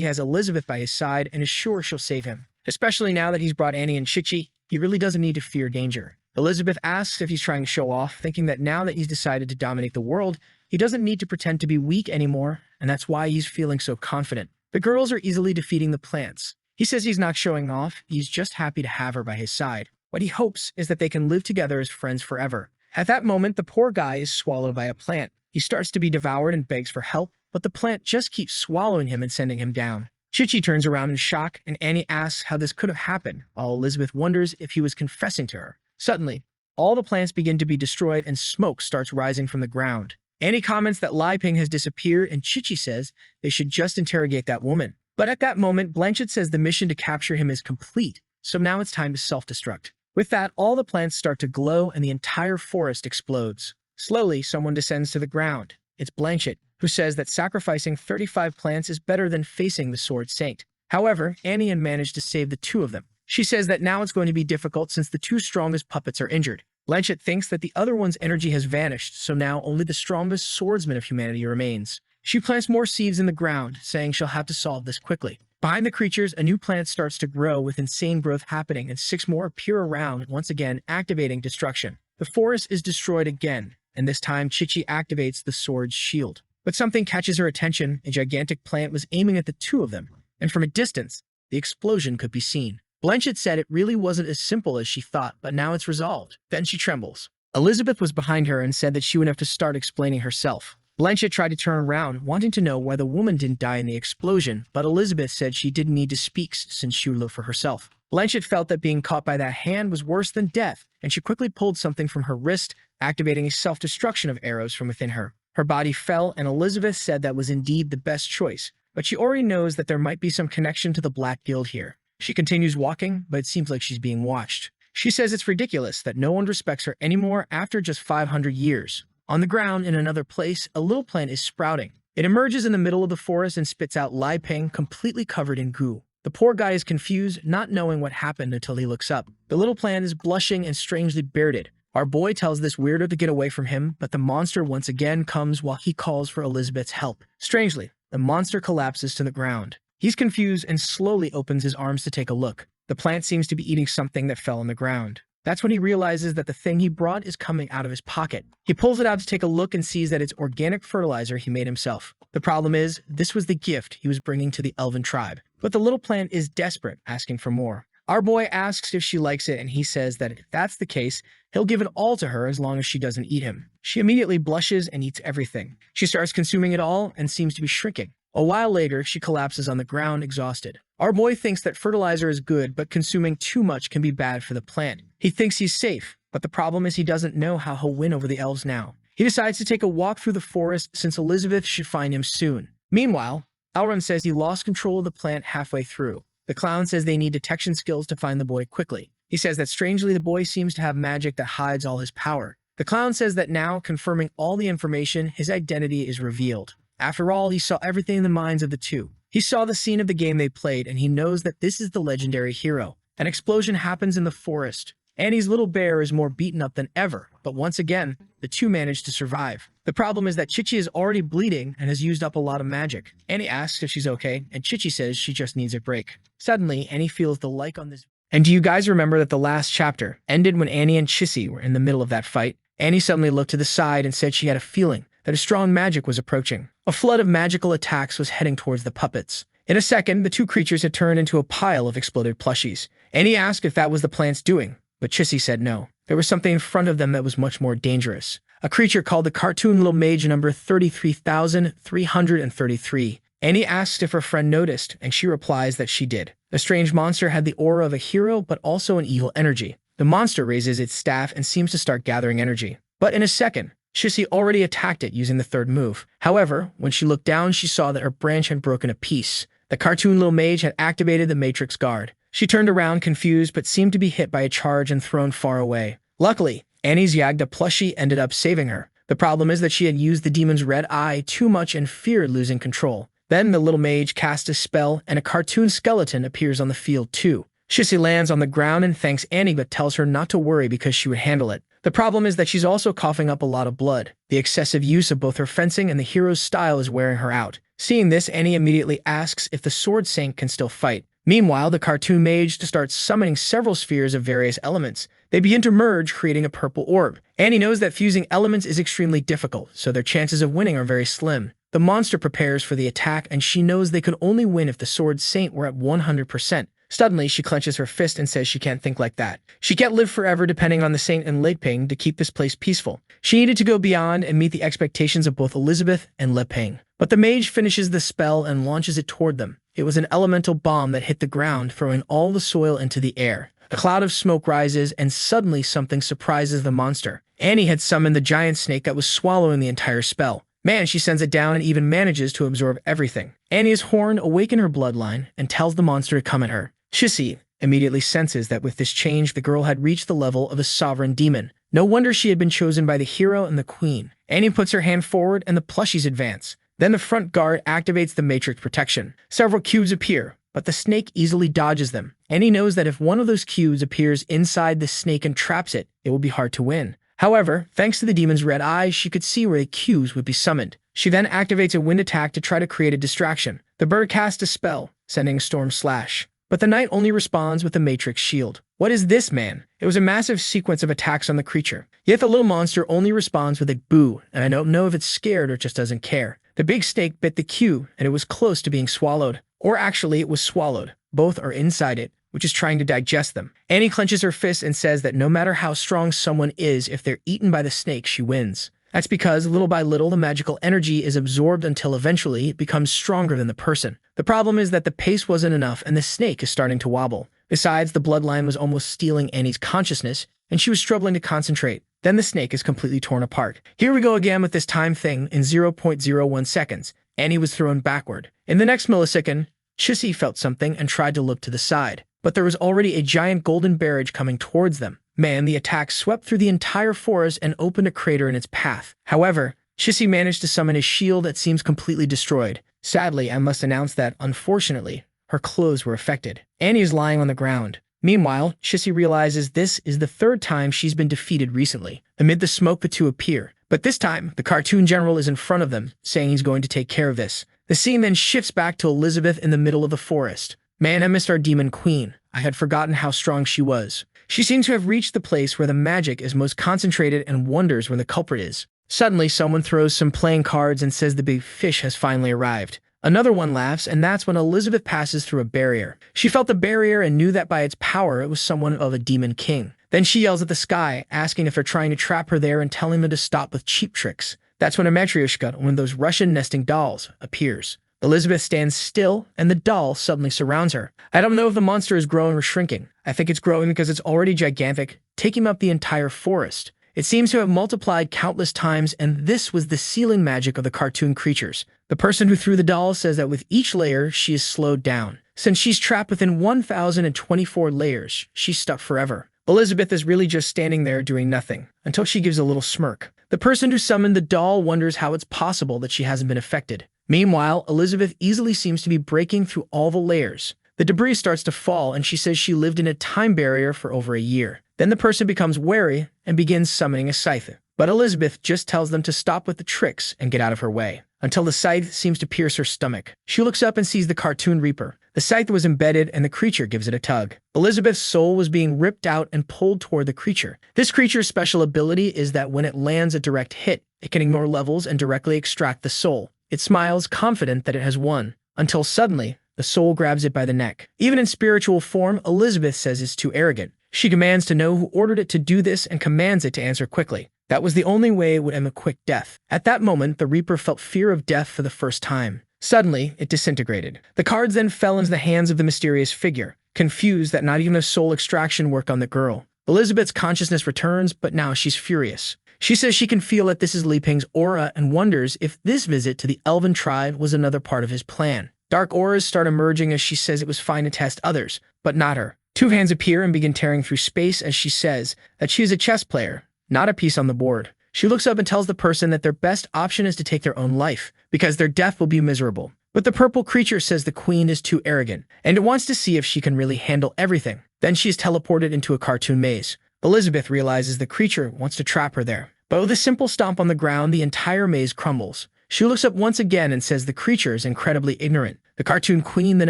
has Elizabeth by his side and is sure she'll save him. Especially now that he's brought Annie and Chichi, he really doesn't need to fear danger. Elizabeth asks if he's trying to show off, thinking that now that he's decided to dominate the world, he doesn't need to pretend to be weak anymore, and that's why he's feeling so confident. The girls are easily defeating the plants. He says he's not showing off, he's just happy to have her by his side. What he hopes is that they can live together as friends forever. At that moment, the poor guy is swallowed by a plant. He starts to be devoured and begs for help, but the plant just keeps swallowing him and sending him down. Chichi turns around in shock, and Annie asks how this could have happened, while Elizabeth wonders if he was confessing to her. Suddenly, all the plants begin to be destroyed and smoke starts rising from the ground. Annie comments that Li Ping has disappeared, and Chichi says they should just interrogate that woman. But at that moment, Blanchett says the mission to capture him is complete, so now it's time to self-destruct. With that, all the plants start to glow and the entire forest explodes. Slowly, someone descends to the ground. It's Blanchett, who says that sacrificing 35 plants is better than facing the Sword Saint. However, Annie managed to save the two of them. She says that now it's going to be difficult since the two strongest puppets are injured. Blanchett thinks that the other one's energy has vanished, so now only the strongest swordsman of humanity remains. She plants more seeds in the ground, saying she'll have to solve this quickly. Behind the creatures, a new plant starts to grow with insane growth happening, and 6 more appear around, once again activating destruction. The forest is destroyed again, and this time Chichi activates the sword's shield. But something catches her attention. A gigantic plant was aiming at the two of them, and from a distance, the explosion could be seen. Blanchett said it really wasn't as simple as she thought, but now it's resolved. Then she trembles. Elizabeth was behind her and said that she would have to start explaining herself. Blanchett tried to turn around, wanting to know why the woman didn't die in the explosion, but Elizabeth said she didn't need to speak since she would look for herself. Blanchett felt that being caught by that hand was worse than death, and she quickly pulled something from her wrist, activating a self-destruction of arrows from within her. Her body fell, and Elizabeth said that was indeed the best choice, but she already knows that there might be some connection to the Black Guild here. She continues walking, but it seems like she's being watched. She says it's ridiculous that no one respects her anymore after just 500 years. On the ground, in another place, a little plant is sprouting. It emerges in the middle of the forest and spits out Lai Ping, completely covered in goo. The poor guy is confused, not knowing what happened until he looks up. The little plant is blushing and strangely bearded. Our boy tells this weirdo to get away from him, but the monster once again comes while he calls for Elizabeth's help. Strangely, the monster collapses to the ground. He's confused and slowly opens his arms to take a look. The plant seems to be eating something that fell on the ground. That's when he realizes that the thing he brought is coming out of his pocket. He pulls it out to take a look and sees that it's organic fertilizer he made himself. The problem is, this was the gift he was bringing to the elven tribe. But the little plant is desperate, asking for more. Our boy asks if she likes it, and he says that if that's the case, he'll give it all to her as long as she doesn't eat him. She immediately blushes and eats everything. She starts consuming it all and seems to be shrinking. A while later, she collapses on the ground, exhausted. Our boy thinks that fertilizer is good, but consuming too much can be bad for the plant. He thinks he's safe, but the problem is he doesn't know how he'll win over the elves now. He decides to take a walk through the forest since Elizabeth should find him soon. Meanwhile, Elrond says he lost control of the plant halfway through. The clown says they need detection skills to find the boy quickly. He says that strangely the boy seems to have magic that hides all his power. The clown says that now, confirming all the information, his identity is revealed. After all, he saw everything in the minds of the two. He saw the scene of the game they played, and he knows that this is the legendary hero. An explosion happens in the forest. Annie's little bear is more beaten up than ever, but once again, the two manage to survive. The problem is that Chichi is already bleeding and has used up a lot of magic. Annie asks if she's okay, and Chichi says she just needs a break. Suddenly, Annie feels the like on this. And do you guys remember that the last chapter ended when Annie and Chichi were in the middle of that fight? Annie suddenly looked to the side and said she had a feeling that a strong magic was approaching. A flood of magical attacks was heading towards the puppets. In a second, the two creatures had turned into a pile of exploded plushies. Annie asked if that was the plant's doing, but Chichi said no. There was something in front of them that was much more dangerous. A creature called the cartoon little mage number 33,333. Annie asks if her friend noticed, and she replies that she did. The strange monster had the aura of a hero, but also an evil energy. The monster raises its staff and seems to start gathering energy. But in a second, Chichi already attacked it using the third move. However, when she looked down, she saw that her branch had broken a piece. The cartoon little mage had activated the Matrix Guard. She turned around confused, but seemed to be hit by a charge and thrown far away. Luckily, Annie's Yagda plushie ended up saving her. The problem is that she had used the demon's red eye too much and feared losing control. Then the little mage cast a spell, and a cartoon skeleton appears on the field too. Chichi lands on the ground and thanks Annie, but tells her not to worry because she would handle it. The problem is that she's also coughing up a lot of blood. The excessive use of both her fencing and the hero's style is wearing her out. Seeing this, Annie immediately asks if the Sword Saint can still fight. Meanwhile, the cartoon mage starts summoning several spheres of various elements. They begin to merge, creating a purple orb. Annie knows that fusing elements is extremely difficult, so their chances of winning are very slim. The monster prepares for the attack, and she knows they could only win if the Sword Saint were at 100%. Suddenly, she clenches her fist and says she can't think like that. She can't live forever depending on the Saint and Leping to keep this place peaceful. She needed to go beyond and meet the expectations of both Elizabeth and Leping. But the mage finishes the spell and launches it toward them. It was an elemental bomb that hit the ground, throwing all the soil into the air. A cloud of smoke rises, and suddenly something surprises the monster. Annie had summoned the giant snake that was swallowing the entire spell. Man, she sends it down and even manages to absorb everything. Annie's horn awaken her bloodline and tells the monster to come at her. Shissy immediately senses that with this change, the girl had reached the level of a sovereign demon. No wonder she had been chosen by the hero and the queen. Annie puts her hand forward and the plushies advance. Then the front guard activates the matrix protection. Several cubes appear, but the snake easily dodges them. Annie knows that if one of those cubes appears inside the snake and traps it, it will be hard to win. However, thanks to the demon's red eyes, she could see where the cubes would be summoned. She then activates a wind attack to try to create a distraction. The bird casts a spell, sending a storm slash. But the knight only responds with a matrix shield. What is this, man? It was a massive sequence of attacks on the creature. Yet the little monster only responds with a boo, and I don't know if it's scared or just doesn't care. The big snake bit the cube, and it was close to being swallowed. Or actually, it was swallowed. Both are inside it, which is trying to digest them. Annie clenches her fist and says that no matter how strong someone is, if they're eaten by the snake, she wins. That's because, little by little, the magical energy is absorbed until eventually it becomes stronger than the person. The problem is that the pace wasn't enough and the snake is starting to wobble. Besides, the bloodline was almost stealing Annie's consciousness, and she was struggling to concentrate. Then the snake is completely torn apart. Here we go again with this time thing in 0.01 seconds. Annie was thrown backward. In the next millisecond, Shissy felt something and tried to look to the side. But there was already a giant golden barrage coming towards them. Man, the attack swept through the entire forest and opened a crater in its path. However, Shissy managed to summon his shield that seems completely destroyed. Sadly, I must announce that, unfortunately, her clothes were affected. Annie is lying on the ground. Meanwhile, Shissy realizes this is the third time she's been defeated recently. Amid the smoke, the two appear. But this time, the cartoon general is in front of them, saying he's going to take care of this. The scene then shifts back to Elizabeth in the middle of the forest. Man, I missed our demon queen. I had forgotten how strong she was. She seems to have reached the place where the magic is most concentrated and wonders where the culprit is. Suddenly, someone throws some playing cards and says the big fish has finally arrived. Another one laughs, and that's when Elizabeth passes through a barrier. She felt the barrier and knew that by its power it was someone of a demon king. Then she yells at the sky, asking if they're trying to trap her there and telling them to stop with cheap tricks. That's when a Matryoshka, one of those Russian nesting dolls, appears. Elizabeth stands still, and the doll suddenly surrounds her. I don't know if the monster is growing or shrinking. I think it's growing because it's already gigantic, taking up the entire forest. It seems to have multiplied countless times, and this was the sealing magic of the cartoon creatures. The person who threw the doll says that with each layer, she is slowed down. Since she's trapped within 1,024 layers, she's stuck forever. Elizabeth is really just standing there doing nothing, until she gives a little smirk. The person who summoned the doll wonders how it's possible that she hasn't been affected. Meanwhile, Elizabeth easily seems to be breaking through all the layers. The debris starts to fall, and she says she lived in a time barrier for over a year. Then the person becomes wary and begins summoning a scythe. But Elizabeth just tells them to stop with the tricks and get out of her way, until the scythe seems to pierce her stomach. She looks up and sees the cartoon reaper. The scythe was embedded, and the creature gives it a tug. Elizabeth's soul was being ripped out and pulled toward the creature. This creature's special ability is that when it lands a direct hit, it can ignore levels and directly extract the soul. It smiles, confident that it has won, until suddenly, the soul grabs it by the neck. Even in spiritual form, Elizabeth says it's too arrogant. She demands to know who ordered it to do this and commands it to answer quickly. That was the only way it would end a quick death. At that moment, the Reaper felt fear of death for the first time. Suddenly, it disintegrated. The cards then fell into the hands of the mysterious figure, confused that not even a soul extraction worked on the girl. Elizabeth's consciousness returns, but now she's furious. She says she can feel that this is Li Ping's aura and wonders if this visit to the Elven tribe was another part of his plan. Dark auras start emerging as she says it was fine to test others, but not her. Two hands appear and begin tearing through space as she says that she is a chess player, not a piece on the board. She looks up and tells the person that their best option is to take their own life, because their death will be miserable. But the purple creature says the queen is too arrogant, and it wants to see if she can really handle everything. Then she is teleported into a cartoon maze. Elizabeth realizes the creature wants to trap her there. But with a simple stomp on the ground, the entire maze crumbles. She looks up once again and says the creature is incredibly ignorant. The cartoon queen then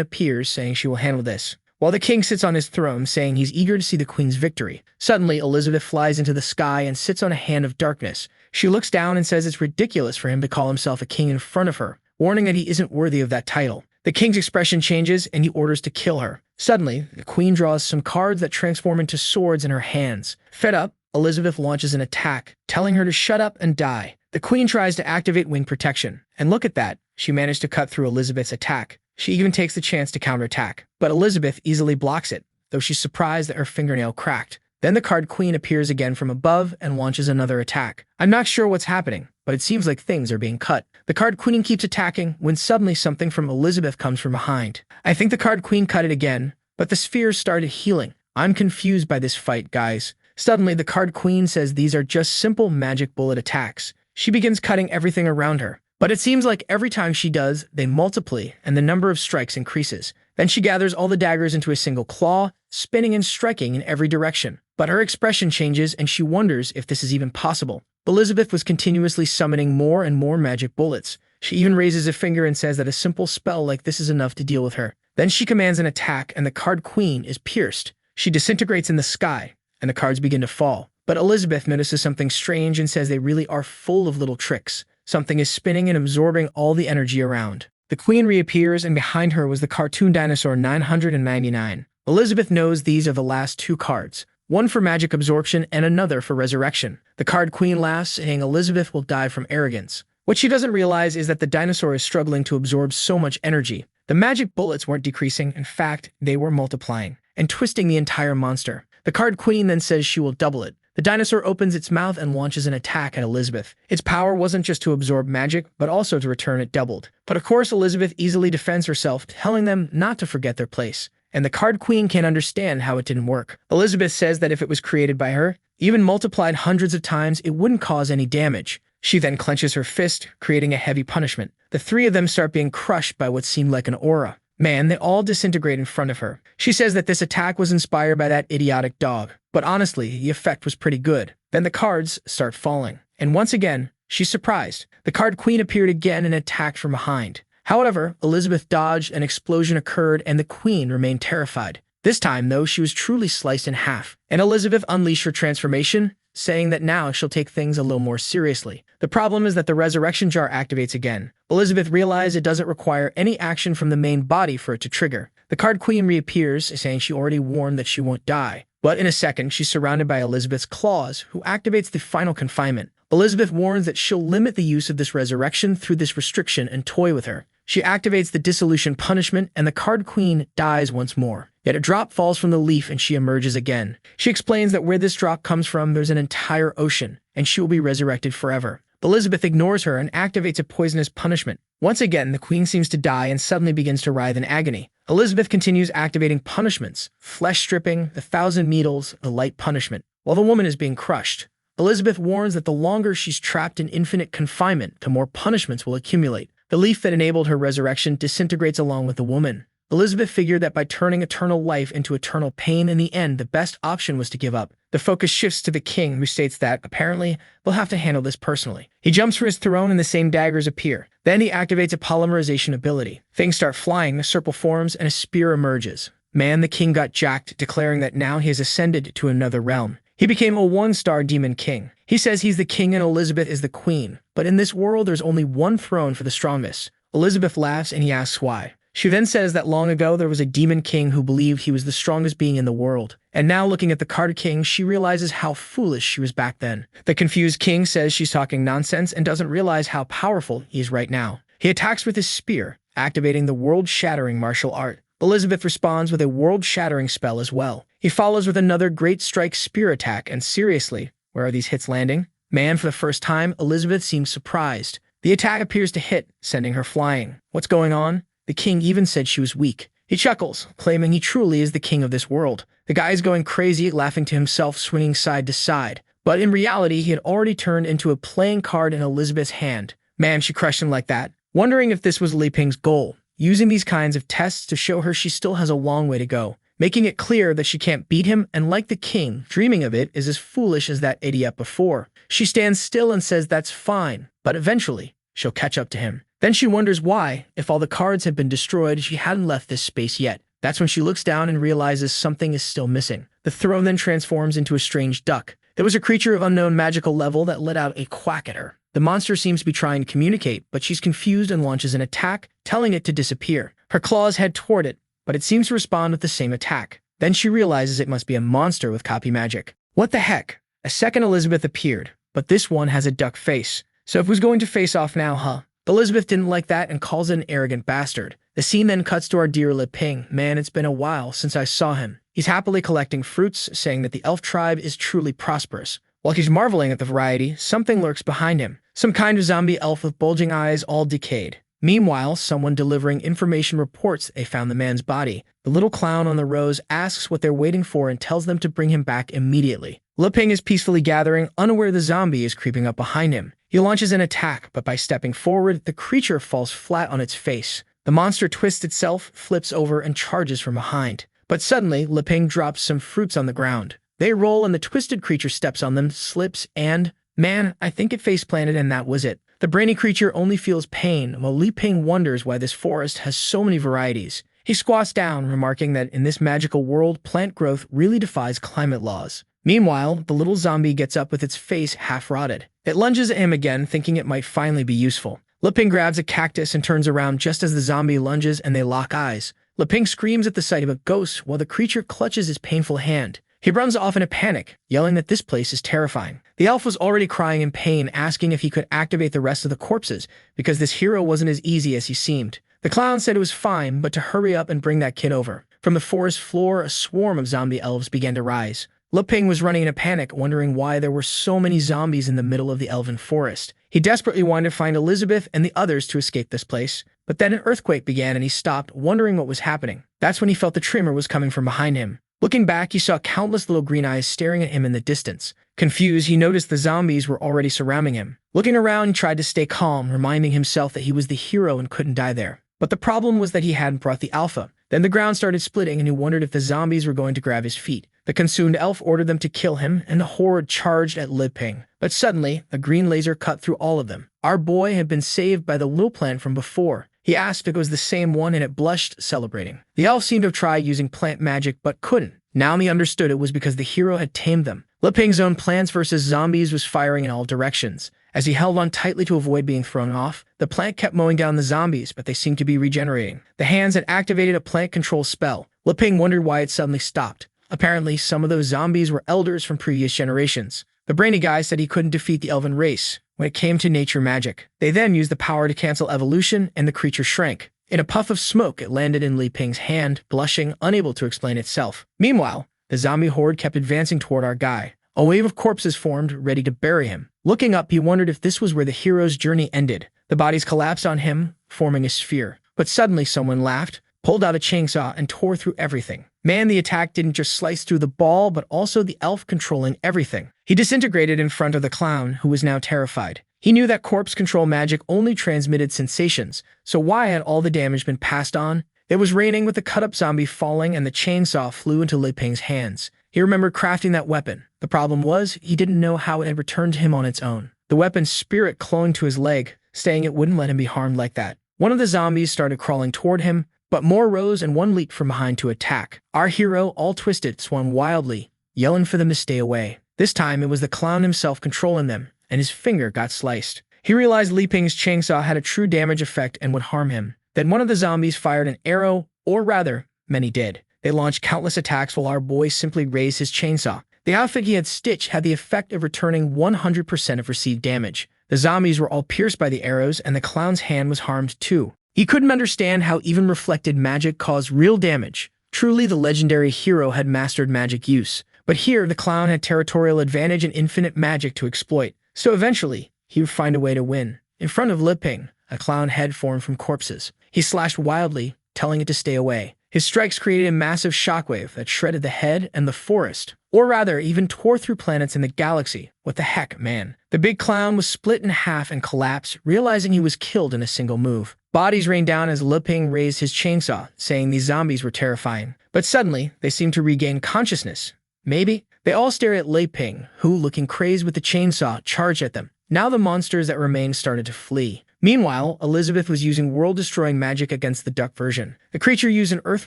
appears, saying she will handle this, while the king sits on his throne, saying he's eager to see the queen's victory. Suddenly, Elizabeth flies into the sky and sits on a hand of darkness. She looks down and says it's ridiculous for him to call himself a king in front of her, warning that he isn't worthy of that title. The king's expression changes, and he orders to kill her. Suddenly, the queen draws some cards that transform into swords in her hands. Fed up, Elizabeth launches an attack, telling her to shut up and die. The queen tries to activate wing protection, and look at that, she managed to cut through Elizabeth's attack. She even takes the chance to counterattack, but Elizabeth easily blocks it, though she's surprised that her fingernail cracked. Then the card queen appears again from above and launches another attack. I'm not sure what's happening. but it seems like things are being cut. The card queen keeps attacking when suddenly something from Elizabeth comes from behind. I think the card queen cut it again, but the spheres started healing. I'm confused by this fight, guys. Suddenly, the card queen says these are just simple magic bullet attacks. She begins cutting everything around her, but it seems like every time she does, they multiply and the number of strikes increases. Then she gathers all the daggers into a single claw, spinning and striking in every direction. But her expression changes and she wonders if this is even possible. Elizabeth was continuously summoning more and more magic bullets. She even raises a finger and says that a simple spell like this is enough to deal with her. Then she commands an attack and the card queen is pierced. She disintegrates in the sky and the cards begin to fall. But Elizabeth notices something strange and says they really are full of little tricks. Something is spinning and absorbing all the energy around. The queen reappears and behind her was the cartoon dinosaur 999. Elizabeth knows these are the last two cards, one for magic absorption and another for resurrection. The card queen laughs, saying Elizabeth will die from arrogance. What she doesn't realize is that the dinosaur is struggling to absorb so much energy. The magic bullets weren't decreasing, in fact, they were multiplying and twisting the entire monster. The card queen then says she will double it. The dinosaur opens its mouth and launches an attack at Elizabeth. Its power wasn't just to absorb magic, but also to return it doubled. But of course, Elizabeth easily defends herself, telling them not to forget their place. And the card queen can't understand how it didn't work. Elizabeth says that if it was created by her, even multiplied hundreds of times, it wouldn't cause any damage. She then clenches her fist, creating a heavy punishment. The three of them start being crushed by what seemed like an aura. Man, they all disintegrate in front of her. She says that this attack was inspired by that idiotic dog. But honestly, the effect was pretty good. Then the cards start falling. And once again, she's surprised. The card queen appeared again and attacked from behind. However, Elizabeth dodged, an explosion occurred, and the queen remained terrified. This time, though, she was truly sliced in half. And Elizabeth unleashed her transformation, saying that now she'll take things a little more seriously. The problem is that the resurrection jar activates again. Elizabeth realized it doesn't require any action from the main body for it to trigger. The card queen reappears, saying she already warned that she won't die. But in a second, she's surrounded by Elizabeth's claws, who activates the final confinement. Elizabeth warns that she'll limit the use of this resurrection through this restriction and toy with her. She activates the dissolution punishment, and the card queen dies once more. Yet a drop falls from the leaf and she emerges again. She explains that where this drop comes from, there's an entire ocean, and she will be resurrected forever. Elizabeth ignores her and activates a poisonous punishment. Once again, the queen seems to die and suddenly begins to writhe in agony. Elizabeth continues activating punishments, flesh stripping, the 1,000 needles, the light punishment, while the woman is being crushed. Elizabeth warns that the longer she's trapped in infinite confinement, the more punishments will accumulate. The leaf that enabled her resurrection disintegrates along with the woman. Elizabeth figured that by turning eternal life into eternal pain in the end, the best option was to give up. The focus shifts to the king, who states that, apparently, they'll have to handle this personally. He jumps for his throne and the same daggers appear. Then he activates a polymerization ability. Things start flying, the serpent forms, and a spear emerges. Man, the king got jacked, declaring that now he has ascended to another realm. He became a one-star demon king. He says he's the king and Elizabeth is the queen. But in this world, there's only one throne for the strongest. Elizabeth laughs and he asks why. She then says that long ago there was a demon king who believed he was the strongest being in the world. And now looking at the card king, she realizes how foolish she was back then. The confused king says she's talking nonsense and doesn't realize how powerful he is right now. He attacks with his spear, activating the world-shattering martial art. Elizabeth responds with a world-shattering spell as well. He follows with another great strike spear attack, and seriously, where are these hits landing? Man, for the first time, Elizabeth seems surprised. The attack appears to hit, sending her flying. What's going on? The king even said she was weak. He chuckles, claiming he truly is the king of this world. The guy is going crazy, laughing to himself, swinging side to side. But in reality, he had already turned into a playing card in Elizabeth's hand. Man, she crushed him like that, wondering if this was Li Ping's goal, using these kinds of tests to show her she still has a long way to go, making it clear that she can't beat him, and like the king, dreaming of it is as foolish as that idiot before. She stands still and says that's fine, but eventually, she'll catch up to him. Then she wonders why, if all the cards had been destroyed, she hadn't left this space yet. That's when she looks down and realizes something is still missing. The throne then transforms into a strange duck. There was a creature of unknown magical level that let out a quack at her. The monster seems to be trying to communicate, but she's confused and launches an attack, telling it to disappear. Her claws head toward it, but it seems to respond with the same attack. Then she realizes it must be a monster with copy magic. What the heck? A second Elizabeth appeared, but this one has a duck face. So who's going to face off now, huh? Elizabeth didn't like that and calls it an arrogant bastard. The scene then cuts to our dear Li Ping. Man, it's been a while since I saw him. He's happily collecting fruits, saying that the elf tribe is truly prosperous. While he's marveling at the variety, something lurks behind him. Some kind of zombie elf with bulging eyes, all decayed. Meanwhile, someone delivering information reports they found the man's body. The little clown on the rose asks what they're waiting for and tells them to bring him back immediately. Liping is peacefully gathering, unaware the zombie is creeping up behind him. He launches an attack, but by stepping forward, the creature falls flat on its face. The monster twists itself, flips over, and charges from behind. But suddenly, Liping drops some fruits on the ground. They roll and the twisted creature steps on them, slips, and, man, I think it face-planted and that was it. The brainy creature only feels pain, while Liping wonders why this forest has so many varieties. He squats down, remarking that in this magical world, plant growth really defies climate laws. Meanwhile, the little zombie gets up with its face half-rotted. It lunges at him again, thinking it might finally be useful. Liping grabs a cactus and turns around just as the zombie lunges and they lock eyes. Liping screams at the sight of a ghost while the creature clutches his painful hand. He runs off in a panic, yelling that this place is terrifying. The elf was already crying in pain, asking if he could activate the rest of the corpses, because this hero wasn't as easy as he seemed. The clown said it was fine, but to hurry up and bring that kid over. From the forest floor, a swarm of zombie elves began to rise. Liping was running in a panic, wondering why there were so many zombies in the middle of the elven forest. He desperately wanted to find Elizabeth and the others to escape this place. But then an earthquake began and he stopped, wondering what was happening. That's when he felt the tremor was coming from behind him. Looking back, he saw countless little green eyes staring at him in the distance. Confused, he noticed the zombies were already surrounding him. Looking around, he tried to stay calm, reminding himself that he was the hero and couldn't die there. But the problem was that he hadn't brought the alpha. Then the ground started splitting and he wondered if the zombies were going to grab his feet. The consumed elf ordered them to kill him, and the horde charged at Liping. But suddenly, a green laser cut through all of them. Our boy had been saved by the little plant from before. He asked if it was the same one and it blushed, celebrating. The elf seemed to have tried using plant magic but couldn't. Now he understood it was because the hero had tamed them. Liping's own Plants vs. Zombies was firing in all directions. As he held on tightly to avoid being thrown off, the plant kept mowing down the zombies, but they seemed to be regenerating. The hands had activated a plant control spell. Liping wondered why it suddenly stopped. Apparently, some of those zombies were elders from previous generations. The brainy guy said he couldn't defeat the elven race when it came to nature magic. They then used the power to cancel evolution, and the creature shrank. In a puff of smoke, it landed in Liping's hand, blushing, unable to explain itself. Meanwhile, the zombie horde kept advancing toward our guy. A wave of corpses formed, ready to bury him. Looking up, he wondered if this was where the hero's journey ended. The bodies collapsed on him, forming a sphere. But suddenly someone laughed, pulled out a chainsaw, and tore through everything. Man, the attack didn't just slice through the ball, but also the elf controlling everything. He disintegrated in front of the clown, who was now terrified. He knew that corpse control magic only transmitted sensations, so why had all the damage been passed on? It was raining with the cut-up zombie falling and the chainsaw flew into Liping's hands. He remembered crafting that weapon. The problem was, he didn't know how it had returned to him on its own. The weapon's spirit clung to his leg, saying it wouldn't let him be harmed like that. One of the zombies started crawling toward him, but more rose and one leaped from behind to attack. Our hero, all twisted, swung wildly, yelling for them to stay away. This time, it was the clown himself controlling them, and his finger got sliced. He realized Liping's chainsaw had a true damage effect and would harm him. Then one of the zombies fired an arrow, or rather, many did. They launched countless attacks while our boy simply raised his chainsaw. The outfit he had stitched had the effect of returning 100% of received damage. The zombies were all pierced by the arrows, and the clown's hand was harmed too. He couldn't understand how even reflected magic caused real damage. Truly, the legendary hero had mastered magic use. But here, the clown had territorial advantage and infinite magic to exploit. So eventually, he would find a way to win. In front of Liping, a clown head formed from corpses. He slashed wildly, telling it to stay away. His strikes created a massive shockwave that shredded the head and the forest. Or rather, even tore through planets in the galaxy. What the heck, man? The big clown was split in half and collapsed, realizing he was killed in a single move. Bodies rained down as Liping raised his chainsaw, saying these zombies were terrifying. But suddenly, they seemed to regain consciousness. Maybe? They all stared at Liping, who, looking crazed with the chainsaw, charged at them. Now the monsters that remained started to flee. Meanwhile, Elizabeth was using world-destroying magic against the duck version. The creature used an earth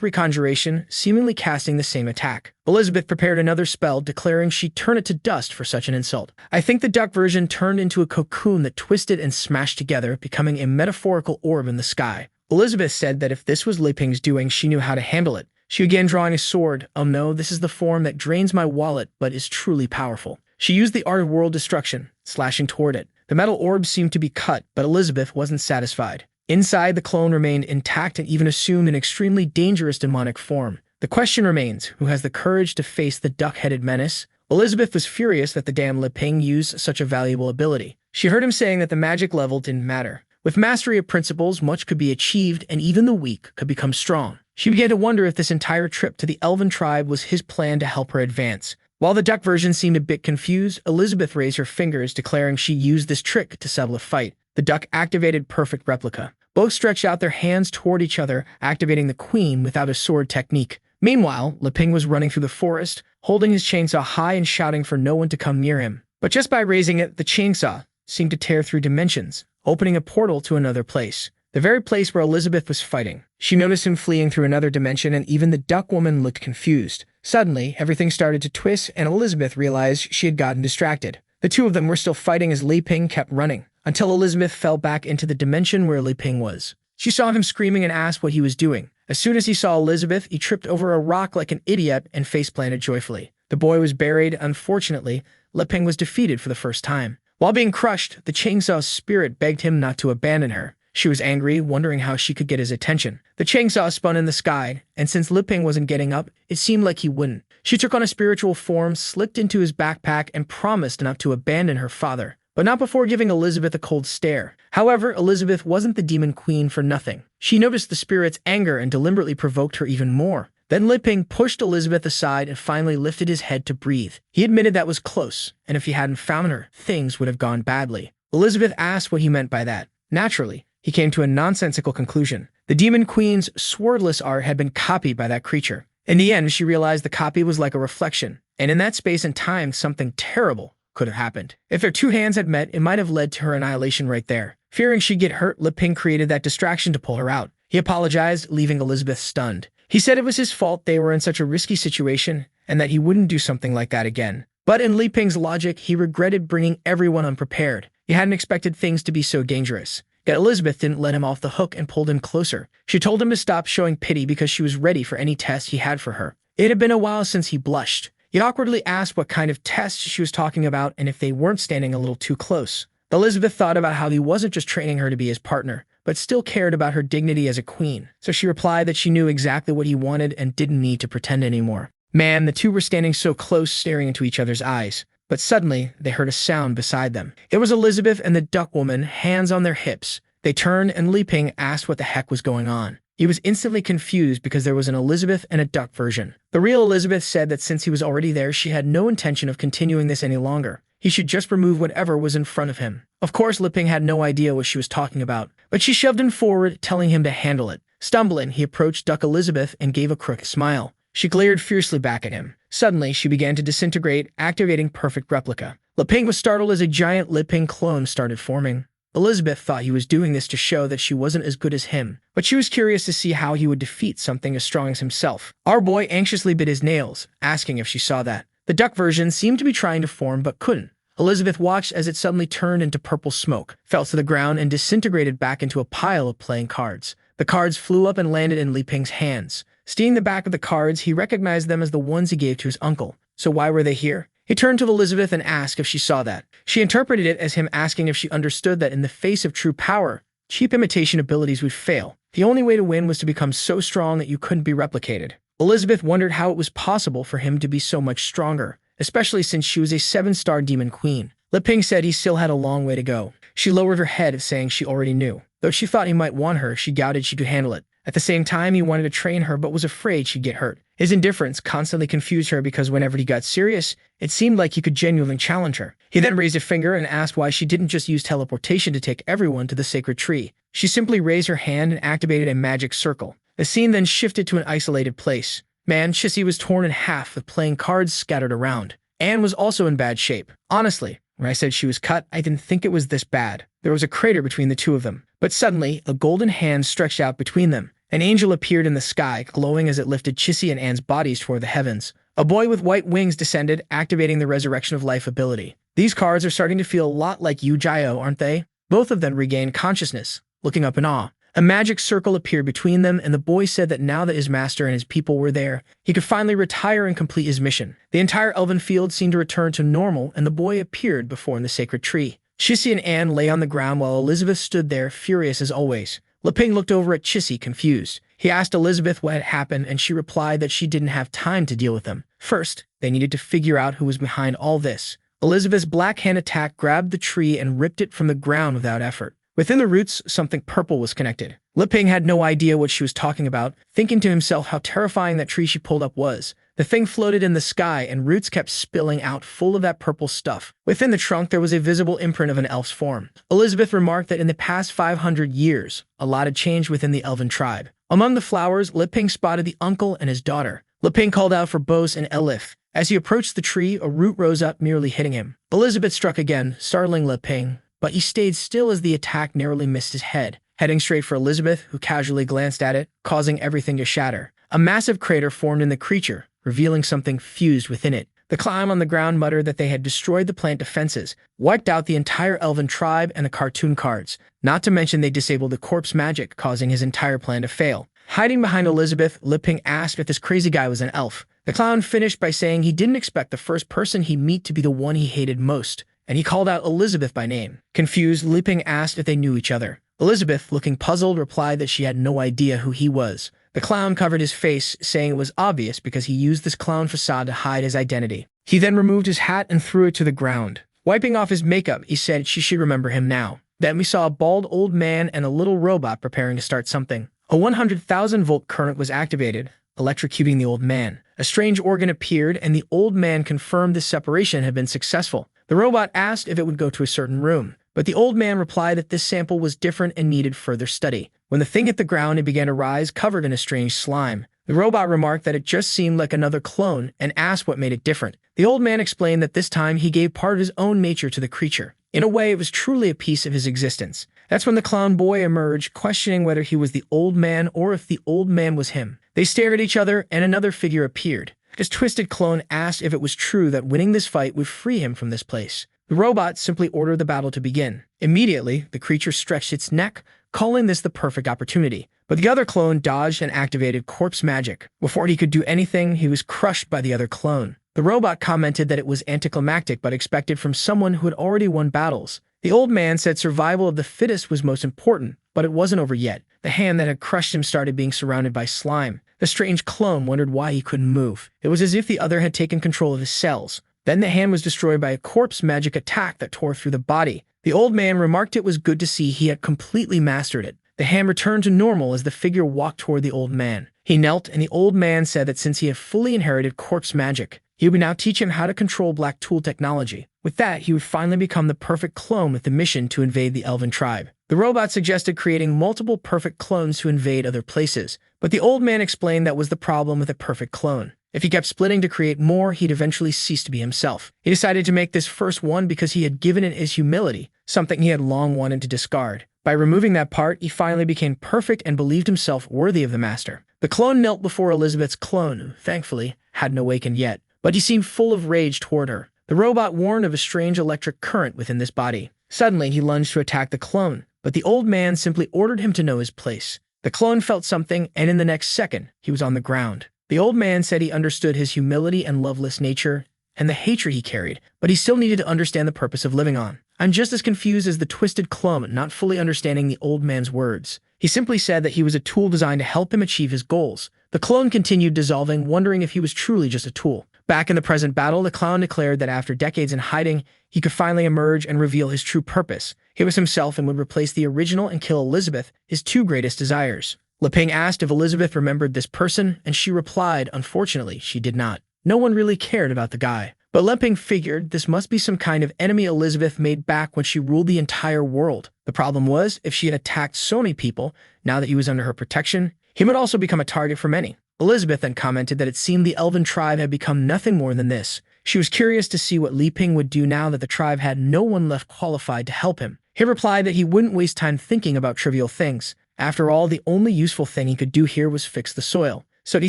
reconjuration, seemingly casting the same attack. Elizabeth prepared another spell, declaring she'd turn it to dust for such an insult. I think the duck version turned into a cocoon that twisted and smashed together, becoming a metaphorical orb in the sky. Elizabeth said that if this was Liping's doing, she knew how to handle it. She began drawing a sword. Oh no, this is the form that drains my wallet, but is truly powerful. She used the art of world destruction, slashing toward it. The metal orb seemed to be cut, but Elizabeth wasn't satisfied. Inside, the clone remained intact and even assumed an extremely dangerous demonic form. The question remains, who has the courage to face the duck-headed menace? Elizabeth was furious that the damn Liping used such a valuable ability. She heard him saying that the magic level didn't matter. With mastery of principles, much could be achieved, and even the weak could become strong. She began to wonder if this entire trip to the elven tribe was his plan to help her advance. While the duck version seemed a bit confused, Elizabeth raised her fingers, declaring she used this trick to settle a fight. The duck activated perfect replica. Both stretched out their hands toward each other, activating the queen without a sword technique. Meanwhile, Leping was running through the forest, holding his chainsaw high and shouting for no one to come near him. But just by raising it, the chainsaw seemed to tear through dimensions, opening a portal to another place. The very place where Elizabeth was fighting. She noticed him fleeing through another dimension, and even the duck woman looked confused. Suddenly, everything started to twist, and Elizabeth realized she had gotten distracted. The two of them were still fighting as Leping kept running, until Elizabeth fell back into the dimension where Leping was. She saw him screaming and asked what he was doing. As soon as he saw Elizabeth, he tripped over a rock like an idiot and face-planted joyfully. The boy was buried. Unfortunately, Leping was defeated for the first time. While being crushed, the chainsaw's spirit begged him not to abandon her. She was angry, wondering how she could get his attention. The chainsaw spun in the sky, and since Leping wasn't getting up, it seemed like he wouldn't. She took on a spiritual form, slipped into his backpack, and promised not to abandon her father, but not before giving Elizabeth a cold stare. However, Elizabeth wasn't the demon queen for nothing. She noticed the spirit's anger and deliberately provoked her even more. Then Leping pushed Elizabeth aside and finally lifted his head to breathe. He admitted that was close, and if he hadn't found her, things would have gone badly. Elizabeth asked what he meant by that. Naturally, he came to a nonsensical conclusion. The demon queen's swordless art had been copied by that creature. In the end, she realized the copy was like a reflection, and in that space and time, something terrible could have happened. If their two hands had met, it might have led to her annihilation right there. Fearing she'd get hurt, Leping created that distraction to pull her out. He apologized, leaving Elizabeth stunned. He said it was his fault they were in such a risky situation, and that he wouldn't do something like that again. But in Leping's logic, he regretted bringing everyone unprepared. He hadn't expected things to be so dangerous. Yet Elizabeth didn't let him off the hook and pulled him closer. She told him to stop showing pity because she was ready for any test he had for her. It had been a while since he blushed. He awkwardly asked what kind of test she was talking about and if they weren't standing a little too close. Elizabeth thought about how he wasn't just training her to be his partner, but still cared about her dignity as a queen. So she replied that she knew exactly what he wanted and didn't need to pretend anymore. Man, the two were standing so close, staring into each other's eyes. But suddenly, they heard a sound beside them. It was Elizabeth and the duck woman, hands on their hips. They turned, and Leping asked what the heck was going on. He was instantly confused because there was an Elizabeth and a duck version. The real Elizabeth said that since he was already there, she had no intention of continuing this any longer. He should just remove whatever was in front of him. Of course, Leping had no idea what she was talking about, but she shoved him forward, telling him to handle it. Stumbling, he approached Duck Elizabeth and gave a crooked smile. She glared fiercely back at him. Suddenly, she began to disintegrate, activating perfect replica. Leping was startled as a giant Leping clone started forming. Elizabeth thought he was doing this to show that she wasn't as good as him, but she was curious to see how he would defeat something as strong as himself. Our boy anxiously bit his nails, asking if she saw that. The duck version seemed to be trying to form but couldn't. Elizabeth watched as it suddenly turned into purple smoke, fell to the ground, and disintegrated back into a pile of playing cards. The cards flew up and landed in Leping's hands. Seeing the back of the cards, he recognized them as the ones he gave to his uncle. So why were they here? He turned to Elizabeth and asked if she saw that. She interpreted it as him asking if she understood that in the face of true power, cheap imitation abilities would fail. The only way to win was to become so strong that you couldn't be replicated. Elizabeth wondered how it was possible for him to be so much stronger, especially since she was a 7-star demon queen. Leping said he still had a long way to go. She lowered her head, saying she already knew. Though she thought he might want her, she doubted she could handle it. At the same time, he wanted to train her but was afraid she'd get hurt. His indifference constantly confused her because whenever he got serious, it seemed like he could genuinely challenge her. He then raised a finger and asked why she didn't just use teleportation to take everyone to the sacred tree. She simply raised her hand and activated a magic circle. The scene then shifted to an isolated place. Man, Chissy was torn in half with playing cards scattered around. Anne was also in bad shape. Honestly, when I said she was cut, I didn't think it was this bad. There was a crater between the two of them. But suddenly, a golden hand stretched out between them. An angel appeared in the sky, glowing as it lifted Chissy and Anne's bodies toward the heavens. A boy with white wings descended, activating the Resurrection of Life ability. These cards are starting to feel a lot like Yu-Gi-Oh, aren't they? Both of them regained consciousness, looking up in awe. A magic circle appeared between them, and the boy said that now that his master and his people were there, he could finally retire and complete his mission. The entire elven field seemed to return to normal, and the boy appeared before the sacred tree. Chissy and Anne lay on the ground while Elizabeth stood there, furious as always. Leping looked over at Chissy, confused. He asked Elizabeth what had happened, and she replied that she didn't have time to deal with them. First, they needed to figure out who was behind all this. Elizabeth's black hand attack grabbed the tree and ripped it from the ground without effort. Within the roots, something purple was connected. Liping had no idea what she was talking about, thinking to himself how terrifying that tree she pulled up was. The thing floated in the sky, and roots kept spilling out full of that purple stuff. Within the trunk, there was a visible imprint of an elf's form. Elizabeth remarked that in the past 500 years, a lot had changed within the elven tribe. Among the flowers, Liping spotted the uncle and his daughter. Liping called out for Bose and Elif. As he approached the tree, a root rose up, nearly hitting him. Elizabeth struck again, startling Liping, but he stayed still as the attack narrowly missed his head, heading straight for Elizabeth, who casually glanced at it, causing everything to shatter. A massive crater formed in the creature, revealing something fused within it. The clown on the ground muttered that they had destroyed the plant defenses, wiped out the entire elven tribe and the cartoon cards. Not to mention they disabled the corpse magic, causing his entire plan to fail. Hiding behind Elizabeth, Liping asked if this crazy guy was an elf. The clown finished by saying he didn't expect the first person he'd meet to be the one he hated most, and he called out Elizabeth by name. Confused, Liping asked if they knew each other. Elizabeth, looking puzzled, replied that she had no idea who he was. The clown covered his face, saying it was obvious because he used this clown facade to hide his identity. He then removed his hat and threw it to the ground. Wiping off his makeup, he said she should remember him now. Then we saw a bald old man and a little robot preparing to start something. A 100,000-volt current was activated, electrocuting the old man. A strange organ appeared, and the old man confirmed this separation had been successful. The robot asked if it would go to a certain room, but the old man replied that this sample was different and needed further study. When the thing hit the ground, it began to rise, covered in a strange slime. The robot remarked that it just seemed like another clone and asked what made it different. The old man explained that this time he gave part of his own nature to the creature. In a way, it was truly a piece of his existence. That's when the clown boy emerged, questioning whether he was the old man or if the old man was him. They stared at each other, and another figure appeared. This twisted clone asked if it was true that winning this fight would free him from this place. The robot simply ordered the battle to begin. Immediately, the creature stretched its neck, calling this the perfect opportunity. But the other clone dodged and activated corpse magic. Before he could do anything, he was crushed by the other clone. The robot commented that it was anticlimactic but expected from someone who had already won battles. The old man said survival of the fittest was most important, but it wasn't over yet. The hand that had crushed him started being surrounded by slime. The strange clone wondered why he couldn't move. It was as if the other had taken control of his cells. Then the hand was destroyed by a corpse magic attack that tore through the body. The old man remarked it was good to see he had completely mastered it. The hand returned to normal as the figure walked toward the old man. He knelt, and the old man said that since he had fully inherited corpse magic, he would now teach him how to control black tool technology. With that, he would finally become the perfect clone with the mission to invade the elven tribe. The robot suggested creating multiple perfect clones to invade other places, but the old man explained that was the problem with a perfect clone. If he kept splitting to create more, he'd eventually cease to be himself. He decided to make this first one because he had given it his humility, something he had long wanted to discard. By removing that part, he finally became perfect and believed himself worthy of the master. The clone knelt before Elizabeth's clone, who, thankfully, hadn't awakened yet, but he seemed full of rage toward her. The robot warned of a strange electric current within this body. Suddenly, he lunged to attack the clone, but the old man simply ordered him to know his place. The clone felt something, and in the next second, he was on the ground. The old man said he understood his humility and loveless nature, and the hatred he carried, but he still needed to understand the purpose of living on. I'm just as confused as the twisted clone, not fully understanding the old man's words. He simply said that he was a tool designed to help him achieve his goals. The clone continued dissolving, wondering if he was truly just a tool. Back in the present battle, the clown declared that after decades in hiding, he could finally emerge and reveal his true purpose. He was himself and would replace the original and kill Elizabeth, his two greatest desires. Liping asked if Elizabeth remembered this person, and she replied, unfortunately, she did not. No one really cared about the guy. But Liping figured this must be some kind of enemy Elizabeth made back when she ruled the entire world. The problem was, if she had attacked so many people, now that he was under her protection, he would also become a target for many. Elizabeth then commented that it seemed the elven tribe had become nothing more than this. She was curious to see what Liping would do now that the tribe had no one left qualified to help him. He replied that he wouldn't waste time thinking about trivial things. After all, the only useful thing he could do here was fix the soil. So he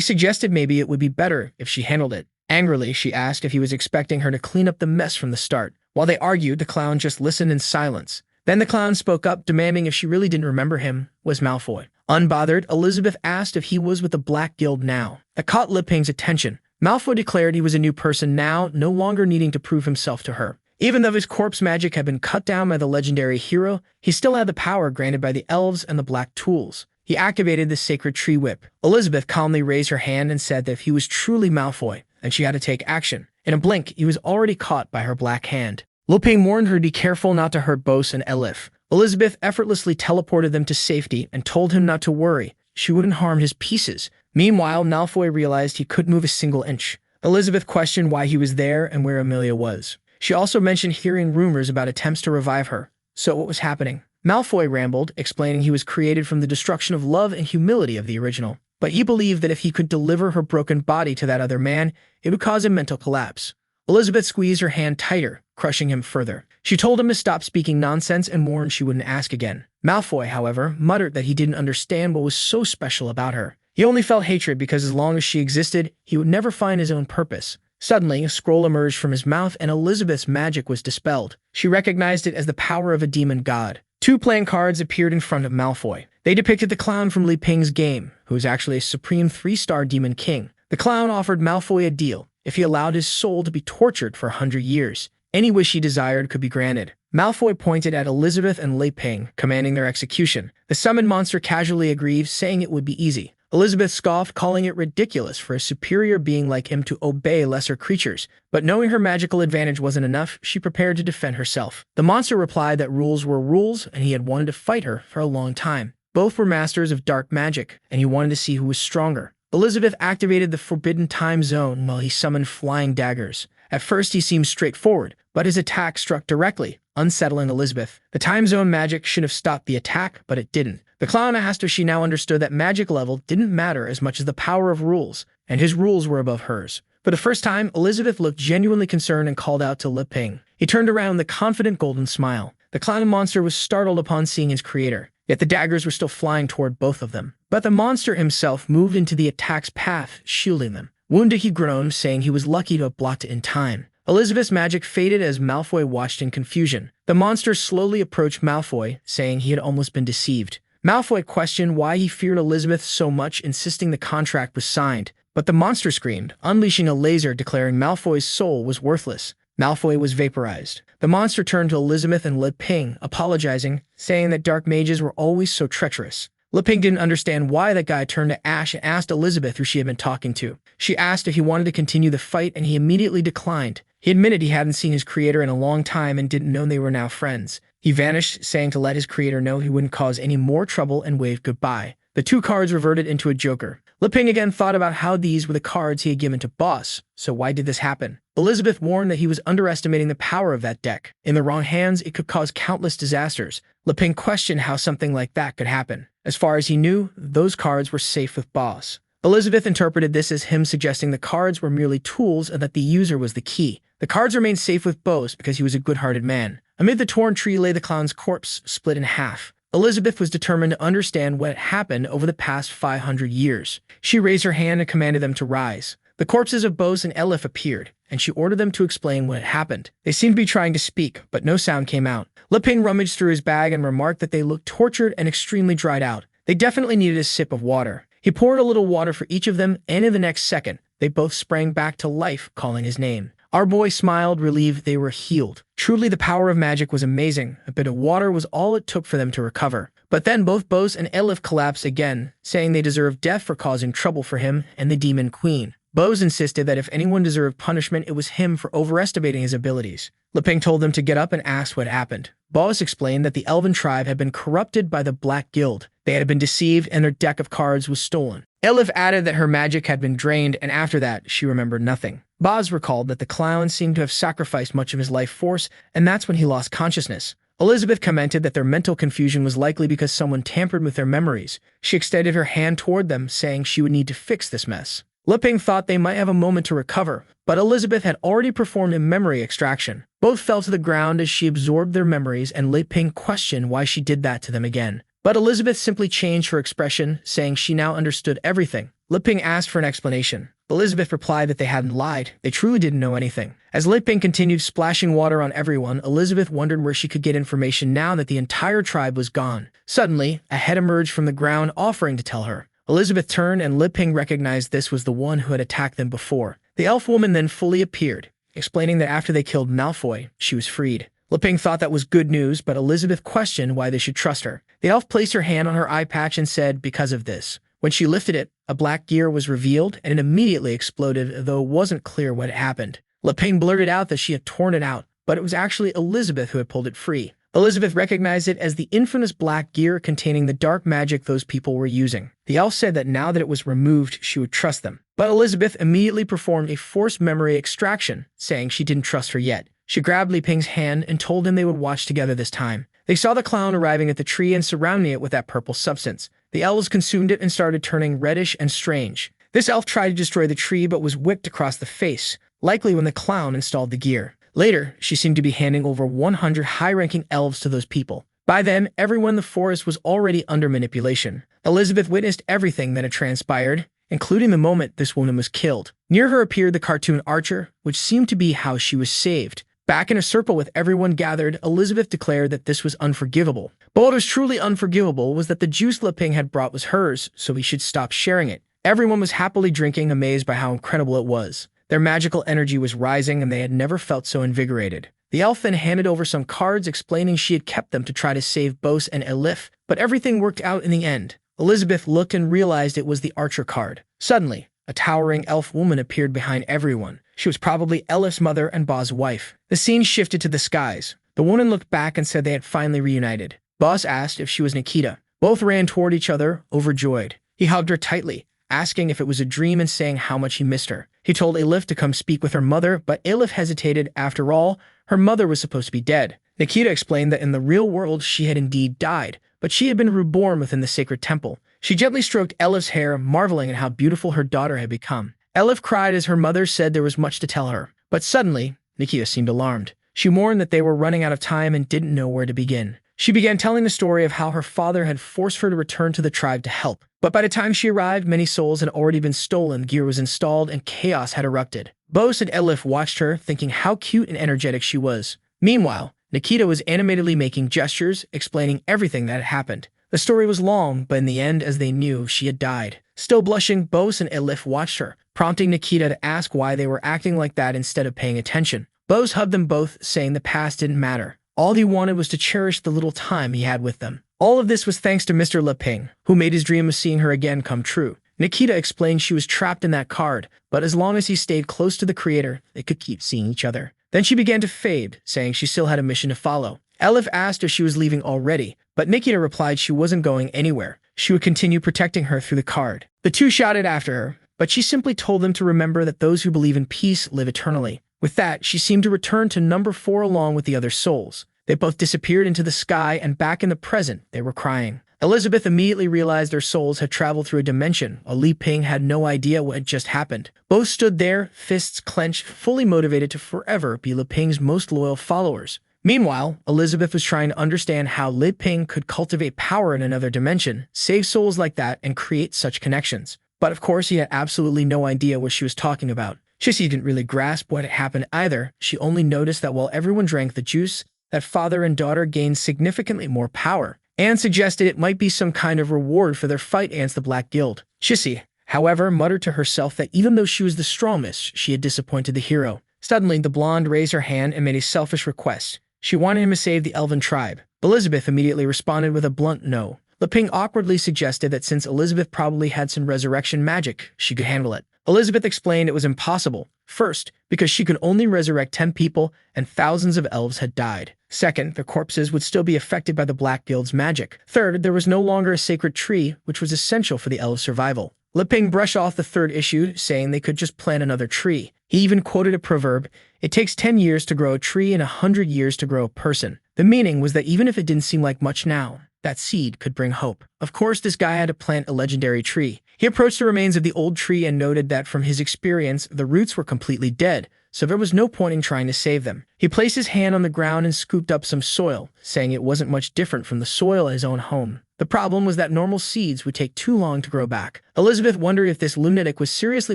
suggested maybe it would be better if she handled it. Angrily, she asked if he was expecting her to clean up the mess from the start. While they argued, the clown just listened in silence. Then the clown spoke up, demanding if she really didn't remember him, was Malfoy. Unbothered, Elizabeth asked if he was with the Black Guild now. That caught Liping's attention. Malfoy declared he was a new person now, no longer needing to prove himself to her. Even though his corpse magic had been cut down by the legendary hero, he still had the power granted by the elves and the black tools. He activated the sacred tree whip. Elizabeth calmly raised her hand and said that if he was truly Malfoy, then she had to take action. In a blink, he was already caught by her black hand. Lupin warned her to be careful not to hurt Bose and Elif. Elizabeth effortlessly teleported them to safety and told him not to worry. She wouldn't harm his pieces. Meanwhile, Malfoy realized he couldn't move a single inch. Elizabeth questioned why he was there and where Amelia was. She also mentioned hearing rumors about attempts to revive her. So what was happening? Malfoy rambled, explaining he was created from the destruction of love and humility of the original. But he believed that if he could deliver her broken body to that other man, it would cause a mental collapse. Elizabeth squeezed her hand tighter, crushing him further. She told him to stop speaking nonsense and warned she wouldn't ask again. Malfoy, however, muttered that he didn't understand what was so special about her. He only felt hatred because as long as she existed, he would never find his own purpose. Suddenly, a scroll emerged from his mouth and Elizabeth's magic was dispelled. She recognized it as the power of a demon god. 2 playing cards appeared in front of Malfoy. They depicted the clown from Li Ping's game, who was actually a supreme 3-star demon king. The clown offered Malfoy a deal. If he allowed his soul to be tortured for 100 years, any wish he desired could be granted. Malfoy pointed at Elizabeth and Li Ping, commanding their execution. The summoned monster casually agreed, saying it would be easy. Elizabeth scoffed, calling it ridiculous for a superior being like him to obey lesser creatures. But knowing her magical advantage wasn't enough, she prepared to defend herself. The monster replied that rules were rules, and he had wanted to fight her for a long time. Both were masters of dark magic, and he wanted to see who was stronger. Elizabeth activated the Forbidden Time Zone while he summoned flying daggers. At first, he seemed straightforward, but his attack struck directly, unsettling Elizabeth. The Time Zone magic should have stopped the attack, but it didn't. The clown asked if she now understood that magic level didn't matter as much as the power of rules, and his rules were above hers. For the first time, Elizabeth looked genuinely concerned and called out to Li Ping. He turned around with a confident golden smile. The clown monster was startled upon seeing his creator, yet the daggers were still flying toward both of them. But the monster himself moved into the attack's path, shielding them. Wounded, he groaned, saying he was lucky to have blocked it in time. Elizabeth's magic faded as Malfoy watched in confusion. The monster slowly approached Malfoy, saying he had almost been deceived. Malfoy questioned why he feared Elizabeth so much, insisting the contract was signed. But the monster screamed, unleashing a laser declaring Malfoy's soul was worthless. Malfoy was vaporized. The monster turned to Elizabeth and Li Ping, apologizing, saying that dark mages were always so treacherous. Li Ping didn't understand why that guy turned to ash and asked Elizabeth who she had been talking to. She asked if he wanted to continue the fight, and he immediately declined. He admitted he hadn't seen his creator in a long time and didn't know they were now friends. He vanished, saying to let his creator know he wouldn't cause any more trouble, and waved goodbye. The 2 cards reverted into a joker. Li Ping again thought about how these were the cards he had given to Boss, so why did this happen? Elizabeth warned that he was underestimating the power of that deck. In the wrong hands, it could cause countless disasters. Li Ping questioned how something like that could happen. As far as he knew, those cards were safe with Boss. Elizabeth interpreted this as him suggesting the cards were merely tools and that the user was the key. The cards remained safe with Bose because he was a good-hearted man. Amid the torn tree lay the clown's corpse, split in half. Elizabeth was determined to understand what had happened over the past 500 years. She raised her hand and commanded them to rise. The corpses of Bose and Elif appeared, and she ordered them to explain what had happened. They seemed to be trying to speak, but no sound came out. Li Ping rummaged through his bag and remarked that they looked tortured and extremely dried out. They definitely needed a sip of water. He poured a little water for each of them, and in the next second, they both sprang back to life, calling his name. Our boy smiled, relieved they were healed. Truly, the power of magic was amazing. A bit of water was all it took for them to recover. But then both Bose and Elif collapsed again, saying they deserved death for causing trouble for him and the Demon Queen. Bose insisted that if anyone deserved punishment, it was him for overestimating his abilities. Li Ping told them to get up and asked what happened. Bose explained that the Elven tribe had been corrupted by the Black Guild. They had been deceived and their deck of cards was stolen. Elif added that her magic had been drained, and after that, she remembered nothing. Boz recalled that the clown seemed to have sacrificed much of his life force, and that's when he lost consciousness. Elizabeth commented that their mental confusion was likely because someone tampered with their memories. She extended her hand toward them, saying she would need to fix this mess. Li Ping thought they might have a moment to recover, but Elizabeth had already performed a memory extraction. Both fell to the ground as she absorbed their memories, and Li Ping questioned why she did that to them again. But Elizabeth simply changed her expression, saying she now understood everything. Li Ping asked for an explanation. Elizabeth replied that they hadn't lied. They truly didn't know anything. As Li Ping continued splashing water on everyone, Elizabeth wondered where she could get information now that the entire tribe was gone. Suddenly, a head emerged from the ground, offering to tell her. Elizabeth turned, and Li Ping recognized this was the one who had attacked them before. The elf woman then fully appeared, explaining that after they killed Malfoy, she was freed. Li Ping thought that was good news, but Elizabeth questioned why they should trust her. The elf placed her hand on her eye patch and said, because of this. When she lifted it, a black gear was revealed, and it immediately exploded, though it wasn't clear what had happened. Leping blurted out that she had torn it out, but it was actually Elizabeth who had pulled it free. Elizabeth recognized it as the infamous black gear containing the dark magic those people were using. The elf said that now that it was removed, she would trust them. But Elizabeth immediately performed a forced memory extraction, saying she didn't trust her yet. She grabbed Leping's hand and told him they would watch together this time. They saw the clown arriving at the tree and surrounding it with that purple substance. The elves consumed it and started turning reddish and strange. This elf tried to destroy the tree but was whipped across the face, likely when the clown installed the gear. Later, she seemed to be handing over 100 high-ranking elves to those people. By then, everyone in the forest was already under manipulation. Elizabeth witnessed everything that had transpired, including the moment this woman was killed. Near her appeared the cartoon archer, which seemed to be how she was saved. Back in a circle with everyone gathered, Elizabeth declared that this was unforgivable. But what was truly unforgivable was that the juice Leping had brought was hers, so he should stop sharing it. Everyone was happily drinking, amazed by how incredible it was. Their magical energy was rising, and they had never felt so invigorated. The elf then handed over some cards explaining she had kept them to try to save Bose and Elif, but everything worked out in the end. Elizabeth looked and realized it was the archer card. Suddenly, a towering elf woman appeared behind everyone. She was probably Elif's mother and Boz's wife. The scene shifted to the skies. The woman looked back and said they had finally reunited. Boz asked if she was Nikita. Both ran toward each other, overjoyed. He hugged her tightly, asking if it was a dream and saying how much he missed her. He told Elif to come speak with her mother, but Elif hesitated. After all, her mother was supposed to be dead. Nikita explained that in the real world she had indeed died, but she had been reborn within the sacred temple. She gently stroked Elif's hair, marveling at how beautiful her daughter had become. Elif cried as her mother said there was much to tell her. But suddenly, Nikita seemed alarmed. She mourned that they were running out of time and didn't know where to begin. She began telling the story of how her father had forced her to return to the tribe to help. But by the time she arrived, many souls had already been stolen, gear was installed, and chaos had erupted. Bose and Elif watched her, thinking how cute and energetic she was. Meanwhile, Nikita was animatedly making gestures, explaining everything that had happened. The story was long, but in the end, as they knew, she had died. Still blushing, Bose and Elif watched her, prompting Nikita to ask why they were acting like that instead of paying attention. Bose hugged them both, saying the past didn't matter. All he wanted was to cherish the little time he had with them. All of this was thanks to Mr. Leping, who made his dream of seeing her again come true. Nikita explained she was trapped in that card, but as long as he stayed close to the creator, they could keep seeing each other. Then she began to fade, saying she still had a mission to follow. Elif asked if she was leaving already, but Nikita replied she wasn't going anywhere. She would continue protecting her through the card. The two shouted after her, but she simply told them to remember that those who believe in peace live eternally. With that, she seemed to return to number 4 along with the other souls. They both disappeared into the sky, and back in the present, they were crying. Elizabeth immediately realized their souls had traveled through a dimension, while Leping had no idea what had just happened. Both stood there, fists clenched, fully motivated to forever be Leping's most loyal followers. Meanwhile, Elizabeth was trying to understand how Leping could cultivate power in another dimension, save souls like that, and create such connections. But of course, he had absolutely no idea what she was talking about. Sissy didn't really grasp what had happened either. She only noticed that while everyone drank the juice, that father and daughter gained significantly more power, and suggested it might be some kind of reward for their fight against the Black Guild. Sissy, however, muttered to herself that even though she was the strongest, she had disappointed the hero. Suddenly, the blonde raised her hand and made a selfish request. She wanted him to save the elven tribe. Elizabeth immediately responded with a blunt no. Leping awkwardly suggested that since Elizabeth probably had some resurrection magic, she could handle it. Elizabeth explained it was impossible. First, because she could only resurrect 10 people and thousands of elves had died. Second, the corpses would still be affected by the Black Guild's magic. Third, there was no longer a sacred tree, which was essential for the elves' survival. Leping brushed off the third issue, saying they could just plant another tree. He even quoted a proverb, "It takes 10 years to grow a tree and 100 years to grow a person." The meaning was that even if it didn't seem like much now, that seed could bring hope. Of course, this guy had to plant a legendary tree. He approached the remains of the old tree and noted that from his experience, the roots were completely dead, so there was no point in trying to save them. He placed his hand on the ground and scooped up some soil, saying it wasn't much different from the soil at his own home. The problem was that normal seeds would take too long to grow back. Elizabeth wondered if this lunatic was seriously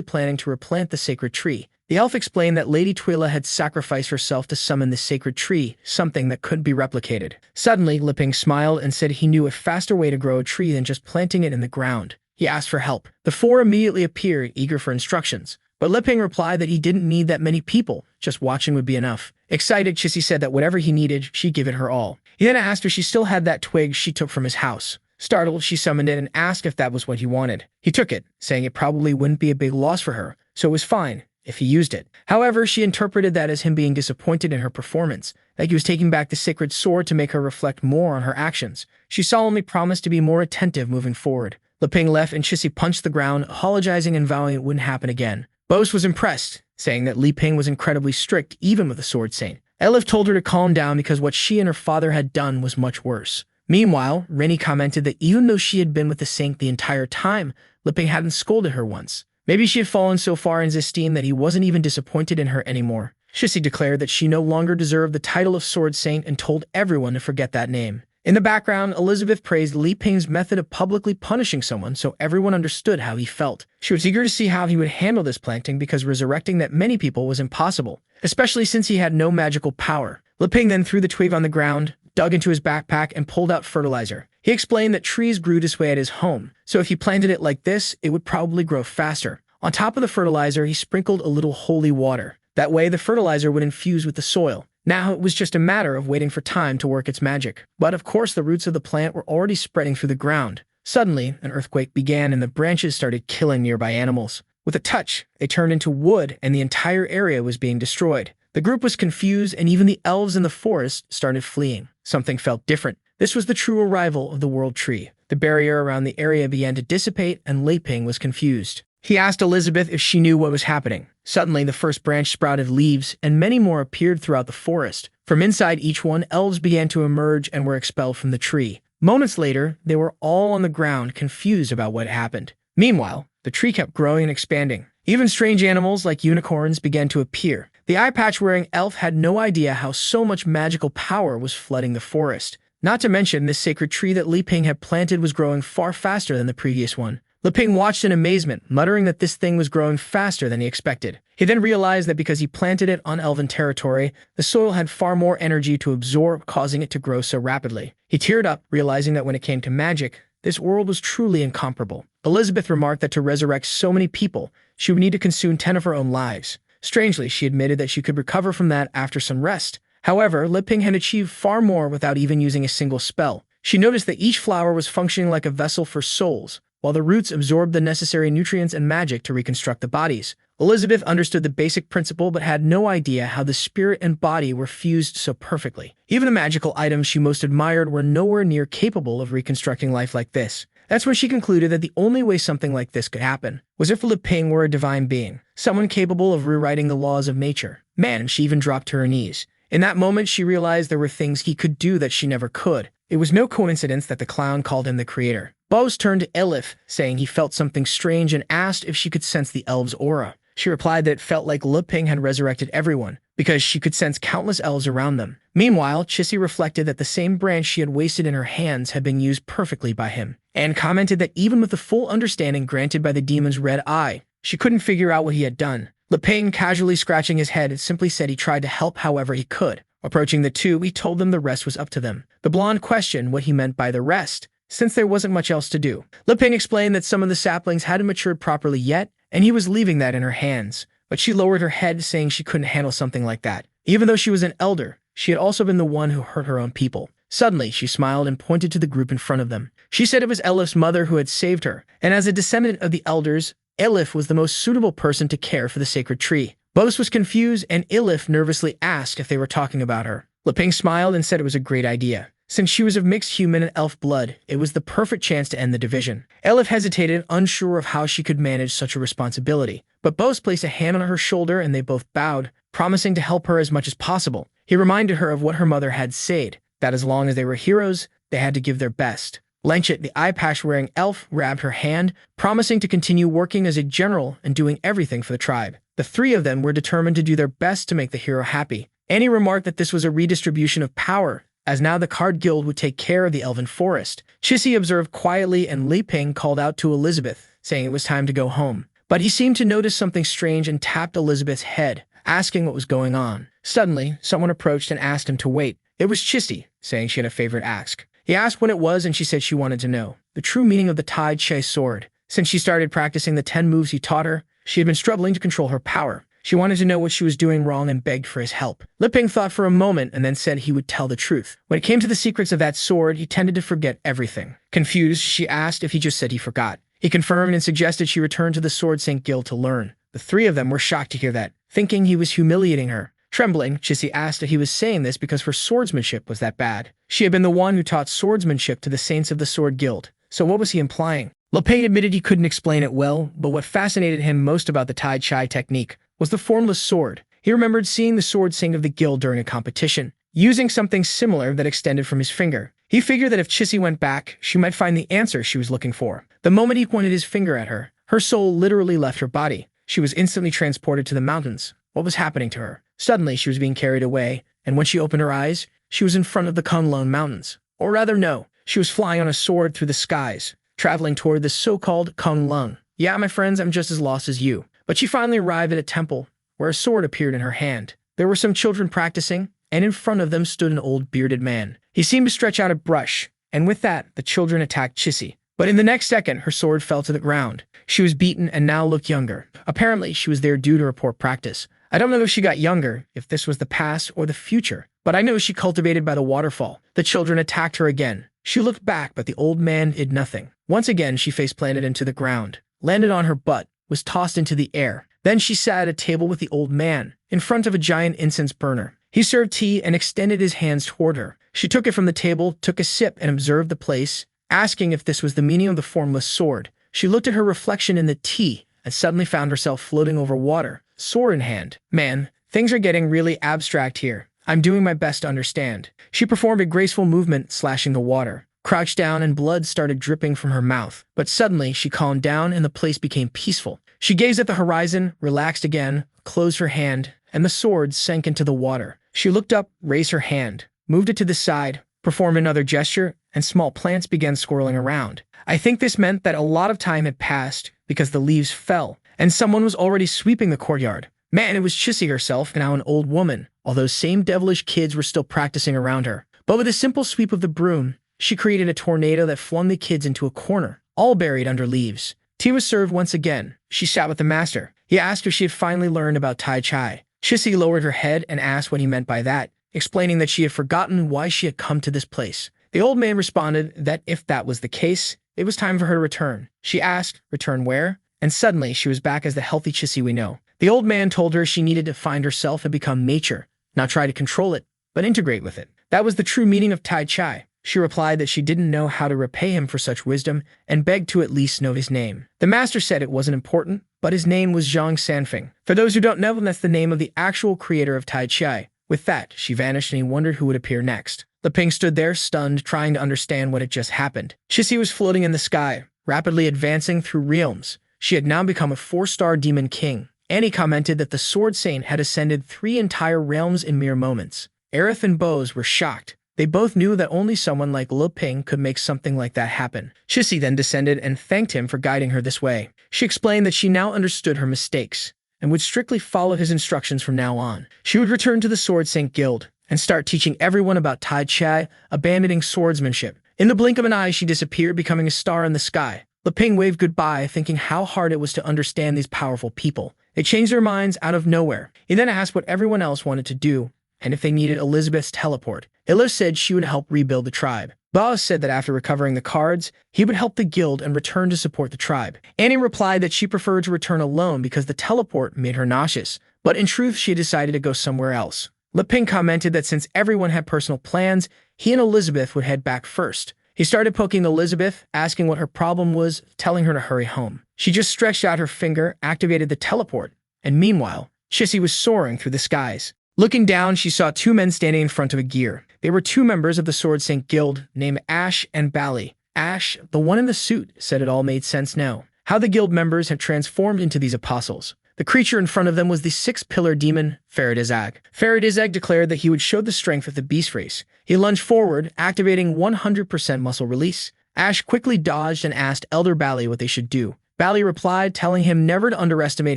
planning to replant the sacred tree. The elf explained that Lady Twila had sacrificed herself to summon the sacred tree, something that couldn't be replicated. Suddenly, Leping smiled and said he knew a faster way to grow a tree than just planting it in the ground. He asked for help. The 4 immediately appeared, eager for instructions. But Leping replied that he didn't need that many people, just watching would be enough. Excited, Chissy said that whatever he needed, she'd give it her all. He then asked if she still had that twig she took from his house. Startled, she summoned it and asked if that was what he wanted. He took it, saying it probably wouldn't be a big loss for her, so it was fine. if he used it. However, she interpreted that as him being disappointed in her performance, like he was taking back the sacred sword to make her reflect more on her actions. She solemnly promised to be more attentive moving forward. Leping left and Chissy punched the ground, apologizing and vowing it wouldn't happen again. Bose was impressed, saying that Leping was incredibly strict even with the sword saint. Elif told her to calm down because what she and her father had done was much worse. Meanwhile, Rennie commented that even though she had been with the saint the entire time, Leping hadn't scolded her once. Maybe she had fallen so far in his esteem that he wasn't even disappointed in her anymore. Chissy declared that she no longer deserved the title of Sword Saint and told everyone to forget that name. In the background, Elizabeth praised Leping's method of publicly punishing someone so everyone understood how he felt. She was eager to see how he would handle this planting because resurrecting that many people was impossible, especially since he had no magical power. Leping then threw the twig on the ground, dug into his backpack, and pulled out fertilizer. He explained that trees grew this way at his home, so if he planted it like this, it would probably grow faster. On top of the fertilizer, he sprinkled a little holy water. That way, the fertilizer would infuse with the soil. Now it was just a matter of waiting for time to work its magic. But of course, the roots of the plant were already spreading through the ground. Suddenly, an earthquake began and the branches started killing nearby animals. With a touch, they turned into wood and the entire area was being destroyed. The group was confused and even the elves in the forest started fleeing. Something felt different. This was the true arrival of the World Tree. The barrier around the area began to dissipate and Leping was confused. He asked Elizabeth if she knew what was happening. Suddenly, the first branch sprouted leaves, and many more appeared throughout the forest. From inside each one, elves began to emerge and were expelled from the tree. Moments later, they were all on the ground, confused about what happened. Meanwhile, the tree kept growing and expanding. Even strange animals like unicorns began to appear. The eye-patch-wearing elf had no idea how so much magical power was flooding the forest. Not to mention, this sacred tree that Leping had planted was growing far faster than the previous one. Leping watched in amazement, muttering that this thing was growing faster than he expected. He then realized that because he planted it on elven territory, the soil had far more energy to absorb, causing it to grow so rapidly. He teared up, realizing that when it came to magic, this world was truly incomparable. Elizabeth remarked that to resurrect so many people, she would need to consume 10 of her own lives. Strangely, she admitted that she could recover from that after some rest. However, Leping had achieved far more without even using a single spell. She noticed that each flower was functioning like a vessel for souls, while the roots absorbed the necessary nutrients and magic to reconstruct the bodies. Elizabeth understood the basic principle but had no idea how the spirit and body were fused so perfectly. Even the magical items she most admired were nowhere near capable of reconstructing life like this. That's when she concluded that the only way something like this could happen was if Leping were a divine being, someone capable of rewriting the laws of nature. Man, she even dropped to her knees. In that moment, she realized there were things he could do that she never could. It was no coincidence that the clown called him the creator. Bose turned to Elif, saying he felt something strange and asked if she could sense the elves' aura. She replied that it felt like Leping had resurrected everyone, because she could sense countless elves around them. Meanwhile, Chissy reflected that the same branch she had wasted in her hands had been used perfectly by him, and commented that even with the full understanding granted by the demon's red eye, she couldn't figure out what he had done. Leping, casually scratching his head, simply said he tried to help however he could. Approaching the two, he told them the rest was up to them. The blonde questioned what he meant by the rest, since there wasn't much else to do. Leping explained that some of the saplings hadn't matured properly yet, and he was leaving that in her hands. But she lowered her head, saying she couldn't handle something like that. Even though she was an elder, she had also been the one who hurt her own people. Suddenly, she smiled and pointed to the group in front of them. She said it was Elif's mother who had saved her, and as a descendant of the elders, Elif was the most suitable person to care for the sacred tree. Bose was confused, and Elif nervously asked if they were talking about her. Leping smiled and said it was a great idea. Since she was of mixed human and elf blood, it was the perfect chance to end the division. Elif hesitated, unsure of how she could manage such a responsibility. But Bose placed a hand on her shoulder and they both bowed, promising to help her as much as possible. He reminded her of what her mother had said, that as long as they were heroes, they had to give their best. Lenchit, the eye-patch-wearing elf, grabbed her hand, promising to continue working as a general and doing everything for the tribe. The three of them were determined to do their best to make the hero happy. Annie remarked that this was a redistribution of power, as now the Card Guild would take care of the Elven Forest. Chissy observed quietly and Leping called out to Elizabeth, saying it was time to go home. But he seemed to notice something strange and tapped Elizabeth's head, asking what was going on. Suddenly, someone approached and asked him to wait. It was Chissy, saying she had a favorite ask. He asked when it was and she said she wanted to know the true meaning of the Tai Chi sword. Since she started practicing the 10 moves he taught her, she had been struggling to control her power. She wanted to know what she was doing wrong and begged for his help. Leping thought for a moment and then said he would tell the truth. When it came to the secrets of that sword, he tended to forget everything. Confused, she asked if he just said he forgot. He confirmed and suggested she return to the Sword Saint Guild to learn. The three of them were shocked to hear that, thinking he was humiliating her. Trembling, Chissy asked if he was saying this because her swordsmanship was that bad. She had been the one who taught swordsmanship to the Saints of the Sword Guild, so what was he implying? Leping admitted he couldn't explain it well, but what fascinated him most about the Tai Chi technique was the formless sword. He remembered seeing the sword saint of the guild during a competition, using something similar that extended from his finger. He figured that if Chissy went back, she might find the answer she was looking for. The moment he pointed his finger at her, her soul literally left her body. She was instantly transported to the mountains. What was happening to her? Suddenly, she was being carried away, and when she opened her eyes, she was in front of the Kunlun Mountains. Or rather, no, she was flying on a sword through the skies, traveling toward the so-called Kunlun. Yeah, my friends, I'm just as lost as you. But she finally arrived at a temple, where a sword appeared in her hand. There were some children practicing, and in front of them stood an old bearded man. He seemed to stretch out a brush, and with that, the children attacked Chissy. But in the next second, her sword fell to the ground. She was beaten and now looked younger. Apparently, she was there due to her poor practice. I don't know if she got younger, if this was the past or the future, but I know she cultivated by the waterfall. The children attacked her again. She looked back, but the old man did nothing. Once again, she face-planted into the ground, landed on her butt, was tossed into the air. Then she sat at a table with the old man, in front of a giant incense burner. He served tea and extended his hands toward her. She took it from the table, took a sip, and observed the place, asking if this was the meaning of the formless sword. She looked at her reflection in the tea and suddenly found herself floating over water, sword in hand. Man, things are getting really abstract here. I'm doing my best to understand. She performed a graceful movement, slashing the water, crouched down, and blood started dripping from her mouth. But suddenly, she calmed down and the place became peaceful. She gazed at the horizon, relaxed again, closed her hand, and the sword sank into the water. She looked up, raised her hand, moved it to the side, performed another gesture, and small plants began swirling around. I think this meant that a lot of time had passed because the leaves fell, and someone was already sweeping the courtyard. Man, it was Chissy herself, now an old woman, although those same devilish kids were still practicing around her. But with a simple sweep of the broom, she created a tornado that flung the kids into a corner, all buried under leaves. Tea was served once again. She sat with the master. He asked if she had finally learned about Tai Chi. Chissy lowered her head and asked what he meant by that, explaining that she had forgotten why she had come to this place. The old man responded that if that was the case, it was time for her to return. She asked, return where? And suddenly, she was back as the healthy Chissy we know. The old man told her she needed to find herself and become nature, not try to control it, but integrate with it. That was the true meaning of Tai Chi. She replied that she didn't know how to repay him for such wisdom and begged to at least know his name. The master said it wasn't important, but his name was Zhang Sanfeng. For those who don't know, that's the name of the actual creator of Tai Chi. With that, she vanished and he wondered who would appear next. Leping stood there, stunned, trying to understand what had just happened. Chissy was floating in the sky, rapidly advancing through realms. She had now become a 4-star demon king. Annie commented that the Sword Saint had ascended 3 entire realms in mere moments. Aerith and Bose were shocked. They both knew that only someone like Leping could make something like that happen. Chissy then descended and thanked him for guiding her this way. She explained that she now understood her mistakes and would strictly follow his instructions from now on. She would return to the Sword Saint Guild and start teaching everyone about Tai Chi, abandoning swordsmanship. In the blink of an eye, she disappeared, becoming a star in the sky. Leping waved goodbye, thinking how hard it was to understand these powerful people. They changed their minds out of nowhere. He then asked what everyone else wanted to do, and if they needed Elizabeth's teleport. Illa said she would help rebuild the tribe. Boaz said that after recovering the cards, he would help the guild and return to support the tribe. Annie replied that she preferred to return alone because the teleport made her nauseous, but in truth she had decided to go somewhere else. Leping commented that since everyone had personal plans, he and Elizabeth would head back first. He started poking Elizabeth, asking what her problem was, telling her to hurry home. She just stretched out her finger, activated the teleport, and meanwhile, Chissy was soaring through the skies. Looking down, she saw 2 men standing in front of a gear. They were 2 members of the Sword Saint Guild, named Ash and Bali. Ash, the one in the suit, said it all made sense now. How the guild members had transformed into these apostles. The creature in front of them was the 6-pillar demon, Faradizag. Faradizag declared that he would show the strength of the beast race. He lunged forward, activating 100% muscle release. Ash quickly dodged and asked Elder Bali what they should do. Bali replied, telling him never to underestimate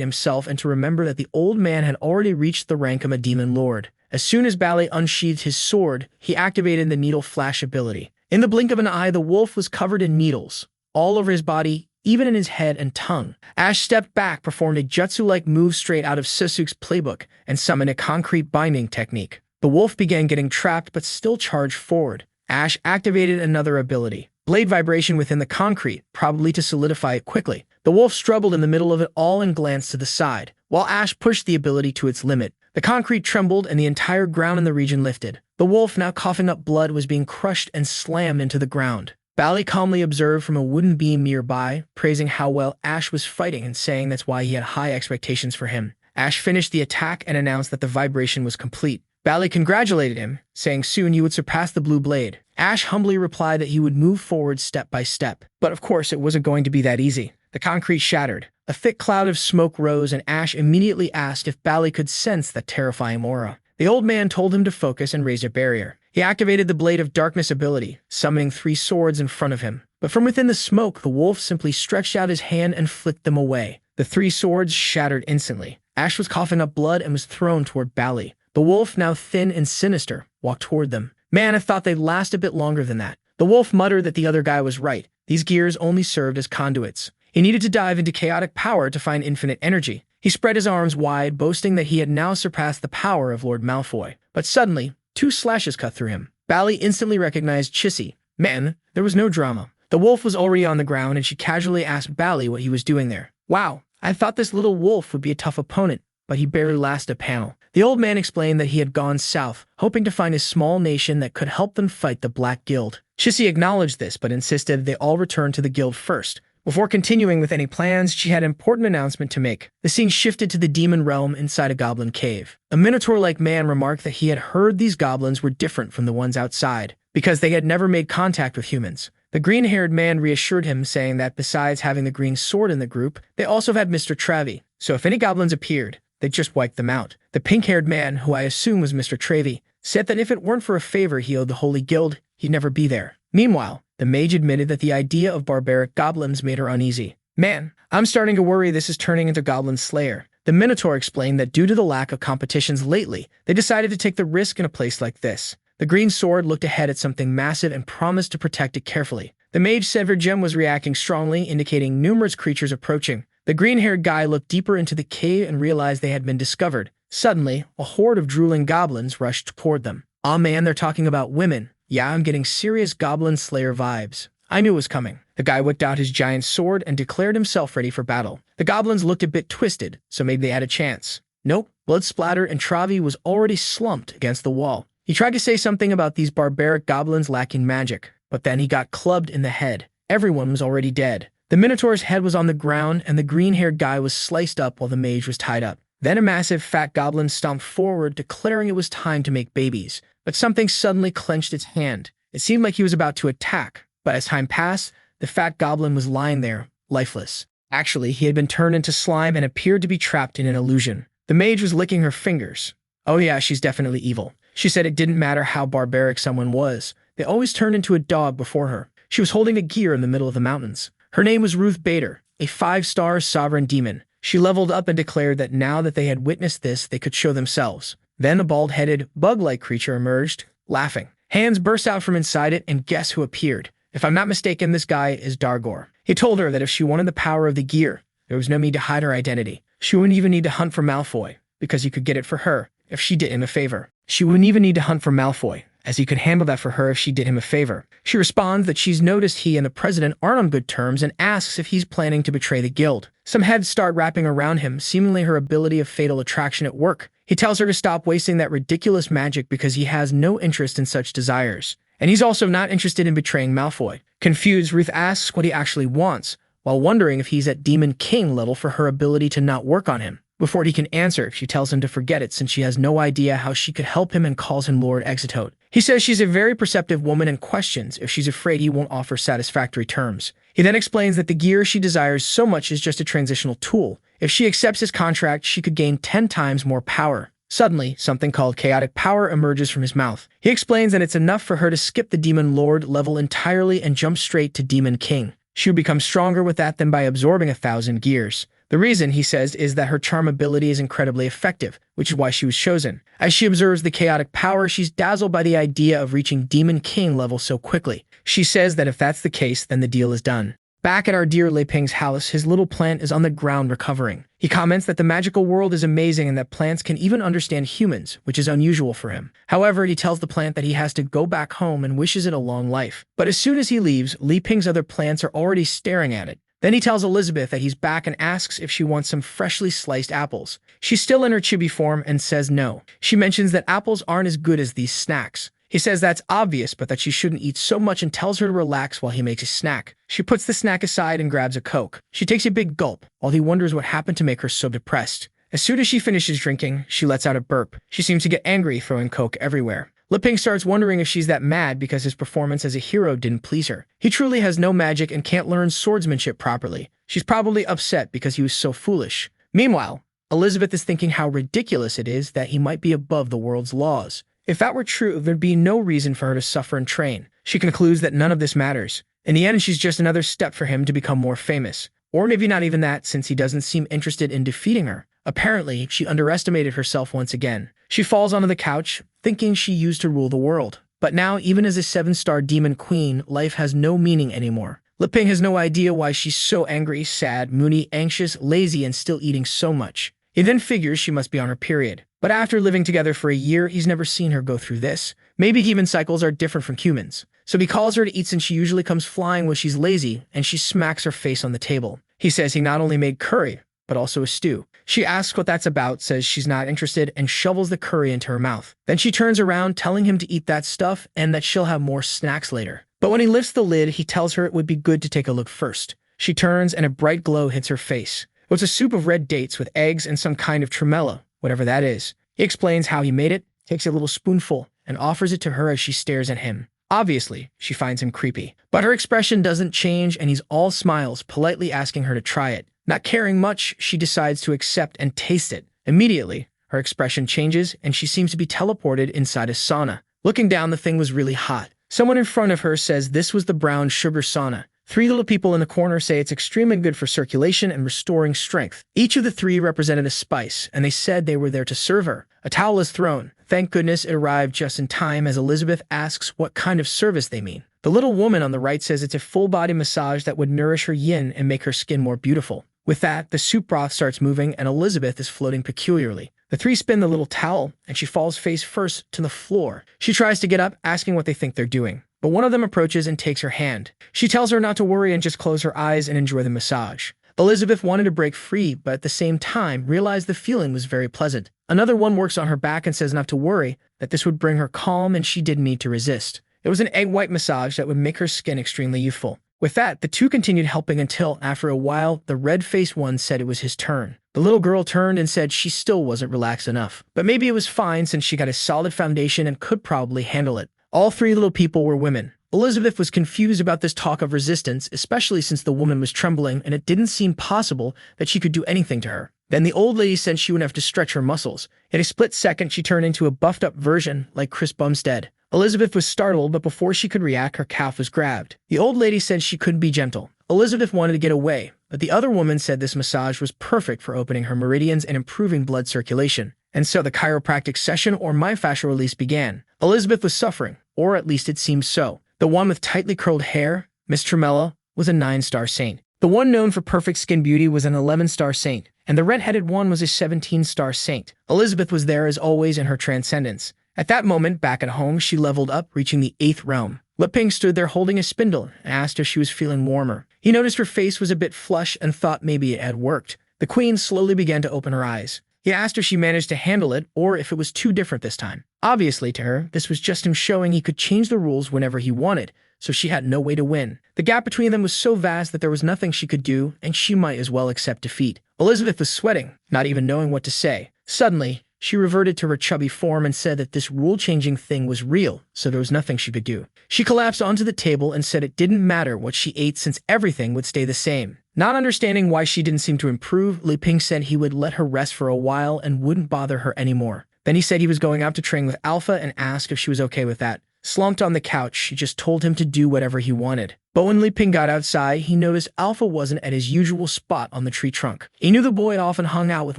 himself and to remember that the old man had already reached the rank of a demon lord. As soon as Bali unsheathed his sword, he activated the needle flash ability. In the blink of an eye, the wolf was covered in needles, all over his body, even in his head and tongue. Ash stepped back, performed a jutsu-like move straight out of Sasuke's playbook, and summoned a concrete binding technique. The wolf began getting trapped but still charged forward. Ash activated another ability, blade vibration within the concrete, probably to solidify it quickly. The wolf struggled in the middle of it all and glanced to the side, while Ash pushed the ability to its limit. The concrete trembled and the entire ground in the region lifted. The wolf, now coughing up blood, was being crushed and slammed into the ground. Bally calmly observed from a wooden beam nearby, praising how well Ash was fighting and saying that's why he had high expectations for him. Ash finished the attack and announced that the vibration was complete. Bally congratulated him, saying soon he would surpass the blue blade. Ash humbly replied that he would move forward step by step. But of course, it wasn't going to be that easy. The concrete shattered. A thick cloud of smoke rose, and Ash immediately asked if Bally could sense that terrifying aura. The old man told him to focus and raise a barrier. He activated the Blade of Darkness ability, summoning 3 swords in front of him. But from within the smoke, the wolf simply stretched out his hand and flicked them away. The 3 swords shattered instantly. Ash was coughing up blood and was thrown toward Bally. The wolf, now thin and sinister, walked toward them. Man, I thought they'd last a bit longer than that. The wolf muttered that the other guy was right. These gears only served as conduits. He needed to dive into chaotic power to find infinite energy. He spread his arms wide, boasting that he had now surpassed the power of Lord Malfoy. But suddenly, 2 slashes cut through him. Bally instantly recognized Chissy. Man, there was no drama. The wolf was already on the ground, and she casually asked Bally what he was doing there. Wow, I thought this little wolf would be a tough opponent, but he barely lasted a panel. The old man explained that he had gone south, hoping to find a small nation that could help them fight the Black Guild. Chissy acknowledged this, but insisted they all return to the guild first. Before continuing with any plans, she had an important announcement to make. The scene shifted to the demon realm inside a goblin cave. A minotaur-like man remarked that he had heard these goblins were different from the ones outside, because they had never made contact with humans. The green-haired man reassured him, saying that besides having the green sword in the group, they also had Mr. Travy, so if any goblins appeared, they'd just wipe them out. The pink-haired man, who I assume was Mr. Travy, said that if it weren't for a favor he owed the Holy Guild, he'd never be there. Meanwhile, the mage admitted that the idea of barbaric goblins made her uneasy. Man, I'm starting to worry this is turning into Goblin Slayer. The Minotaur explained that due to the lack of competitions lately, they decided to take the risk in a place like this. The green sword looked ahead at something massive and promised to protect it carefully. The mage Severgem was reacting strongly, indicating numerous creatures approaching. The green-haired guy looked deeper into the cave and realized they had been discovered. Suddenly, a horde of drooling goblins rushed toward them. Aw man, they're talking about women. Yeah, I'm getting serious Goblin Slayer vibes. I knew it was coming. The guy whipped out his giant sword and declared himself ready for battle. The goblins looked a bit twisted, so maybe they had a chance. Nope, blood splattered and Travy was already slumped against the wall. He tried to say something about these barbaric goblins lacking magic, but then he got clubbed in the head. Everyone was already dead. The Minotaur's head was on the ground, and the green-haired guy was sliced up while the mage was tied up. Then a massive fat goblin stomped forward, declaring it was time to make babies. But something suddenly clenched its hand. It seemed like he was about to attack, but as time passed, the fat goblin was lying there, lifeless. Actually, he had been turned into slime and appeared to be trapped in an illusion. The mage was licking her fingers. Oh yeah, she's definitely evil. She said it didn't matter how barbaric someone was. They always turned into a dog before her. She was holding a gear in the middle of the mountains. Her name was Ruth Bader, a 5-star sovereign demon. She leveled up and declared that now that they had witnessed this, they could show themselves. Then a bald-headed, bug-like creature emerged, laughing. Hands burst out from inside it, and guess who appeared? If I'm not mistaken, this guy is Dargor. He told her that if she wanted the power of the gear, there was no need to hide her identity. She wouldn't even need to hunt for Malfoy, because he could get it for her if she did him a favor. She wouldn't even need to hunt for Malfoy, as he could handle that for her if she did him a favor. She responds that she's noticed he and the president aren't on good terms and asks if he's planning to betray the guild. Some heads start wrapping around him, seemingly her ability of fatal attraction at work. He tells her to stop wasting that ridiculous magic because he has no interest in such desires. And he's also not interested in betraying Malfoy. Confused, Ruth asks what he actually wants, while wondering if he's at Demon King level for her ability to not work on him. Before he can answer, she tells him to forget it since she has no idea how she could help him and calls him Lord Exitote. He says she's a very perceptive woman and questions if she's afraid he won't offer satisfactory terms. He then explains that the gear she desires so much is just a transitional tool. If she accepts his contract, she could gain 10 times more power. Suddenly, something called chaotic power emerges from his mouth. He explains that it's enough for her to skip the Demon Lord level entirely and jump straight to Demon King. She would become stronger with that than by absorbing 1,000 gears. The reason, he says, is that her charm ability is incredibly effective, which is why she was chosen. As she observes the chaotic power, she's dazzled by the idea of reaching Demon King level so quickly. She says that if that's the case, then the deal is done. Back at our dear Lei Ping's house, his little plant is on the ground recovering. He comments that the magical world is amazing and that plants can even understand humans, which is unusual for him. However, he tells the plant that he has to go back home and wishes it a long life. But as soon as he leaves, Lei Ping's other plants are already staring at it. Then he tells Elizabeth that he's back and asks if she wants some freshly sliced apples. She's still in her chibi form and says no. She mentions that apples aren't as good as these snacks. He says that's obvious, but that she shouldn't eat so much and tells her to relax while he makes a snack. She puts the snack aside and grabs a Coke. She takes a big gulp, while he wonders what happened to make her so depressed. As soon as she finishes drinking, she lets out a burp. She seems to get angry, throwing Coke everywhere. Liping starts wondering if she's that mad because his performance as a hero didn't please her. He truly has no magic and can't learn swordsmanship properly. She's probably upset because he was so foolish. Meanwhile, Elizabeth is thinking how ridiculous it is that he might be above the world's laws. If that were true, there'd be no reason for her to suffer and train. She concludes that none of this matters. In the end, she's just another step for him to become more famous. Or maybe not even that, since he doesn't seem interested in defeating her. Apparently, she underestimated herself once again. She falls onto the couch, thinking she used to rule the world. But now, even as a 7-star demon queen, life has no meaning anymore. Liping has no idea why she's so angry, sad, moody, anxious, lazy, and still eating so much. He then figures she must be on her period. But after living together for a year, he's never seen her go through this. Maybe human cycles are different from humans. So he calls her to eat since she usually comes flying when she's lazy, and she smacks her face on the table. He says he not only made curry, but also a stew. She asks what that's about, says she's not interested, and shovels the curry into her mouth. Then she turns around, telling him to eat that stuff and that she'll have more snacks later. But when he lifts the lid, he tells her it would be good to take a look first. She turns and a bright glow hits her face. It was a soup of red dates with eggs and some kind of tremella, whatever that is. He explains how he made it, takes a little spoonful, and offers it to her as she stares at him. Obviously, she finds him creepy. But her expression doesn't change and he's all smiles, politely asking her to try it. Not caring much, she decides to accept and taste it. Immediately, her expression changes and she seems to be teleported inside a sauna. Looking down, the thing was really hot. Someone in front of her says this was the brown sugar sauna. 3 little people in the corner say it's extremely good for circulation and restoring strength. Each of the 3 represented a spice, and they said they were there to serve her. A towel is thrown. Thank goodness it arrived just in time as Elizabeth asks what kind of service they mean. The little woman on the right says it's a full-body massage that would nourish her yin and make her skin more beautiful. With that, the soup broth starts moving and Elizabeth is floating peculiarly. The 3 spin the little towel, and she falls face first to the floor. She tries to get up, asking what they think they're doing. But one of them approaches and takes her hand. She tells her not to worry and just close her eyes and enjoy the massage. Elizabeth wanted to break free, but at the same time realized the feeling was very pleasant. Another one works on her back and says not to worry, that this would bring her calm and she didn't need to resist. It was an egg white massage that would make her skin extremely youthful. With that, the 2 continued helping until, after a while, the red-faced one said it was his turn. The little girl turned and said she still wasn't relaxed enough. But maybe it was fine since she got a solid foundation and could probably handle it. All 3 little people were women. Elizabeth was confused about this talk of resistance, especially since the woman was trembling and it didn't seem possible that she could do anything to her. Then the old lady said she wouldn't have to stretch her muscles. In a split second, she turned into a buffed-up version like Chris Bumstead. Elizabeth was startled, but before she could react, her calf was grabbed. The old lady said she couldn't be gentle. Elizabeth wanted to get away, but the other woman said this massage was perfect for opening her meridians and improving blood circulation. And so the chiropractic session or myofascial release began. Elizabeth was suffering, or at least it seemed so. The one with tightly curled hair, Miss Tremella, was a 9-star saint. The one known for perfect skin beauty was an 11-star saint, and the red-headed one was a 17-star saint. Elizabeth was there as always in her transcendence. At that moment, back at home, she leveled up, reaching the 8th realm. Liping stood there holding a spindle and asked if she was feeling warmer. He noticed her face was a bit flush and thought maybe it had worked. The queen slowly began to open her eyes. He asked if she managed to handle it or if it was too different this time. Obviously, to her, this was just him showing he could change the rules whenever he wanted, so she had no way to win. The gap between them was so vast that there was nothing she could do, and she might as well accept defeat. Elizabeth was sweating, not even knowing what to say. Suddenly, she reverted to her chubby form and said that this rule-changing thing was real, so there was nothing she could do. She collapsed onto the table and said it didn't matter what she ate since everything would stay the same. Not understanding why she didn't seem to improve, Li Ping said he would let her rest for a while and wouldn't bother her anymore. Then he said he was going out to train with Alpha and asked if she was okay with that. Slumped on the couch, she just told him to do whatever he wanted. But when Li Ping got outside, he noticed Alpha wasn't at his usual spot on the tree trunk. He knew the boy had often hung out with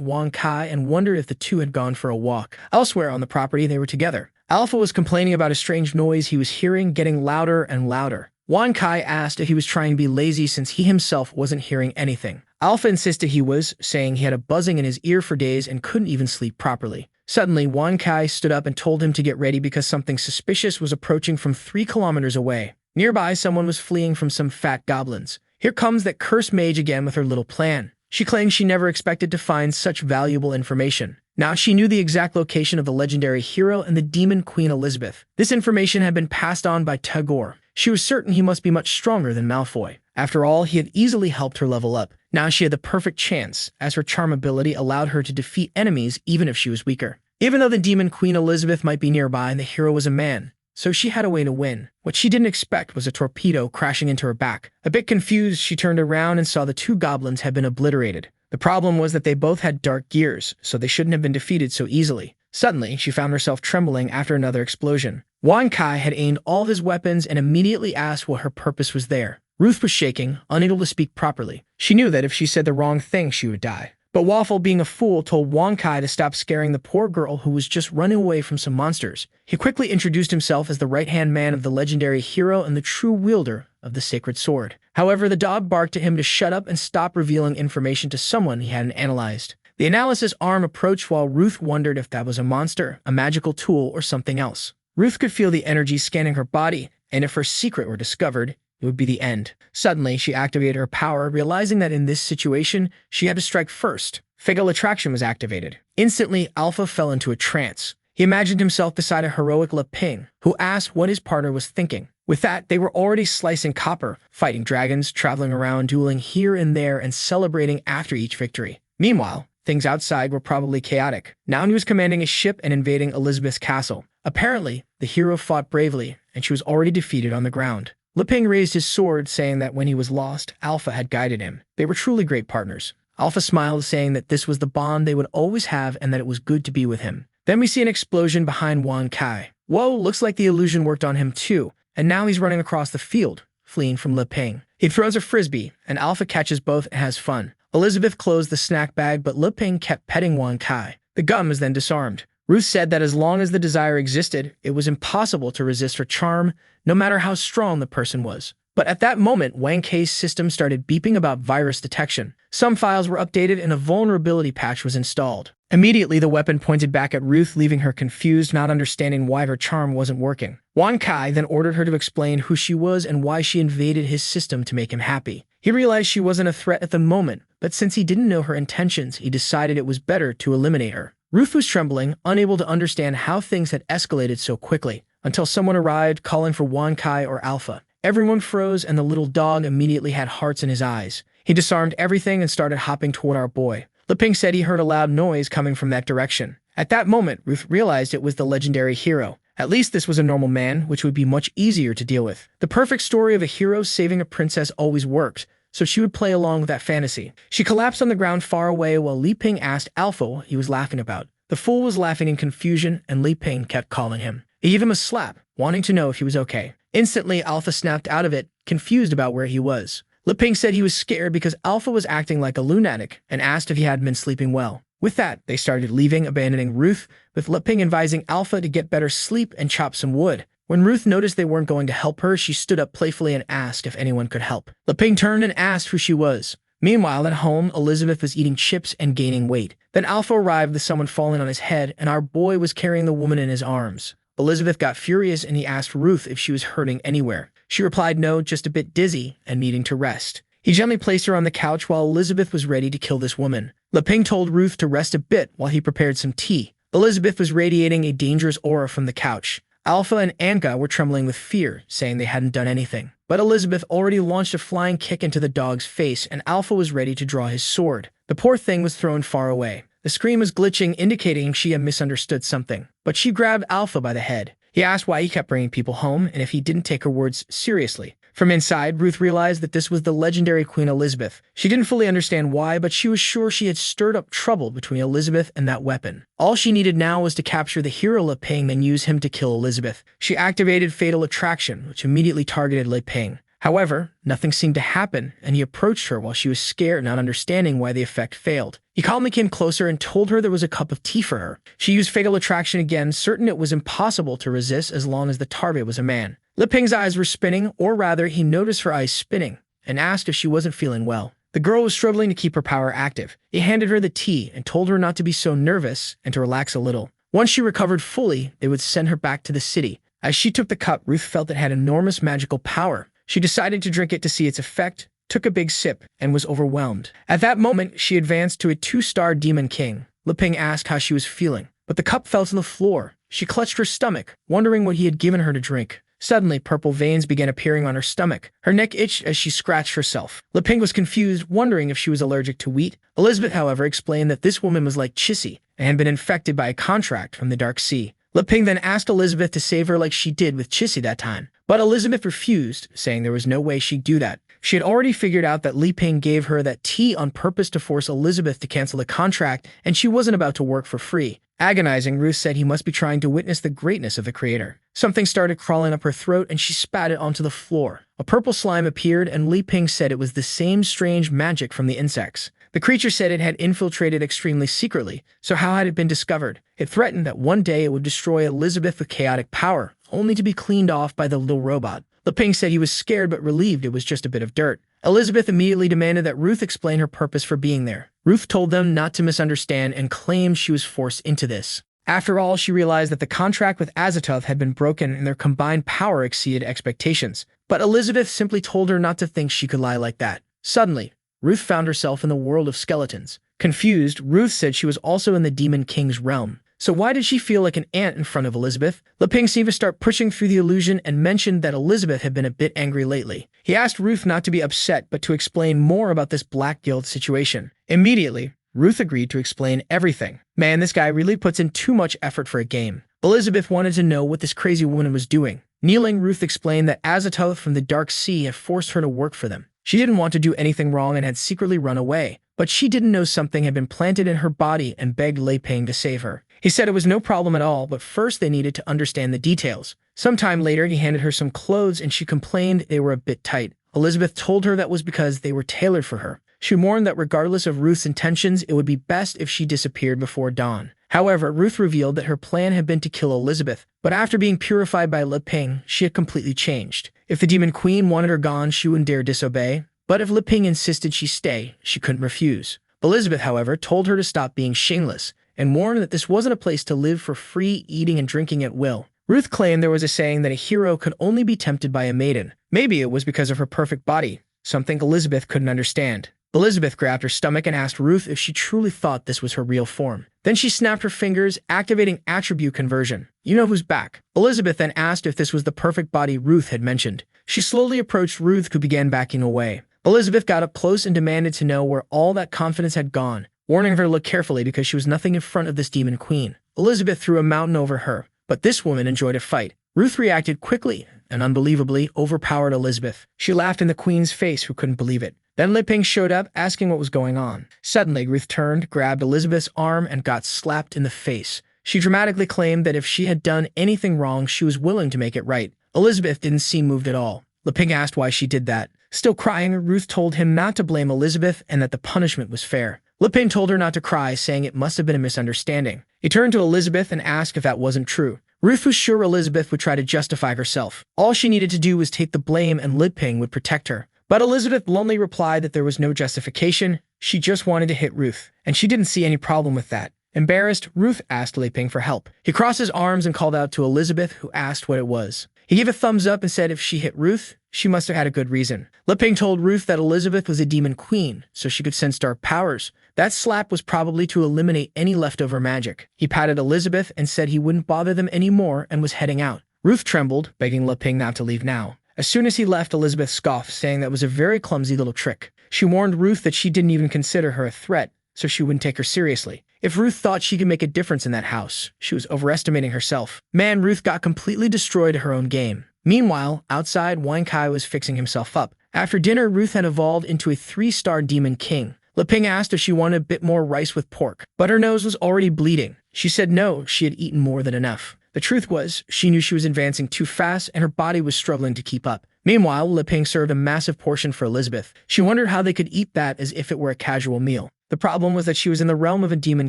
Wang Kai and wondered if the 2 had gone for a walk. Elsewhere on the property, they were together. Alpha was complaining about a strange noise he was hearing getting louder and louder. Wang Kai asked if he was trying to be lazy since he himself wasn't hearing anything. Alpha insisted he was, saying he had a buzzing in his ear for days and couldn't even sleep properly. Suddenly, Wang Kai stood up and told him to get ready because something suspicious was approaching from 3 kilometers away. Nearby, someone was fleeing from some fat goblins. Here comes that cursed mage again with her little plan. She claims she never expected to find such valuable information. Now she knew the exact location of the legendary hero and the demon Queen Elizabeth. This information had been passed on by Tagore. She was certain he must be much stronger than Malfoy. After all, he had easily helped her level up. Now she had the perfect chance, as her charm ability allowed her to defeat enemies even if she was weaker. Even though the demon Queen Elizabeth might be nearby, the hero was a man, so she had a way to win. What she didn't expect was a torpedo crashing into her back. A bit confused, she turned around and saw the two goblins had been obliterated. The problem was that they both had dark gears, so they shouldn't have been defeated so easily. Suddenly, she found herself trembling after another explosion. Wan Kai had aimed all of his weapons and immediately asked what her purpose was there. Ruth was shaking, unable to speak properly. She knew that if she said the wrong thing, she would die. But Waffle, being a fool, told Wan Kai to stop scaring the poor girl who was just running away from some monsters. He quickly introduced himself as the right-hand man of the legendary hero and the true wielder of the sacred sword. However, the dog barked at him to shut up and stop revealing information to someone he hadn't analyzed. The analysis arm approached while Ruth wondered if that was a monster, a magical tool, or something else. Ruth could feel the energy scanning her body, and if her secret were discovered, it would be the end. Suddenly, she activated her power, realizing that in this situation, she had to strike first. Fatal Attraction was activated. Instantly, Alpha fell into a trance. He imagined himself beside a heroic Le Ping, who asked what his partner was thinking. With that, they were already slicing copper, fighting dragons, traveling around, dueling here and there, and celebrating after each victory. Meanwhile, things outside were probably chaotic. Now he was commanding a ship and invading Elizabeth's castle. Apparently, the hero fought bravely, and she was already defeated on the ground. Le Ping raised his sword, saying that when he was lost, Alpha had guided him. They were truly great partners. Alpha smiled, saying that this was the bond they would always have and that it was good to be with him. Then we see an explosion behind Wan Kai. Whoa, looks like the illusion worked on him too, and now he's running across the field, fleeing from Le Ping. He throws a frisbee, and Alpha catches both and has fun. Elizabeth closed the snack bag, but Le Ping kept petting Wan Kai. The gum is then disarmed. Ruth said that as long as the desire existed, it was impossible to resist her charm, no matter how strong the person was. But at that moment, Wang Kei's system started beeping about virus detection. Some files were updated and a vulnerability patch was installed. Immediately, the weapon pointed back at Ruth, leaving her confused, not understanding why her charm wasn't working. Wan Kai then ordered her to explain who she was and why she invaded his system to make him happy. He realized she wasn't a threat at the moment, but since he didn't know her intentions, he decided it was better to eliminate her. Ruth was trembling, unable to understand how things had escalated so quickly, until someone arrived calling for Wan Kai or Alpha. Everyone froze and the little dog immediately had hearts in his eyes. He disarmed everything and started hopping toward our boy. Le Ping said he heard a loud noise coming from that direction. At that moment, Ruth realized it was the legendary hero. At least this was a normal man, which would be much easier to deal with. The perfect story of a hero saving a princess always worked, so she would play along with that fantasy. She collapsed on the ground far away while Li Ping asked Alpha what he was laughing about. The fool was laughing in confusion, and Li Ping kept calling him. He gave him a slap, wanting to know if he was okay. Instantly, Alpha snapped out of it, confused about where he was. Le Ping said he was scared because Alpha was acting like a lunatic and asked if he had been sleeping well. With that, they started leaving, abandoning Ruth, with Le Ping advising Alpha to get better sleep and chop some wood. When Ruth noticed they weren't going to help her, she stood up playfully and asked if anyone could help. Le Ping turned and asked who she was. Meanwhile, at home, Elizabeth was eating chips and gaining weight. Then Alpha arrived with someone falling on his head, and our boy was carrying the woman in his arms. Elizabeth got furious and he asked Ruth if she was hurting anywhere. She replied no, just a bit dizzy and needing to rest. He gently placed her on the couch while Elizabeth was ready to kill this woman. Le Ping told Ruth to rest a bit while he prepared some tea. Elizabeth was radiating a dangerous aura from the couch. Alpha and Anka were trembling with fear, saying they hadn't done anything. But Elizabeth already launched a flying kick into the dog's face, and Alpha was ready to draw his sword. The poor thing was thrown far away. The screen was glitching, indicating she had misunderstood something. But she grabbed Alpha by the head. He asked why he kept bringing people home, and if he didn't take her words seriously. From inside, Ruth realized that this was the legendary Queen Elizabeth. She didn't fully understand why, but she was sure she had stirred up trouble between Elizabeth and that weapon. All she needed now was to capture the hero Le Ping and use him to kill Elizabeth. She activated Fatal Attraction, which immediately targeted Le Ping. However, nothing seemed to happen, and he approached her while she was scared, not understanding why the effect failed. He calmly came closer and told her there was a cup of tea for her. She used Fatal Attraction again, certain it was impossible to resist as long as the target was a man. Le Ping's eyes were spinning, or rather, he noticed her eyes spinning, and asked if she wasn't feeling well. The girl was struggling to keep her power active. He handed her the tea and told her not to be so nervous and to relax a little. Once she recovered fully, they would send her back to the city. As she took the cup, Ruth felt it had enormous magical power. She decided to drink it to see its effect, took a big sip, and was overwhelmed. At that moment, she advanced to a 2-star demon king. Liping asked how she was feeling, but the cup fell to the floor. She clutched her stomach, wondering what he had given her to drink. Suddenly, purple veins began appearing on her stomach. Her neck itched as she scratched herself. Liping was confused, wondering if she was allergic to wheat. Elizabeth, however, explained that this woman was like Chissy and had been infected by a contract from the Dark Sea. Liping then asked Elizabeth to save her like she did with Chissy that time. But Elizabeth refused, saying there was no way she'd do that. She had already figured out that Liping gave her that tea on purpose to force Elizabeth to cancel the contract, and she wasn't about to work for free. Agonizing, Ruth said he must be trying to witness the greatness of the creator. Something started crawling up her throat and she spat it onto the floor. A purple slime appeared and Liping said it was the same strange magic from the insects. The creature said it had infiltrated extremely secretly, so how had it been discovered? It threatened that one day it would destroy Elizabeth with chaotic power, only to be cleaned off by the little robot. Liping said he was scared but relieved it was just a bit of dirt. Elizabeth immediately demanded that Ruth explain her purpose for being there. Ruth told them not to misunderstand and claimed she was forced into this. After all, she realized that the contract with Azathoth had been broken and their combined power exceeded expectations. But Elizabeth simply told her not to think she could lie like that. Suddenly, Ruth found herself in the world of skeletons. Confused, Ruth said she was also in the Demon King's realm. So why did she feel like an ant in front of Elizabeth? Liping seemed to start pushing through the illusion and mentioned that Elizabeth had been a bit angry lately. He asked Ruth not to be upset but to explain more about this Black Guild situation. Immediately, Ruth agreed to explain everything. Man, this guy really puts in too much effort for a game. Elizabeth wanted to know what this crazy woman was doing. Kneeling, Ruth explained that Azathoth from the Dark Sea had forced her to work for them. She didn't want to do anything wrong and had secretly run away, but she didn't know something had been planted in her body and begged Liping to save her. He said it was no problem at all, but first they needed to understand the details. Sometime later, he handed her some clothes and she complained they were a bit tight. Elizabeth told her that was because they were tailored for her. She warned that regardless of Ruth's intentions, it would be best if she disappeared before dawn. However, Ruth revealed that her plan had been to kill Elizabeth, but after being purified by Liping, she had completely changed. If the Demon Queen wanted her gone, she wouldn't dare disobey, but if Liping insisted she stay, she couldn't refuse. Elizabeth, however, told her to stop being shameless, and warned that this wasn't a place to live for free eating and drinking at will. Ruth claimed there was a saying that a hero could only be tempted by a maiden. Maybe it was because of her perfect body, something Elizabeth couldn't understand. Elizabeth grabbed her stomach and asked Ruth if she truly thought this was her real form. Then she snapped her fingers, activating attribute conversion. You know who's back? Elizabeth then asked if this was the perfect body Ruth had mentioned. She slowly approached Ruth, who began backing away. Elizabeth got up close and demanded to know where all that confidence had gone, warning her to look carefully because she was nothing in front of this demon queen. Elizabeth threw a mountain over her, but this woman enjoyed a fight. Ruth reacted quickly and unbelievably overpowered Elizabeth. She laughed in the queen's face, who couldn't believe it. Then Liping showed up, asking what was going on. Suddenly, Ruth turned, grabbed Elizabeth's arm, and got slapped in the face. She dramatically claimed that if she had done anything wrong, she was willing to make it right. Elizabeth didn't seem moved at all. Liping asked why she did that. Still crying, Ruth told him not to blame Elizabeth and that the punishment was fair. Liping told her not to cry, saying it must have been a misunderstanding. He turned to Elizabeth and asked if that wasn't true. Ruth was sure Elizabeth would try to justify herself. All she needed to do was take the blame and Liping would protect her. But Elizabeth bluntly replied that there was no justification. She just wanted to hit Ruth, and she didn't see any problem with that. Embarrassed, Ruth asked Liping for help. He crossed his arms and called out to Elizabeth, who asked what it was. He gave a thumbs up and said if she hit Ruth, she must have had a good reason. Liping told Ruth that Elizabeth was a demon queen, so she could sense dark powers. That slap was probably to eliminate any leftover magic. He patted Elizabeth and said he wouldn't bother them anymore and was heading out. Ruth trembled, begging Liping not to leave now. As soon as he left, Elizabeth scoffed, saying that was a very clumsy little trick. She warned Ruth that she didn't even consider her a threat, so she wouldn't take her seriously. If Ruth thought she could make a difference in that house, she was overestimating herself. Man, Ruth got completely destroyed at her own game. Meanwhile, outside, Kai was fixing himself up. After dinner, Ruth had evolved into a 3-star demon king. Liping asked if she wanted a bit more rice with pork, but her nose was already bleeding. She said no, she had eaten more than enough. The truth was, she knew she was advancing too fast and her body was struggling to keep up. Meanwhile, Liping served a massive portion for Elizabeth. She wondered how they could eat that as if it were a casual meal. The problem was that she was in the realm of a demon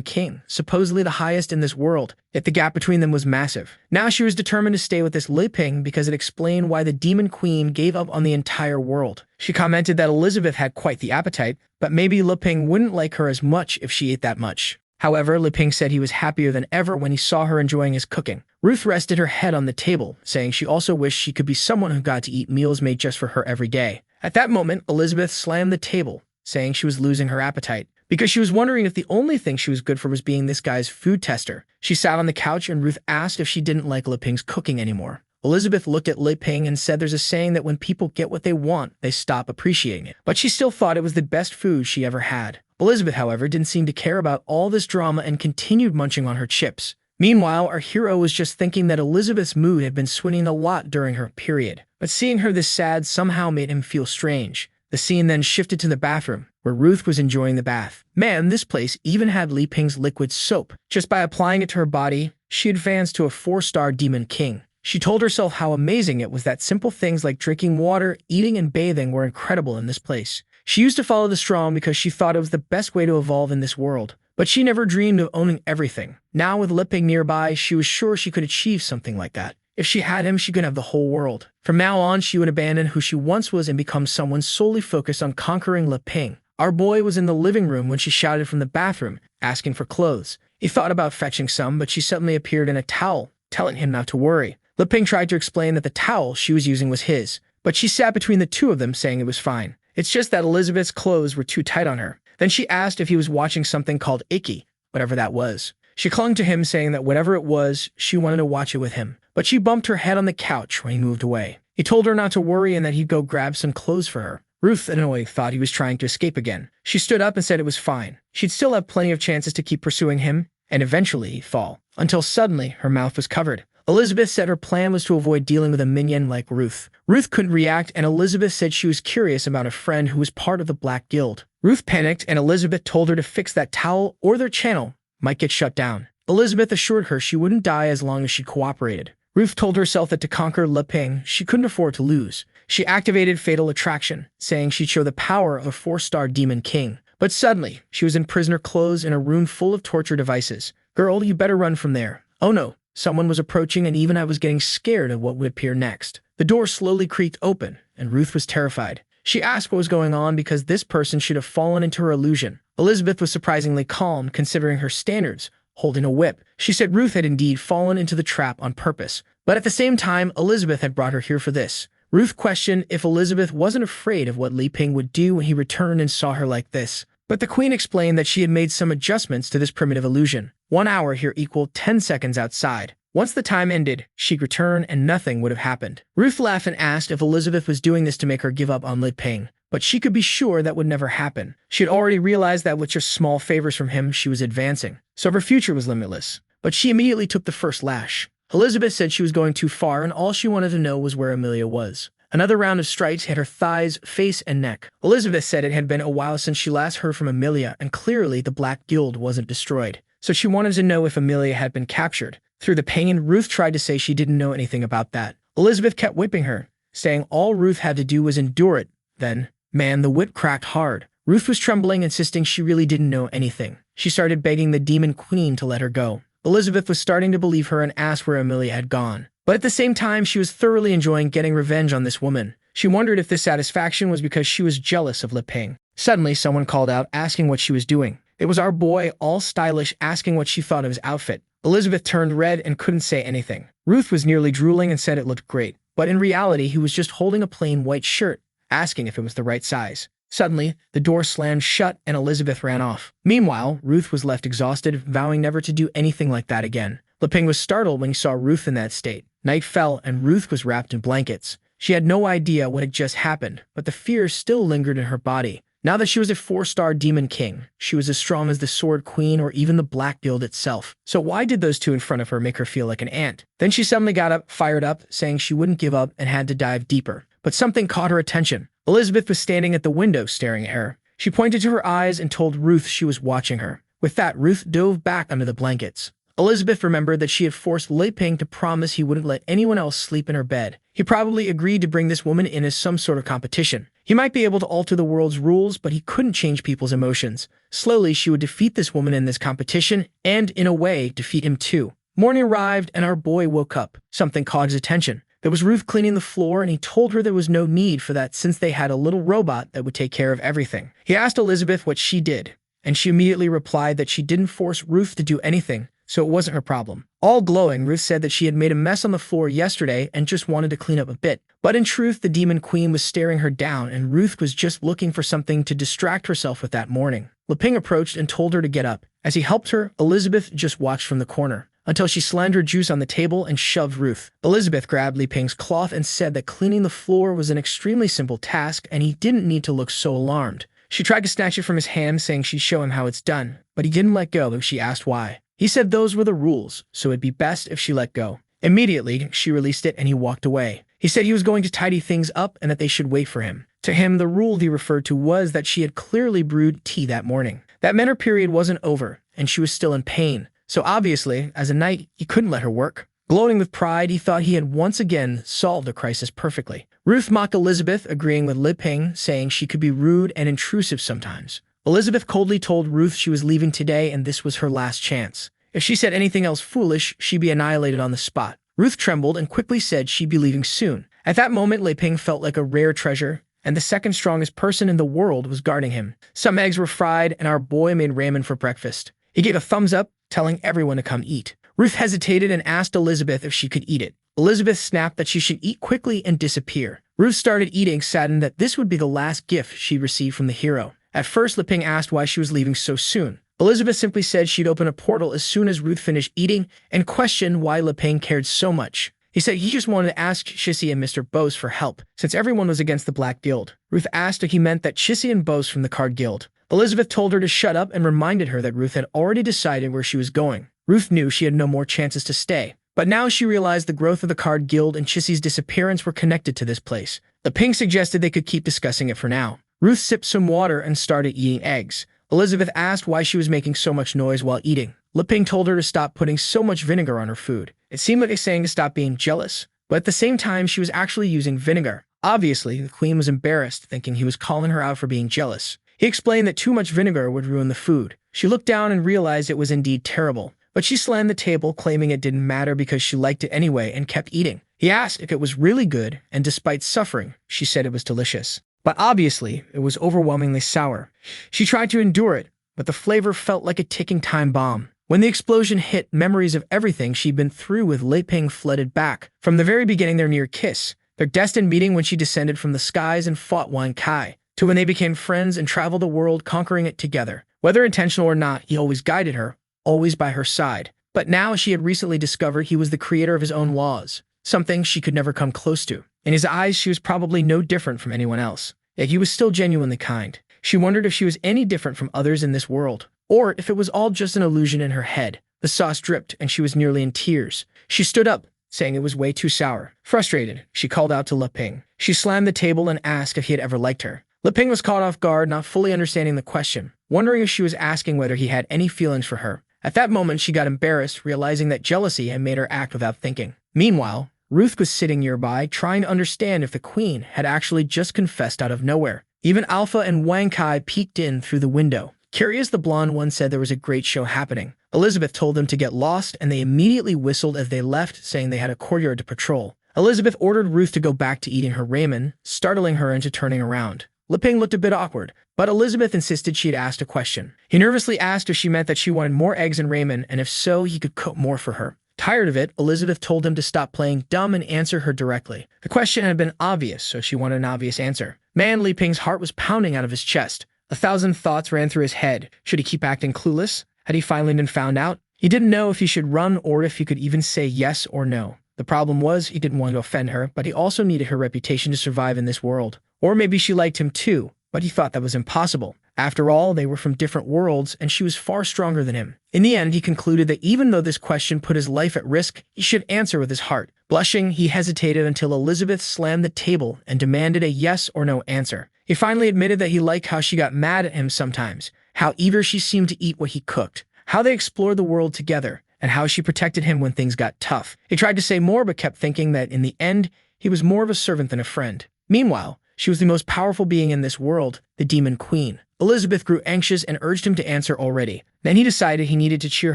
king, supposedly the highest in this world, yet the gap between them was massive. Now she was determined to stay with this Liping because it explained why the demon queen gave up on the entire world. She commented that Elizabeth had quite the appetite, but maybe Liping wouldn't like her as much if she ate that much. However, Liping said he was happier than ever when he saw her enjoying his cooking. Ruth rested her head on the table, saying she also wished she could be someone who got to eat meals made just for her every day. At that moment, Elizabeth slammed the table, saying she was losing her appetite, because she was wondering if the only thing she was good for was being this guy's food tester. She sat on the couch and Ruth asked if she didn't like Le Ping's cooking anymore. Elizabeth looked at Le Ping and said there's a saying that when people get what they want, they stop appreciating it. But she still thought it was the best food she ever had. Elizabeth, however, didn't seem to care about all this drama and continued munching on her chips. Meanwhile, our hero was just thinking that Elizabeth's mood had been swinging a lot during her period. But seeing her this sad somehow made him feel strange. The scene then shifted to the bathroom, where Ruth was enjoying the bath. Man, this place even had Li Ping's liquid soap. Just by applying it to her body, she advanced to a 4-star demon king. She told herself how amazing it was that simple things like drinking water, eating, and bathing were incredible in this place. She used to follow the strong because she thought it was the best way to evolve in this world. But she never dreamed of owning everything. Now with Li Ping nearby, she was sure she could achieve something like that. If she had him, she could have the whole world. From now on, she would abandon who she once was and become someone solely focused on conquering Li Ping. Our boy was in the living room when she shouted from the bathroom, asking for clothes. He thought about fetching some, but she suddenly appeared in a towel, telling him not to worry. Li Ping tried to explain that the towel she was using was his, but she sat between the two of them, saying it was fine. It's just that Elizabeth's clothes were too tight on her. Then she asked if he was watching something called Icky, whatever that was. She clung to him, saying that whatever it was, she wanted to watch it with him. But she bumped her head on the couch when he moved away. He told her not to worry and that he'd go grab some clothes for her. Ruth, annoyed, thought he was trying to escape again. She stood up and said it was fine. She'd still have plenty of chances to keep pursuing him, and eventually fall. Until suddenly, her mouth was covered. Elizabeth said her plan was to avoid dealing with a minion like Ruth. Ruth couldn't react, and Elizabeth said she was curious about a friend who was part of the Black Guild. Ruth panicked, and Elizabeth told her to fix that towel or their channel might get shut down. Elizabeth assured her she wouldn't die as long as she cooperated. Ruth told herself that to conquer Le Ping, she couldn't afford to lose. She activated Fatal Attraction, saying she'd show the power of a 4-star demon king. But suddenly, she was in prisoner clothes in a room full of torture devices. Girl, you better run from there. Oh no. Someone was approaching, and even I was getting scared of what would appear next. The door slowly creaked open, and Ruth was terrified. She asked what was going on because this person should have fallen into her illusion. Elizabeth was surprisingly calm, considering her standards, holding a whip. She said Ruth had indeed fallen into the trap on purpose. But at the same time, Elizabeth had brought her here for this. Ruth questioned if Elizabeth wasn't afraid of what Li Ping would do when he returned and saw her like this. But the queen explained that she had made some adjustments to this primitive illusion. 1 hour here equaled 10 seconds outside. Once the time ended, she'd return and nothing would have happened. Ruth laughed and asked if Elizabeth was doing this to make her give up on Li Ping. But she could be sure that would never happen. She had already realized that with just small favors from him, she was advancing. So her future was limitless. But she immediately took the first lash. Elizabeth said she was going too far, and all she wanted to know was where Amelia was. Another round of strikes hit her thighs, face, and neck. Elizabeth said it had been a while since she last heard from Amelia, and clearly the Black Guild wasn't destroyed. So she wanted to know if Amelia had been captured. Through the pain, Ruth tried to say she didn't know anything about that. Elizabeth kept whipping her, saying all Ruth had to do was endure it. Then, man, the whip cracked hard. Ruth was trembling, insisting she really didn't know anything. She started begging the Demon Queen to let her go. Elizabeth was starting to believe her and asked where Amelia had gone. But at the same time, she was thoroughly enjoying getting revenge on this woman. She wondered if this satisfaction was because she was jealous of Li Ping. Suddenly, someone called out, asking what she was doing. It was our boy, all stylish, asking what she thought of his outfit. Elizabeth turned red and couldn't say anything. Ruth was nearly drooling and said it looked great. But in reality, he was just holding a plain white shirt, asking if it was the right size. Suddenly, the door slammed shut and Elizabeth ran off. Meanwhile, Ruth was left exhausted, vowing never to do anything like that again. Li Ping was startled when he saw Ruth in that state. Night fell and Ruth was wrapped in blankets. She had no idea what had just happened, but the fear still lingered in her body. Now that she was a 4-star demon king, she was as strong as the Sword Queen or even the Black Guild itself. So why did those two in front of her make her feel like an ant? Then she suddenly got up, fired up, saying she wouldn't give up and had to dive deeper. But something caught her attention. Elizabeth was standing at the window staring at her. She pointed to her eyes and told Ruth she was watching her. With that, Ruth dove back under the blankets. Elizabeth remembered that she had forced Li Ping to promise he wouldn't let anyone else sleep in her bed. He probably agreed to bring this woman in as some sort of competition. He might be able to alter the world's rules, but he couldn't change people's emotions. Slowly, she would defeat this woman in this competition, and, in a way, defeat him too. Morning arrived, and our boy woke up. Something caught his attention. There was Ruth cleaning the floor, and he told her there was no need for that since they had a little robot that would take care of everything. He asked Elizabeth what she did, and she immediately replied that she didn't force Ruth to do anything, so it wasn't her problem. All glowing, Ruth said that she had made a mess on the floor yesterday and just wanted to clean up a bit. But in truth, the demon queen was staring her down, and Ruth was just looking for something to distract herself with that morning. Leping approached and told her to get up. As he helped her, Elizabeth just watched from the corner until she slammed her juice on the table and shoved Ruth. Elizabeth grabbed Leping's cloth and said that cleaning the floor was an extremely simple task and he didn't need to look so alarmed. She tried to snatch it from his hand, saying she'd show him how it's done, but he didn't let go though she asked why. He said those were the rules, so it'd be best if she let go. Immediately, she released it and he walked away. He said he was going to tidy things up and that they should wait for him. To him, the rule he referred to was that she had clearly brewed tea that morning. That meant her period wasn't over, and she was still in pain. So obviously, as a knight, he couldn't let her work. Gloating with pride, he thought he had once again solved the crisis perfectly. Ruth mocked Elizabeth, agreeing with Leping, saying she could be rude and intrusive sometimes. Elizabeth coldly told Ruth she was leaving today and this was her last chance. If she said anything else foolish, she'd be annihilated on the spot. Ruth trembled and quickly said she'd be leaving soon. At that moment, Leping felt like a rare treasure, and the second strongest person in the world was guarding him. Some eggs were fried, and our boy made ramen for breakfast. He gave a thumbs up, telling everyone to come eat. Ruth hesitated and asked Elizabeth if she could eat it. Elizabeth snapped that she should eat quickly and disappear. Ruth started eating, saddened that this would be the last gift she'd received from the hero. At first, Leping asked why she was leaving so soon. Elizabeth simply said she'd open a portal as soon as Ruth finished eating and questioned why Leping cared so much. He said he just wanted to ask Shissy and Mr. Bose for help, since everyone was against the Black Guild. Ruth asked if he meant that Shissy and Bose from the Card Guild. Elizabeth told her to shut up and reminded her that Ruth had already decided where she was going. Ruth knew she had no more chances to stay. But now she realized the growth of the Card Guild and Shissy's disappearance were connected to this place. Leping suggested they could keep discussing it for now. Ruth sipped some water and started eating eggs. Elizabeth asked why she was making so much noise while eating. Leping told her to stop putting so much vinegar on her food. It seemed like a saying to stop being jealous, but at the same time she was actually using vinegar. Obviously, the queen was embarrassed, thinking he was calling her out for being jealous. He explained that too much vinegar would ruin the food. She looked down and realized it was indeed terrible, but she slammed the table, claiming it didn't matter because she liked it anyway and kept eating. He asked if it was really good, and despite suffering, she said it was delicious. But obviously, it was overwhelmingly sour. She tried to endure it, but the flavor felt like a ticking time bomb. When the explosion hit, memories of everything she'd been through with Leping flooded back. From the very beginning, their near kiss, their destined meeting when she descended from the skies and fought Wan Kai, to when they became friends and traveled the world conquering it together. Whether intentional or not, he always guided her, always by her side. But now she had recently discovered he was the creator of his own laws, something she could never come close to. In his eyes, she was probably no different from anyone else, yet he was still genuinely kind. She wondered if she was any different from others in this world, or if it was all just an illusion in her head. The sauce dripped, and she was nearly in tears. She stood up, saying it was way too sour. Frustrated, she called out to Leping. She slammed the table and asked if he had ever liked her. Leping was caught off guard, not fully understanding the question, wondering if she was asking whether he had any feelings for her. At that moment, she got embarrassed, realizing that jealousy had made her act without thinking. Meanwhile, Ruth was sitting nearby, trying to understand if the queen had actually just confessed out of nowhere. Even Alpha and Wang Kai peeked in through the window. Curious, the blonde one said there was a great show happening. Elizabeth told them to get lost, and they immediately whistled as they left, saying they had a courtyard to patrol. Elizabeth ordered Ruth to go back to eating her ramen, startling her into turning around. Leping looked a bit awkward, but Elizabeth insisted she had asked a question. He nervously asked if she meant that she wanted more eggs and ramen, and if so, he could cook more for her. Tired of it, Elizabeth told him to stop playing dumb and answer her directly. The question had been obvious, so she wanted an obvious answer. Man, Leping's heart was pounding out of his chest. 1,000 thoughts ran through his head. Should he keep acting clueless? Had he finally been found out? He didn't know if he should run or if he could even say yes or no. The problem was he didn't want to offend her, but he also needed her reputation to survive in this world. Or maybe she liked him too, but he thought that was impossible. After all, they were from different worlds, and she was far stronger than him. In the end, he concluded that even though this question put his life at risk, he should answer with his heart. Blushing, he hesitated until Elizabeth slammed the table and demanded a yes or no answer. He finally admitted that he liked how she got mad at him sometimes, how eager she seemed to eat what he cooked, how they explored the world together, and how she protected him when things got tough. He tried to say more but kept thinking that in the end, he was more of a servant than a friend. Meanwhile, she was the most powerful being in this world, the Demon Queen. Elizabeth grew anxious and urged him to answer already. Then he decided he needed to cheer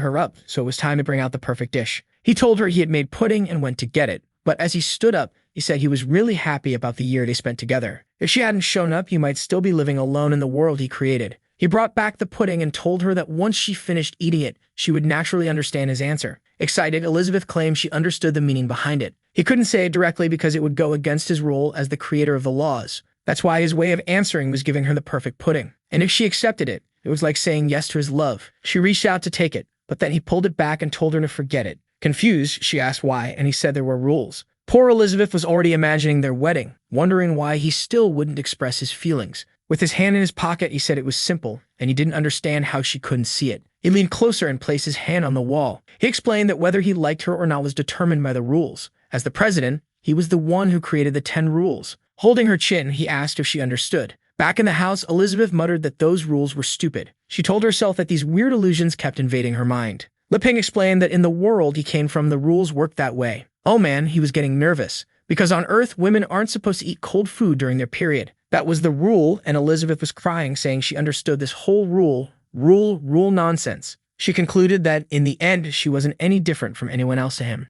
her up, so it was time to bring out the perfect dish. He told her he had made pudding and went to get it, but as he stood up, he said he was really happy about the year they spent together. If she hadn't shown up, he might still be living alone in the world he created. He brought back the pudding and told her that once she finished eating it, she would naturally understand his answer. Excited, Elizabeth claimed she understood the meaning behind it. He couldn't say it directly because it would go against his role as the creator of the laws. That's why his way of answering was giving her the perfect pudding. And if she accepted it, it was like saying yes to his love. She reached out to take it, but then he pulled it back and told her to forget it. Confused, she asked why, and he said there were rules. Poor Elizabeth was already imagining their wedding, wondering why he still wouldn't express his feelings. With his hand in his pocket, he said it was simple, and he didn't understand how she couldn't see it. He leaned closer and placed his hand on the wall. He explained that whether he liked her or not was determined by the rules. As the president, he was the one who created the 10 rules. Holding her chin, he asked if she understood. Back in the house, Elizabeth muttered that those rules were stupid. She told herself that these weird illusions kept invading her mind. Liping explained that in the world he came from, the rules worked that way. Oh man, he was getting nervous. Because on Earth, women aren't supposed to eat cold food during their period. That was the rule, and Elizabeth was crying, saying she understood this whole rule nonsense. She concluded that, in the end, she wasn't any different from anyone else to him.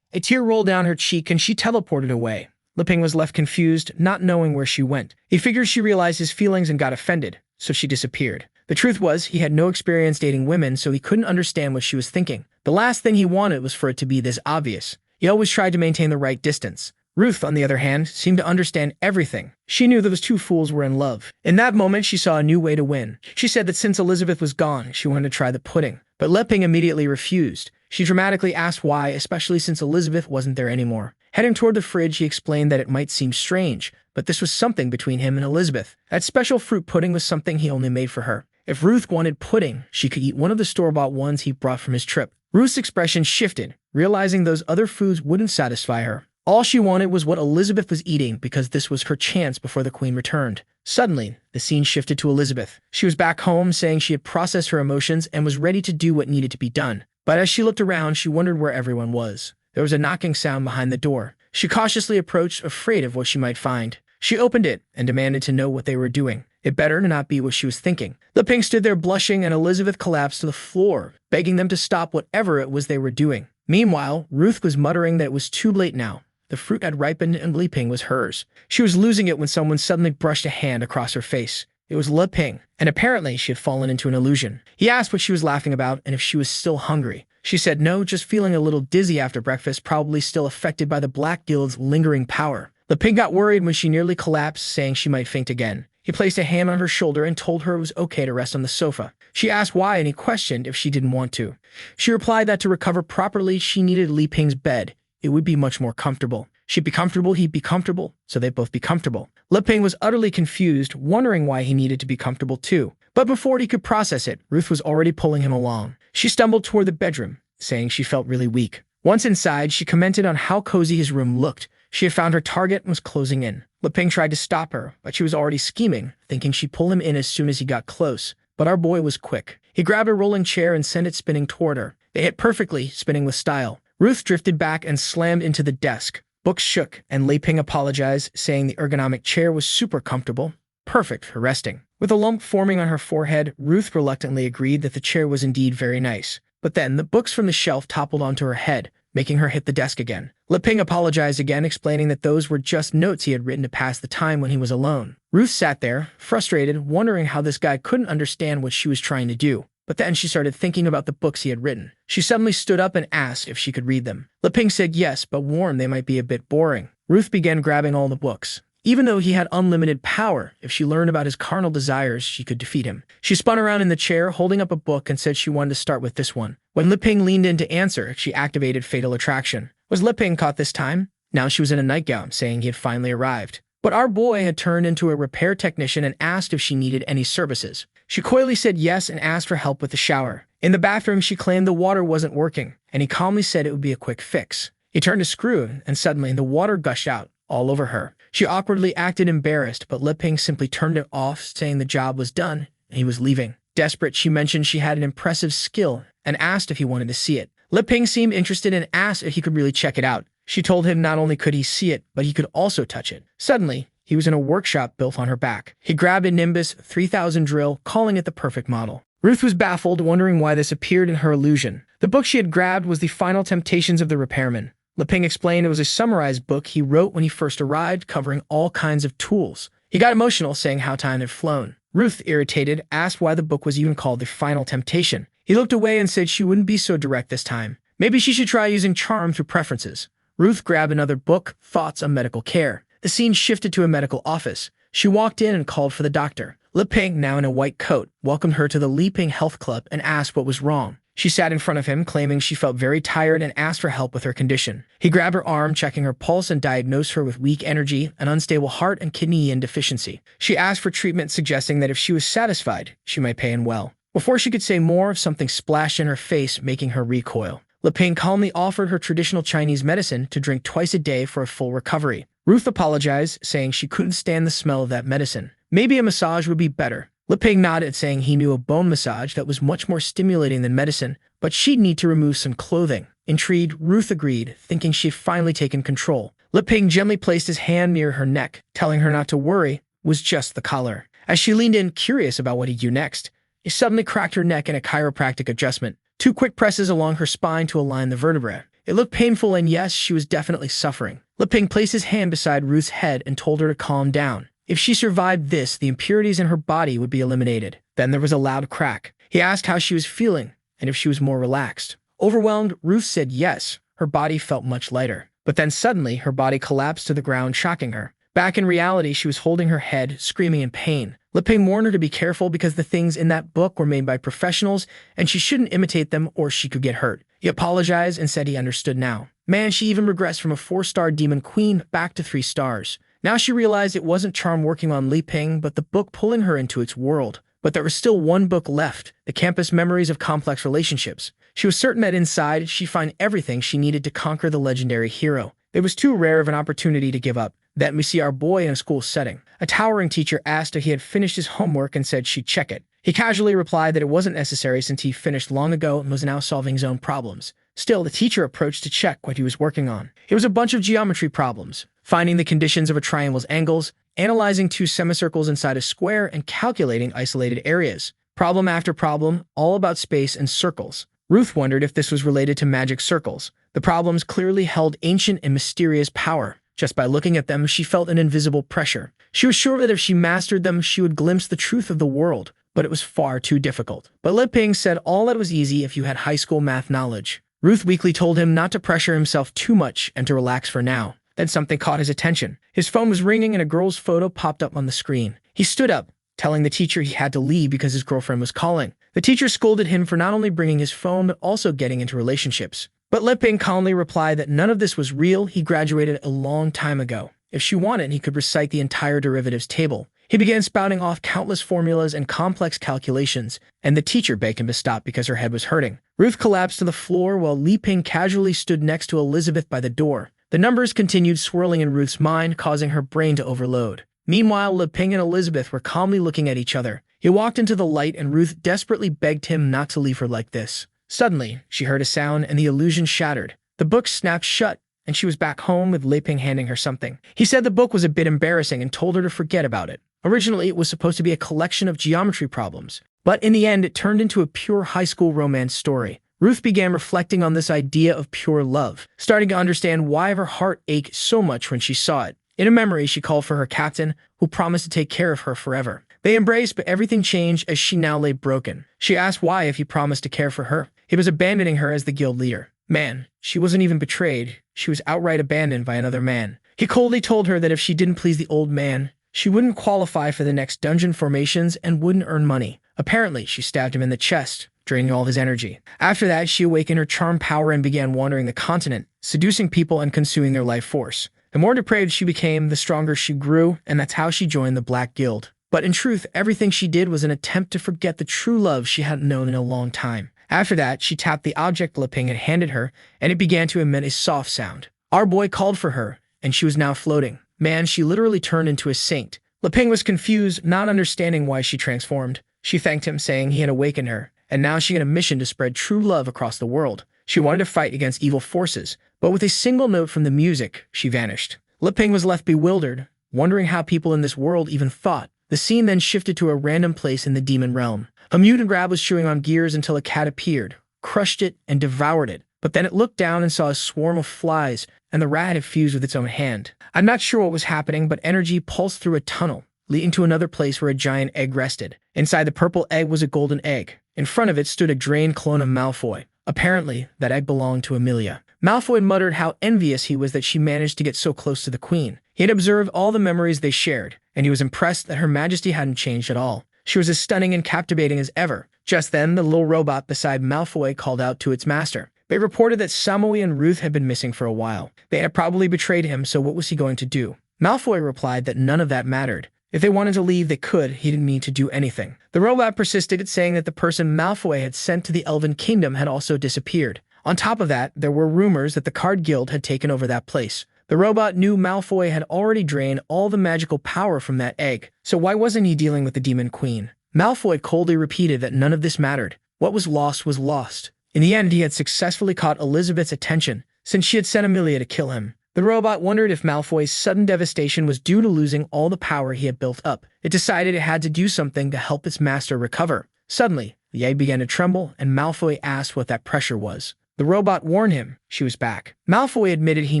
A tear rolled down her cheek, and she teleported away. Liping was left confused, not knowing where she went. He figured she realized his feelings and got offended, so she disappeared. The truth was, he had no experience dating women, so he couldn't understand what she was thinking. The last thing he wanted was for it to be this obvious. He always tried to maintain the right distance. Ruth, on the other hand, seemed to understand everything. She knew those two fools were in love. In that moment, she saw a new way to win. She said that since Elizabeth was gone, she wanted to try the pudding. But Leping immediately refused. She dramatically asked why, especially since Elizabeth wasn't there anymore. Heading toward the fridge, he explained that it might seem strange, but this was something between him and Elizabeth. That special fruit pudding was something he only made for her. If Ruth wanted pudding, she could eat one of the store-bought ones he brought from his trip. Ruth's expression shifted, realizing those other foods wouldn't satisfy her. All she wanted was what Elizabeth was eating because this was her chance before the queen returned. Suddenly, the scene shifted to Elizabeth. She was back home, saying she had processed her emotions and was ready to do what needed to be done. But as she looked around, she wondered where everyone was. There was a knocking sound behind the door. She cautiously approached, afraid of what she might find. She opened it and demanded to know what they were doing. It better not be what she was thinking. Leping stood there blushing, and Elizabeth collapsed to the floor, begging them to stop whatever it was they were doing. Meanwhile, Ruth was muttering that it was too late now. The fruit had ripened and Leping was hers. She was losing it when someone suddenly brushed a hand across her face. It was Leping, and apparently she had fallen into an illusion. He asked what she was laughing about and if she was still hungry. She said no, just feeling a little dizzy after breakfast, probably still affected by the Black Guild's lingering power. Leping got worried when she nearly collapsed, saying she might faint again. He placed a hand on her shoulder and told her it was okay to rest on the sofa. She asked why, and he questioned if she didn't want to. She replied that to recover properly, she needed Leping's bed. It would be much more comfortable. She'd be comfortable, he'd be comfortable, so they'd both be comfortable. Leping was utterly confused, wondering why he needed to be comfortable too. But before he could process it, Ruth was already pulling him along. She stumbled toward the bedroom, saying she felt really weak. Once inside, she commented on how cozy his room looked. She had found her target and was closing in. Leping tried to stop her, but she was already scheming, thinking she'd pull him in as soon as he got close. But our boy was quick. He grabbed a rolling chair and sent it spinning toward her. They hit perfectly, spinning with style. Ruth drifted back and slammed into the desk. Books shook, and Leping apologized, saying the ergonomic chair was super comfortable, perfect for resting. With a lump forming on her forehead, Ruth reluctantly agreed that the chair was indeed very nice. But then the books from the shelf toppled onto her head, making her hit the desk again. Leping apologized again, explaining that those were just notes he had written to pass the time when he was alone. Ruth sat there, frustrated, wondering how this guy couldn't understand what she was trying to do. But then she started thinking about the books he had written. She suddenly stood up and asked if she could read them. Leping said yes, but warned they might be a bit boring. Ruth began grabbing all the books. Even though he had unlimited power, if she learned about his carnal desires, she could defeat him. She spun around in the chair, holding up a book, and said she wanted to start with this one. When Leping leaned in to answer, she activated Fatal Attraction. Was Leping caught this time? Now she was in a nightgown, saying he had finally arrived. But our boy had turned into a repair technician and asked if she needed any services. She coyly said yes and asked for help with the shower. In the bathroom, she claimed the water wasn't working, and he calmly said it would be a quick fix. He turned a screw, and suddenly the water gushed out, all over her. She awkwardly acted embarrassed, but Leping simply turned it off, saying the job was done, and he was leaving. Desperate, she mentioned she had an impressive skill, and asked if he wanted to see it. Leping seemed interested and asked if he could really check it out. She told him not only could he see it, but he could also touch it. Suddenly, he was in a workshop built on her back. He grabbed a Nimbus 3000 drill, calling it the perfect model. Ruth was baffled, wondering why this appeared in her illusion. The book she had grabbed was The Final Temptations of the Repairman. Leping explained it was a summarized book he wrote when he first arrived, covering all kinds of tools. He got emotional, saying how time had flown. Ruth, irritated, asked why the book was even called The Final Temptation. He looked away and said she wouldn't be so direct this time. Maybe she should try using charm through preferences. Ruth grabbed another book, Thoughts on Medical Care. The scene shifted to a medical office. She walked in and called for the doctor. Li Ping, now in a white coat, welcomed her to the Li Ping Health Club and asked what was wrong. She sat in front of him, claiming she felt very tired and asked for help with her condition. He grabbed her arm, checking her pulse, and diagnosed her with weak energy, an unstable heart, and kidney yin deficiency. She asked for treatment, suggesting that if she was satisfied, she might pay in well. Before she could say more, something splashed in her face, making her recoil. Li Ping calmly offered her traditional Chinese medicine to drink twice a day for a full recovery. Ruth apologized, saying she couldn't stand the smell of that medicine. Maybe a massage would be better. Li Ping nodded, saying he knew a bone massage that was much more stimulating than medicine, but she'd need to remove some clothing. Intrigued, Ruth agreed, thinking she'd finally taken control. Li Ping gently placed his hand near her neck, telling her not to worry, was just the collar. As she leaned in, curious about what he'd do next, he suddenly cracked her neck in a chiropractic adjustment. 2 quick presses along her spine to align the vertebrae. It looked painful, and yes, she was definitely suffering. Li Ping placed his hand beside Ruth's head and told her to calm down. If she survived this, the impurities in her body would be eliminated. Then there was a loud crack. He asked how she was feeling and if she was more relaxed. Overwhelmed, Ruth said yes. Her body felt much lighter. But then suddenly, her body collapsed to the ground, shocking her. Back in reality, she was holding her head, screaming in pain. Li Ping warned her to be careful because the things in that book were made by professionals and she shouldn't imitate them or she could get hurt. He apologized and said he understood now. Man, she even regressed from a 4-star demon queen back to 3 stars. Now she realized it wasn't charm working on Li Ping, but the book pulling her into its world. But there was still one book left, The Campus Memories of Complex Relationships. She was certain that inside, she'd find everything she needed to conquer the legendary hero. It was too rare of an opportunity to give up. Then we see our boy in a school setting. A towering teacher asked if he had finished his homework and said she'd check it. He casually replied that it wasn't necessary since he finished long ago and was now solving his own problems. Still, the teacher approached to check what he was working on. It was a bunch of geometry problems, finding the conditions of a triangle's angles, analyzing 2 semicircles inside a square, and calculating isolated areas. Problem after problem, all about space and circles. Ruth wondered if this was related to magic circles. The problems clearly held ancient and mysterious power. Just by looking at them, she felt an invisible pressure. She was sure that if she mastered them, she would glimpse the truth of the world, but it was far too difficult. But Li Ping said all that was easy if you had high school math knowledge. Ruth weakly told him not to pressure himself too much and to relax for now. Then something caught his attention. His phone was ringing and a girl's photo popped up on the screen. He stood up, telling the teacher he had to leave because his girlfriend was calling. The teacher scolded him for not only bringing his phone but also getting into relationships. But Li Ping calmly replied that none of this was real. He graduated a long time ago. If she wanted, he could recite the entire derivatives table. He began spouting off countless formulas and complex calculations, and the teacher begged him to stop because her head was hurting. Ruth collapsed to the floor while Li Ping casually stood next to Elizabeth by the door. The numbers continued swirling in Ruth's mind, causing her brain to overload. Meanwhile, Li Ping and Elizabeth were calmly looking at each other. He walked into the light and Ruth desperately begged him not to leave her like this. Suddenly, she heard a sound and the illusion shattered. The book snapped shut, and she was back home with Li Ping handing her something. He said the book was a bit embarrassing and told her to forget about it. Originally, it was supposed to be a collection of geometry problems, but in the end, it turned into a pure high school romance story. Ruth began reflecting on this idea of pure love, starting to understand why her heart ached so much when she saw it. In a memory, she called for her captain, who promised to take care of her forever. They embraced, but everything changed as she now lay broken. She asked why if he promised to care for her. He was abandoning her as the guild leader. Man, she wasn't even betrayed. She was outright abandoned by another man. He coldly told her that if she didn't please the old man, she wouldn't qualify for the next dungeon formations and wouldn't earn money. Apparently, she stabbed him in the chest, draining all of his energy. After that, she awakened her charm power and began wandering the continent, seducing people and consuming their life force. The more depraved she became, the stronger she grew, and that's how she joined the Black Guild. But in truth, everything she did was an attempt to forget the true love she hadn't known in a long time. After that, she tapped the object Li Ping had handed her, and it began to emit a soft sound. Our boy called for her, and she was now floating. Man, she literally turned into a saint. Li Ping was confused, not understanding why she transformed. She thanked him, saying he had awakened her, and now she had a mission to spread true love across the world. She wanted to fight against evil forces, but with a single note from the music, she vanished. Li Ping was left bewildered, wondering how people in this world even thought. The scene then shifted to a random place in the demon realm. A mutant rat was chewing on gears until a cat appeared, crushed it, and devoured it. But then it looked down and saw a swarm of flies, and the rat had fused with its own hand. I'm not sure what was happening, but energy pulsed through a tunnel. leading to another place where a giant egg rested. Inside the purple egg was a golden egg. In front of it stood a drained clone of Malfoy. Apparently, that egg belonged to Amelia. Malfoy muttered how envious he was that she managed to get so close to the queen. He had observed all the memories they shared, and he was impressed that her majesty hadn't changed at all. She was as stunning and captivating as ever. Just then, the little robot beside Malfoy called out to its master. They reported that Samoy and Ruth had been missing for a while. They had probably betrayed him, so what was he going to do? Malfoy replied that none of that mattered. If they wanted to leave, they could. He didn't need to do anything. The robot persisted, saying that the person Malfoy had sent to the Elven Kingdom had also disappeared. On top of that, there were rumors that the Card Guild had taken over that place. The robot knew Malfoy had already drained all the magical power from that egg, so why wasn't he dealing with the Demon Queen? Malfoy coldly repeated that none of this mattered. What was lost was lost. In the end, he had successfully caught Elizabeth's attention, since she had sent Amelia to kill him. The robot wondered if Malfoy's sudden devastation was due to losing all the power he had built up. It decided it had to do something to help its master recover. Suddenly, the egg began to tremble, and Malfoy asked what that pressure was. The robot warned him she was back. Malfoy admitted he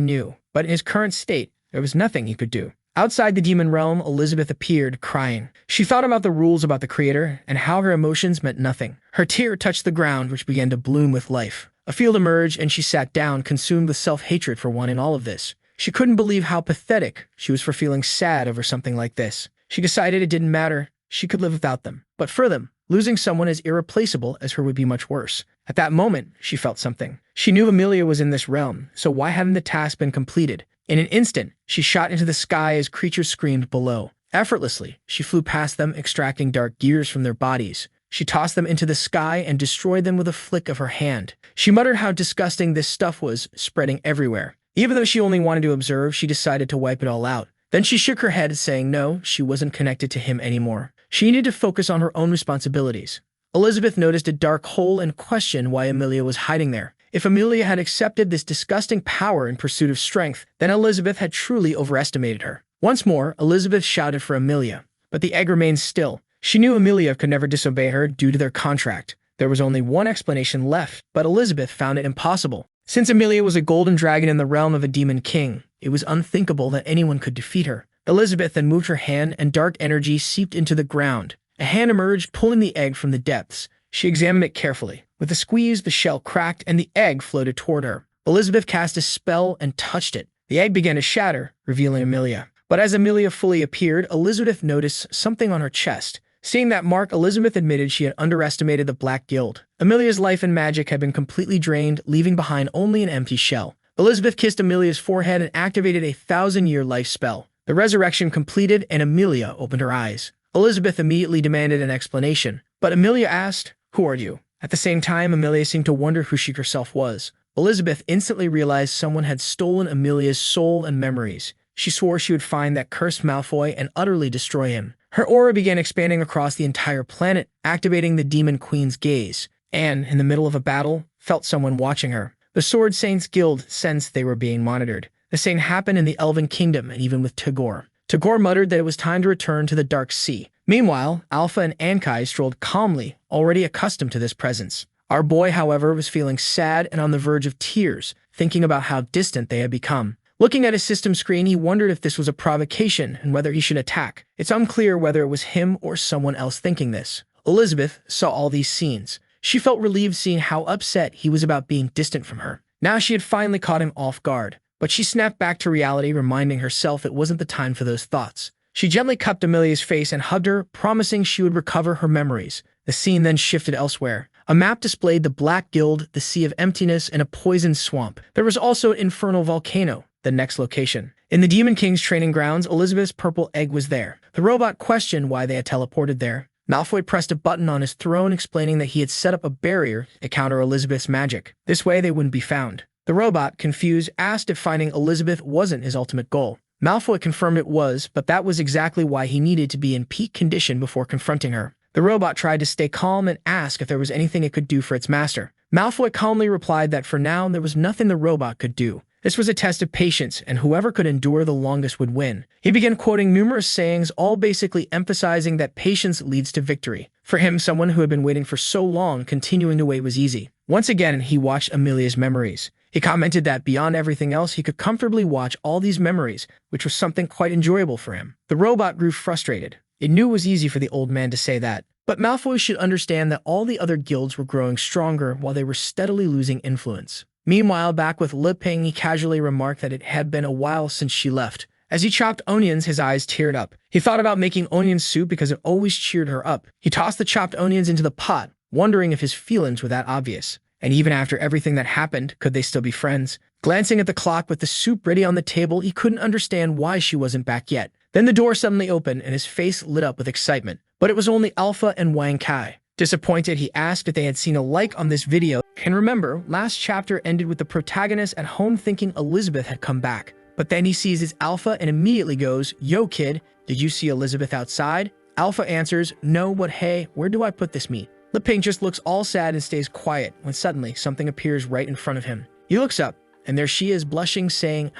knew, but in his current state, there was nothing he could do. Outside the demon realm, Elizabeth appeared, crying. She thought about the rules about the creator and how her emotions meant nothing. Her tear touched the ground, which began to bloom with life. A field emerged, and she sat down, consumed with self-hatred for one in all of this. She couldn't believe how pathetic she was for feeling sad over something like this. She decided it didn't matter. She could live without them. But for them, losing someone as irreplaceable as her would be much worse. At that moment, she felt something. She knew Amelia was in this realm, so why hadn't the task been completed? In an instant, she shot into the sky as creatures screamed below. Effortlessly, she flew past them, extracting dark gears from their bodies. She tossed them into the sky and destroyed them with a flick of her hand. She muttered how disgusting this stuff was, spreading everywhere. Even though she only wanted to observe, she decided to wipe it all out. Then she shook her head, saying no, she wasn't connected to him anymore. She needed to focus on her own responsibilities. Elizabeth noticed a dark hole and questioned why Amelia was hiding there. If Amelia had accepted this disgusting power in pursuit of strength, then Elizabeth had truly overestimated her. Once more, Elizabeth shouted for Amelia, but the egg remained still. She knew Amelia could never disobey her due to their contract. There was only one explanation left, but Elizabeth found it impossible. Since Amelia was a golden dragon in the realm of a demon king, it was unthinkable that anyone could defeat her. Elizabeth then moved her hand, and dark energy seeped into the ground. A hand emerged, pulling the egg from the depths. She examined it carefully. With a squeeze, the shell cracked, and the egg floated toward her. Elizabeth cast a spell and touched it. The egg began to shatter, revealing Amelia. But as Amelia fully appeared, Elizabeth noticed something on her chest. Seeing that mark, Elizabeth admitted she had underestimated the Black Guild. Amelia's life and magic had been completely drained, leaving behind only an empty shell. Elizabeth kissed Amelia's forehead and activated a 1,000-year life spell. The resurrection completed, and Amelia opened her eyes. Elizabeth immediately demanded an explanation, but Amelia asked, "Who are you?" At the same time, Amelia seemed to wonder who she herself was. Elizabeth instantly realized someone had stolen Amelia's soul and memories. She swore she would find that cursed Malfoy and utterly destroy him. Her aura began expanding across the entire planet, activating the Demon Queen's gaze, and, in the middle of a battle, felt someone watching her. The Sword Saints Guild sensed they were being monitored. The same happened in the Elven Kingdom and even with Tagore. Tagore muttered that it was time to return to the Dark Sea. Meanwhile, Alpha and Ankai strolled calmly, already accustomed to this presence. Our boy, however, was feeling sad and on the verge of tears, thinking about how distant they had become. Looking at his system screen, he wondered if this was a provocation and whether he should attack. It's unclear whether it was him or someone else thinking this. Elizabeth saw all these scenes. She felt relieved seeing how upset he was about being distant from her. Now she had finally caught him off guard, but she snapped back to reality, reminding herself it wasn't the time for those thoughts. She gently cupped Amelia's face and hugged her, promising she would recover her memories. The scene then shifted elsewhere. A map displayed the Black Guild, the Sea of Emptiness, and a poisoned swamp. There was also an infernal volcano, the next location. In the Demon King's training grounds, Elizabeth's purple egg was there. The robot questioned why they had teleported there. Malfoy pressed a button on his throne, explaining that he had set up a barrier to counter Elizabeth's magic. This way they wouldn't be found. The robot, confused, asked if finding Elizabeth wasn't his ultimate goal. Malfoy confirmed it was, but that was exactly why he needed to be in peak condition before confronting her. The robot tried to stay calm and ask if there was anything it could do for its master. Malfoy calmly replied that for now there was nothing the robot could do. This was a test of patience, and whoever could endure the longest would win. He began quoting numerous sayings, all basically emphasizing that patience leads to victory. For him, someone who had been waiting for so long, continuing to wait was easy. Once again, he watched Amelia's memories. He commented that beyond everything else, he could comfortably watch all these memories, which was something quite enjoyable for him. The robot grew frustrated. It knew it was easy for the old man to say that, but Malfoy should understand that all the other guilds were growing stronger while they were steadily losing influence. Meanwhile, back with Li Ping, he casually remarked that it had been a while since she left. As he chopped onions, his eyes teared up. He thought about making onion soup because it always cheered her up. He tossed the chopped onions into the pot, wondering if his feelings were that obvious. And even after everything that happened, could they still be friends? Glancing at the clock with the soup ready on the table, he couldn't understand why she wasn't back yet. Then the door suddenly opened and his face lit up with excitement. But it was only Alpha and Wang Kai. Disappointed, he asked if they had seen a like on this video. And remember, last chapter ended with the protagonist at home thinking Elizabeth had come back. But then he sees his Alpha and immediately goes, "Yo kid, did you see Elizabeth outside?" Alpha answers, "No, but hey, where do I put this meat?" Li Ping just looks all sad and stays quiet when suddenly something appears right in front of him. He looks up, and there she is blushing, saying,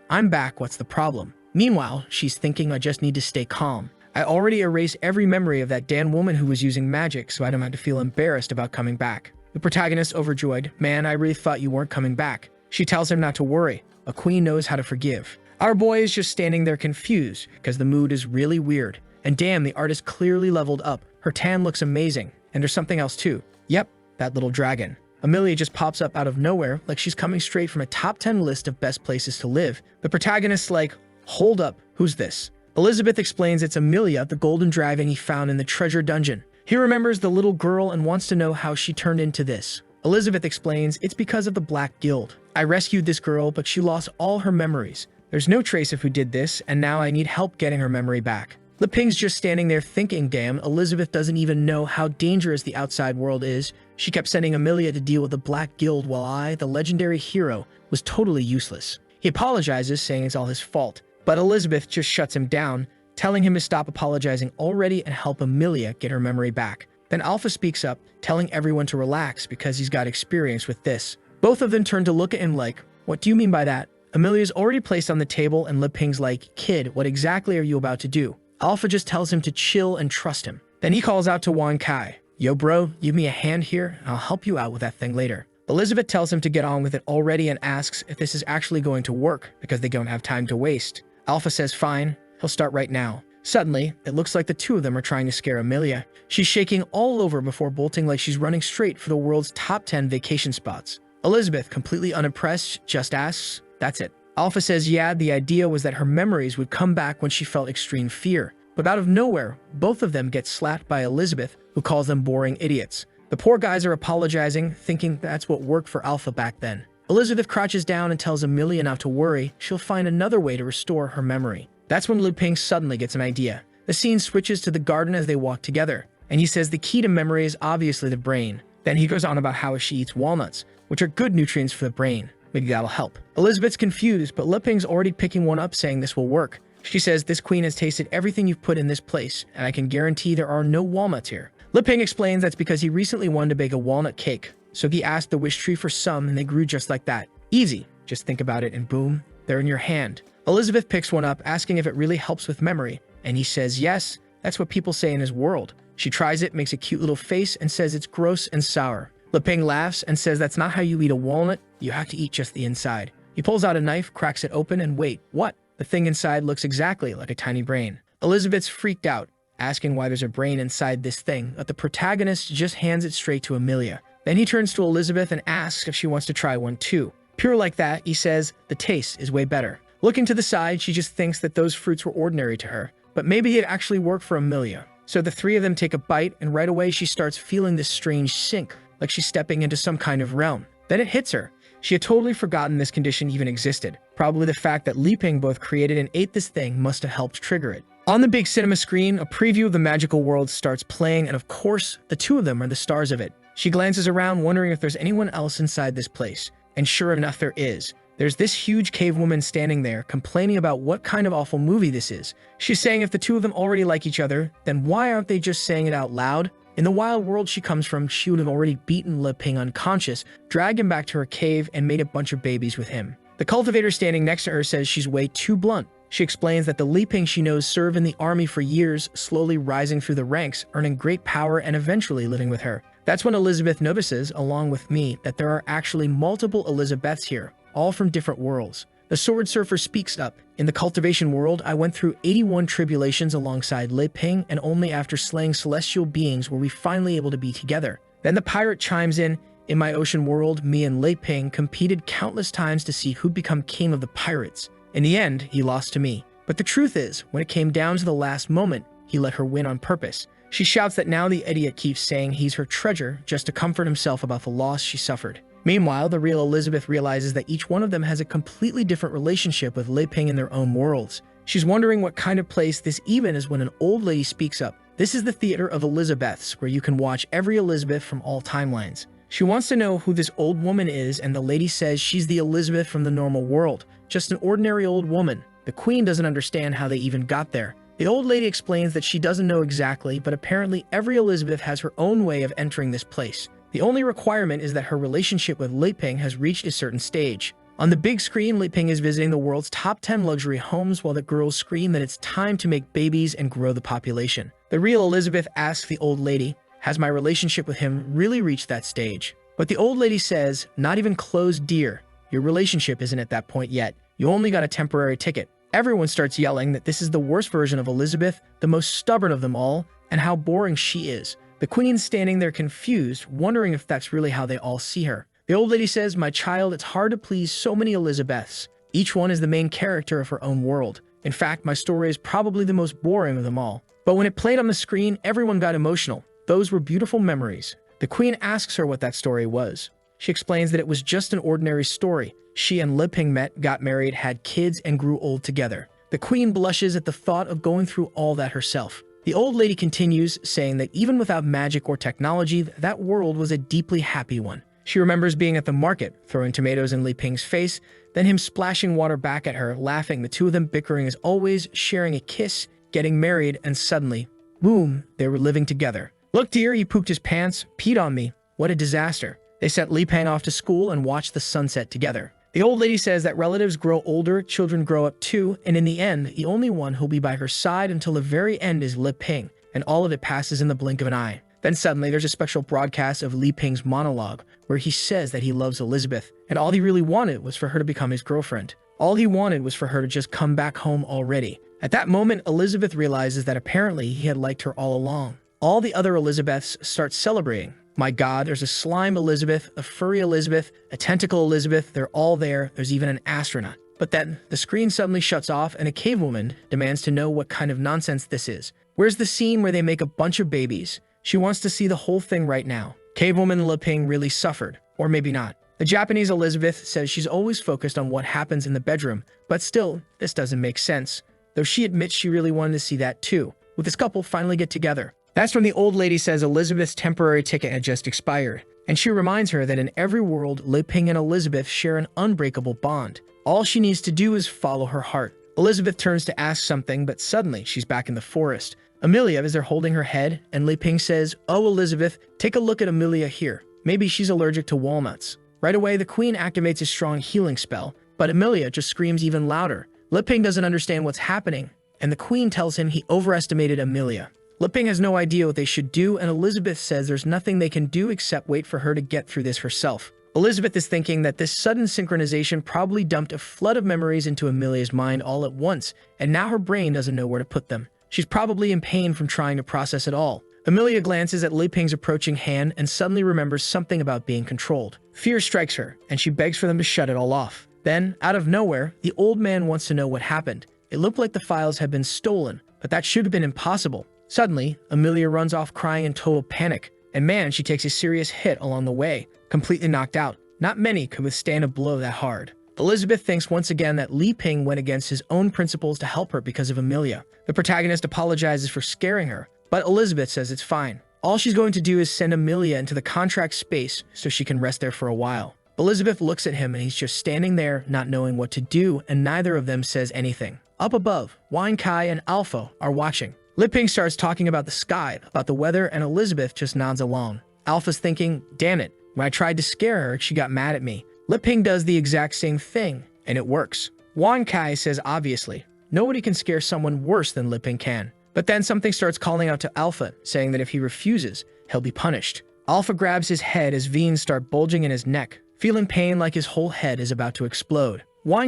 I'm back, what's the problem?" Meanwhile, she's thinking, "I just need to stay calm. I already erased every memory of that damn woman who was using magic, so I don't have to feel embarrassed about coming back." The protagonist, overjoyed, "Man, I really thought you weren't coming back." She tells him not to worry. A queen knows how to forgive. Our boy is just standing there confused because the mood is really weird. And damn, the artist clearly leveled up. Her tan looks amazing. And there's something else too. Yep, that little dragon. Amelia just pops up out of nowhere like she's coming straight from a top 10 list of best places to live. The protagonist's like, "Hold up, who's this?" Elizabeth explains it's Amelia, the golden dragon he found in the treasure dungeon. He remembers the little girl and wants to know how she turned into this. Elizabeth explains it's because of the Black Guild. "I rescued this girl, but she lost all her memories. There's no trace of who did this, and now I need help getting her memory back." Li Ping's just standing there thinking, damn, Elizabeth doesn't even know how dangerous the outside world is. She kept sending Amelia to deal with the Black Guild while I, the legendary hero, was totally useless. He apologizes, saying it's all his fault, but Elizabeth just shuts him down, telling him to stop apologizing already and help Amelia get her memory back. Then Alpha speaks up, telling everyone to relax because he's got experience with this. Both of them turn to look at him like, "What do you mean by that?" Amelia's already placed on the table and Li Ping's like, "Kid, what exactly are you about to do?" Alpha just tells him to chill and trust him. Then he calls out to Wang Kai, "Yo bro, give me a hand here and I'll help you out with that thing later." Elizabeth tells him to get on with it already and asks if this is actually going to work because they don't have time to waste. Alpha says fine, he'll start right now. Suddenly, it looks like the two of them are trying to scare Amelia. She's shaking all over before bolting like she's running straight for the world's top 10 vacation spots. Elizabeth, completely unimpressed, just asks, "That's it?" Alpha says yeah, the idea was that her memories would come back when she felt extreme fear. But out of nowhere, both of them get slapped by Elizabeth, who calls them boring idiots. The poor guys are apologizing, thinking that's what worked for Alpha back then. Elizabeth crouches down and tells Amelia not to worry, she'll find another way to restore her memory. That's when Li Ping suddenly gets an idea. The scene switches to the garden as they walk together, and he says the key to memory is obviously the brain. Then he goes on about how she eats walnuts, which are good nutrients for the brain. Maybe that'll help. Elizabeth's confused, but Li Ping's already picking one up saying this will work. She says, "This queen has tasted everything you've put in this place, and I can guarantee there are no walnuts here." Li Ping explains that's because he recently wanted to bake a walnut cake, so he asked the wish tree for some and they grew just like that. Easy. Just think about it and boom, they're in your hand. Elizabeth picks one up, asking if it really helps with memory, and he says yes, that's what people say in his world. She tries it, makes a cute little face, and says it's gross and sour. Li Ping laughs and says that's not how you eat a walnut, you have to eat just the inside. He pulls out a knife, cracks it open, and wait, what? The thing inside looks exactly like a tiny brain. Elizabeth's freaked out, asking why there's a brain inside this thing, but the protagonist just hands it straight to Amelia. Then he turns to Elizabeth and asks if she wants to try one too. Pure like that, he says, the taste is way better. Looking to the side, she just thinks that those fruits were ordinary to her, but maybe it actually worked for Amelia. So the three of them take a bite, and right away she starts feeling this strange sync, like she's stepping into some kind of realm. Then it hits her. She had totally forgotten this condition even existed. Probably the fact that Li Ping both created and ate this thing must have helped trigger it. On the big cinema screen, a preview of the magical world starts playing, and of course, the two of them are the stars of it. She glances around, wondering if there's anyone else inside this place. And sure enough, there is. There's this huge cave woman standing there, complaining about what kind of awful movie this is. She's saying if the two of them already like each other, then why aren't they just saying it out loud? In the wild world she comes from, she would have already beaten Li Ping unconscious, dragged him back to her cave, and made a bunch of babies with him. The cultivator standing next to her says she's way too blunt. She explains that the Li Ping she knows served in the army for years, slowly rising through the ranks, earning great power and eventually living with her. That's when Elizabeth notices, along with me, that there are actually multiple Elizabeths here, all from different worlds. The Sword Surfer speaks up. In the cultivation world, I went through 81 tribulations alongside Lei Ping, and only after slaying celestial beings were we finally able to be together. Then the pirate chimes in my ocean world, me and Lei Ping competed countless times to see who'd become king of the pirates. In the end, he lost to me. But the truth is, when it came down to the last moment, he let her win on purpose. She shouts that now the idiot keeps saying he's her treasure just to comfort himself about the loss she suffered. Meanwhile, the real Elizabeth realizes that each one of them has a completely different relationship with Lei Ping in their own worlds. She's wondering what kind of place this even is when an old lady speaks up. This is the theater of Elizabeths, where you can watch every Elizabeth from all timelines. She wants to know who this old woman is, and the lady says she's the Elizabeth from the normal world, just an ordinary old woman. The queen doesn't understand how they even got there. The old lady explains that she doesn't know exactly, but apparently every Elizabeth has her own way of entering this place. The only requirement is that her relationship with Lei Ping has reached a certain stage. On the big screen, Lei Ping is visiting the world's top 10 luxury homes while the girls scream that it's time to make babies and grow the population. The real Elizabeth asks the old lady, has my relationship with him really reached that stage? But the old lady says, not even close, dear. Your relationship isn't at that point yet. You only got a temporary ticket. Everyone starts yelling that this is the worst version of Elizabeth, the most stubborn of them all, and how boring she is. The queen's standing there confused, wondering if that's really how they all see her. The old lady says, my child, it's hard to please so many Elizabeths. Each one is the main character of her own world. In fact, my story is probably the most boring of them all. But when it played on the screen, everyone got emotional. Those were beautiful memories. The queen asks her what that story was. She explains that it was just an ordinary story. She and Lei Ping met, got married, had kids, and grew old together. The queen blushes at the thought of going through all that herself. The old lady continues, saying that even without magic or technology, that world was a deeply happy one. She remembers being at the market, throwing tomatoes in Lei Ping's face, then him splashing water back at her, laughing, the two of them bickering as always, sharing a kiss, getting married, and suddenly, boom, they were living together. Look, dear, he pooped his pants, peed on me. What a disaster. They sent Lei Ping off to school and watched the sunset together. The old lady says that relatives grow older, children grow up too, and in the end, the only one who'll be by her side until the very end is Lei Ping, and all of it passes in the blink of an eye. Then suddenly, there's a special broadcast of Lei Ping's monologue, where he says that he loves Elizabeth, and all he really wanted was for her to become his girlfriend. All he wanted was for her to just come back home already. At that moment, Elizabeth realizes that apparently he had liked her all along. All the other Elizabeths start celebrating. My God, there's a slime Elizabeth, a furry Elizabeth, a tentacle Elizabeth, they're all there, there's even an astronaut. But then, the screen suddenly shuts off and a cavewoman demands to know what kind of nonsense this is. Where's the scene where they make a bunch of babies? She wants to see the whole thing right now. Cavewoman Lei Ping really suffered, or maybe not. The Japanese Elizabeth says she's always focused on what happens in the bedroom, but still, this doesn't make sense. Though she admits she really wanted to see that too, with this couple finally get together. That's when the old lady says Elizabeth's temporary ticket had just expired, and she reminds her that in every world, Lei Ping and Elizabeth share an unbreakable bond. All she needs to do is follow her heart. Elizabeth turns to ask something, but suddenly she's back in the forest. Amelia is there holding her head, and Lei Ping says, oh, Elizabeth, take a look at Amelia here. Maybe she's allergic to walnuts. Right away, the queen activates a strong healing spell, but Amelia just screams even louder. Lei Ping doesn't understand what's happening, and the queen tells him he overestimated Amelia. Lei Ping has no idea what they should do, and Elizabeth says there's nothing they can do except wait for her to get through this herself. Elizabeth is thinking that this sudden synchronization probably dumped a flood of memories into Amelia's mind all at once, and now her brain doesn't know where to put them. She's probably in pain from trying to process it all. Amelia glances at Lei Ping's approaching hand and suddenly remembers something about being controlled. Fear strikes her, and she begs for them to shut it all off. Then, out of nowhere, the old man wants to know what happened. It looked like the files had been stolen, but that should have been impossible. Suddenly, Amelia runs off crying in total panic, and man, she takes a serious hit along the way, completely knocked out. Not many could withstand a blow that hard. Elizabeth thinks once again that Lei Ping went against his own principles to help her because of Amelia. The protagonist apologizes for scaring her, but Elizabeth says it's fine. All she's going to do is send Amelia into the contract space so she can rest there for a while. Elizabeth looks at him and he's just standing there, not knowing what to do, and neither of them says anything. Up above, Wine Kai and Alpha are watching. Lei Ping starts talking about the sky, about the weather, and Elizabeth just nods along. Alpha's thinking, damn it, when I tried to scare her, she got mad at me. Lei Ping does the exact same thing, and it works. Wine Kai says obviously, nobody can scare someone worse than Lei Ping can. But then something starts calling out to Alpha, saying that if he refuses, he'll be punished. Alpha grabs his head as veins start bulging in his neck, feeling pain like his whole head is about to explode.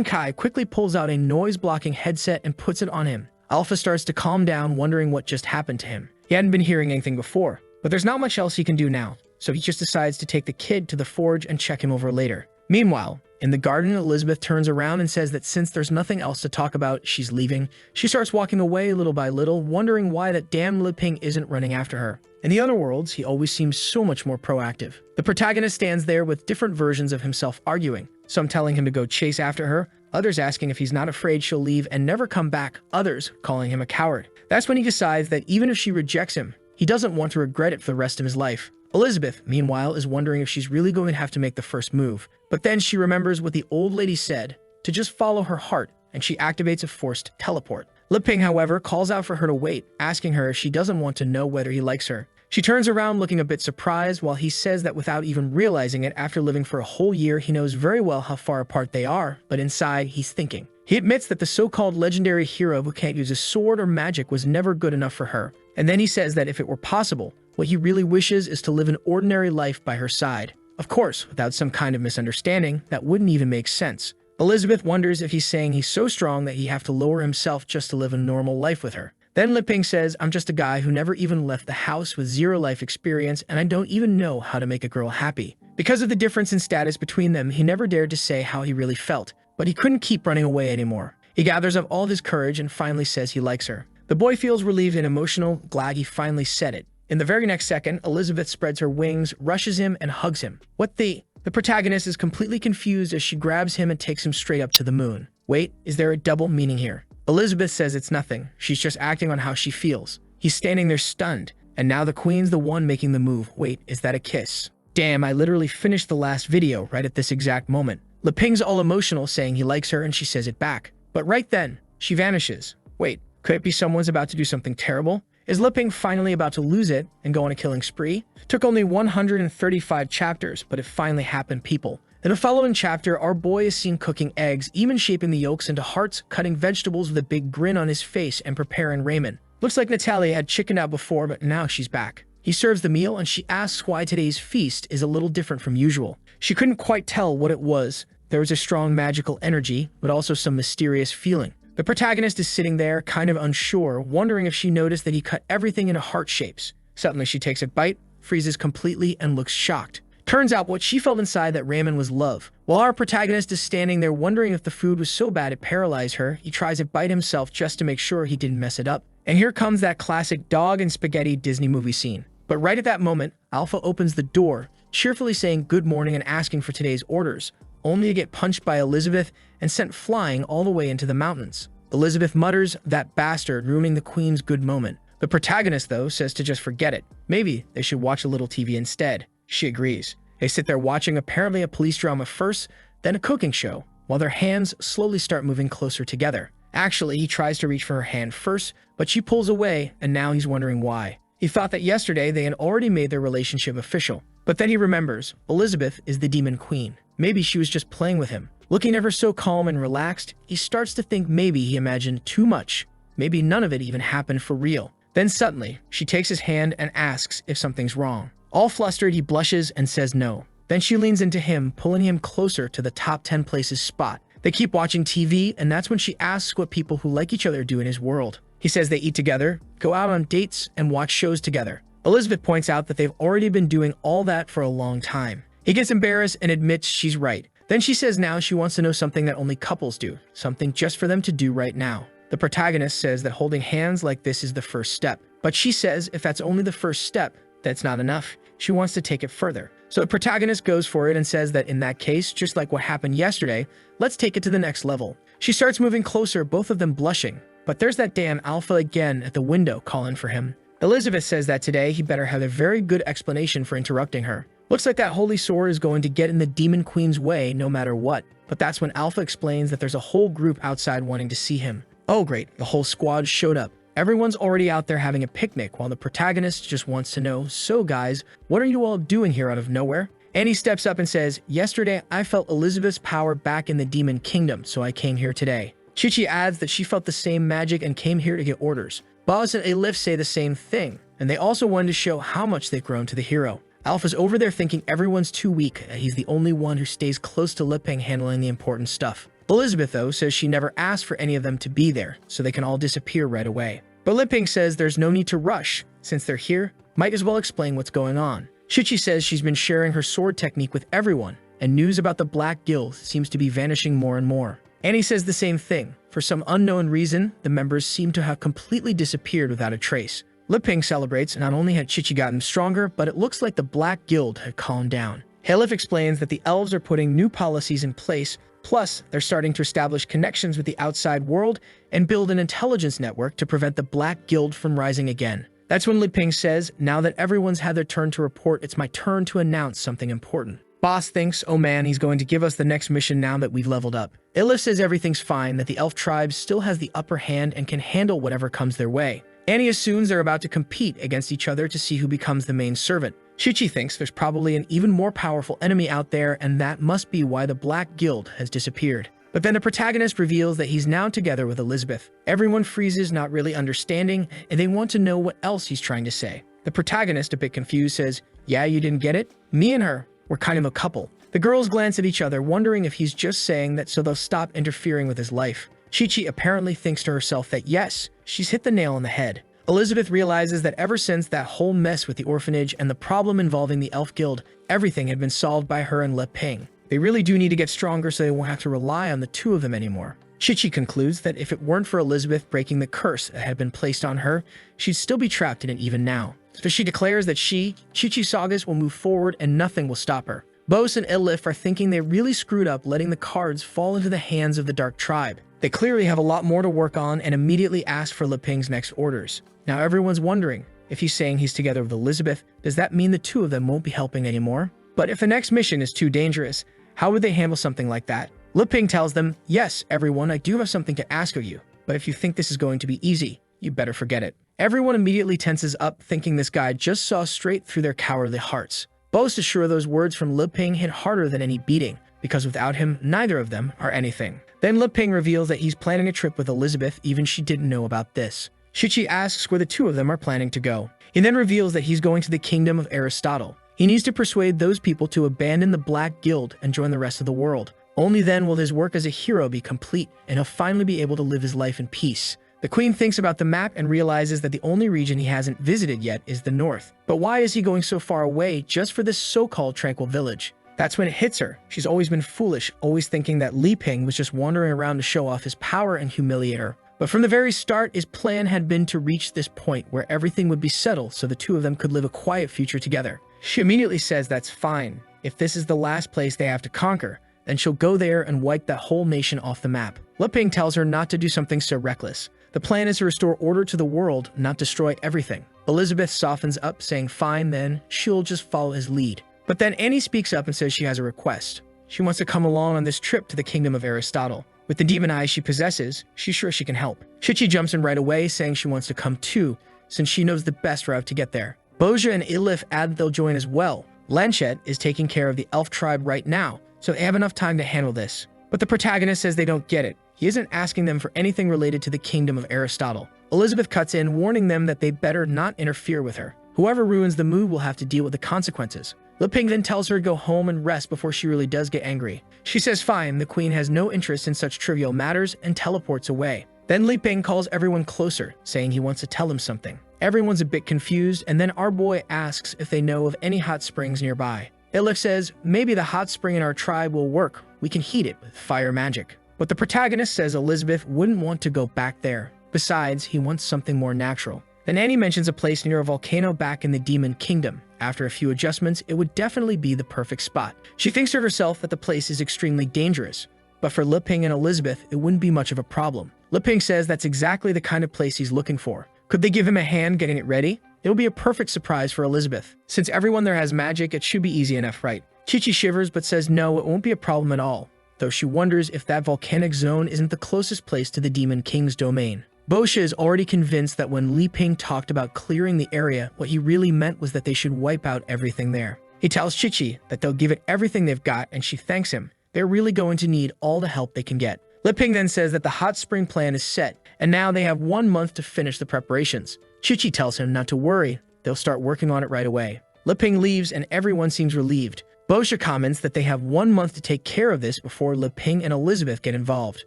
Kai quickly pulls out a noise-blocking headset and puts it on him. Alpha starts to calm down, wondering what just happened to him. He hadn't been hearing anything before, but there's not much else he can do now, so he just decides to take the kid to the forge and check him over later. Meanwhile, in the garden, Elizabeth turns around and says that since there's nothing else to talk about, she's leaving. She starts walking away little by little, wondering why that damn Liping isn't running after her. In the other worlds, he always seems so much more proactive. The protagonist stands there with different versions of himself arguing, some telling him to go chase after her, others asking if he's not afraid she'll leave and never come back, others calling him a coward. That's when he decides that even if she rejects him, he doesn't want to regret it for the rest of his life. Elizabeth, meanwhile, is wondering if she's really going to have to make the first move. But then she remembers what the old lady said, to just follow her heart, and she activates a forced teleport. Liping, however, calls out for her to wait, asking her if she doesn't want to know whether he likes her. She turns around looking a bit surprised while he says that without even realizing it, after living for a whole year, he knows very well how far apart they are, but inside, he's thinking. He admits that the so-called legendary hero who can't use a sword or magic was never good enough for her. And then he says that if it were possible, what he really wishes is to live an ordinary life by her side. Of course, without some kind of misunderstanding, that wouldn't even make sense. Elizabeth wonders if he's saying he's so strong that he'd have to lower himself just to live a normal life with her. Then Liping says, I'm just a guy who never even left the house with zero life experience and I don't even know how to make a girl happy. Because of the difference in status between them, he never dared to say how he really felt, but he couldn't keep running away anymore. He gathers up all his courage and finally says he likes her. The boy feels relieved and emotional, glad he finally said it. In the very next second, Elizabeth spreads her wings, rushes him, and hugs him. What the? The protagonist is completely confused as she grabs him and takes him straight up to the moon. Wait, is there a double meaning here? Elizabeth says it's nothing. She's just acting on how she feels. He's standing there stunned, and now the queen's the one making the move. Wait, is that a kiss? Damn, I literally finished the last video right at this exact moment. Liping's all emotional, saying he likes her, and she says it back. But right then, she vanishes. Wait, could it be someone's about to do something terrible? Is Liping finally about to lose it and go on a killing spree? Took only 135 chapters, but it finally happened, people. In the following chapter, our boy is seen cooking eggs, even shaping the yolks into hearts, cutting vegetables with a big grin on his face, and preparing ramen. Looks like Natalia had chickened out before, but now she's back. He serves the meal, and she asks why today's feast is a little different from usual. She couldn't quite tell what it was. There was a strong magical energy, but also some mysterious feeling. The protagonist is sitting there, kind of unsure, wondering if she noticed that he cut everything into heart shapes. Suddenly, she takes a bite, freezes completely, and looks shocked. Turns out what she felt inside that ramen was love. While our protagonist is standing there wondering if the food was so bad it paralyzed her, he tries to bite himself just to make sure he didn't mess it up. And here comes that classic dog and spaghetti Disney movie scene. But right at that moment, Alpha opens the door, cheerfully saying good morning and asking for today's orders, only to get punched by Elizabeth and sent flying all the way into the mountains. Elizabeth mutters, that bastard, ruining the queen's good moment. The protagonist, though, says to just forget it. Maybe they should watch a little TV instead. She agrees. They sit there watching apparently a police drama first, then a cooking show, while their hands slowly start moving closer together. Actually, he tries to reach for her hand first, but she pulls away, and now he's wondering why. He thought that yesterday they had already made their relationship official. But then he remembers, Elizabeth is the demon queen. Maybe she was just playing with him. Looking at her so calm and relaxed, he starts to think maybe he imagined too much. Maybe none of it even happened for real. Then suddenly, she takes his hand and asks if something's wrong. All flustered, he blushes and says no. Then she leans into him, pulling him closer to the top 10 places spot. They keep watching TV, and that's when she asks what people who like each other do in his world. He says they eat together, go out on dates, and watch shows together. Elizabeth points out that they've already been doing all that for a long time. He gets embarrassed and admits she's right. Then she says now she wants to know something that only couples do, something just for them to do right now. The protagonist says that holding hands like this is the first step. But she says if that's only the first step, that's not enough. She wants to take it further. So the protagonist goes for it and says that in that case, just like what happened yesterday, let's take it to the next level. She starts moving closer, both of them blushing. But there's that damn Alpha again at the window calling for him. Elizabeth says that today he better have a very good explanation for interrupting her. Looks like that holy sword is going to get in the demon queen's way no matter what. But that's when Alpha explains that there's a whole group outside wanting to see him. Oh great, the whole squad showed up. Everyone's already out there having a picnic while the protagonist just wants to know, so guys, what are you all doing here out of nowhere? And he steps up and says, yesterday I felt Elizabeth's power back in the demon kingdom, so I came here today. Chichi adds that she felt the same magic and came here to get orders. Boz and Elif say the same thing, and they also wanted to show how much they've grown to the hero. Alf is over there thinking everyone's too weak, and he's the only one who stays close to Liping handling the important stuff. Elizabeth, though, says she never asked for any of them to be there, so they can all disappear right away. But Liping says there's no need to rush. Since they're here, might as well explain what's going on. Shichi says she's been sharing her sword technique with everyone, and news about the Black Guild seems to be vanishing more and more. Annie says the same thing. For some unknown reason, the members seem to have completely disappeared without a trace. Liping celebrates not only had Shichi gotten stronger, but it looks like the Black Guild had calmed down. Halef explains that the elves are putting new policies in place, plus they're starting to establish connections with the outside world and build an intelligence network to prevent the Black Guild from rising again. That's when Liping says, now that everyone's had their turn to report, it's my turn to announce something important. Boss thinks, oh man, he's going to give us the next mission now that we've leveled up. Ilif says everything's fine, that the elf tribe still has the upper hand and can handle whatever comes their way. Annie assumes they're about to compete against each other to see who becomes the main servant. Shichi thinks there's probably an even more powerful enemy out there, and that must be why the Black Guild has disappeared. But then the protagonist reveals that he's now together with Elizabeth. Everyone freezes, not really understanding, and they want to know what else he's trying to say. The protagonist, a bit confused, says, yeah, you didn't get it? Me and her, we're kind of a couple. The girls glance at each other, wondering if he's just saying that so they'll stop interfering with his life. Shichi apparently thinks to herself that yes, she's hit the nail on the head. Elizabeth realizes that ever since that whole mess with the orphanage and the problem involving the Elf Guild, everything had been solved by her and Liping. They really do need to get stronger so they won't have to rely on the two of them anymore. Shichi concludes that if it weren't for Elizabeth breaking the curse that had been placed on her, she'd still be trapped in it even now. So she declares that Shichi Sagas will move forward and nothing will stop her. Bose and Ilif are thinking they really screwed up letting the cards fall into the hands of the Dark Tribe. They clearly have a lot more to work on and immediately ask for Liping's next orders. Now everyone's wondering, if he's saying he's together with Elizabeth, does that mean the two of them won't be helping anymore? But if the next mission is too dangerous, how would they handle something like that? Liping tells them, yes, everyone, I do have something to ask of you, but if you think this is going to be easy, you better forget it. Everyone immediately tenses up, thinking this guy just saw straight through their cowardly hearts. Bose is sure those words from Liping hit harder than any beating, because without him, neither of them are anything. Then Liping reveals that he's planning a trip with Elizabeth, even she didn't know about this. Shichi asks where the two of them are planning to go. He then reveals that he's going to the kingdom of Aristotle. He needs to persuade those people to abandon the Black Guild and join the rest of the world. Only then will his work as a hero be complete, and he'll finally be able to live his life in peace. The queen thinks about the map and realizes that the only region he hasn't visited yet is the north. But why is he going so far away just for this so-called tranquil village? That's when it hits her. She's always been foolish, always thinking that Liping was just wandering around to show off his power and humiliate her. But from the very start, his plan had been to reach this point where everything would be settled so the two of them could live a quiet future together. She immediately says that's fine. If this is the last place they have to conquer, then she'll go there and wipe that whole nation off the map. Liping tells her not to do something so reckless. The plan is to restore order to the world, not destroy everything. Elizabeth softens up, saying fine then, she'll just follow his lead. But then Annie speaks up and says she has a request. She wants to come along on this trip to the kingdom of Aristotle. With the demon eyes she possesses, she's sure she can help. Shichi jumps in right away, saying she wants to come too, since she knows the best route to get there. Boja and Ilif add that they'll join as well. Lanchet is taking care of the elf tribe right now, so they have enough time to handle this. But the protagonist says they don't get it. He isn't asking them for anything related to the kingdom of Aristotle. Elizabeth cuts in, warning them that they better not interfere with her. Whoever ruins the mood will have to deal with the consequences. Liping then tells her to go home and rest before she really does get angry. She says fine, the queen has no interest in such trivial matters, and teleports away. Then Liping calls everyone closer, saying he wants to tell them something. Everyone's a bit confused, and then our boy asks if they know of any hot springs nearby. Ilif says, maybe the hot spring in our tribe will work. We can heat it with fire magic. But the protagonist says Elizabeth wouldn't want to go back there. Besides, he wants something more natural. Then Annie mentions a place near a volcano back in the Demon Kingdom. After a few adjustments, it would definitely be the perfect spot. She thinks to herself that the place is extremely dangerous, but for Liping and Elizabeth, it wouldn't be much of a problem. Liping says that's exactly the kind of place he's looking for. Could they give him a hand getting it ready? It'll be a perfect surprise for Elizabeth. Since everyone there has magic, it should be easy enough, right? Chichi shivers but says no, it won't be a problem at all, though she wonders if that volcanic zone isn't the closest place to the Demon King's domain. Bosha is already convinced that when Liping talked about clearing the area, what he really meant was that they should wipe out everything there. He tells Chichi that they'll give it everything they've got, and she thanks him. They're really going to need all the help they can get. Liping then says that the hot spring plan is set, and now they have 1 month to finish the preparations. Chichi tells him not to worry, they'll start working on it right away. Liping leaves and everyone seems relieved. Bosha comments that they have 1 month to take care of this before Liping and Elizabeth get involved.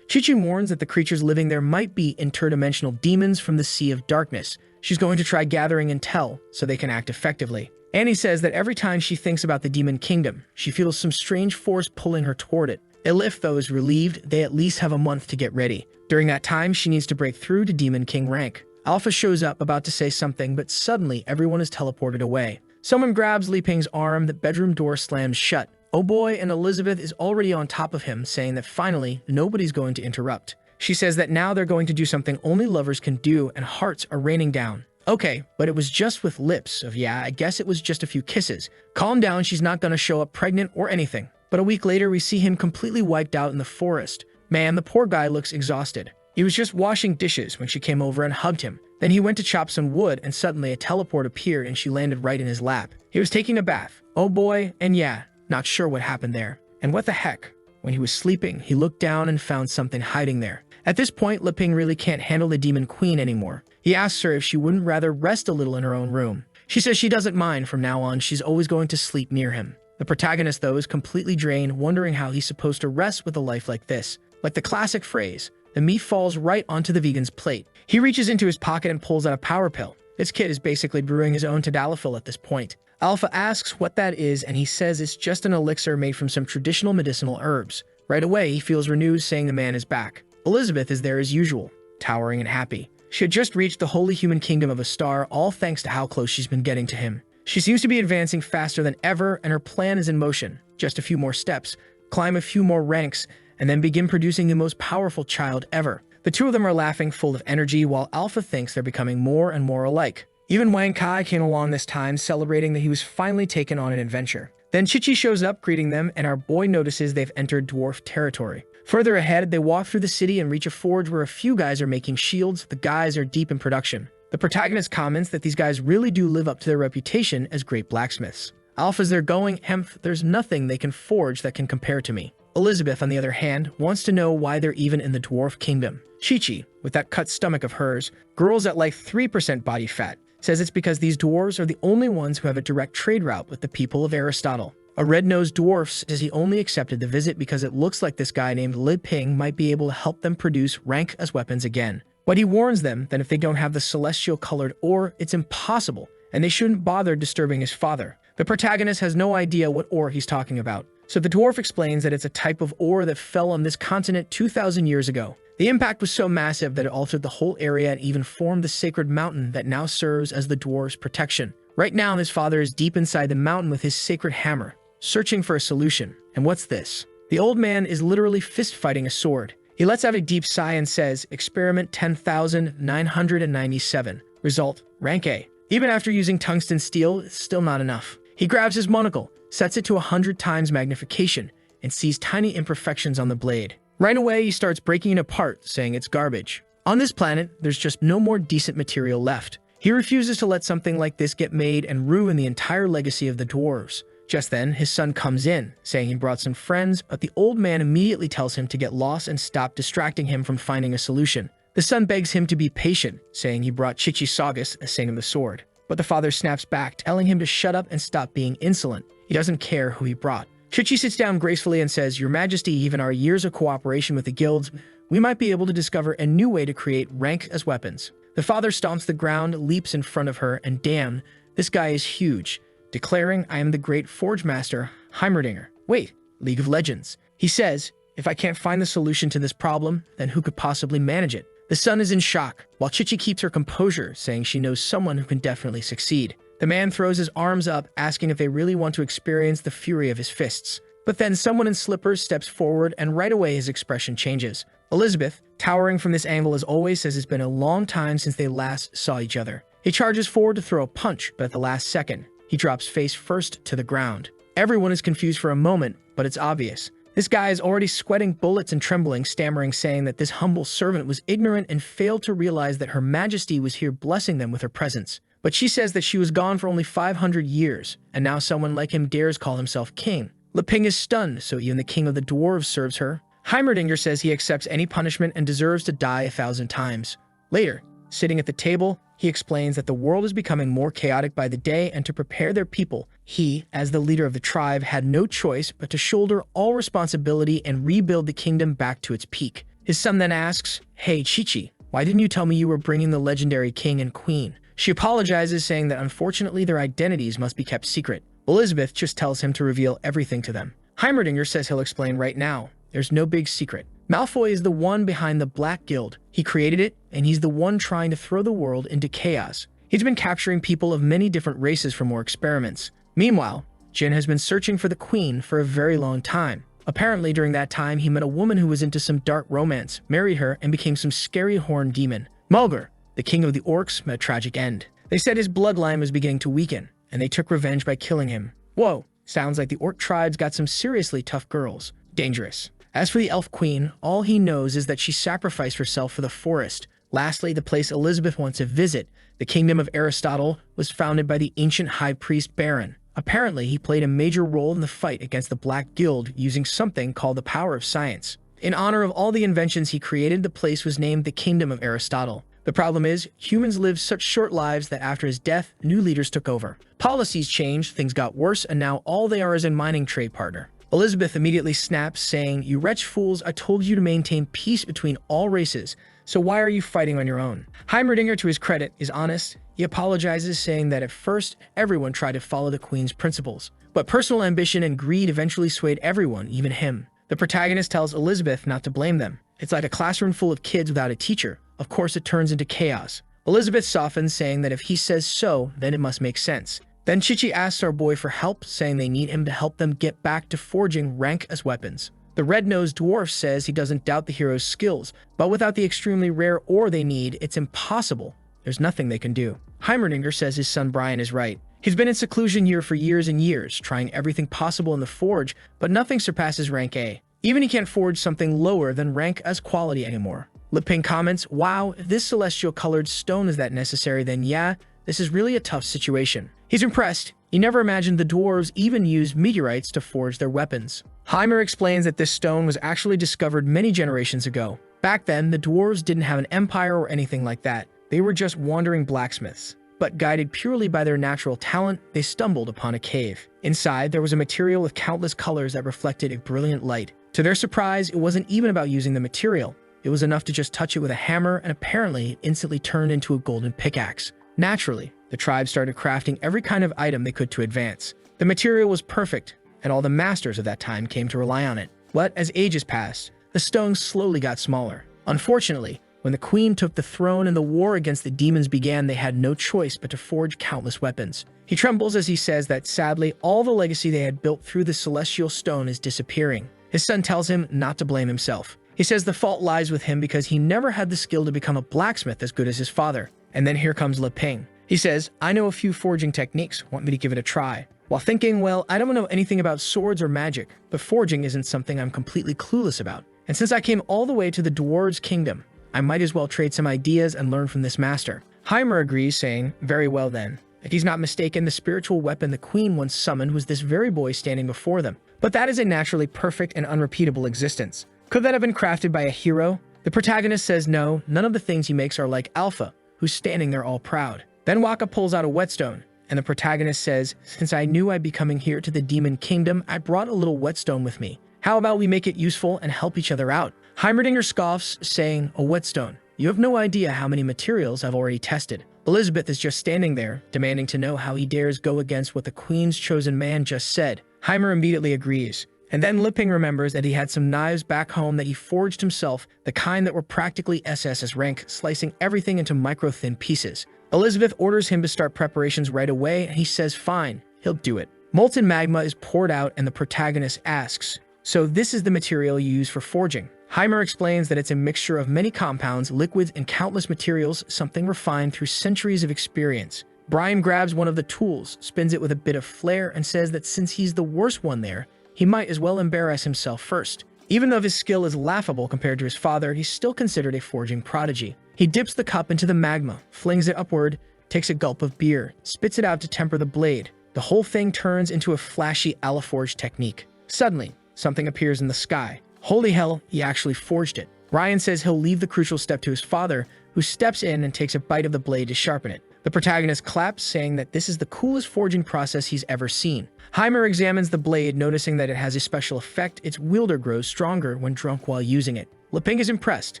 Chichi warns that the creatures living there might be interdimensional demons from the Sea of Darkness. She's going to try gathering intel so they can act effectively. Annie says that every time she thinks about the demon kingdom, she feels some strange force pulling her toward it. Elif, though, is relieved they at least have a month to get ready. During that time, she needs to break through to Demon King rank. Alpha shows up about to say something, but suddenly everyone is teleported away. Someone grabs Li Ping's arm, the bedroom door slams shut. Oh boy, and Elizabeth is already on top of him, saying that finally, nobody's going to interrupt. She says that now they're going to do something only lovers can do, and hearts are raining down. Okay, but it was just with lips of, yeah, I guess it was just a few kisses. Calm down, she's not gonna show up pregnant or anything. But a week later, we see him completely wiped out in the forest. Man, the poor guy looks exhausted. He was just washing dishes when she came over and hugged him. Then he went to chop some wood, and suddenly a teleport appeared and she landed right in his lap. He was taking a bath. Oh boy, and yeah, not sure what happened there. And what the heck? When he was sleeping, he looked down and found something hiding there. At this point, Liping really can't handle the Demon Queen anymore. He asks her if she wouldn't rather rest a little in her own room. She says she doesn't mind. From now on, she's always going to sleep near him. The protagonist, though, is completely drained, wondering how he's supposed to rest with a life like this. Like the classic phrase, the meat falls right onto the vegan's plate. He reaches into his pocket and pulls out a power pill. This kid is basically brewing his own tadalafil at this point. Alpha asks what that is, and he says it's just an elixir made from some traditional medicinal herbs. Right away, he feels renewed, saying the man is back. Elizabeth is there as usual, towering and happy. She had just reached the holy human kingdom of a star, all thanks to how close she's been getting to him. She seems to be advancing faster than ever, and her plan is in motion. Just a few more steps, climb a few more ranks, and then begin producing the most powerful child ever. The two of them are laughing, full of energy, while Alpha thinks they're becoming more and more alike. Even Wang Kai came along this time, celebrating that he was finally taken on an adventure. Then Chichi shows up, greeting them, and our boy notices they've entered dwarf territory. Further ahead, they walk through the city and reach a forge where a few guys are making shields. The guys are deep in production. The protagonist comments that these guys really do live up to their reputation as great blacksmiths. Alpha's they're going, there's nothing they can forge that can compare to me. Elizabeth, on the other hand, wants to know why they're even in the dwarf kingdom. Chichi, with that cut stomach of hers, girls at like 3% body fat, says it's because these dwarves are the only ones who have a direct trade route with the people of Aristotle. A red-nosed dwarf says he only accepted the visit because it looks like this guy named Li Ping might be able to help them produce rank as weapons again. But he warns them that if they don't have the celestial-colored ore, it's impossible, and they shouldn't bother disturbing his father. The protagonist has no idea what ore he's talking about, so the dwarf explains that it's a type of ore that fell on this continent 2,000 years ago. The impact was so massive that it altered the whole area and even formed the sacred mountain that now serves as the dwarf's protection. Right now, his father is deep inside the mountain with his sacred hammer, searching for a solution. And what's this? The old man is literally fist-fighting a sword. He lets out a deep sigh and says, Experiment 10,997. Result, rank A. Even after using tungsten steel, it's still not enough. He grabs his monocle, sets it to 100 times magnification, and sees tiny imperfections on the blade. Right away, he starts breaking it apart, saying it's garbage. On this planet, there's just no more decent material left. He refuses to let something like this get made and ruin the entire legacy of the dwarves. Just then, his son comes in, saying he brought some friends, but the old man immediately tells him to get lost and stop distracting him from finding a solution. The son begs him to be patient, saying he brought Chichi Saugus, a saint of the sword. But the father snaps back, telling him to shut up and stop being insolent. He doesn't care who he brought. Chichi sits down gracefully and says, Your Majesty, even our years of cooperation with the guilds, we might be able to discover a new way to create rank as weapons. The father stomps the ground, leaps in front of her, and damn, this guy is huge, declaring, I am the great forge master, Heimerdinger. Wait, League of Legends. He says, if I can't find the solution to this problem, then who could possibly manage it? The son is in shock, while Chichi keeps her composure, saying she knows someone who can definitely succeed. The man throws his arms up, asking if they really want to experience the fury of his fists. But then someone in slippers steps forward, and right away his expression changes. Elizabeth, towering from this angle as always, says it's been a long time since they last saw each other. He charges forward to throw a punch, but at the last second, he drops face first to the ground. Everyone is confused for a moment, but it's obvious. This guy is already sweating bullets and trembling, stammering, saying that this humble servant was ignorant and failed to realize that Her Majesty was here blessing them with her presence. But she says that she was gone for only 500 years, and now someone like him dares call himself king. Li Ping is stunned, so even the king of the dwarves serves her. Heimerdinger says he accepts any punishment and deserves to die 1,000 times. Later, Sitting at the table, he explains that the world is becoming more chaotic by the day, and to prepare their people, he, as the leader of the tribe, had no choice but to shoulder all responsibility and rebuild the kingdom back to its peak. His son then asks, "Hey, Chi-Chi, why didn't you tell me you were bringing the legendary king and queen?" She apologizes, saying that unfortunately their identities must be kept secret. Elizabeth just tells him to reveal everything to them. Heimerdinger says he'll explain right now. There's no big secret. Malfoy is the one behind the Black Guild. He created it, and he's the one trying to throw the world into chaos. He's been capturing people of many different races for more experiments. Meanwhile, Jin has been searching for the queen for a very long time. Apparently, during that time, he met a woman who was into some dark romance, married her, and became some scary horned demon. Mulgar, the king of the orcs, met a tragic end. They said his bloodline was beginning to weaken, and they took revenge by killing him. Whoa, sounds like the orc tribe's got some seriously tough girls. Dangerous. As for the elf queen, all he knows is that she sacrificed herself for the forest. Lastly, the place Elizabeth wants to visit, the kingdom of Aristotle, was founded by the ancient high priest Baron. Apparently, he played a major role in the fight against the Black Guild using something called the power of science. In honor of all the inventions he created, the place was named the Kingdom of Aristotle. The problem is, humans live such short lives that after his death, new leaders took over. Policies changed, things got worse, and now all they are is a mining trade partner. Elizabeth immediately snaps, saying, "You wretched fools, I told you to maintain peace between all races, so why are you fighting on your own?" Heimerdinger, to his credit, is honest. He apologizes, saying that at first, everyone tried to follow the queen's principles. But personal ambition and greed eventually swayed everyone, even him. The protagonist tells Elizabeth not to blame them. It's like a classroom full of kids without a teacher. Of course, it turns into chaos. Elizabeth softens, saying that if he says so, then it must make sense. Then Chi-Chi asks our boy for help, saying they need him to help them get back to forging rank as weapons. The red-nosed dwarf says he doesn't doubt the hero's skills, but without the extremely rare ore they need, it's impossible. There's nothing they can do. Heimerdinger says his son Brian is right. He's been in seclusion here for years and years, trying everything possible in the forge, but nothing surpasses rank A. Even he can't forge something lower than rank as quality anymore. Liping comments, "Wow, if this celestial-colored stone is that necessary, then yeah, this is really a tough situation." He's impressed. He never imagined the dwarves even used meteorites to forge their weapons. Heimer explains that this stone was actually discovered many generations ago. Back then, the dwarves didn't have an empire or anything like that. They were just wandering blacksmiths. But guided purely by their natural talent, they stumbled upon a cave. Inside, there was a material with countless colors that reflected a brilliant light. To their surprise, it wasn't even about using the material. It was enough to just touch it with a hammer, and apparently it instantly turned into a golden pickaxe. Naturally, the tribe started crafting every kind of item they could to advance. The material was perfect, and all the masters of that time came to rely on it. But as ages passed, the stones slowly got smaller. Unfortunately, when the queen took the throne and the war against the demons began, they had no choice but to forge countless weapons. He trembles as he says that sadly, all the legacy they had built through the celestial stone is disappearing. His son tells him not to blame himself. He says the fault lies with him because he never had the skill to become a blacksmith as good as his father. And then here comes Liping. He says, "I know a few forging techniques, want me to give it a try?" While thinking, well, I don't know anything about swords or magic, but forging isn't something I'm completely clueless about. And since I came all the way to the dwarves' kingdom, I might as well trade some ideas and learn from this master. Heimer agrees, saying, "Very well then." If he's not mistaken, the spiritual weapon the queen once summoned was this very boy standing before them. But that is a naturally perfect and unrepeatable existence. Could that have been crafted by a hero? The protagonist says no, none of the things he makes are like Alpha, who's standing there all proud. Then Waka pulls out a whetstone, and the protagonist says, "Since I knew I'd be coming here to the demon kingdom, I brought a little whetstone with me. How about we make it useful and help each other out?" Heimerdinger scoffs, saying, "A whetstone? You have no idea how many materials I've already tested." Elizabeth is just standing there, demanding to know how he dares go against what the queen's chosen man just said. Heimer immediately agrees. And then Liping remembers that he had some knives back home that he forged himself, the kind that were practically SS's rank, slicing everything into micro-thin pieces. Elizabeth orders him to start preparations right away, and he says fine, he'll do it. Molten magma is poured out, and the protagonist asks, "So this is the material you use for forging?" Heimer explains that it's a mixture of many compounds, liquids, and countless materials, something refined through centuries of experience. Brian grabs one of the tools, spins it with a bit of flair, and says that since he's the worst one there, he might as well embarrass himself first. Even though his skill is laughable compared to his father, he's still considered a forging prodigy. He dips the cup into the magma, flings it upward, takes a gulp of beer, spits it out to temper the blade. The whole thing turns into a flashy Alaforge technique. Suddenly, something appears in the sky. Holy hell, he actually forged it. Ryan says he'll leave the crucial step to his father, who steps in and takes a bite of the blade to sharpen it. The protagonist claps, saying that this is the coolest forging process he's ever seen. Heimer examines the blade, noticing that it has a special effect. Its wielder grows stronger when drunk while using it. Leping is impressed.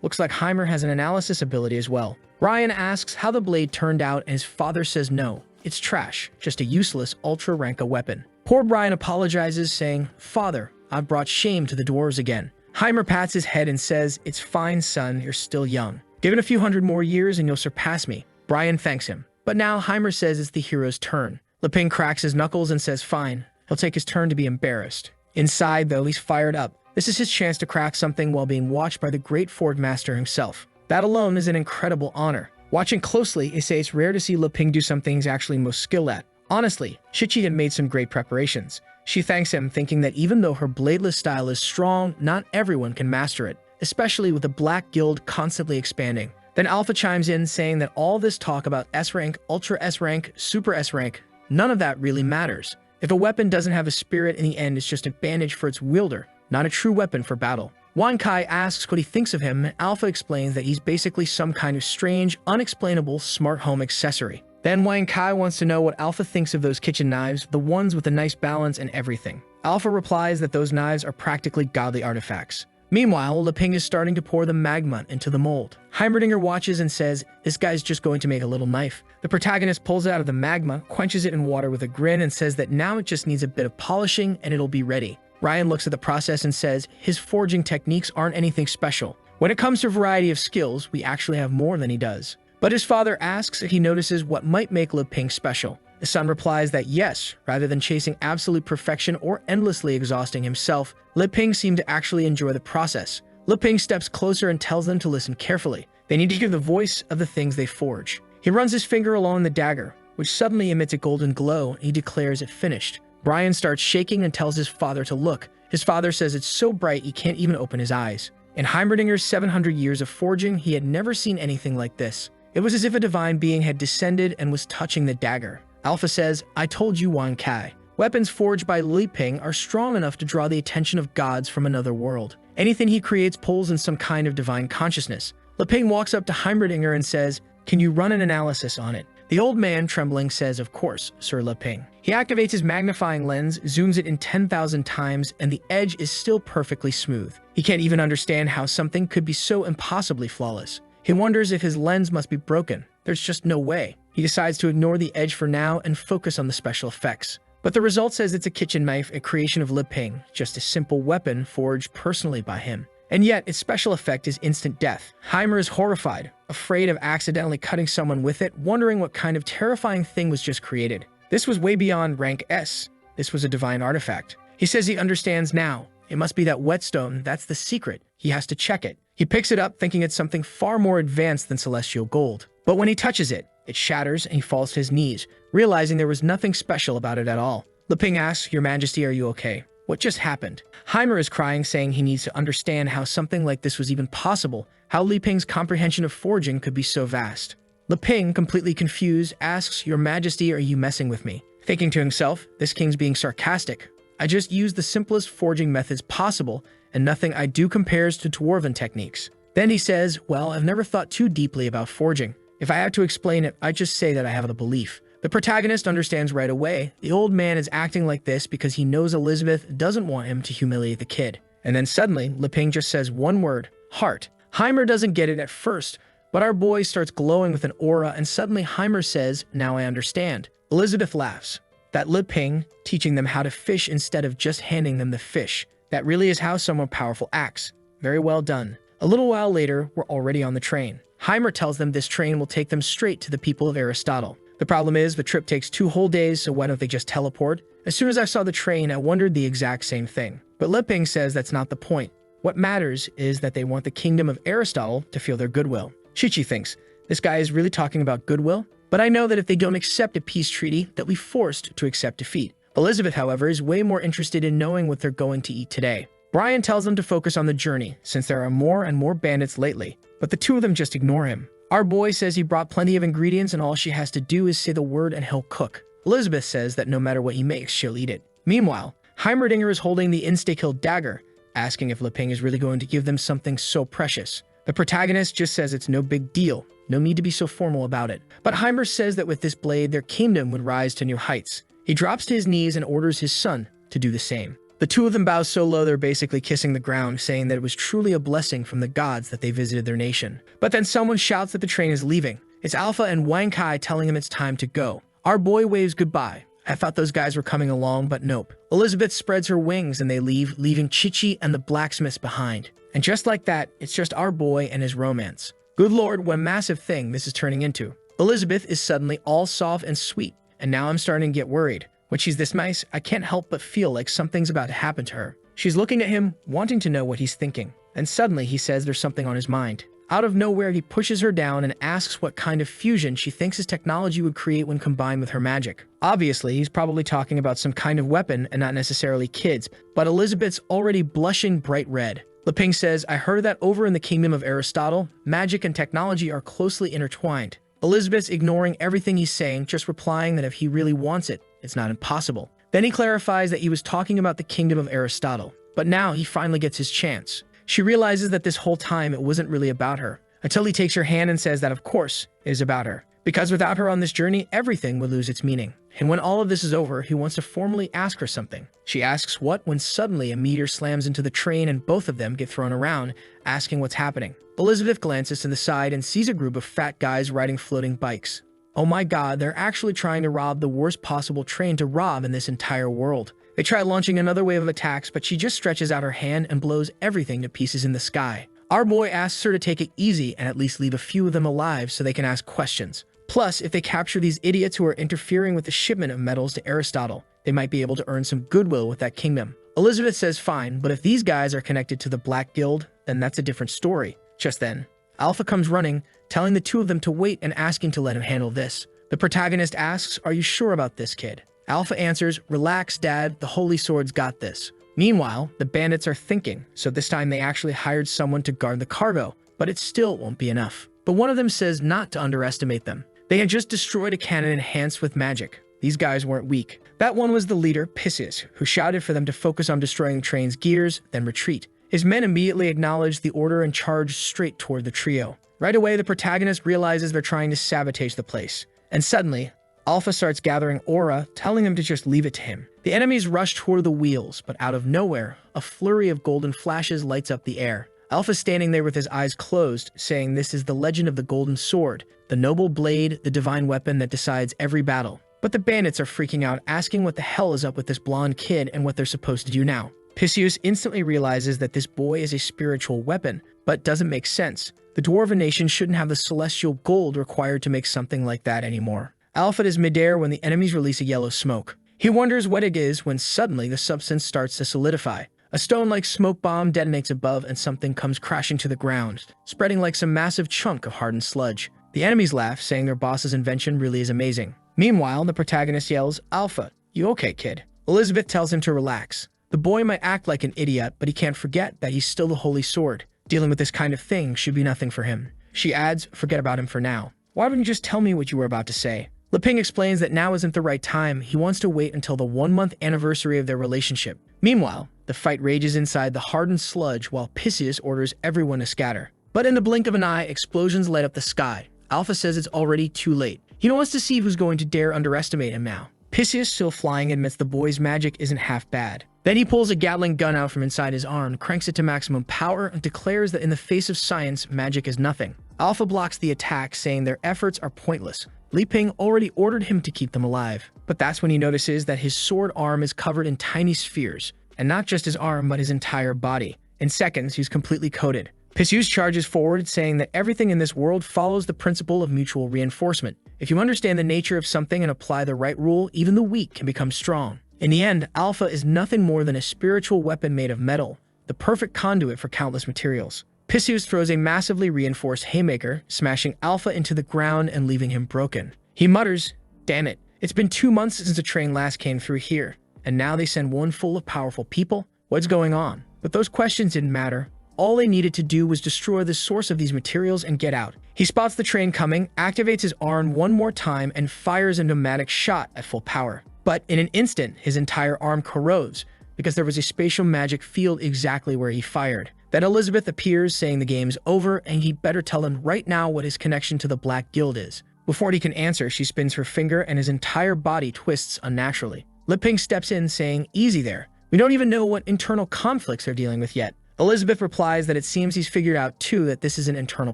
Looks like Heimer has an analysis ability as well. Ryan asks how the blade turned out, and his father says no. It's trash, just a useless ultra-ranka weapon. Poor Brian apologizes, saying, "Father, I've brought shame to the dwarves again." Heimer pats his head and says, "It's fine, son, you're still young. Give it a few hundred more years and you'll surpass me." Brian thanks him. But now Heimer says it's the hero's turn. Leping cracks his knuckles and says fine. He'll take his turn to be embarrassed. Inside, though, he's fired up. This is his chance to crack something while being watched by the great Forge Master himself. That alone is an incredible honor. Watching closely, they say it's rare to see Leping do something he's actually most skilled at. Honestly, Shichi had made some great preparations. She thanks him, thinking that even though her bladeless style is strong, not everyone can master it, especially with the Black Guild constantly expanding. Then Alpha chimes in, saying that all this talk about S-rank, Ultra S-rank, Super S-rank, none of that really matters. If a weapon doesn't have a spirit in the end, it's just a bandage for its wielder, not a true weapon for battle. Wan Kai asks what he thinks of him, and Alpha explains that he's basically some kind of strange, unexplainable smart home accessory. Then Wan Kai wants to know what Alpha thinks of those kitchen knives, the ones with a nice balance and everything. Alpha replies that those knives are practically godly artifacts. Meanwhile, Leping is starting to pour the magma into the mold. Heimerdinger watches and says, "This guy's just going to make a little knife." The protagonist pulls it out of the magma, quenches it in water with a grin, and says that now it just needs a bit of polishing and it'll be ready. Ryan looks at the process and says his forging techniques aren't anything special. When it comes to variety of skills, we actually have more than he does. But his father asks if he notices what might make Leping special. The son replies that yes, rather than chasing absolute perfection or endlessly exhausting himself, Leping seemed to actually enjoy the process. Leping steps closer and tells them to listen carefully. They need to hear the voice of the things they forge. He runs his finger along the dagger, which suddenly emits a golden glow, and he declares it finished. Brian starts shaking and tells his father to look. His father says it's so bright he can't even open his eyes. In Heimerdinger's 700 years of forging, he had never seen anything like this. It was as if a divine being had descended and was touching the dagger. Alpha says, "I told you, Wan Kai. Weapons forged by Leping are strong enough to draw the attention of gods from another world. Anything he creates pulls in some kind of divine consciousness." Leping walks up to Heimerdinger and says, "Can you run an analysis on it?" The old man, trembling, says, "Of course, Sir Leping." He activates his magnifying lens, zooms it in 10,000 times, and the edge is still perfectly smooth. He can't even understand how something could be so impossibly flawless. He wonders if his lens must be broken. There's just no way. He decides to ignore the edge for now and focus on the special effects. But the result says it's a kitchen knife, a creation of Leping, just a simple weapon forged personally by him. And yet, its special effect is instant death. Heimer is horrified, afraid of accidentally cutting someone with it, wondering what kind of terrifying thing was just created. This was way beyond rank S. This was a divine artifact. He says he understands now. It must be that whetstone, that's the secret. He has to check it. He picks it up, thinking it's something far more advanced than celestial gold. But when he touches it, it shatters and he falls to his knees, realizing there was nothing special about it at all. Leping asks, "Your Majesty, are you okay? What just happened?" Heimer is crying, saying he needs to understand how something like this was even possible, how Leping's comprehension of forging could be so vast. Leping, completely confused, asks, "Your Majesty, are you messing with me?" Thinking to himself, this king's being sarcastic. I just used the simplest forging methods possible, and nothing I do compares to dwarven techniques. Then he says, "Well, I've never thought too deeply about forging. If I have to explain it, I just say that I have the belief." The protagonist understands right away. The old man is acting like this because he knows Elizabeth doesn't want him to humiliate the kid. And then suddenly, Leping just says one word, heart. Heimer doesn't get it at first, but our boy starts glowing with an aura, and suddenly Heimer says, "Now I understand." Elizabeth laughs. That Leping, teaching them how to fish instead of just handing them the fish. That really is how someone powerful acts. Very well done. A little while later, we're already on the train. Heimer tells them this train will take them straight to the people of Aristotle. The problem is, the trip takes 2 whole days, so why don't they just teleport? As soon as I saw the train, I wondered the exact same thing. But Leping says that's not the point. What matters is that they want the kingdom of Aristotle to feel their goodwill. Shichi thinks, this guy is really talking about goodwill? But I know that if they don't accept a peace treaty, they'll be forced to accept defeat. Elizabeth, however, is way more interested in knowing what they're going to eat today. Brian tells them to focus on the journey, since there are more and more bandits lately, but the two of them just ignore him. Our boy says he brought plenty of ingredients and all she has to do is say the word and he'll cook. Elizabeth says that no matter what he makes, she'll eat it. Meanwhile, Heimerdinger is holding the insta-kill dagger. asking if Leping is really going to give them something so precious. The protagonist just says it's no big deal, no need to be so formal about it. But Heimer says that with this blade, their kingdom would rise to new heights. He drops to his knees and orders his son to do the same. The two of them bow so low they're basically kissing the ground, saying that it was truly a blessing from the gods that they visited their nation. But then someone shouts that the train is leaving. It's Alpha and Wang Kai telling him it's time to go. Our boy waves goodbye. I thought those guys were coming along, but nope. Elizabeth spreads her wings and they leave, leaving Chichi and the blacksmiths behind. And just like that, it's just our boy and his romance. Good lord, what a massive thing this is turning into. Elizabeth is suddenly all soft and sweet, and now I'm starting to get worried. When she's this nice, I can't help but feel like something's about to happen to her. She's looking at him, wanting to know what he's thinking. And suddenly he says there's something on his mind. Out of nowhere, he pushes her down and asks what kind of fusion she thinks his technology would create when combined with her magic. Obviously, he's probably talking about some kind of weapon and not necessarily kids, but Elizabeth's already blushing bright red. Leping says, I heard that over in the kingdom of Aristotle, magic and technology are closely intertwined. Elizabeth's ignoring everything he's saying, just replying that if he really wants it, it's not impossible. Then he clarifies that he was talking about the kingdom of Aristotle, but now he finally gets his chance. She realizes that this whole time it wasn't really about her, until he takes her hand and says that of course it is about her. Because without her on this journey, everything would lose its meaning. And when all of this is over, he wants to formally ask her something. She asks what when suddenly a meteor slams into the train and both of them get thrown around, asking what's happening. Elizabeth glances to the side and sees a group of fat guys riding floating bikes. Oh my god, they're actually trying to rob the worst possible train to rob in this entire world. They try launching another wave of attacks, but she just stretches out her hand and blows everything to pieces in the sky. Our boy asks her to take it easy and at least leave a few of them alive so they can ask questions. Plus, if they capture these idiots who are interfering with the shipment of metals to Aristotle, they might be able to earn some goodwill with that kingdom. Elizabeth says fine, but if these guys are connected to the Black Guild, then that's a different story. Just then, Alpha comes running, telling the two of them to wait and asking to let him handle this. The protagonist asks, are you sure about this, kid? Alpha answers, relax, dad, the Holy Sword's got this. Meanwhile, the bandits are thinking, so this time they actually hired someone to guard the cargo, but it still won't be enough. But one of them says not to underestimate them. They had just destroyed a cannon enhanced with magic. These guys weren't weak. That one was the leader, Pisces, who shouted for them to focus on destroying the train's gears, then retreat. His men immediately acknowledged the order and charged straight toward the trio. Right away, the protagonist realizes they're trying to sabotage the place. And suddenly, Alpha starts gathering aura, telling them to just leave it to him. The enemies rush toward the wheels, but out of nowhere, a flurry of golden flashes lights up the air. Alpha's standing there with his eyes closed, saying this is the legend of the Golden Sword, the noble blade, the divine weapon that decides every battle. But the bandits are freaking out, asking what the hell is up with this blonde kid and what they're supposed to do now. Pisceus instantly realizes that this boy is a spiritual weapon, but doesn't make sense. The Dwarven nation shouldn't have the celestial gold required to make something like that anymore. Alpha is midair when the enemies release a yellow smoke. He wonders what it is when suddenly the substance starts to solidify. A stone-like smoke bomb detonates above and something comes crashing to the ground, spreading like some massive chunk of hardened sludge. The enemies laugh, saying their boss's invention really is amazing. Meanwhile, the protagonist yells, Alpha, you okay, kid? Elizabeth tells him to relax. The boy might act like an idiot, but he can't forget that he's still the Holy Sword. Dealing with this kind of thing should be nothing for him. She adds, forget about him for now. Why wouldn't you just tell me what you were about to say? Leping explains that now isn't the right time. He wants to wait until the 1-month anniversary of their relationship. Meanwhile, the fight rages inside the hardened sludge while Pisceus orders everyone to scatter. But in the blink of an eye, explosions light up the sky. Alpha says it's already too late. He wants to see who's going to dare underestimate him now. Pisceus, still flying, admits the boy's magic isn't half bad. Then he pulls a Gatling gun out from inside his arm, cranks it to maximum power, and declares that in the face of science, magic is nothing. Alpha blocks the attack, saying their efforts are pointless. Leping already ordered him to keep them alive. But that's when he notices that his sword arm is covered in tiny spheres. And not just his arm, but his entire body. In seconds, he's completely coated. Pisceus charges forward, saying that everything in this world follows the principle of mutual reinforcement. If you understand the nature of something and apply the right rule, even the weak can become strong. In the end, Alpha is nothing more than a spiritual weapon made of metal, the perfect conduit for countless materials. Pisceus throws a massively reinforced haymaker, smashing Alpha into the ground and leaving him broken. He mutters, damn it, it's been 2 months since the train last came through here, and now they send one full of powerful people? What's going on? But those questions didn't matter. All they needed to do was destroy the source of these materials and get out. He spots the train coming, activates his arm one more time, and fires a pneumatic shot at full power. But in an instant, his entire arm corrodes, because there was a spatial magic field exactly where he fired. Then Elizabeth appears saying the game's over and he'd better tell him right now what his connection to the Black Guild is. Before he can answer, she spins her finger and his entire body twists unnaturally. Lip Pink steps in saying, "Easy there. We don't even know what internal conflicts they're dealing with yet." Elizabeth replies that it seems he's figured out too that this is an internal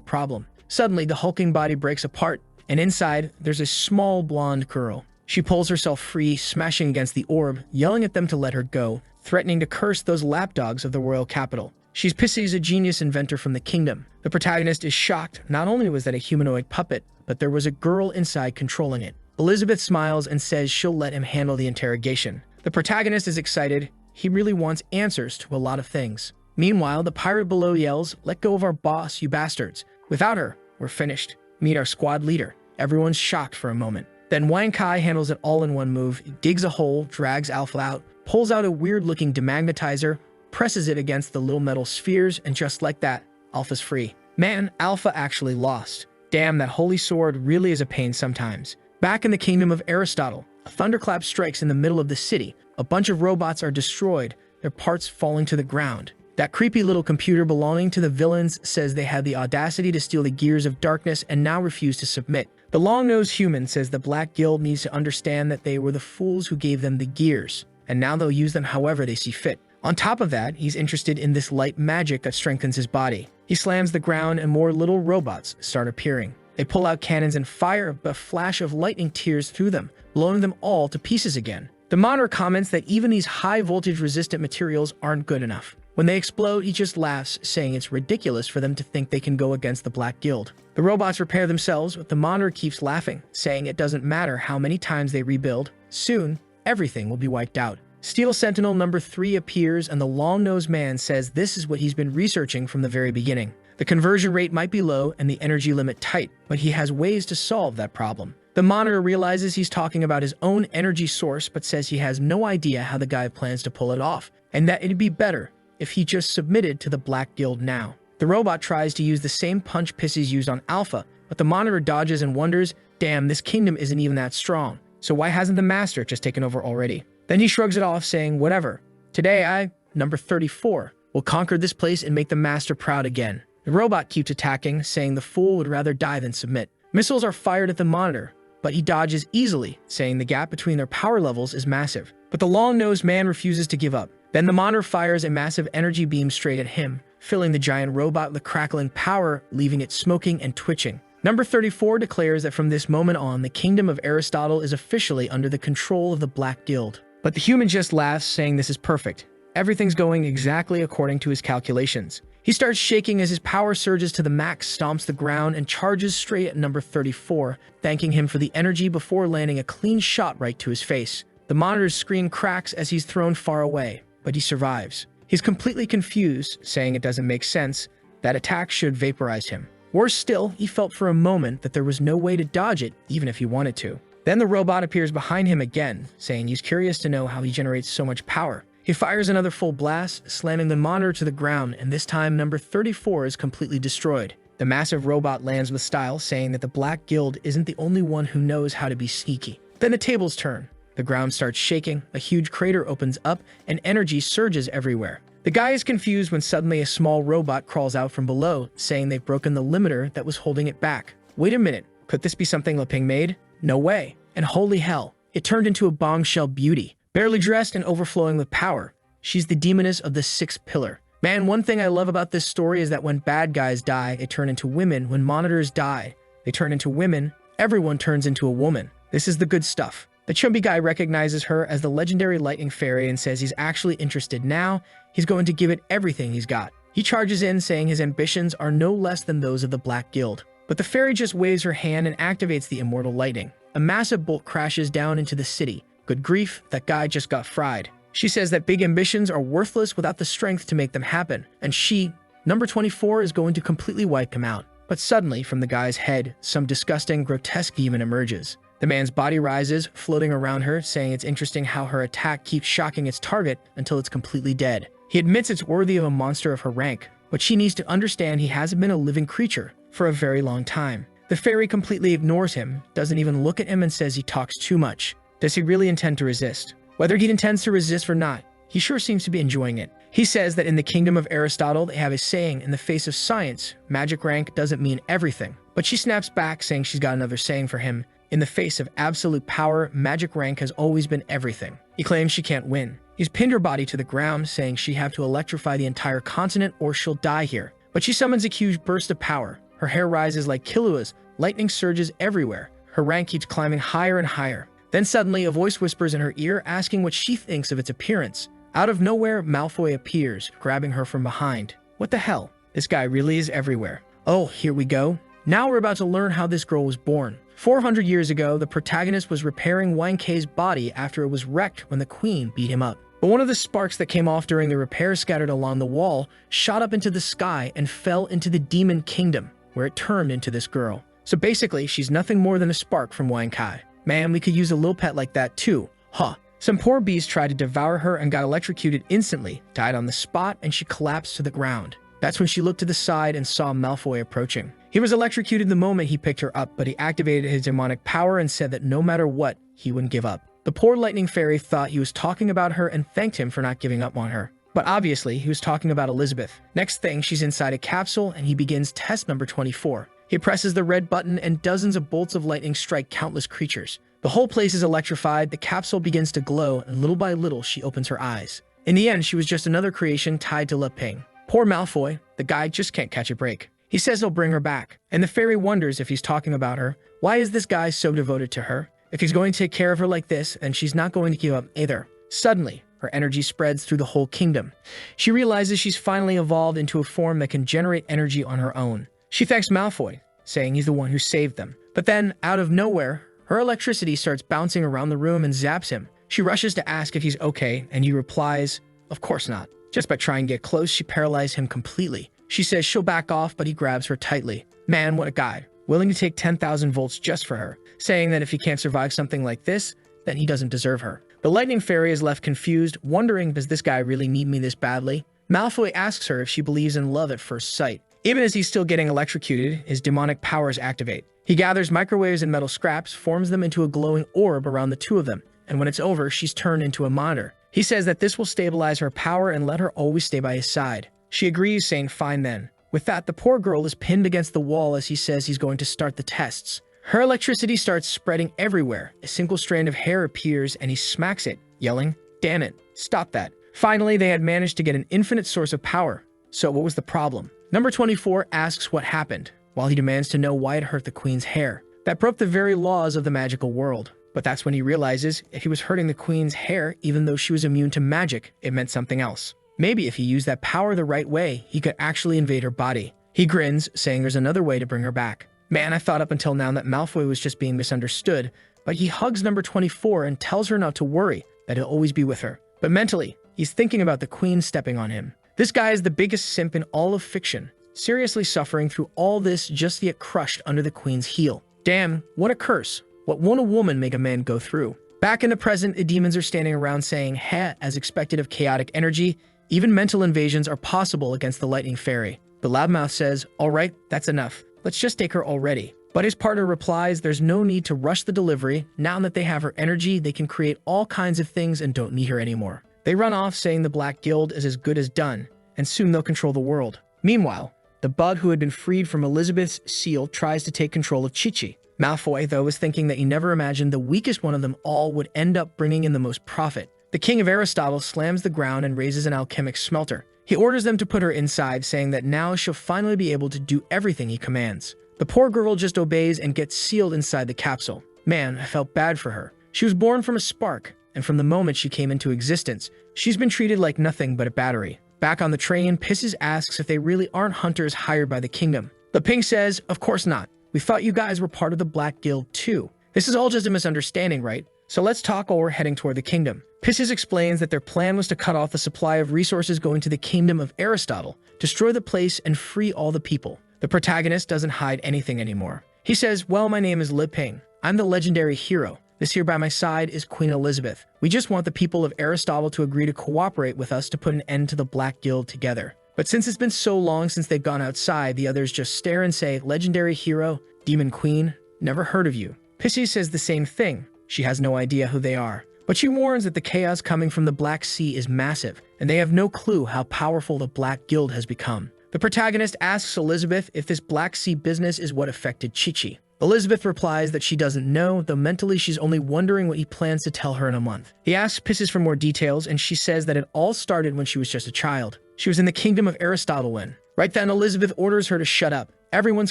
problem. Suddenly, the hulking body breaks apart, and inside, there's a small blonde girl. She pulls herself free, smashing against the orb, yelling at them to let her go, threatening to curse those lapdogs of the royal capital. She's pissy as a genius inventor from the kingdom. The protagonist is shocked. Not only was that a humanoid puppet, but there was a girl inside controlling it. Elizabeth smiles and says she'll let him handle the interrogation. The protagonist is excited. He really wants answers to a lot of things. Meanwhile, the pirate below yells, "Let go of our boss, you bastards. Without her, we're finished. Meet our squad leader." Everyone's shocked for a moment. Then Wang Kai handles it all in one move, digs a hole, drags Alpha out, pulls out a weird-looking demagnetizer, presses it against the little metal spheres, and just like that, Alpha's free. Man, Alpha actually lost. Damn, that holy sword really is a pain sometimes. Back in the kingdom of Aristotle, a thunderclap strikes in the middle of the city. A bunch of robots are destroyed, their parts falling to the ground. That creepy little computer belonging to the villains says they had the audacity to steal the gears of darkness and now refuse to submit. The long-nosed human says the Black Guild needs to understand that they were the fools who gave them the gears, and now they'll use them however they see fit. On top of that, he's interested in this light magic that strengthens his body. He slams the ground and more little robots start appearing. They pull out cannons and fire a flash of lightning tears through them, blowing them all to pieces again. The monitor comments that even these high-voltage resistant materials aren't good enough. When they explode, he just laughs, saying it's ridiculous for them to think they can go against the Black Guild. The robots repair themselves, but the monitor keeps laughing, saying it doesn't matter how many times they rebuild. Soon, everything will be wiped out. Steel Sentinel number 3 appears, and the long-nosed man says this is what he's been researching from the very beginning. The conversion rate might be low and the energy limit tight, but he has ways to solve that problem. The monitor realizes he's talking about his own energy source, but says he has no idea how the guy plans to pull it off, and that it'd be better if he just submitted to the Black Guild now. The robot tries to use the same punch Pisses used on Alpha, but the monitor dodges and wonders, damn, this kingdom isn't even that strong, so why hasn't the master just taken over already? Then he shrugs it off, saying, whatever. Today number 34, will conquer this place and make the master proud again. The robot keeps attacking, saying the fool would rather die than submit. Missiles are fired at the monitor, but he dodges easily, saying the gap between their power levels is massive. But the long-nosed man refuses to give up. Then the monitor fires a massive energy beam straight at him, filling the giant robot with crackling power, leaving it smoking and twitching. Number 34 declares that from this moment on, the kingdom of Aristotle is officially under the control of the Black Guild. But the human just laughs, saying this is perfect. Everything's going exactly according to his calculations. He starts shaking as his power surges to the max, stomps the ground, and charges straight at number 34, thanking him for the energy before landing a clean shot right to his face. The monitor's screen cracks as he's thrown far away, but he survives. He's completely confused, saying it doesn't make sense. That attack should vaporize him. Worse still, he felt for a moment that there was no way to dodge it, even if he wanted to. Then the robot appears behind him again, saying he's curious to know how he generates so much power. He fires another full blast, slamming the monitor to the ground, and this time number 34 is completely destroyed. The massive robot lands with style, saying that the Black Guild isn't the only one who knows how to be sneaky. Then the tables turn. The ground starts shaking, a huge crater opens up, and energy surges everywhere. The guy is confused when suddenly a small robot crawls out from below, saying they've broken the limiter that was holding it back. Wait a minute, could this be something Leping made? No way. And holy hell, it turned into a bombshell beauty. Barely dressed and overflowing with power, she's the demoness of the 6th pillar. Man, one thing I love about this story is that when bad guys die, they turn into women. When monitors die, they turn into women. Everyone turns into a woman. This is the good stuff. The chubby guy recognizes her as the legendary lightning fairy and says he's actually interested now. He's going to give it everything he's got. He charges in, saying his ambitions are no less than those of the Black Guild. But the fairy just waves her hand and activates the immortal lightning. A massive bolt crashes down into the city. Good grief, that guy just got fried. She says that big ambitions are worthless without the strength to make them happen, and she, number 24, is going to completely wipe him out. But suddenly, from the guy's head, some disgusting, grotesque demon emerges. The man's body rises, floating around her, saying it's interesting how her attack keeps shocking its target until it's completely dead. He admits it's worthy of a monster of her rank, but she needs to understand he hasn't been a living creature for a very long time. The fairy completely ignores him, doesn't even look at him, and says he talks too much. Does he really intend to resist? Whether he intends to resist or not, He sure seems to be enjoying it. He says that in the kingdom of Aristotle, they have a saying, in the face of science, magic rank doesn't mean everything. But she snaps back, saying she's got another saying for him. In the face of absolute power, magic rank has always been everything. He claims she can't win. He's pinned her body to the ground, saying she have to electrify the entire continent or she'll die here. But she summons a huge burst of power. Her hair rises like Killua's, lightning surges everywhere. Her rank keeps climbing higher and higher. Then suddenly, a voice whispers in her ear, asking what she thinks of its appearance. Out of nowhere, Malfoy appears, grabbing her from behind. What the hell? This guy really is everywhere. Oh, here we go. Now we're about to learn how this girl was born. 400 years ago, the protagonist was repairing Wankei's body after it was wrecked when the queen beat him up. But one of the sparks that came off during the repair scattered along the wall shot up into the sky and fell into the demon kingdom, where it turned into this girl. So basically, she's nothing more than a spark from Wankei. Man, we could use a little pet like that too. Huh. Some poor beast tried to devour her and got electrocuted instantly, died on the spot, and she collapsed to the ground. That's when she looked to the side and saw Malfoy approaching. He was electrocuted the moment he picked her up, but he activated his demonic power and said that no matter what, he wouldn't give up. The poor lightning fairy thought he was talking about her and thanked him for not giving up on her. But obviously, he was talking about Elizabeth. Next thing, she's inside a capsule and he begins test number 24. He presses the red button and dozens of bolts of lightning strike countless creatures. The whole place is electrified, the capsule begins to glow, and little by little she opens her eyes. In the end, she was just another creation tied to Leping. Poor Malfoy, the guy just can't catch a break. He says he'll bring her back, and the fairy wonders if he's talking about her. Why is this guy so devoted to her? If he's going to take care of her like this, then she's not going to give up either. Suddenly, her energy spreads through the whole kingdom. She realizes she's finally evolved into a form that can generate energy on her own. She thanks Malfoy, saying he's the one who saved them. But then, out of nowhere, her electricity starts bouncing around the room and zaps him. She rushes to ask if he's okay, and he replies, "Of course not." Just by trying to get close, she paralyzed him completely. She says she'll back off, but he grabs her tightly. Man, what a guy. Willing to take 10,000 volts just for her, saying that if he can't survive something like this, then he doesn't deserve her. The lightning fairy is left confused, wondering, does this guy really need me this badly? Malfoy asks her if she believes in love at first sight. Even as he's still getting electrocuted, his demonic powers activate. He gathers microwaves and metal scraps, forms them into a glowing orb around the two of them, and when it's over, she's turned into a monitor. He says that this will stabilize her power and let her always stay by his side. She agrees, saying fine then. With that, the poor girl is pinned against the wall as he says he's going to start the tests. Her electricity starts spreading everywhere. A single strand of hair appears and he smacks it, yelling, "Damn it, stop that." Finally, they had managed to get an infinite source of power. So what was the problem? Number 24 asks what happened, while he demands to know why it hurt the queen's hair. That broke the very laws of the magical world. But that's when he realizes if he was hurting the queen's hair, even though she was immune to magic, it meant something else. Maybe if he used that power the right way, he could actually invade her body. He grins, saying there's another way to bring her back. Man, I thought up until now that Malfoy was just being misunderstood, but he hugs number 24 and tells her not to worry, that he'll always be with her. But mentally, he's thinking about the queen stepping on him. This guy is the biggest simp in all of fiction, seriously suffering through all this just to get crushed under the queen's heel. Damn, what a curse. What won't a woman make a man go through? Back in the present, the demons are standing around saying, heh, as expected of chaotic energy, even mental invasions are possible against the lightning fairy. The loudmouth says, all right, that's enough. Let's just take her already. But his partner replies, there's no need to rush the delivery. Now that they have her energy, they can create all kinds of things and don't need her anymore. They run off saying the Black Guild is as good as done, and soon they'll control the world. Meanwhile, the bug who had been freed from Elizabeth's seal tries to take control of Chi-Chi. Malfoy, though, was thinking that he never imagined the weakest one of them all would end up bringing in the most profit. The king of Aristotle slams the ground and raises an alchemic smelter. He orders them to put her inside, saying that now she'll finally be able to do everything he commands. The poor girl just obeys and gets sealed inside the capsule. Man, I felt bad for her. She was born from a spark, and from the moment she came into existence, she's been treated like nothing but a battery. Back on the train, Pisses asks if they really aren't hunters hired by the kingdom. Leping says, of course not. We thought you guys were part of the Black Guild too. This is all just a misunderstanding, right? So let's talk while we're heading toward the kingdom. Pisces explains that their plan was to cut off the supply of resources going to the kingdom of Aristotle, destroy the place, and free all the people. The protagonist doesn't hide anything anymore. He says, well, my name is Leping. I'm the legendary hero. This here by my side is Queen Elizabeth. We just want the people of Aristotle to agree to cooperate with us to put an end to the Black Guild together. But since it's been so long since they've gone outside, the others just stare and say, legendary hero, demon queen, never heard of you. Pissy says the same thing. She has no idea who they are. But she warns that the chaos coming from the Black Sea is massive, and they have no clue how powerful the Black Guild has become. The protagonist asks Elizabeth if this Black Sea business is what affected Chi-Chi. Elizabeth replies that she doesn't know, though mentally she's only wondering what he plans to tell her in a month. He asks Pisces for more details, and she says that it all started when she was just a child. She was in the kingdom of Aristotle when. Right then, Elizabeth orders her to shut up. Everyone's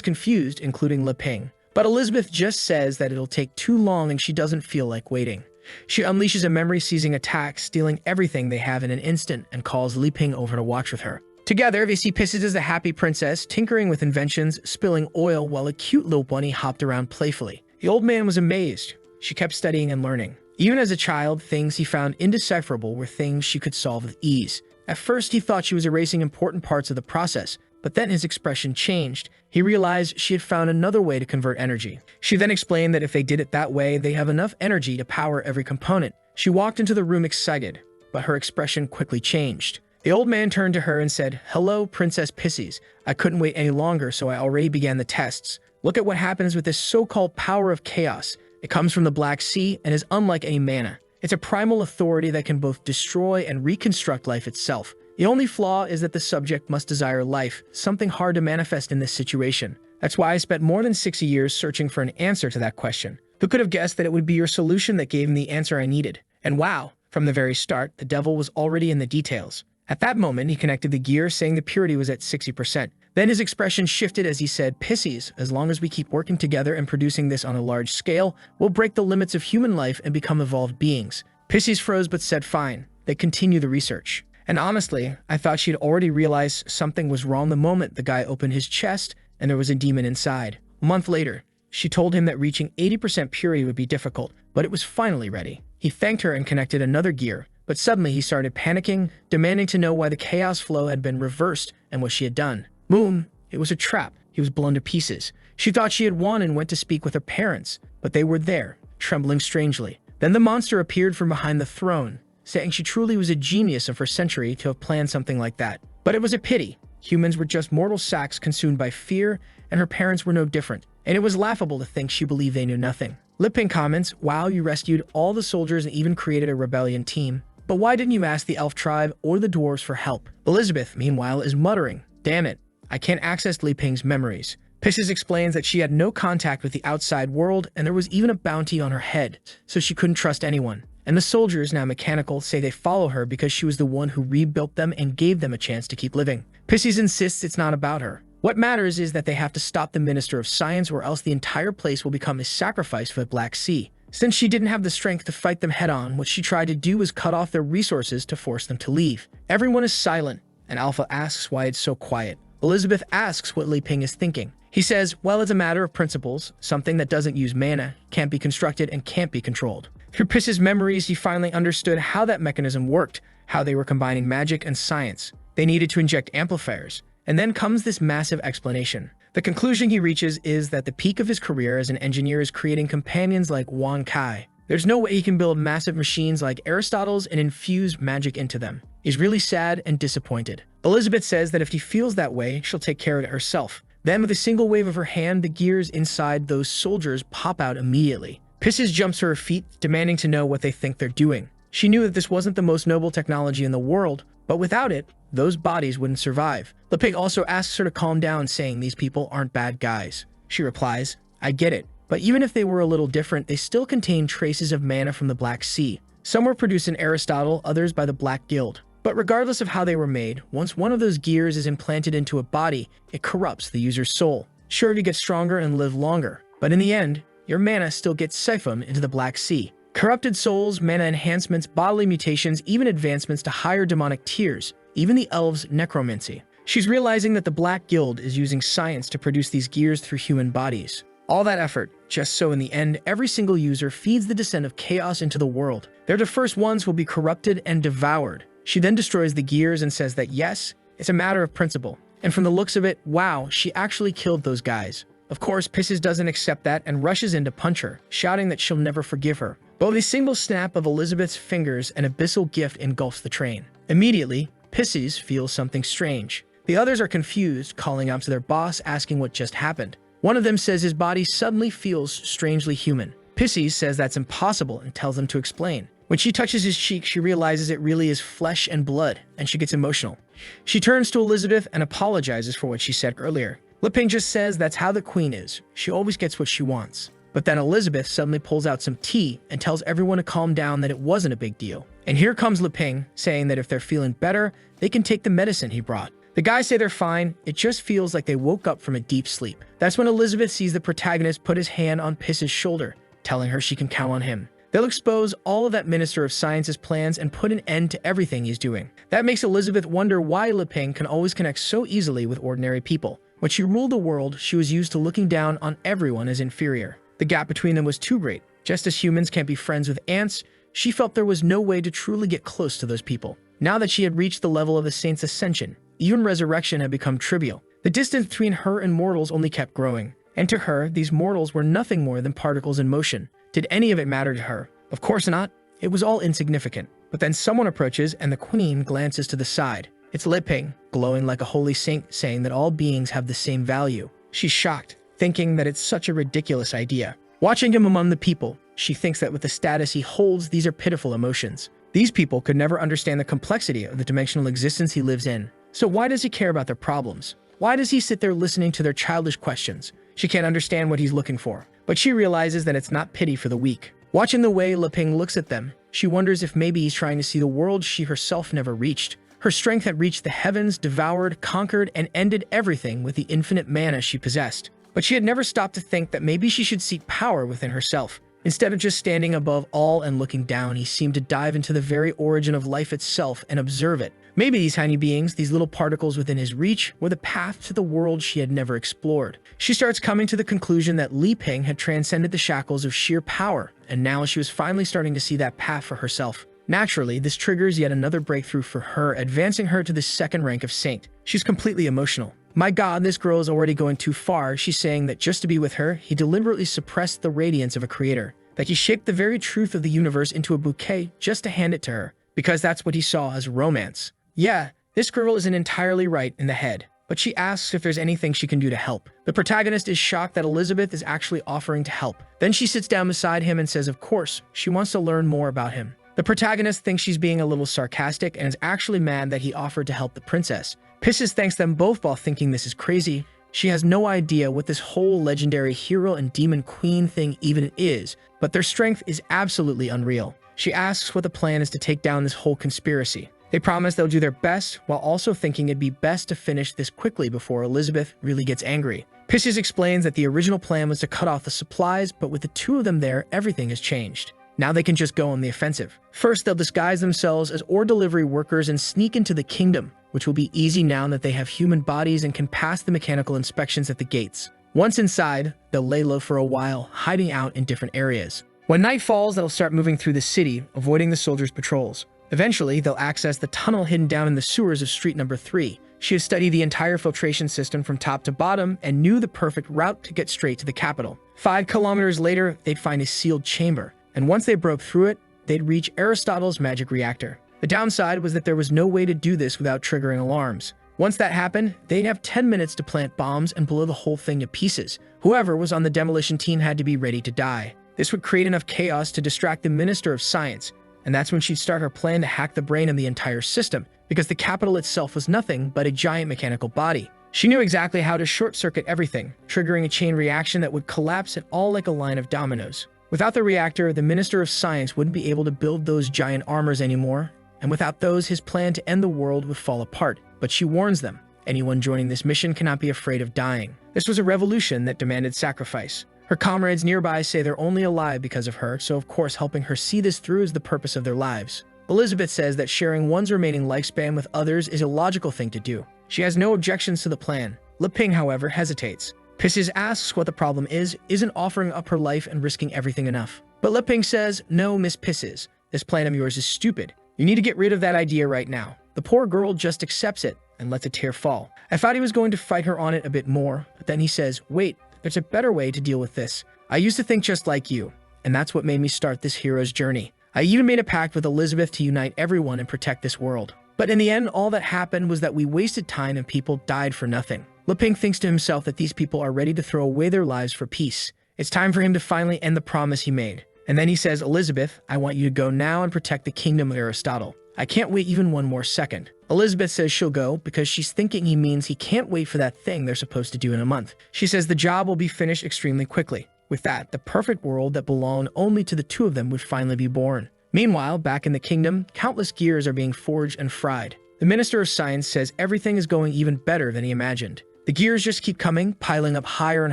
confused, including Li Ping. But Elizabeth just says that it'll take too long and she doesn't feel like waiting. She unleashes a memory-seizing attack, stealing everything they have in an instant, and calls Li Ping over to watch with her. Together, they see Pisces as a happy princess, tinkering with inventions, spilling oil, while a cute little bunny hopped around playfully. The old man was amazed. She kept studying and learning. Even as a child, things he found indecipherable were things she could solve with ease. At first, he thought she was erasing important parts of the process, but then his expression changed. He realized she had found another way to convert energy. She then explained that if they did it that way, they have enough energy to power every component. She walked into the room excited, but her expression quickly changed. The old man turned to her and said, "Hello, Princess Pisces. I couldn't wait any longer, so I already began the tests. Look at what happens with this so-called power of chaos. It comes from the Black Sea and is unlike any mana. It's a primal authority that can both destroy and reconstruct life itself. The only flaw is that the subject must desire life, something hard to manifest in this situation. That's why I spent more than 60 years searching for an answer to that question. Who could have guessed that it would be your solution that gave me the answer I needed? And wow, from the very start, the devil was already in the details." At that moment, he connected the gear, saying the purity was at 60%. Then his expression shifted as he said, "Pisces, as long as we keep working together and producing this on a large scale, we'll break the limits of human life and become evolved beings." Pisces froze but said fine. They continue the research. And honestly, I thought she'd already realized something was wrong the moment the guy opened his chest and there was a demon inside. A month later, she told him that reaching 80% purity would be difficult, but it was finally ready. He thanked her and connected another gear. But suddenly he started panicking, demanding to know why the chaos flow had been reversed and what she had done. Moon, it was a trap. He was blown to pieces. She thought she had won and went to speak with her parents, but they were there, trembling strangely. Then the monster appeared from behind the throne, saying she truly was a genius of her century to have planned something like that. But it was a pity. Humans were just mortal sacks consumed by fear, and her parents were no different. And it was laughable to think she believed they knew nothing. Li Ping comments, "Wow, you rescued all the soldiers and even created a rebellion team. But why didn't you ask the elf tribe or the dwarves for help?" Elizabeth, meanwhile, is muttering, "Damn it, I can't access Li Ping's memories." Pisces explains that she had no contact with the outside world and there was even a bounty on her head, so she couldn't trust anyone. And the soldiers, now mechanical, say they follow her because she was the one who rebuilt them and gave them a chance to keep living. Pisces insists it's not about her. What matters is that they have to stop the Minister of Science or else the entire place will become a sacrifice for the Black Sea. Since she didn't have the strength to fight them head-on, what she tried to do was cut off their resources to force them to leave. Everyone is silent, and Alpha asks why it's so quiet. Elizabeth asks what Li Ping is thinking. He says, well, it's a matter of principles. Something that doesn't use mana, can't be constructed, and can't be controlled. Through Pisces' memories, he finally understood how that mechanism worked, how they were combining magic and science. They needed to inject amplifiers. And then comes this massive explanation. The conclusion he reaches is that the peak of his career as an engineer is creating companions like Wan Kai. There's no way he can build massive machines like Aristotle's and infuse magic into them. He's really sad and disappointed. Elizabeth says that if he feels that way, she'll take care of it herself. Then with a single wave of her hand, the gears inside those soldiers pop out immediately. Pisces jumps to her feet, demanding to know what they think they're doing. She knew that this wasn't the most noble technology in the world, but without it, those bodies wouldn't survive. Li Ping also asks her to calm down, saying these people aren't bad guys. She replies, I get it, but even if they were a little different, they still contain traces of mana from the Black Sea. Some were produced in Aristotle, others by the Black Guild. But regardless of how they were made, once one of those gears is implanted into a body, it corrupts the user's soul. Sure, you get stronger and live longer, but in the end, your mana still gets siphoned into the Black Sea. Corrupted souls, mana enhancements, bodily mutations, even advancements to higher demonic tiers, even the elves' necromancy. She's realizing that the Black Guild is using science to produce these gears through human bodies. All that effort, just so in the end, every single user feeds the descent of chaos into the world. They're the first ones who will be corrupted and devoured. She then destroys the gears and says that yes, it's a matter of principle. And from the looks of it, wow, she actually killed those guys. Of course, Pisces doesn't accept that and rushes in to punch her, shouting that she'll never forgive her. But with a single snap of Elizabeth's fingers, an abyssal gift engulfs the train. Immediately, Pisces feels something strange. The others are confused, calling out to their boss, asking what just happened. One of them says his body suddenly feels strangely human. Pisces says that's impossible and tells them to explain. When she touches his cheek, she realizes it really is flesh and blood, and she gets emotional. She turns to Elizabeth and apologizes for what she said earlier. Liping just says that's how the queen is. She always gets what she wants. But then Elizabeth suddenly pulls out some tea and tells everyone to calm down, that it wasn't a big deal. And here comes Liping saying that if they're feeling better, they can take the medicine he brought. The guys say they're fine, it just feels like they woke up from a deep sleep. That's when Elizabeth sees the protagonist put his hand on Piss's shoulder, telling her she can count on him. They'll expose all of that Minister of Science's plans and put an end to everything he's doing. That makes Elizabeth wonder why Liping can always connect so easily with ordinary people. When she ruled the world, she was used to looking down on everyone as inferior. The gap between them was too great. Just as humans can't be friends with ants, she felt there was no way to truly get close to those people. Now that she had reached the level of the Saint's ascension, even resurrection had become trivial. The distance between her and mortals only kept growing. And to her, these mortals were nothing more than particles in motion. Did any of it matter to her? Of course not. It was all insignificant. But then someone approaches and the queen glances to the side. It's Liping, glowing like a holy saint, saying that all beings have the same value. She's shocked, thinking that it's such a ridiculous idea. Watching him among the people, she thinks that with the status he holds, these are pitiful emotions. These people could never understand the complexity of the dimensional existence he lives in. So why does he care about their problems? Why does he sit there listening to their childish questions? She can't understand what he's looking for, but she realizes that it's not pity for the weak. Watching the way Liping looks at them, she wonders if maybe he's trying to see the world she herself never reached. Her strength had reached the heavens, devoured, conquered, and ended everything with the infinite mana she possessed. But she had never stopped to think that maybe she should seek power within herself. Instead of just standing above all and looking down, he seemed to dive into the very origin of life itself and observe it. Maybe these tiny beings, these little particles within his reach, were the path to the world she had never explored. She starts coming to the conclusion that Liping had transcended the shackles of sheer power, and now she was finally starting to see that path for herself. Naturally, this triggers yet another breakthrough for her, advancing her to the second rank of saint. She's completely emotional. My God, this girl is already going too far. She's saying that just to be with her, he deliberately suppressed the radiance of a creator. That he shaped the very truth of the universe into a bouquet just to hand it to her, because that's what he saw as romance. Yeah, this girl isn't entirely right in the head, but she asks if there's anything she can do to help. The protagonist is shocked that Elizabeth is actually offering to help. Then she sits down beside him and says of course, she wants to learn more about him. The protagonist thinks she's being a little sarcastic and is actually mad that he offered to help the princess. Pisses thanks them both while thinking this is crazy. She has no idea what this whole legendary hero and demon queen thing even is, but their strength is absolutely unreal. She asks what the plan is to take down this whole conspiracy. They promise they'll do their best, while also thinking it'd be best to finish this quickly before Elizabeth really gets angry. Pisces explains that the original plan was to cut off the supplies, but with the two of them there, everything has changed. Now they can just go on the offensive. First, they'll disguise themselves as ore delivery workers and sneak into the kingdom, which will be easy now that they have human bodies and can pass the mechanical inspections at the gates. Once inside, they'll lay low for a while, hiding out in different areas. When night falls, they'll start moving through the city, avoiding the soldiers' patrols. Eventually, they'll access the tunnel hidden down in the sewers of street number 3. She has studied the entire filtration system from top to bottom and knew the perfect route to get straight to the capital. 5 kilometers later, they'd find a sealed chamber, and once they broke through it, they'd reach Aristotle's magic reactor. The downside was that there was no way to do this without triggering alarms. Once that happened, they'd have 10 minutes to plant bombs and blow the whole thing to pieces. Whoever was on the demolition team had to be ready to die. This would create enough chaos to distract the Minister of Science, and that's when she'd start her plan to hack the brain of the entire system, because the capital itself was nothing but a giant mechanical body. She knew exactly how to short-circuit everything, triggering a chain reaction that would collapse it all like a line of dominoes. Without the reactor, the Minister of Science wouldn't be able to build those giant armors anymore, and without those, his plan to end the world would fall apart. But she warns them, anyone joining this mission cannot be afraid of dying. This was a revolution that demanded sacrifice. Her comrades nearby say they're only alive because of her, so of course helping her see this through is the purpose of their lives. Elizabeth says that sharing one's remaining lifespan with others is a logical thing to do. She has no objections to the plan. Liping, however, hesitates. Pisces asks what the problem is, isn't offering up her life and risking everything enough. But Liping says, no, Miss Pisces, this plan of yours is stupid. You need to get rid of that idea right now. The poor girl just accepts it and lets a tear fall. I thought he was going to fight her on it a bit more, but then he says, wait, there's a better way to deal with this. I used to think just like you, and that's what made me start this hero's journey. I even made a pact with Elizabeth to unite everyone and protect this world. But in the end, all that happened was that we wasted time and people died for nothing. Liping thinks to himself that these people are ready to throw away their lives for peace. It's time for him to finally end the promise he made. And then he says, Elizabeth, I want you to go now and protect the kingdom of Aristotle. I can't wait even one more second. Elizabeth says she'll go because she's thinking he means he can't wait for that thing they're supposed to do in a month. She says the job will be finished extremely quickly. With that, the perfect world that belonged only to the two of them would finally be born. Meanwhile, back in the kingdom, countless gears are being forged and fried. The Minister of Science says everything is going even better than he imagined. The gears just keep coming, piling up higher and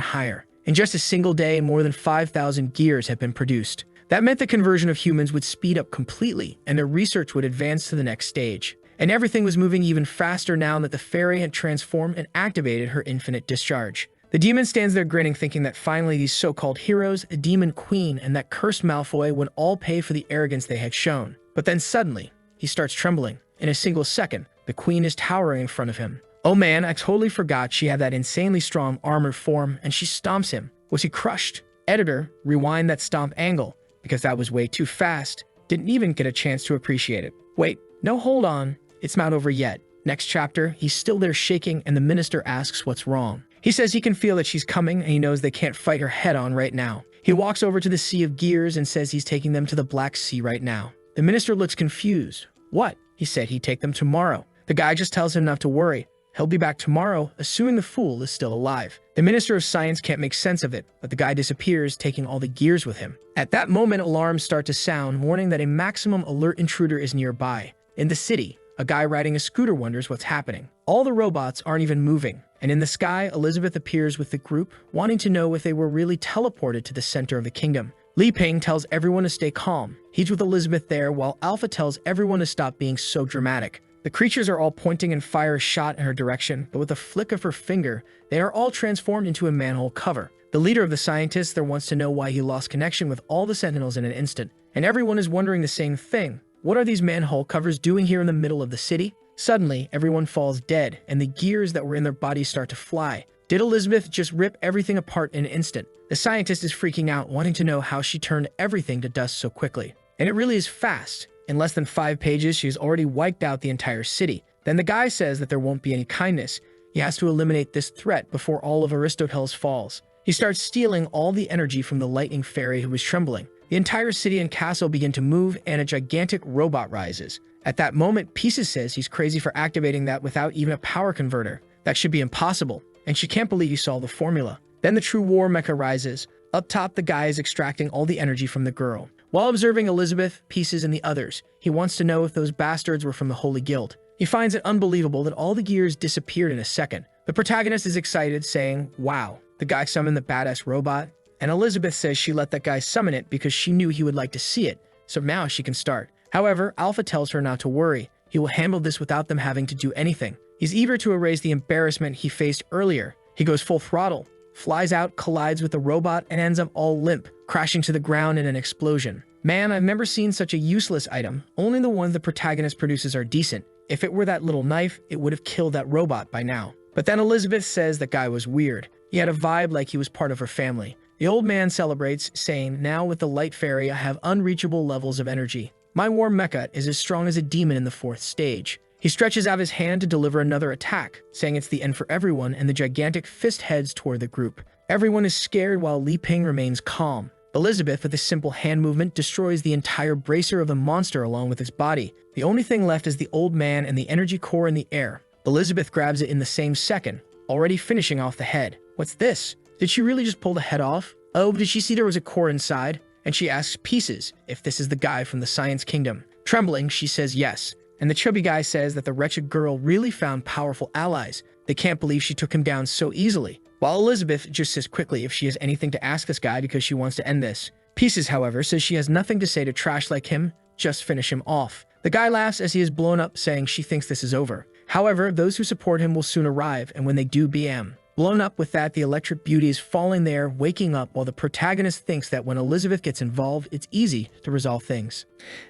higher. In just a single day, more than 5,000 gears have been produced. That meant the conversion of humans would speed up completely, and their research would advance to the next stage. And everything was moving even faster now that the fairy had transformed and activated her infinite discharge. The demon stands there grinning, thinking that finally these so-called heroes, a demon queen, and that cursed Malfoy would all pay for the arrogance they had shown. But then suddenly, he starts trembling. In a single second, the queen is towering in front of him. Oh man, I totally forgot she had that insanely strong armored form, and she stomps him. Was he crushed? Editor, rewind that stomp angle, because that was way too fast. Didn't even get a chance to appreciate it. Wait, no, hold on. It's not over yet. Next chapter, he's still there shaking, and the minister asks what's wrong. He says he can feel that she's coming, and he knows they can't fight her head on right now. He walks over to the Sea of Gears and says he's taking them to the Black Sea right now. The minister looks confused. What? He said he'd take them tomorrow. The guy just tells him not to worry. He'll be back tomorrow, assuming the fool is still alive. The Minister of Science can't make sense of it, but the guy disappears, taking all the gears with him. At that moment, alarms start to sound, warning that a maximum alert intruder is nearby. In the city, a guy riding a scooter wonders what's happening. All the robots aren't even moving. And in the sky, Elizabeth appears with the group, wanting to know if they were really teleported to the center of the kingdom. Li Ping tells everyone to stay calm. He's with Elizabeth there, while Alpha tells everyone to stop being so dramatic. The creatures are all pointing and fire a shot in her direction, but with a flick of her finger, they are all transformed into a manhole cover. The leader of the scientists there wants to know why he lost connection with all the sentinels in an instant, and everyone is wondering the same thing. What are these manhole covers doing here in the middle of the city? Suddenly, everyone falls dead, and the gears that were in their bodies start to fly. Did Elizabeth just rip everything apart in an instant? The scientist is freaking out, wanting to know how she turned everything to dust so quickly. And it really is fast. In less than 5 pages, she's already wiped out the entire city. Then the guy says that there won't be any kindness. He has to eliminate this threat before all of Aristoteles falls. He starts stealing all the energy from the lightning fairy who was trembling. The entire city and castle begin to move, and a gigantic robot rises. At that moment, Pieces says he's crazy for activating that without even a power converter. That should be impossible, and she can't believe he saw the formula. Then the true war mecha rises. Up top, the guy is extracting all the energy from the girl. While observing Elizabeth, Pieces, and the others, he wants to know if those bastards were from the Holy Guild. He finds it unbelievable that all the gears disappeared in a second. The protagonist is excited, saying, wow, the guy summoned the badass robot. And Elizabeth says she let that guy summon it because she knew he would like to see it, so now she can start. However, Alpha tells her not to worry. He will handle this without them having to do anything. He's eager to erase the embarrassment he faced earlier. He goes full throttle, flies out, collides with the robot, and ends up all limp, crashing to the ground in an explosion. Man, I've never seen such a useless item. Only the ones the protagonist produces are decent. If it were that little knife, it would have killed that robot by now. But then Elizabeth says that guy was weird. He had a vibe like he was part of her family. The old man celebrates, saying, now with the light fairy, I have unreachable levels of energy. My war mecha is as strong as a demon in the 4th stage. He stretches out his hand to deliver another attack, saying it's the end for everyone, and the gigantic fist heads toward the group. Everyone is scared while Li Ping remains calm. Elizabeth, with a simple hand movement, destroys the entire bracer of the monster along with his body. The only thing left is the old man and the energy core in the air. Elizabeth grabs it in the same second, already finishing off the head. What's this? Did she really just pull the head off? Oh, did she see there was a core inside? And she asks Pieces if this is the guy from the Science Kingdom. Trembling, she says yes. And the chubby guy says that the wretched girl really found powerful allies. They can't believe she took him down so easily. While Elizabeth just says quickly if she has anything to ask this guy because she wants to end this. Pieces, however, says she has nothing to say to trash like him, just finish him off. The guy laughs as he is blown up, saying she thinks this is over. However, those who support him will soon arrive, and when they do, BM. Blown up with that, the electric beauty is falling there, waking up, while the protagonist thinks that when Elizabeth gets involved, it's easy to resolve things.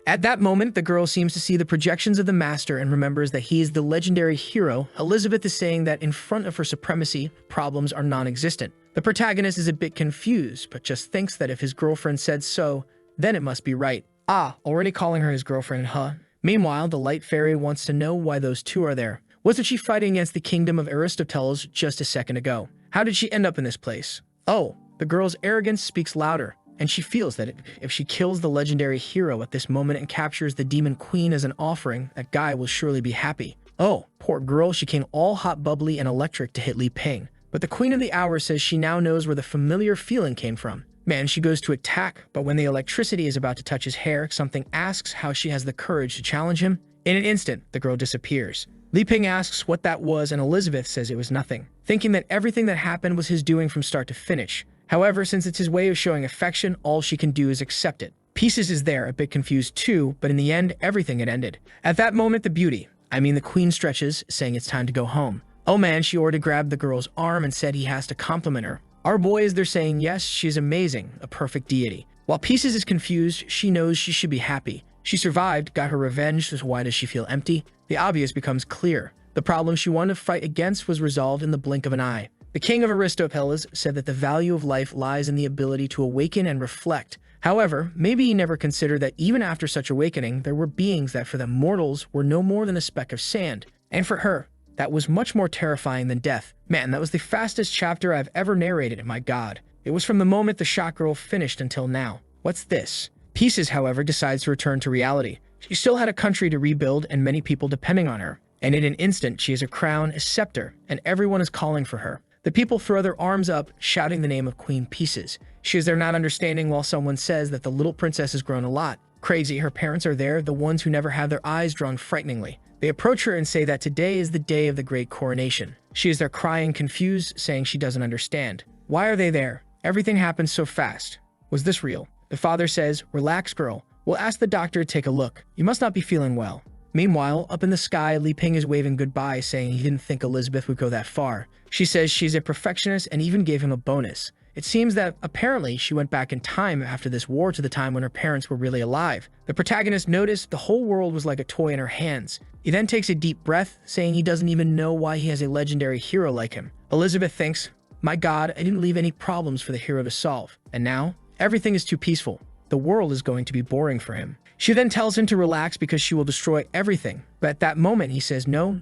At that moment, the girl seems to see the projections of the master and remembers that he is the legendary hero. Elizabeth is saying that in front of her supremacy, problems are non-existent. The protagonist is a bit confused, but just thinks that if his girlfriend said so, then it must be right. Ah, already calling her his girlfriend, huh? Meanwhile, the light fairy wants to know why those two are there. Wasn't she fighting against the kingdom of Aristoteles just a second ago? How did she end up in this place? Oh, the girl's arrogance speaks louder. and she feels that if she kills the legendary hero at this moment and captures the demon queen as an offering, that guy will surely be happy. Oh, poor girl, she came all hot, bubbly, and electric to hit Li Ping. But the Queen of the Hour says she now knows where the familiar feeling came from. Man, she goes to attack, but when the electricity is about to touch his hair, something asks how she has the courage to challenge him. In an instant, the girl disappears. Li Ping asks what that was, and Elizabeth says it was nothing, thinking that everything that happened was his doing from start to finish. However, since it's his way of showing affection, all she can do is accept it. Pieces is there, a bit confused too, but in the end, everything had ended. At that moment, the queen stretches, saying it's time to go home. Oh man, she already grabbed the girl's arm and said he has to compliment her. Our boy is there saying yes, she's amazing, a perfect deity. While Pieces is confused, she knows she should be happy. She survived, got her revenge, so why does she feel empty? The obvious becomes clear. The problem she wanted to fight against was resolved in the blink of an eye. The king of Aristophanes said that the value of life lies in the ability to awaken and reflect. However, maybe he never considered that even after such awakening, there were beings that for the mortals were no more than a speck of sand. And for her, that was much more terrifying than death. Man, that was the fastest chapter I've ever narrated, my god. It was from the moment the shot girl finished until now. What's this? Pieces, however, decides to return to reality. She still had a country to rebuild and many people depending on her. And in an instant, she has a crown, a scepter, and everyone is calling for her. The people throw their arms up, shouting the name of Queen Pieces. She is there not understanding while someone says that the little princess has grown a lot. Crazy, her parents are there, the ones who never have their eyes drawn frighteningly. They approach her and say that today is the day of the great coronation. She is there crying, confused, saying she doesn't understand. Why are they there? Everything happened so fast. Was this real? The father says, relax, girl. We'll ask the doctor to take a look. You must not be feeling well. Meanwhile, up in the sky, Li Ping is waving goodbye, saying he didn't think Elizabeth would go that far. She says she's a perfectionist and even gave him a bonus. It seems that apparently she went back in time after this war to the time when her parents were really alive. The protagonist noticed the whole world was like a toy in her hands. He then takes a deep breath, saying he doesn't even know why he has a legendary hero like him. Elizabeth thinks, my god, I didn't leave any problems for the hero to solve. And now, everything is too peaceful. The world is going to be boring for him. She then tells him to relax because she will destroy everything. But at that moment, he says, no,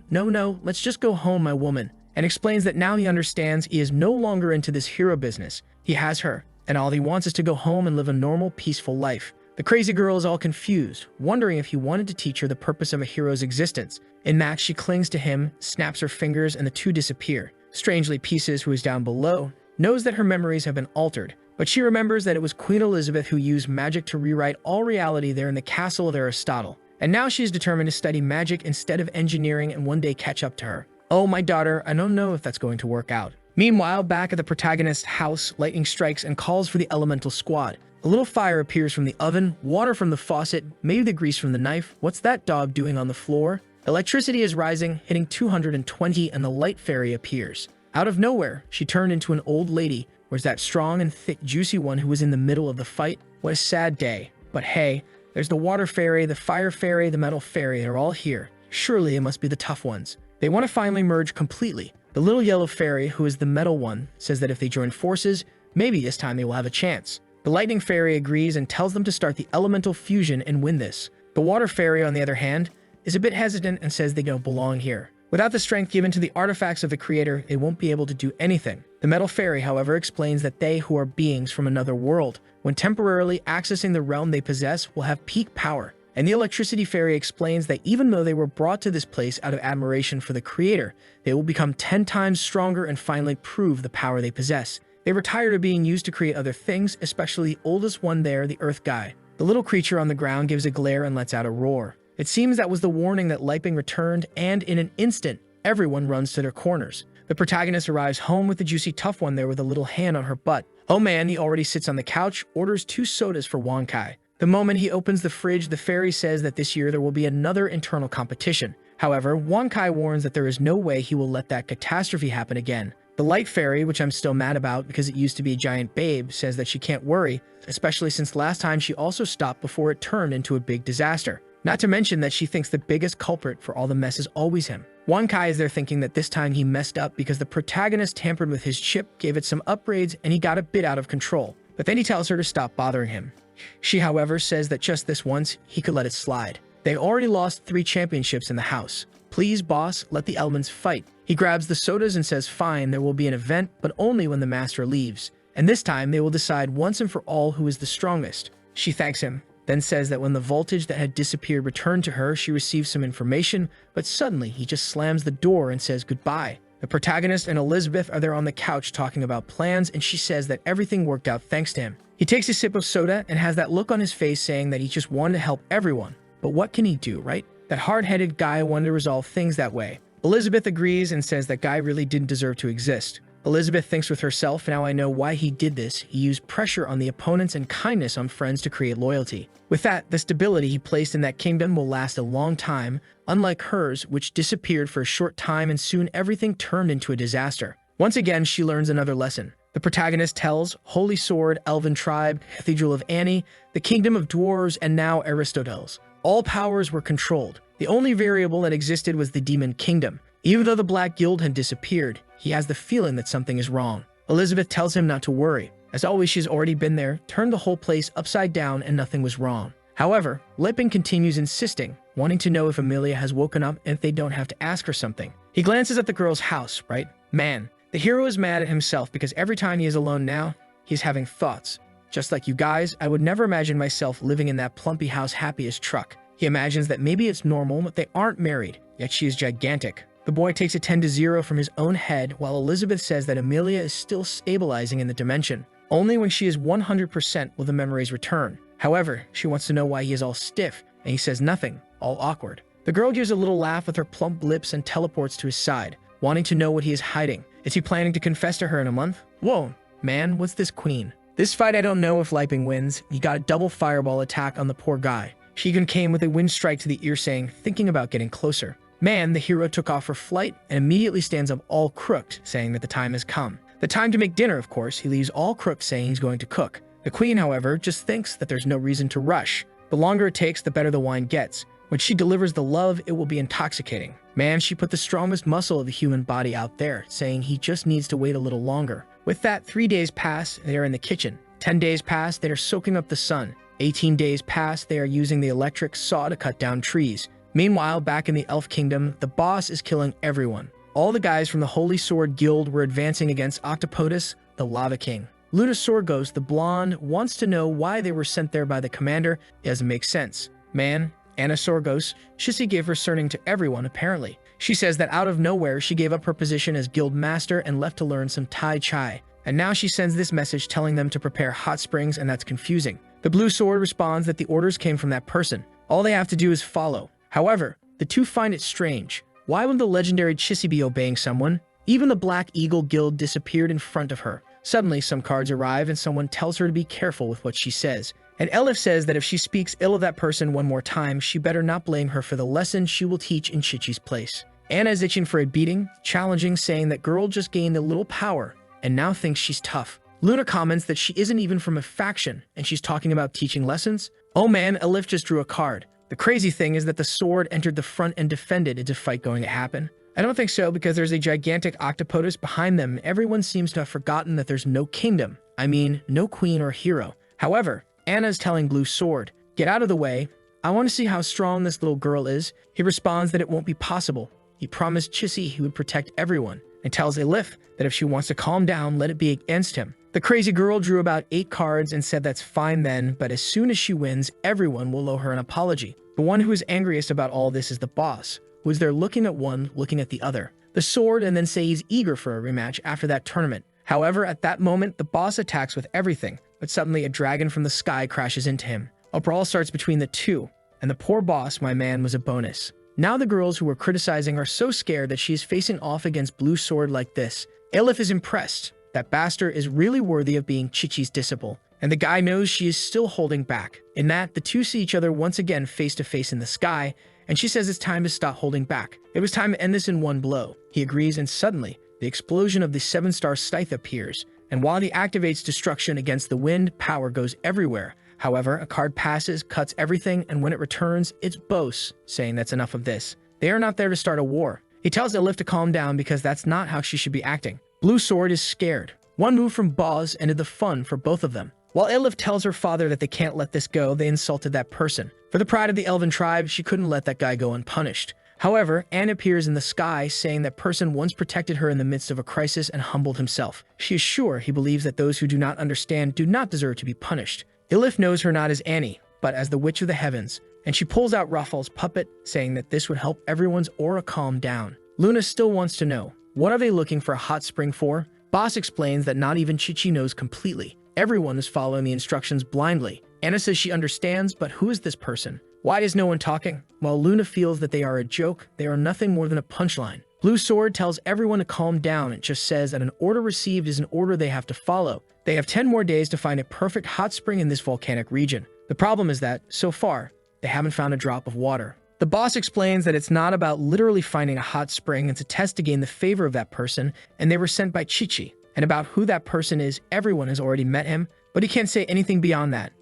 let's just go home, my woman. And explains that now he understands he is no longer into this hero business. He has her, and all he wants is to go home and live a normal, peaceful life. The crazy girl is all confused, wondering if he wanted to teach her the purpose of a hero's existence. In that, she clings to him, snaps her fingers, and the two disappear. Strangely, Pieces, who is down below, knows that her memories have been altered, but she remembers that it was Queen Elizabeth who used magic to rewrite all reality there in the castle of Aristotle. And now she is determined to study magic instead of engineering and one day catch up to her. Oh, my daughter, I don't know if that's going to work out. Meanwhile, back at the protagonist's house, lightning strikes and calls for the elemental squad. A little fire appears from the oven, water from the faucet, maybe the grease from the knife. What's that dog doing on the floor? Electricity is rising, hitting 220, and the light fairy appears. Out of nowhere, she turned into an old lady. Where's that strong and thick, juicy one who was in the middle of the fight? What a sad day. But hey, there's the water fairy, the fire fairy, the metal fairy. They're all here. Surely it must be the tough ones. They want to finally merge completely. The little yellow fairy, who is the metal one, says that if they join forces, maybe this time they will have a chance. The lightning fairy agrees and tells them to start the elemental fusion and win this. The water fairy, on the other hand, is a bit hesitant and says they don't belong here. Without the strength given to the artifacts of the creator, they won't be able to do anything. The metal fairy, however, explains that they, who are beings from another world, when temporarily accessing the realm they possess, will have peak power. And the electricity fairy explains that even though they were brought to this place out of admiration for the creator, they will become 10 times stronger and finally prove the power they possess. They were tired of being used to create other things, especially the oldest one there, the earth guy. The little creature on the ground gives a glare and lets out a roar. It seems that was the warning that Liping returned, and in an instant, everyone runs to their corners. The protagonist arrives home with the juicy tough one there with a little hand on her butt. Oh man, he already sits on the couch, orders 2 sodas for Wonkai. The moment he opens the fridge, the fairy says that this year there will be another internal competition. However, Wonkai warns that there is no way he will let that catastrophe happen again. The light fairy, which I'm still mad about because it used to be a giant babe, says that she can't worry, especially since last time she also stopped before it turned into a big disaster. Not to mention that she thinks the biggest culprit for all the mess is always him. Wonkai is there thinking that this time he messed up because the protagonist tampered with his chip, gave it some upgrades, and he got a bit out of control. But then he tells her to stop bothering him. She, however, says that just this once, he could let it slide. They already lost 3 championships in the house. Please, boss, let the elements fight. He grabs the sodas and says fine, there will be an event, but only when the master leaves. and this time they will decide once and for all who is the strongest. She thanks him, then says that when the voltage that had disappeared returned to her, she received some information, but suddenly he just slams the door and says goodbye. The protagonist and Elizabeth are there on the couch talking about plans, and she says that everything worked out thanks to him. He takes a sip of soda and has that look on his face saying that he just wanted to help everyone. But what can he do, right? That hard-headed guy wanted to resolve things that way. Elizabeth agrees and says that guy really didn't deserve to exist. Elizabeth thinks with herself, now I know why he did this. He used pressure on the opponents and kindness on friends to create loyalty. With that, the stability he placed in that kingdom will last a long time, unlike hers, which disappeared for a short time and soon everything turned into a disaster. Once again, she learns another lesson. The protagonist tells Holy Sword, Elven Tribe, Cathedral of Ani, the Kingdom of Dwarves, and now Aristoteles. All powers were controlled. The only variable that existed was the Demon Kingdom. Even though the Black Guild had disappeared, he has the feeling that something is wrong. Elizabeth tells him not to worry. As always, she's already been there, turned the whole place upside down, and nothing was wrong. However, Lippin continues insisting, wanting to know if Amelia has woken up and if they don't have to ask her something. He glances at the girl's house, right? Man, the hero is mad at himself because every time he is alone now, he's having thoughts. Just like you guys, I would never imagine myself living in that plumpy house happy as truck. He imagines that maybe it's normal that they aren't married, yet she is gigantic. The boy takes a 10-0 from his own head, while Elizabeth says that Amelia is still stabilizing in the dimension. Only when she is 100% will the memories return. However, she wants to know why he is all stiff, and he says nothing, all awkward. The girl gives a little laugh with her plump lips and teleports to his side, wanting to know what he is hiding. Is he planning to confess to her in a month? Whoa, man, what's this queen? This fight I don't know if Liping wins. He got a double fireball attack on the poor guy. She even came with a wind strike to the ear saying, thinking about getting closer. Man, the hero took off for flight and immediately stands up all crooked, saying that the time has come. The time to make dinner, of course. He leaves all crooked saying he's going to cook. The queen, however, just thinks that there's no reason to rush. The longer it takes, the better the wine gets. When she delivers the love, it will be intoxicating. Man, she put the strongest muscle of the human body out there, saying he just needs to wait a little longer. With that, 3 days pass, they are in the kitchen. 10 days pass, they are soaking up the sun. 18 days pass, they are using the electric saw to cut down trees. Meanwhile, back in the Elf Kingdom, the boss is killing everyone. All the guys from the Holy Sword Guild were advancing against Octopotus, the Lava King. Lunasaurgos, the blonde, wants to know why they were sent there by the commander. It doesn't make sense. Man, Anasorgos, Shissy gave her surname to everyone, apparently. She says that out of nowhere, she gave up her position as guild master and left to learn some Tai Chai. And now she sends this message telling them to prepare hot springs, and that's confusing. The Blue Sword responds that the orders came from that person. All they have to do is follow. However, the two find it strange. Why would the legendary Chissy be obeying someone? Even the Black Eagle Guild disappeared in front of her. Suddenly, some cards arrive and someone tells her to be careful with what she says. And Elif says that if she speaks ill of that person one more time, she better not blame her for the lesson she will teach in Chichi's place. Anna is itching for a beating, challenging, saying that girl just gained a little power and now thinks she's tough. Luna comments that she isn't even from a faction and she's talking about teaching lessons. Oh man, Elif just drew a card. The crazy thing is that the sword entered the front and defended. Is a fight going to happen? I don't think so, because there's a gigantic octopotus behind them. Everyone seems to have forgotten that there's no kingdom. I mean, no queen or hero. However, Anna's telling Blue Sword, get out of the way. I want to see how strong this little girl is. He responds that it won't be possible. He promised Chissy he would protect everyone, and tells Elif that if she wants to calm down, let it be against him. The crazy girl drew about 8 cards and said that's fine then, but as soon as she wins, everyone will owe her an apology. The one who is angriest about all this is the boss, who is there looking at one, looking at the other. The sword, and then say he's eager for a rematch after that tournament. However, at that moment, the boss attacks with everything, but suddenly a dragon from the sky crashes into him. A brawl starts between the two, and the poor boss, my man, was a bonus. Now the girls who were criticizing are so scared that she is facing off against Blue Sword like this. Elif is impressed. That bastard is really worthy of being Chichi's disciple, and the guy knows she is still holding back. In that, the two see each other once again face to face in the sky, and she says it's time to stop holding back. It was time to end this in one blow. He agrees, and suddenly, the explosion of the 7-star scythe appears, and while he activates destruction against the wind, power goes everywhere. However, a card passes, cuts everything, and when it returns, it's Bose, saying that's enough of this. They are not there to start a war. He tells Elif to calm down because that's not how she should be acting. Blue Sword is scared. One move from Boz ended the fun for both of them. While Elif tells her father that they can't let this go, they insulted that person. For the pride of the Elven tribe, she couldn't let that guy go unpunished. However, Anne appears in the sky saying that person once protected her in the midst of a crisis and humbled himself. She is sure he believes that those who do not understand do not deserve to be punished. Ilif knows her not as Annie, but as the Witch of the Heavens, and she pulls out Raphael's puppet, saying that this would help everyone's aura calm down. Luna still wants to know, what are they looking for a hot spring for? Boss explains that not even Chichi knows completely. Everyone is following the instructions blindly. Anna says she understands, but who is this person? Why is no one talking? While Luna feels that they are a joke, they are nothing more than a punchline. Blue Sword tells everyone to calm down and just says that an order received is an order they have to follow. They have 10 more days to find a perfect hot spring in this volcanic region. The problem is that, so far, they haven't found a drop of water. The boss explains that it's not about literally finding a hot spring, it's a test to gain the favor of that person, and they were sent by Chichi. And about who that person is, everyone has already met him, but he can't say anything beyond that.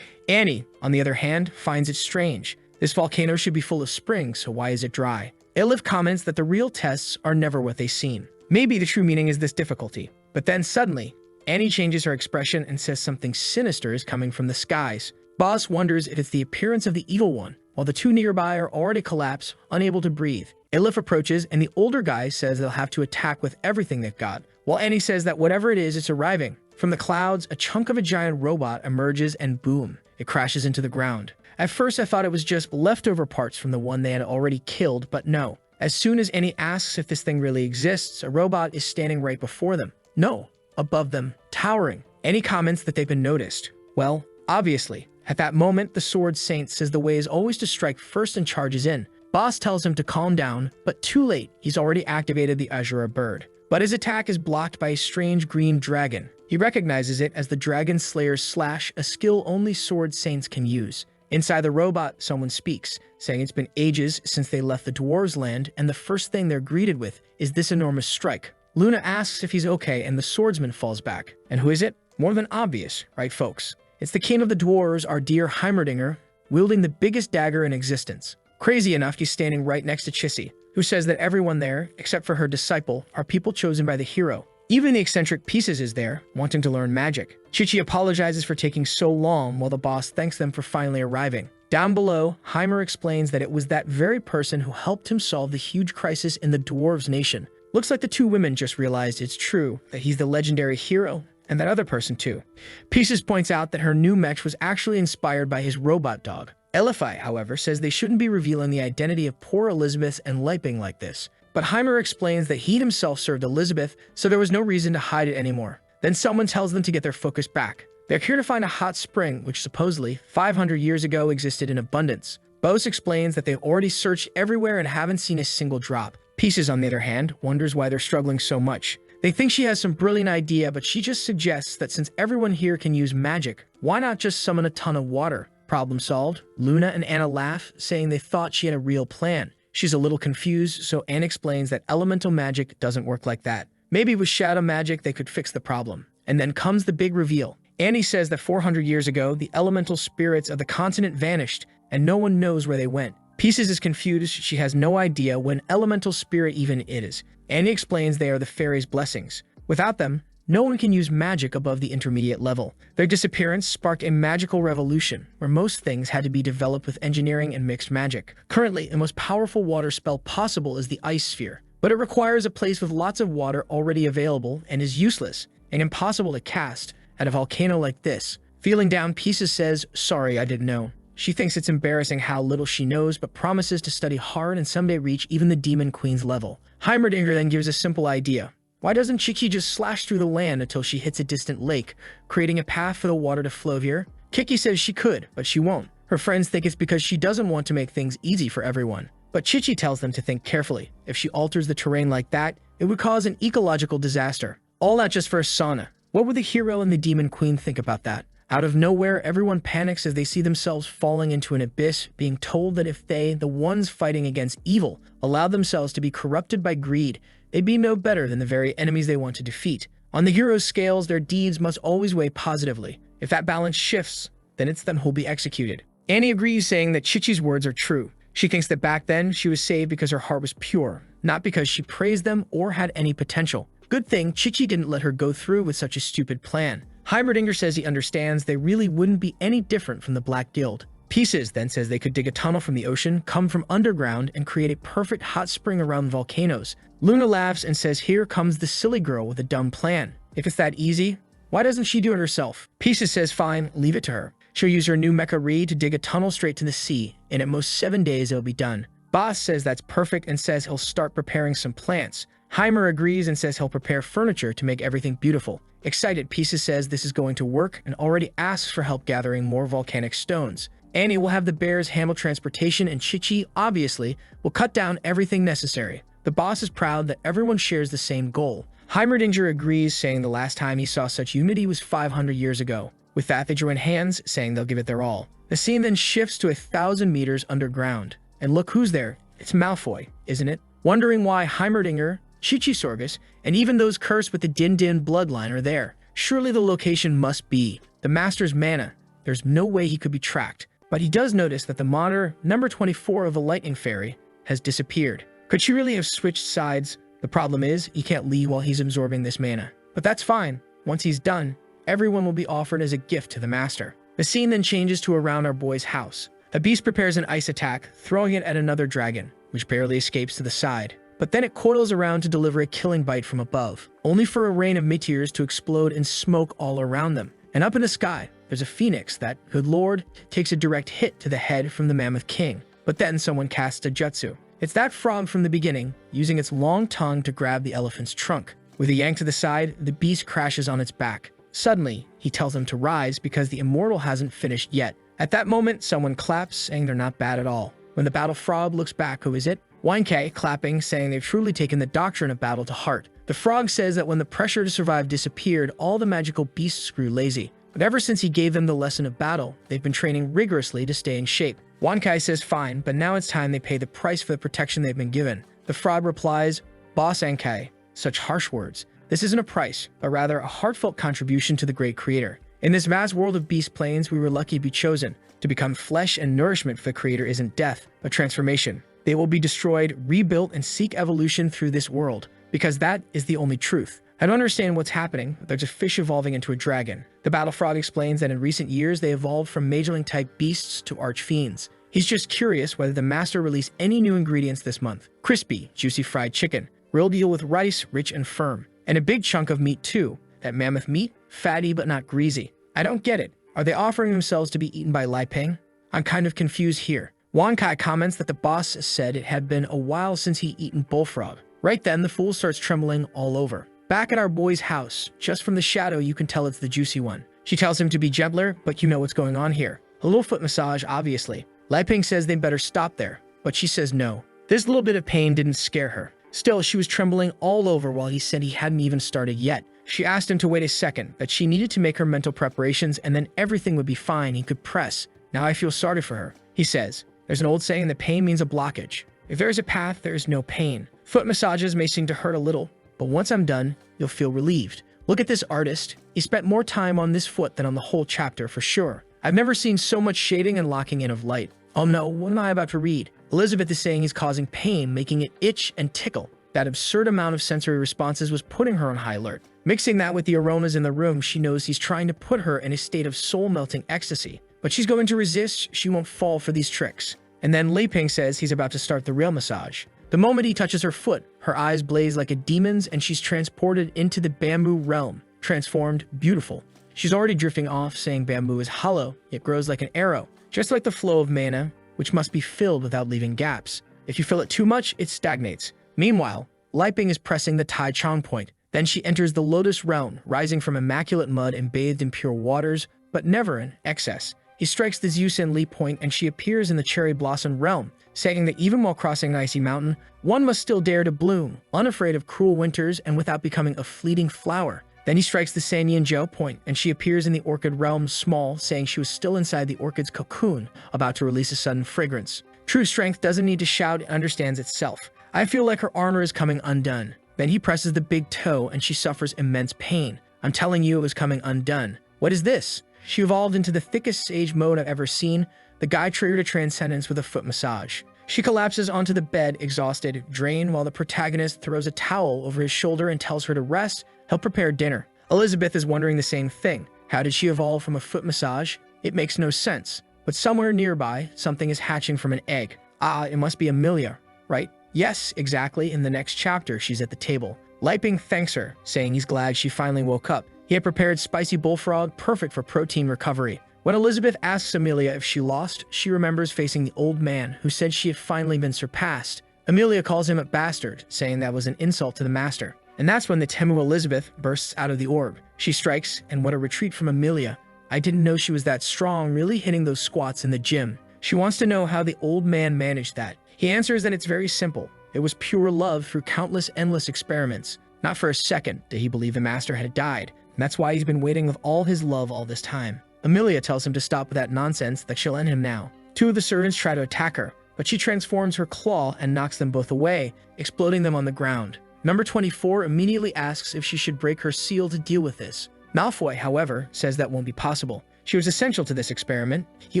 Annie, on the other hand, finds it strange. This volcano should be full of springs, so why is it dry? Ilif comments that the real tests are never what they seem. Maybe the true meaning is this difficulty. But then suddenly, Annie changes her expression and says something sinister is coming from the skies. Boss wonders if it's the appearance of the evil one, while the two nearby are already collapsed, unable to breathe. Ilif approaches, and the older guy says they'll have to attack with everything they've got, while Annie says that whatever it is, it's arriving. From the clouds, a chunk of a giant robot emerges and boom, it crashes into the ground. At first, I thought it was just leftover parts from the one they had already killed, but no. As soon as Annie asks if this thing really exists, a robot is standing right before them. No, above them, towering. Annie comments that they've been noticed. Well, obviously. At that moment, the Sword Saint says the way is always to strike first and charges in. Boss tells him to calm down, but too late, he's already activated the Asura bird. But his attack is blocked by a strange green dragon. He recognizes it as the Dragon Slayer's Slash, a skill only Sword Saints can use. Inside the robot, someone speaks, saying it's been ages since they left the dwarves' land, and the first thing they're greeted with is this enormous strike. Luna asks if he's okay, and the swordsman falls back. And who is it? More than obvious, right folks? It's the king of the dwarves, our dear Heimerdinger, wielding the biggest dagger in existence. Crazy enough, he's standing right next to Chissy, who says that everyone there, except for her disciple, are people chosen by the hero. Even the eccentric Pieces is there, wanting to learn magic. Chichi apologizes for taking so long, while the boss thanks them for finally arriving. Down below, Heimer explains that it was that very person who helped him solve the huge crisis in the dwarves' nation. Looks like the two women just realized it's true, that he's the legendary hero, and that other person too. Pieces points out that her new mech was actually inspired by his robot dog. Elifai, however, says they shouldn't be revealing the identity of poor Elizabeth and Leiping like this. But Heimer explains that he himself served Elizabeth, so there was no reason to hide it anymore. Then someone tells them to get their focus back. They're here to find a hot spring, which supposedly, 500 years ago, existed in abundance. Bose explains that they've already searched everywhere and haven't seen a single drop. Pieces, on the other hand, wonders why they're struggling so much. They think she has some brilliant idea, but she just suggests that since everyone here can use magic, why not just summon a ton of water? Problem solved. Luna and Anna laugh, saying they thought she had a real plan. She's a little confused, so Anne explains that elemental magic doesn't work like that. Maybe with shadow magic they could fix the problem. And then comes the big reveal. Annie says that 400 years ago, the elemental spirits of the continent vanished, and no one knows where they went. Pieces is confused, she has no idea when elemental spirit even is. Annie explains they are the fairies' blessings. Without them, no one can use magic above the intermediate level. Their disappearance sparked a magical revolution, where most things had to be developed with engineering and mixed magic. Currently, the most powerful water spell possible is the Ice Sphere, but it requires a place with lots of water already available and is useless and impossible to cast at a volcano like this. Feeling down, Pieces says, "Sorry, I didn't know." She thinks it's embarrassing how little she knows, but promises to study hard and someday reach even the Demon Queen's level. Heimerdinger then gives a simple idea. Why doesn't Chichi just slash through the land until she hits a distant lake, creating a path for the water to flow here? Kiki says she could, but she won't. Her friends think it's because she doesn't want to make things easy for everyone. But Chichi tells them to think carefully. If she alters the terrain like that, it would cause an ecological disaster. All that just for a sauna. What would the hero and the Demon Queen think about that? Out of nowhere, everyone panics as they see themselves falling into an abyss, being told that if they, the ones fighting against evil, allowed themselves to be corrupted by greed, they'd be no better than the very enemies they want to defeat. On the hero's scales, their deeds must always weigh positively. If that balance shifts, then it's them who'll be executed. Annie agrees, saying that Chichi's words are true. She thinks that back then, she was saved because her heart was pure, not because she praised them or had any potential. Good thing Chichi didn't let her go through with such a stupid plan. Heimerdinger says he understands they really wouldn't be any different from the Black Guild. Pieces then says they could dig a tunnel from the ocean, come from underground, and create a perfect hot spring around volcanoes. Luna laughs and says here comes the silly girl with a dumb plan. If it's that easy, why doesn't she do it herself? Pieces says fine, leave it to her. She'll use her new mecha Re to dig a tunnel straight to the sea, and at most 7 days it'll be done. Boss says that's perfect and says he'll start preparing some plants. Heimer agrees and says he'll prepare furniture to make everything beautiful. Excited, Pieces says this is going to work and already asks for help gathering more volcanic stones. Annie will have the bears handle transportation and Chichi, obviously, will cut down everything necessary. The boss is proud that everyone shares the same goal. Heimerdinger agrees, saying the last time he saw such unity was 500 years ago. With that, they join hands, saying they'll give it their all. The scene then shifts to 1,000 meters underground. And look who's there. It's Malfoy, isn't it? Wondering why Heimerdinger, Chichisorgus, and even those cursed with the Din Din bloodline are there. Surely the location must be the Master's mana. There's no way he could be tracked. But he does notice that the monitor, number 24 of the Lightning Fairy, has disappeared. Could she really have switched sides? The problem is, he can't leave while he's absorbing this mana. But that's fine. Once he's done, everyone will be offered as a gift to the Master. The scene then changes to around our boy's house. A beast prepares an ice attack, throwing it at another dragon, which barely escapes to the side. But then it coils around to deliver a killing bite from above, only for a rain of meteors to explode and smoke all around them. And up in the sky, there's a phoenix that, good lord, takes a direct hit to the head from the Mammoth King. But then someone casts a jutsu. It's that frog from the beginning, using its long tongue to grab the elephant's trunk. With a yank to the side, the beast crashes on its back. Suddenly, he tells them to rise because the immortal hasn't finished yet. At that moment, someone claps, saying they're not bad at all. When the battle frog looks back, who is it? Winkei, clapping, saying they've truly taken the doctrine of battle to heart. The frog says that when the pressure to survive disappeared, all the magical beasts grew lazy. But ever since he gave them the lesson of battle, they've been training rigorously to stay in shape. Winkei says fine, but now it's time they pay the price for the protection they've been given. The frog replies, Boss Winkei, such harsh words. This isn't a price, but rather a heartfelt contribution to the great creator. In this vast world of beast planes, we were lucky to be chosen. To become flesh and nourishment for the creator isn't death, but transformation. They will be destroyed, rebuilt, and seek evolution through this world, because that is the only truth. I don't understand what's happening, but there's a fish evolving into a dragon. The battle frog explains that in recent years, they evolved from majorling-type beasts to archfiends. He's just curious whether the master released any new ingredients this month. Crispy, juicy fried chicken, real deal with rice, rich and firm. And a big chunk of meat too. That mammoth meat, fatty but not greasy. I don't get it. Are they offering themselves to be eaten by Lai Ping? I'm kind of confused here. Wankai comments that the boss said it had been a while since he'd eaten bullfrog. Right then, the fool starts trembling all over. Back at our boy's house, just from the shadow you can tell it's the juicy one. She tells him to be gentler, but you know what's going on here. A little foot massage, obviously. Lai Ping says they better stop there, but she says no. This little bit of pain didn't scare her. Still, she was trembling all over while he said he hadn't even started yet. She asked him to wait a second, that she needed to make her mental preparations and then everything would be fine, he could press. Now I feel sorry for her. He says, there's an old saying that pain means a blockage. If there is a path, there is no pain. Foot massages may seem to hurt a little, but once I'm done, you'll feel relieved. Look at this artist. He spent more time on this foot than on the whole chapter for sure. I've never seen so much shading and locking in of light. Oh no, what am I about to read? Elizabeth is saying he's causing pain, making it itch and tickle. That absurd amount of sensory responses was putting her on high alert. Mixing that with the aromas in the room, she knows he's trying to put her in a state of soul-melting ecstasy. But she's going to resist, she won't fall for these tricks. And then Lai Ping says he's about to start the real massage. The moment he touches her foot, her eyes blaze like a demon's and she's transported into the bamboo realm, transformed, beautiful. She's already drifting off, saying bamboo is hollow, yet grows like an arrow, just like the flow of mana, which must be filled without leaving gaps. If you fill it too much, it stagnates. Meanwhile, Lai Ping is pressing the Tai Chong point. Then she enters the Lotus Realm, rising from immaculate mud and bathed in pure waters, but never in excess. He strikes the Zhusen Li point and she appears in the Cherry Blossom Realm, saying that even while crossing an icy mountain, one must still dare to bloom, unafraid of cruel winters and without becoming a fleeting flower. Then he strikes the Sanyan Zhou point and she appears in the Orchid Realm small, saying she was still inside the orchid's cocoon, about to release a sudden fragrance. True strength doesn't need to shout, it understands itself. I feel like her armor is coming undone. Then he presses the big toe and she suffers immense pain. I'm telling you it was coming undone. What is this? She evolved into the thickest sage mode I've ever seen. The guy triggered a transcendence with a foot massage. She collapses onto the bed, exhausted, drained, while the protagonist throws a towel over his shoulder and tells her to rest. He'll prepare dinner. Elizabeth is wondering the same thing. How did she evolve from a foot massage? It makes no sense. But somewhere nearby, something is hatching from an egg. Ah, it must be Amelia, right? Yes, exactly. In the next chapter, she's at the table. Liping thanks her, saying he's glad she finally woke up. He had prepared spicy bullfrog, perfect for protein recovery. When Elizabeth asks Amelia if she lost, she remembers facing the old man who said she had finally been surpassed. Amelia calls him a bastard, saying that was an insult to the master. And that's when the Temu Elizabeth bursts out of the orb. She strikes, and what a retreat from Amelia. I didn't know she was that strong, really hitting those squats in the gym. She wants to know how the old man managed that. He answers that it's very simple. It was pure love through countless endless experiments. Not for a second did he believe the master had died, and that's why he's been waiting with all his love all this time. Amelia tells him to stop with that nonsense, that she'll end him now. Two of the servants try to attack her, but she transforms her claw and knocks them both away, exploding them on the ground. Number 24 immediately asks if she should break her seal to deal with this. Malfoy, however, says that won't be possible. She was essential to this experiment. He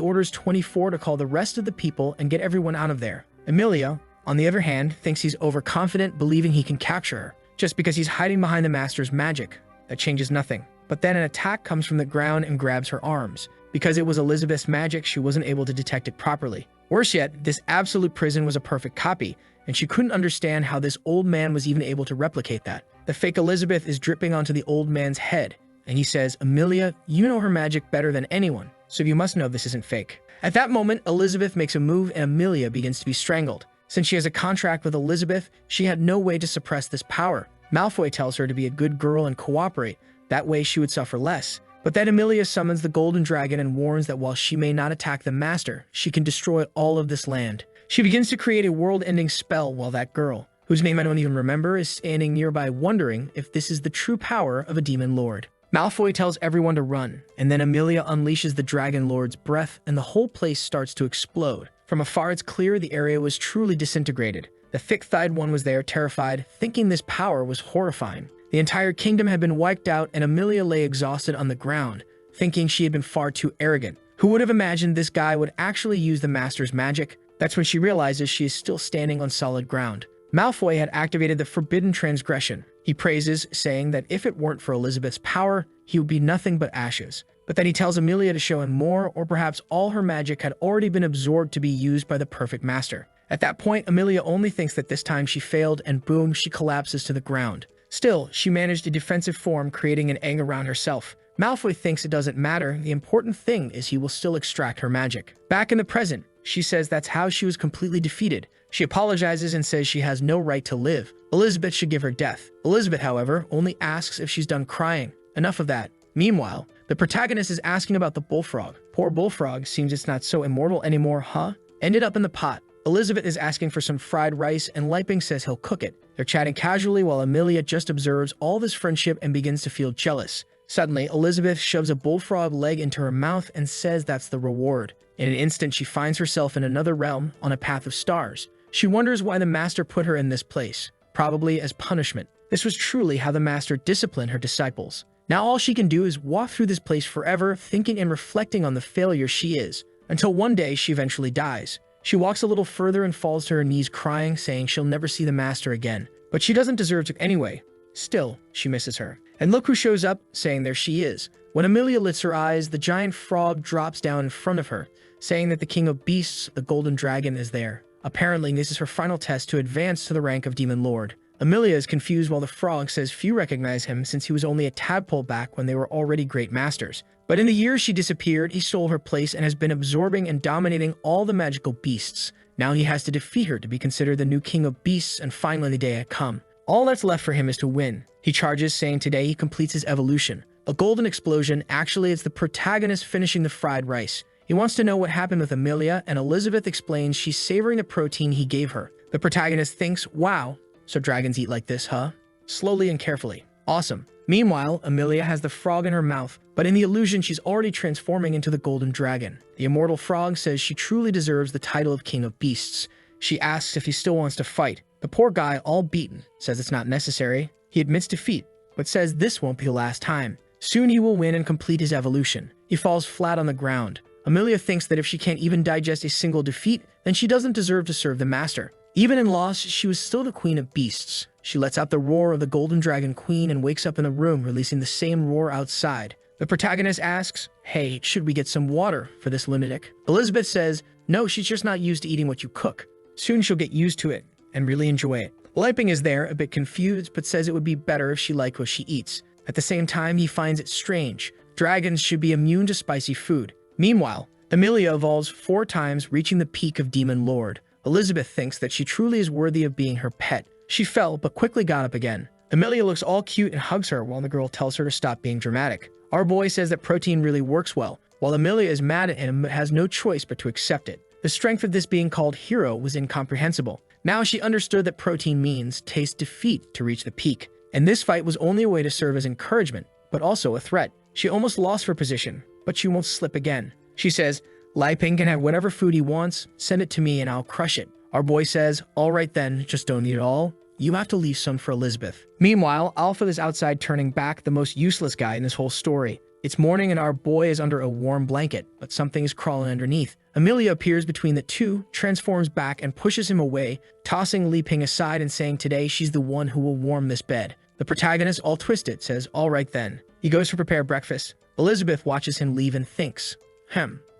orders 24 to call the rest of the people and get everyone out of there. Amelia, on the other hand, thinks he's overconfident, believing he can capture her, just because he's hiding behind the master's magic. That changes nothing. But then an attack comes from the ground and grabs her arms. Because it was Elizabeth's magic, she wasn't able to detect it properly. Worse yet, this absolute prison was a perfect copy, and she couldn't understand how this old man was even able to replicate that. The fake Elizabeth is dripping onto the old man's head, and he says, Amelia, you know her magic better than anyone, so you must know this isn't fake. At that moment, Elizabeth makes a move and Amelia begins to be strangled. Since she has a contract with Elizabeth, she had no way to suppress this power. Malfoy tells her to be a good girl and cooperate, that way she would suffer less. But then Amelia summons the Golden Dragon and warns that while she may not attack the Master, she can destroy all of this land. She begins to create a world-ending spell while that girl, whose name I don't even remember, is standing nearby wondering if this is the true power of a demon lord. Malfoy tells everyone to run, and then Amelia unleashes the Dragon Lord's breath and the whole place starts to explode. From afar it's clear the area was truly disintegrated. The thick-thighed one was there, terrified, thinking this power was horrifying. The entire kingdom had been wiped out and Amelia lay exhausted on the ground, thinking she had been far too arrogant. Who would have imagined this guy would actually use the master's magic? That's when she realizes she is still standing on solid ground. Malfoy had activated the forbidden transgression. He praises, saying that if it weren't for Elizabeth's power, he would be nothing but ashes. But then he tells Amelia to show him more, or perhaps all her magic had already been absorbed to be used by the perfect master. At that point, Amelia only thinks that this time she failed, and boom, she collapses to the ground. Still, she managed a defensive form, creating an egg around herself. Malfoy thinks it doesn't matter, the important thing is he will still extract her magic. Back in the present, she says that's how she was completely defeated. She apologizes and says she has no right to live. Elizabeth should give her death. Elizabeth, however, only asks if she's done crying. Enough of that. Meanwhile, the protagonist is asking about the bullfrog. Poor bullfrog, seems it's not so immortal anymore, huh? Ended up in the pot. Elizabeth is asking for some fried rice and Liping says he'll cook it. They're chatting casually while Amelia just observes all this friendship and begins to feel jealous. Suddenly, Elizabeth shoves a bullfrog leg into her mouth and says that's the reward. In an instant, she finds herself in another realm on a path of stars. She wonders why the master put her in this place, probably as punishment. This was truly how the master disciplined her disciples. Now all she can do is walk through this place forever, thinking and reflecting on the failure she is, until one day she eventually dies. She walks a little further and falls to her knees crying, saying she'll never see the master again. But she doesn't deserve to anyway. Still, she misses her. And look who shows up, saying there she is. When Amelia lifts her eyes, the giant frog drops down in front of her, saying that the king of beasts, the golden dragon, is there. Apparently, this is her final test to advance to the rank of demon lord. Amelia is confused while the frog says few recognize him since he was only a tadpole back when they were already great masters. But in the years she disappeared, he stole her place and has been absorbing and dominating all the magical beasts. Now he has to defeat her to be considered the new king of beasts, and finally the day had come. All that's left for him is to win. He charges, saying today he completes his evolution. A golden explosion, actually it's the protagonist finishing the fried rice. He wants to know what happened with Amelia, and Elizabeth explains she's savoring the protein he gave her. The protagonist thinks, wow, so dragons eat like this, huh? Slowly and carefully. Awesome. Meanwhile, Amelia has the frog in her mouth, but in the illusion she's already transforming into the golden dragon. The immortal frog says she truly deserves the title of king of beasts. She asks if he still wants to fight. The poor guy, all beaten, says it's not necessary. He admits defeat, but says this won't be the last time. Soon he will win and complete his evolution. He falls flat on the ground. Amelia thinks that if she can't even digest a single defeat, then she doesn't deserve to serve the master. Even in loss, she was still the queen of beasts. She lets out the roar of the golden dragon queen and wakes up in the room, releasing the same roar outside. The protagonist asks, hey, should we get some water for this lunatic? Elizabeth says, no, she's just not used to eating what you cook. Soon she'll get used to it and really enjoy it. Liping is there, a bit confused, but says it would be better if she liked what she eats. At the same time, he finds it strange. Dragons should be immune to spicy food. Meanwhile, Emilia evolves 4 times, reaching the peak of Demon Lord. Elizabeth thinks that she truly is worthy of being her pet. She fell, but quickly got up again. Emilia looks all cute and hugs her while the girl tells her to stop being dramatic. Our boy says that protein really works well, while Emilia is mad at him but has no choice but to accept it. The strength of this being called hero was incomprehensible. Now she understood that protein means taste defeat to reach the peak, and this fight was only a way to serve as encouragement, but also a threat. She almost lost her position, but she won't slip again. She says, Liping can have whatever food he wants, send it to me and I'll crush it. Our boy says, all right then, just don't eat it all. You have to leave some for Elizabeth. Meanwhile, Alpha is outside turning back, the most useless guy in this whole story. It's morning and our boy is under a warm blanket, but something is crawling underneath. Emilia appears between the two, transforms back and pushes him away, tossing Liping aside and saying today she's the one who will warm this bed. The protagonist, all twisted, says, all right then. He goes to prepare breakfast. Elizabeth watches him leave and thinks,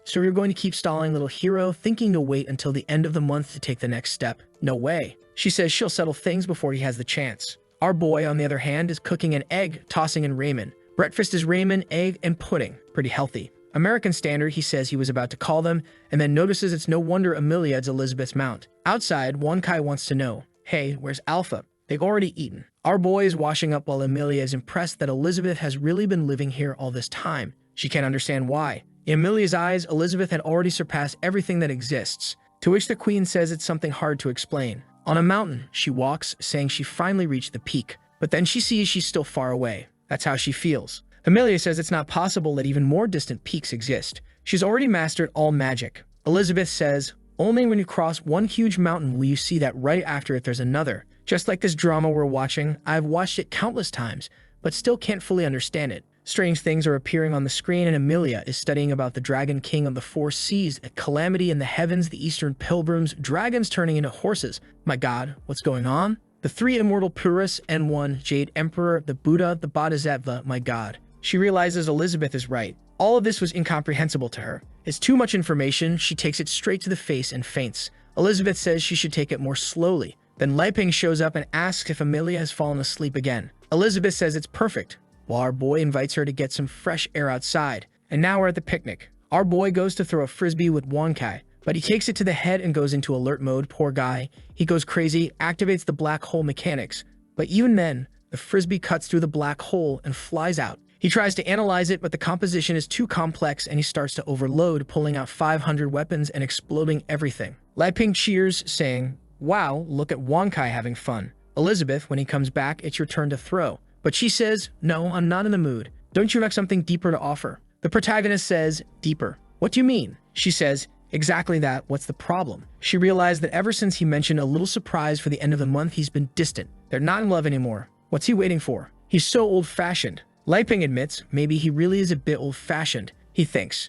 so you're going to keep stalling little hero, thinking to wait until the end of the month to take the next step? No way. She says she'll settle things before he has the chance. Our boy, on the other hand, is cooking an egg, tossing in ramen. Breakfast is ramen, egg, and pudding. Pretty healthy. American standard, he says he was about to call them, and then notices it's no wonder Emilia is Elizabeth's mount. Outside, Wonkai wants to know, hey, where's Alpha? They've already eaten. Our boy is washing up while Emilia is impressed that Elizabeth has really been living here all this time. She can't understand why. In Emilia's eyes, Elizabeth had already surpassed everything that exists, to which the queen says it's something hard to explain. On a mountain, she walks, saying she finally reached the peak, but then she sees she's still far away. That's how she feels. Emilia says it's not possible that even more distant peaks exist. She's already mastered all magic. Elizabeth says, only when you cross one huge mountain will you see that right after it there's another. Just like this drama we're watching, I've watched it countless times, but still can't fully understand it. Strange things are appearing on the screen and Emilia is studying about the Dragon King of the Four Seas, a calamity in the heavens, the Eastern Pilgrims, dragons turning into horses. My god, what's going on? The 3 immortal Purus, N1, Jade Emperor, the Buddha, the Bodhisattva, my god. She realizes Elizabeth is right. All of this was incomprehensible to her. It's too much information, she takes it straight to the face and faints. Elizabeth says she should take it more slowly. Then Liping shows up and asks if Emilia has fallen asleep again. Elizabeth says it's perfect, while our boy invites her to get some fresh air outside. And now we're at the picnic. Our boy goes to throw a frisbee with Wonkai, but he takes it to the head and goes into alert mode, poor guy. He goes crazy, activates the black hole mechanics, but even then, the frisbee cuts through the black hole and flies out. He tries to analyze it, but the composition is too complex and he starts to overload, pulling out 500 weapons and exploding everything. Liping cheers, saying, wow, look at Wonkai having fun. Elizabeth, when he comes back, it's your turn to throw. But she says, no, I'm not in the mood. Don't you have something deeper to offer? The protagonist says, deeper. What do you mean? She says, exactly that, what's the problem? She realized that ever since he mentioned a little surprise for the end of the month, he's been distant. They're not in love anymore. What's he waiting for? He's so old-fashioned. Liping admits, maybe he really is a bit old-fashioned. He thinks,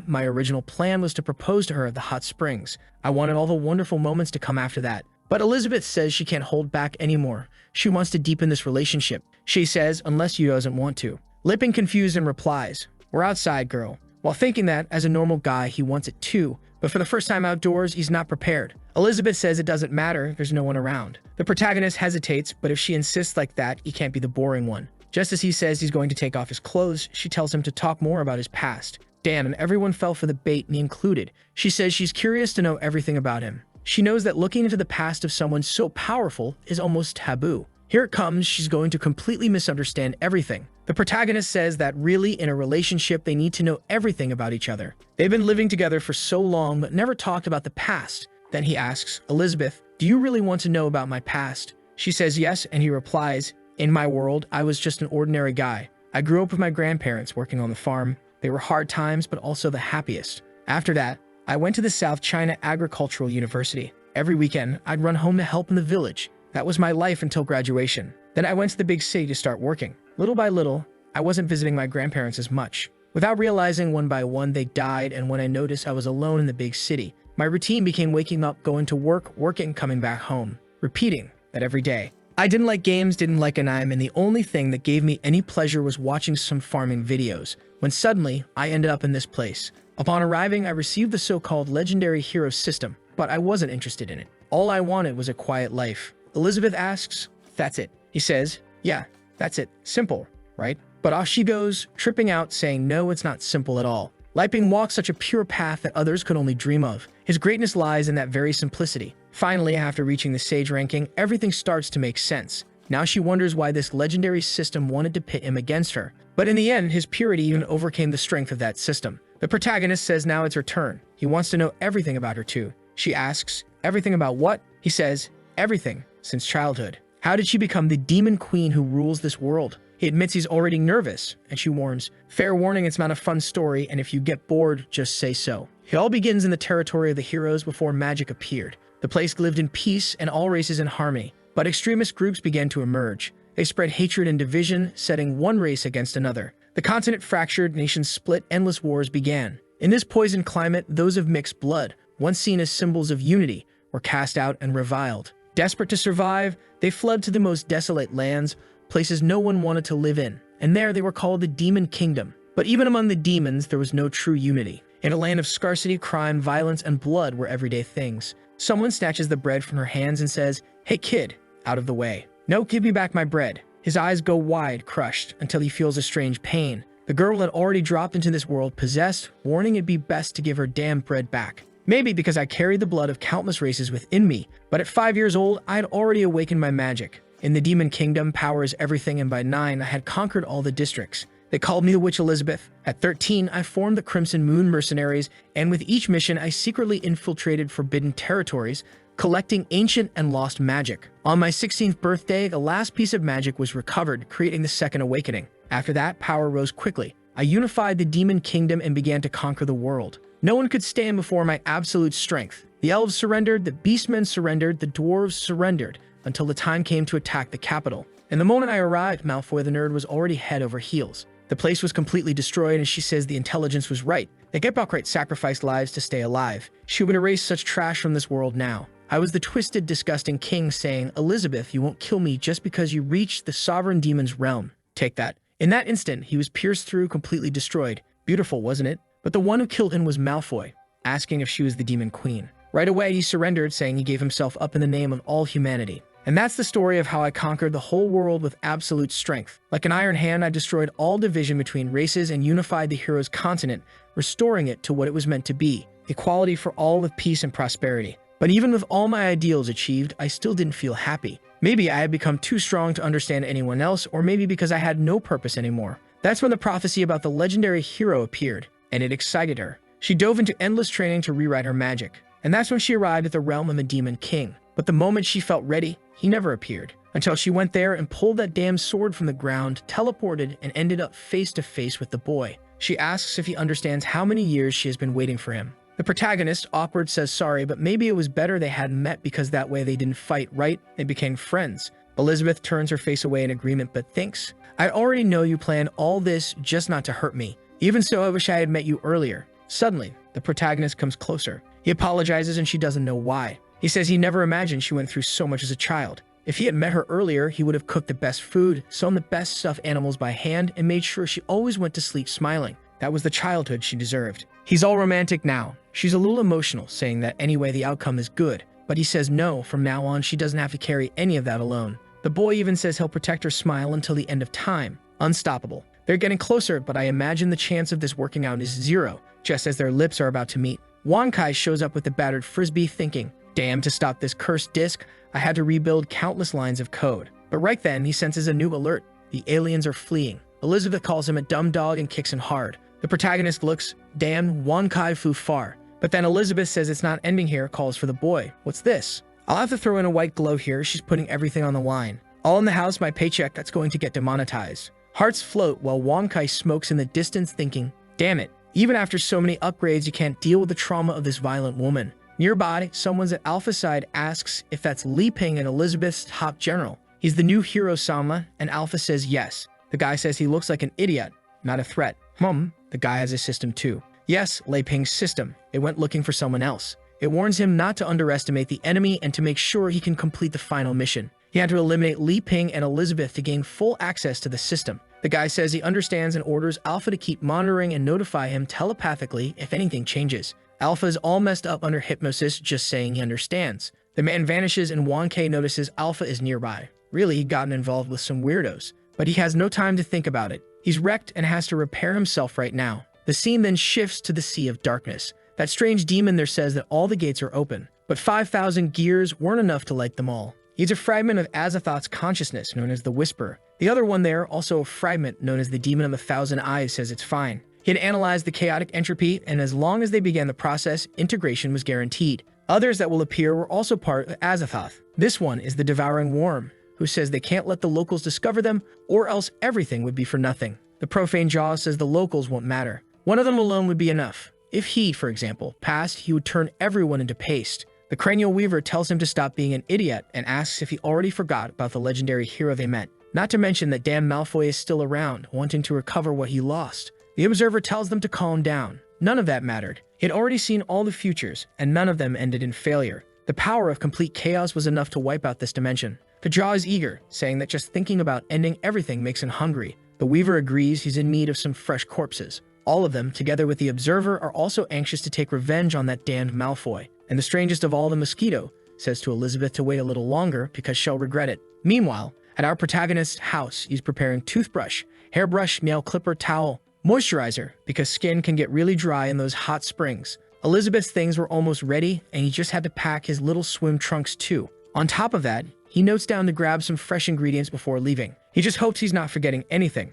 my original plan was to propose to her at the hot springs. I wanted all the wonderful moments to come after that. But Elizabeth says she can't hold back anymore. She wants to deepen this relationship. She says, unless you doesn't want to. Liping confused and replies, we're outside, girl. While thinking that, as a normal guy, he wants it too. But for the first time outdoors, he's not prepared. Elizabeth says it doesn't matter, there's no one around. The protagonist hesitates, but if she insists like that, he can't be the boring one. Just as he says he's going to take off his clothes, she tells him to talk more about his past. Damn, and everyone fell for the bait, me included. She says she's curious to know everything about him. She knows that looking into the past of someone so powerful is almost taboo. Here it comes, she's going to completely misunderstand everything. The protagonist says that really, in a relationship, they need to know everything about each other. They've been living together for so long, but never talked about the past. Then he asks, Elizabeth, do you really want to know about my past? She says yes, and he replies, in my world, I was just an ordinary guy. I grew up with my grandparents working on the farm. They were hard times, but also the happiest. After that, I went to the South China Agricultural University. Every weekend, I'd run home to help in the village. That was my life until graduation. Then I went to the big city to start working. Little by little, I wasn't visiting my grandparents as much. Without realizing, one by one, they died, and when I noticed I was alone in the big city, my routine became waking up, going to work, working, coming back home, repeating that every day. I didn't like games, didn't like anime, and the only thing that gave me any pleasure was watching some farming videos, when suddenly I ended up in this place. Upon arriving, I received the so-called legendary hero system, but I wasn't interested in it. All I wanted was a quiet life. Elizabeth asks, "That's it?" He says, "Yeah, that's it. Simple, right?" But off she goes, tripping out, saying no, it's not simple at all. Liping walks such a pure path that others could only dream of. His greatness lies in that very simplicity. Finally, after reaching the sage ranking, everything starts to make sense. Now she wonders why this legendary system wanted to pit him against her. But in the end, his purity even overcame the strength of that system. The protagonist says now it's her turn. He wants to know everything about her too. She asks, "Everything about what?" He says, "Everything, since childhood." How did she become the demon queen who rules this world? He admits he's already nervous, and she warns, "Fair warning, it's not a fun story, and if you get bored, just say so." It all begins in the territory of the heroes before magic appeared. The place lived in peace and all races in harmony, but extremist groups began to emerge. They spread hatred and division, setting one race against another. The continent fractured, nations split, endless wars began. In this poisoned climate, those of mixed blood, once seen as symbols of unity, were cast out and reviled. Desperate to survive, they fled to the most desolate lands, places no one wanted to live in, and there they were called the Demon Kingdom. But even among the demons, there was no true unity. In a land of scarcity, crime, violence, and blood were everyday things. Someone snatches the bread from her hands and says, "Hey kid, out of the way." "No, give me back my bread." His eyes go wide, crushed, until he feels a strange pain. The girl had already dropped into this world possessed, warning it'd be best to give her damn bread back. Maybe because I carried the blood of countless races within me, but at 5 years old, I had already awakened my magic. In the Demon Kingdom, power is everything, and by 9, I had conquered all the districts. They called me the Witch Elizabeth. At 13, I formed the Crimson Moon Mercenaries, and with each mission, I secretly infiltrated forbidden territories, collecting ancient and lost magic. On my 16th birthday, the last piece of magic was recovered, creating the Second Awakening. After that, power rose quickly. I unified the Demon Kingdom and began to conquer the world. No one could stand before my absolute strength. The elves surrendered, the beastmen surrendered, the dwarves surrendered, until the time came to attack the capital. And the moment I arrived, Malfoy the nerd was already head over heels. The place was completely destroyed, and she says the intelligence was right. The Get-Balkrite sacrificed lives to stay alive. She would erase such trash from this world now. I was the twisted, disgusting king saying, "Elizabeth, you won't kill me just because you reached the sovereign demon's realm. Take that." In that instant, he was pierced through, completely destroyed. Beautiful, wasn't it? But the one who killed him was Malfoy, asking if she was the demon queen. Right away, he surrendered, saying he gave himself up in the name of all humanity. And that's the story of how I conquered the whole world with absolute strength. Like an iron hand, I destroyed all division between races and unified the hero's continent, restoring it to what it was meant to be, equality for all with peace and prosperity. But even with all my ideals achieved, I still didn't feel happy. Maybe I had become too strong to understand anyone else, or maybe because I had no purpose anymore. That's when the prophecy about the legendary hero appeared, and it excited her. She dove into endless training to rewrite her magic. And that's when she arrived at the realm of the Demon King. But the moment she felt ready, he never appeared. Until she went there and pulled that damn sword from the ground, teleported, and ended up face to face with the boy. She asks if he understands how many years she has been waiting for him. The protagonist, awkward, says sorry, but maybe it was better they hadn't met because that way they didn't fight, right? They became friends. Elizabeth turns her face away in agreement, but thinks, "I already know you planned all this just not to hurt me. Even so, I wish I had met you earlier." Suddenly, the protagonist comes closer. He apologizes and she doesn't know why. He says he never imagined she went through so much as a child. If he had met her earlier, he would have cooked the best food, sewn the best stuffed animals by hand, and made sure she always went to sleep smiling. That was the childhood she deserved. He's all romantic now. She's a little emotional, saying that anyway the outcome is good. But he says no, from now on she doesn't have to carry any of that alone. The boy even says he'll protect her smile until the end of time. Unstoppable. They're getting closer, but I imagine the chance of this working out is zero, just as their lips are about to meet. Wankai shows up with the battered frisbee thinking, "Damn, to stop this cursed disc, I had to rebuild countless lines of code." But right then, he senses a new alert. The aliens are fleeing. Elizabeth calls him a dumb dog and kicks him hard. The protagonist looks, "Damn, Wankai flew far." But then Elizabeth says it's not ending here, calls for the boy. "What's this?" "I'll have to throw in a white glove here." She's putting everything on the line. "All in the house, my paycheck, that's going to get demonetized." Hearts float while Wankai smokes in the distance thinking, "Damn it. Even after so many upgrades, you can't deal with the trauma of this violent woman." Nearby, someone's at Alpha side asks if that's Li Ping and Elizabeth's top general. He's the new hero Sama, and Alpha says yes. The guy says he looks like an idiot, not a threat. The guy has a system too. Yes, Li Ping's system. It went looking for someone else. It warns him not to underestimate the enemy and to make sure he can complete the final mission. He had to eliminate Li Ping and Elizabeth to gain full access to the system. The guy says he understands and orders Alpha to keep monitoring and notify him telepathically if anything changes. Alpha is all messed up under hypnosis, just saying he understands. The man vanishes and Wan K notices Alpha is nearby. Really, he'd gotten involved with some weirdos. But he has no time to think about it. He's wrecked and has to repair himself right now. The scene then shifts to the Sea of Darkness. That strange demon there says that all the gates are open, but 5,000 gears weren't enough to light them all. He's a fragment of Azathoth's consciousness, known as the Whisperer. The other one there, also a fragment known as the Demon of 1,000 Eyes, says it's fine. He had analyzed the chaotic entropy, and as long as they began the process, integration was guaranteed. Others that will appear were also part of Azathoth. This one is the Devouring Worm, who says they can't let the locals discover them, or else everything would be for nothing. The Profane Jaw says the locals won't matter. One of them alone would be enough. If he, for example, passed, he would turn everyone into paste. The Cranial Weaver tells him to stop being an idiot and asks if he already forgot about the legendary hero they met. Not to mention that damn Malfoy is still around, wanting to recover what he lost. The Observer tells them to calm down. None of that mattered. He had already seen all the futures, and none of them ended in failure. The power of complete chaos was enough to wipe out this dimension. The Jaw is eager, saying that just thinking about ending everything makes him hungry. The Weaver agrees he's in need of some fresh corpses. All of them, together with the Observer, are also anxious to take revenge on that damned Malfoy. And the strangest of all, the Mosquito, says to Elizabeth to wait a little longer because she'll regret it. Meanwhile, at our protagonist's house, he's preparing toothbrush, hairbrush, nail clipper, towel, moisturizer, because skin can get really dry in those hot springs. Elizabeth's things were almost ready, and he just had to pack his little swim trunks too. On top of that, he notes down to grab some fresh ingredients before leaving. He just hopes he's not forgetting anything.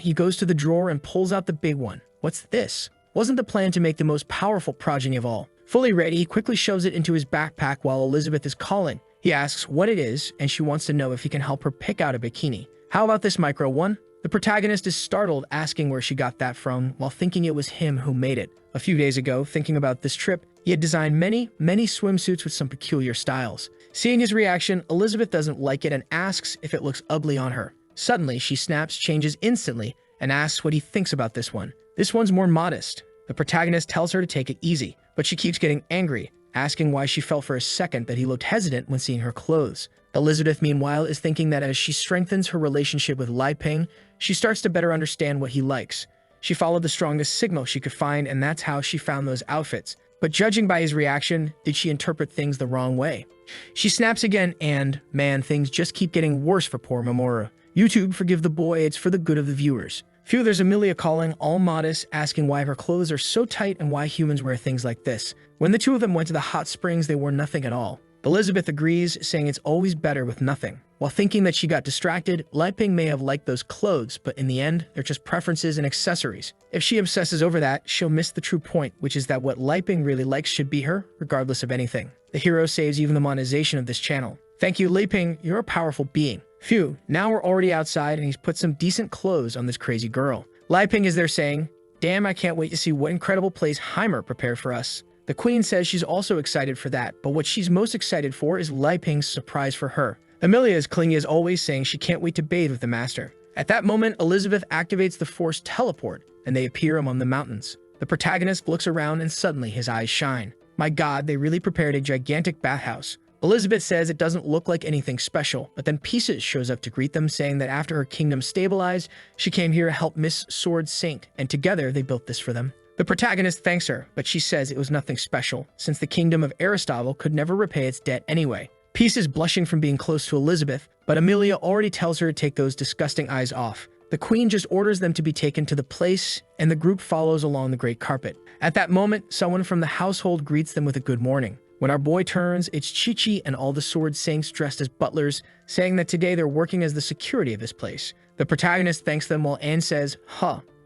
He goes to the drawer and pulls out the big one. What's this? Wasn't the plan to make the most powerful progeny of all? Fully ready, he quickly shoves it into his backpack while Elizabeth is calling. He asks what it is, and she wants to know if he can help her pick out a bikini. How about this micro one? The protagonist is startled, asking where she got that from, while thinking it was him who made it. A few days ago, thinking about this trip, he had designed many swimsuits with some peculiar styles. Seeing his reaction, Elizabeth doesn't like it and asks if it looks ugly on her. Suddenly, she snaps, changes instantly, and asks what he thinks about this one. This one's more modest. The protagonist tells her to take it easy, but she keeps getting angry, asking why she felt for a second that he looked hesitant when seeing her clothes. Elizabeth, meanwhile, is thinking that as she strengthens her relationship with Li Ping, she starts to better understand what he likes. She followed the strongest signal she could find, and that's how she found those outfits. But judging by his reaction, did she interpret things the wrong way? She snaps again, and, man, things just keep getting worse for poor Mamoru. YouTube, forgive the boy, it's for the good of the viewers. Phew, there's Amelia calling, all modest, asking why her clothes are so tight and why humans wear things like this. When the two of them went to the hot springs, they wore nothing at all. Elizabeth agrees, saying it's always better with nothing. While thinking that she got distracted, Li Ping may have liked those clothes, but in the end, they're just preferences and accessories. If she obsesses over that, she'll miss the true point, which is that what Li Ping really likes should be her, regardless of anything. The hero saves even the monetization of this channel. Thank you, Li Ping, you're a powerful being. Phew, now we're already outside and he's put some decent clothes on this crazy girl. Li Ping is there saying, damn, I can't wait to see what incredible place Heimer prepared for us. The queen says she's also excited for that, but what she's most excited for is Li Ping's surprise for her. Amelia is clingy as always, saying she can't wait to bathe with the master. At that moment, Elizabeth activates the force teleport, and they appear among the mountains. The protagonist looks around and suddenly his eyes shine. My god, they really prepared a gigantic bathhouse. Elizabeth says it doesn't look like anything special, but then Pieces shows up to greet them, saying that after her kingdom stabilized, she came here to help Miss Sword sink, and together they built this for them. The protagonist thanks her, but she says it was nothing special, since the kingdom of Aristotle could never repay its debt anyway. Pieces blushing from being close to Elizabeth, but Amelia already tells her to take those disgusting eyes off. The queen just orders them to be taken to the place, and the group follows along the great carpet. At that moment, someone from the household greets them with a good morning. When our boy turns, it's Chi-Chi and all the sword saints dressed as butlers, saying that today they're working as the security of this place. The protagonist thanks them while Anne says,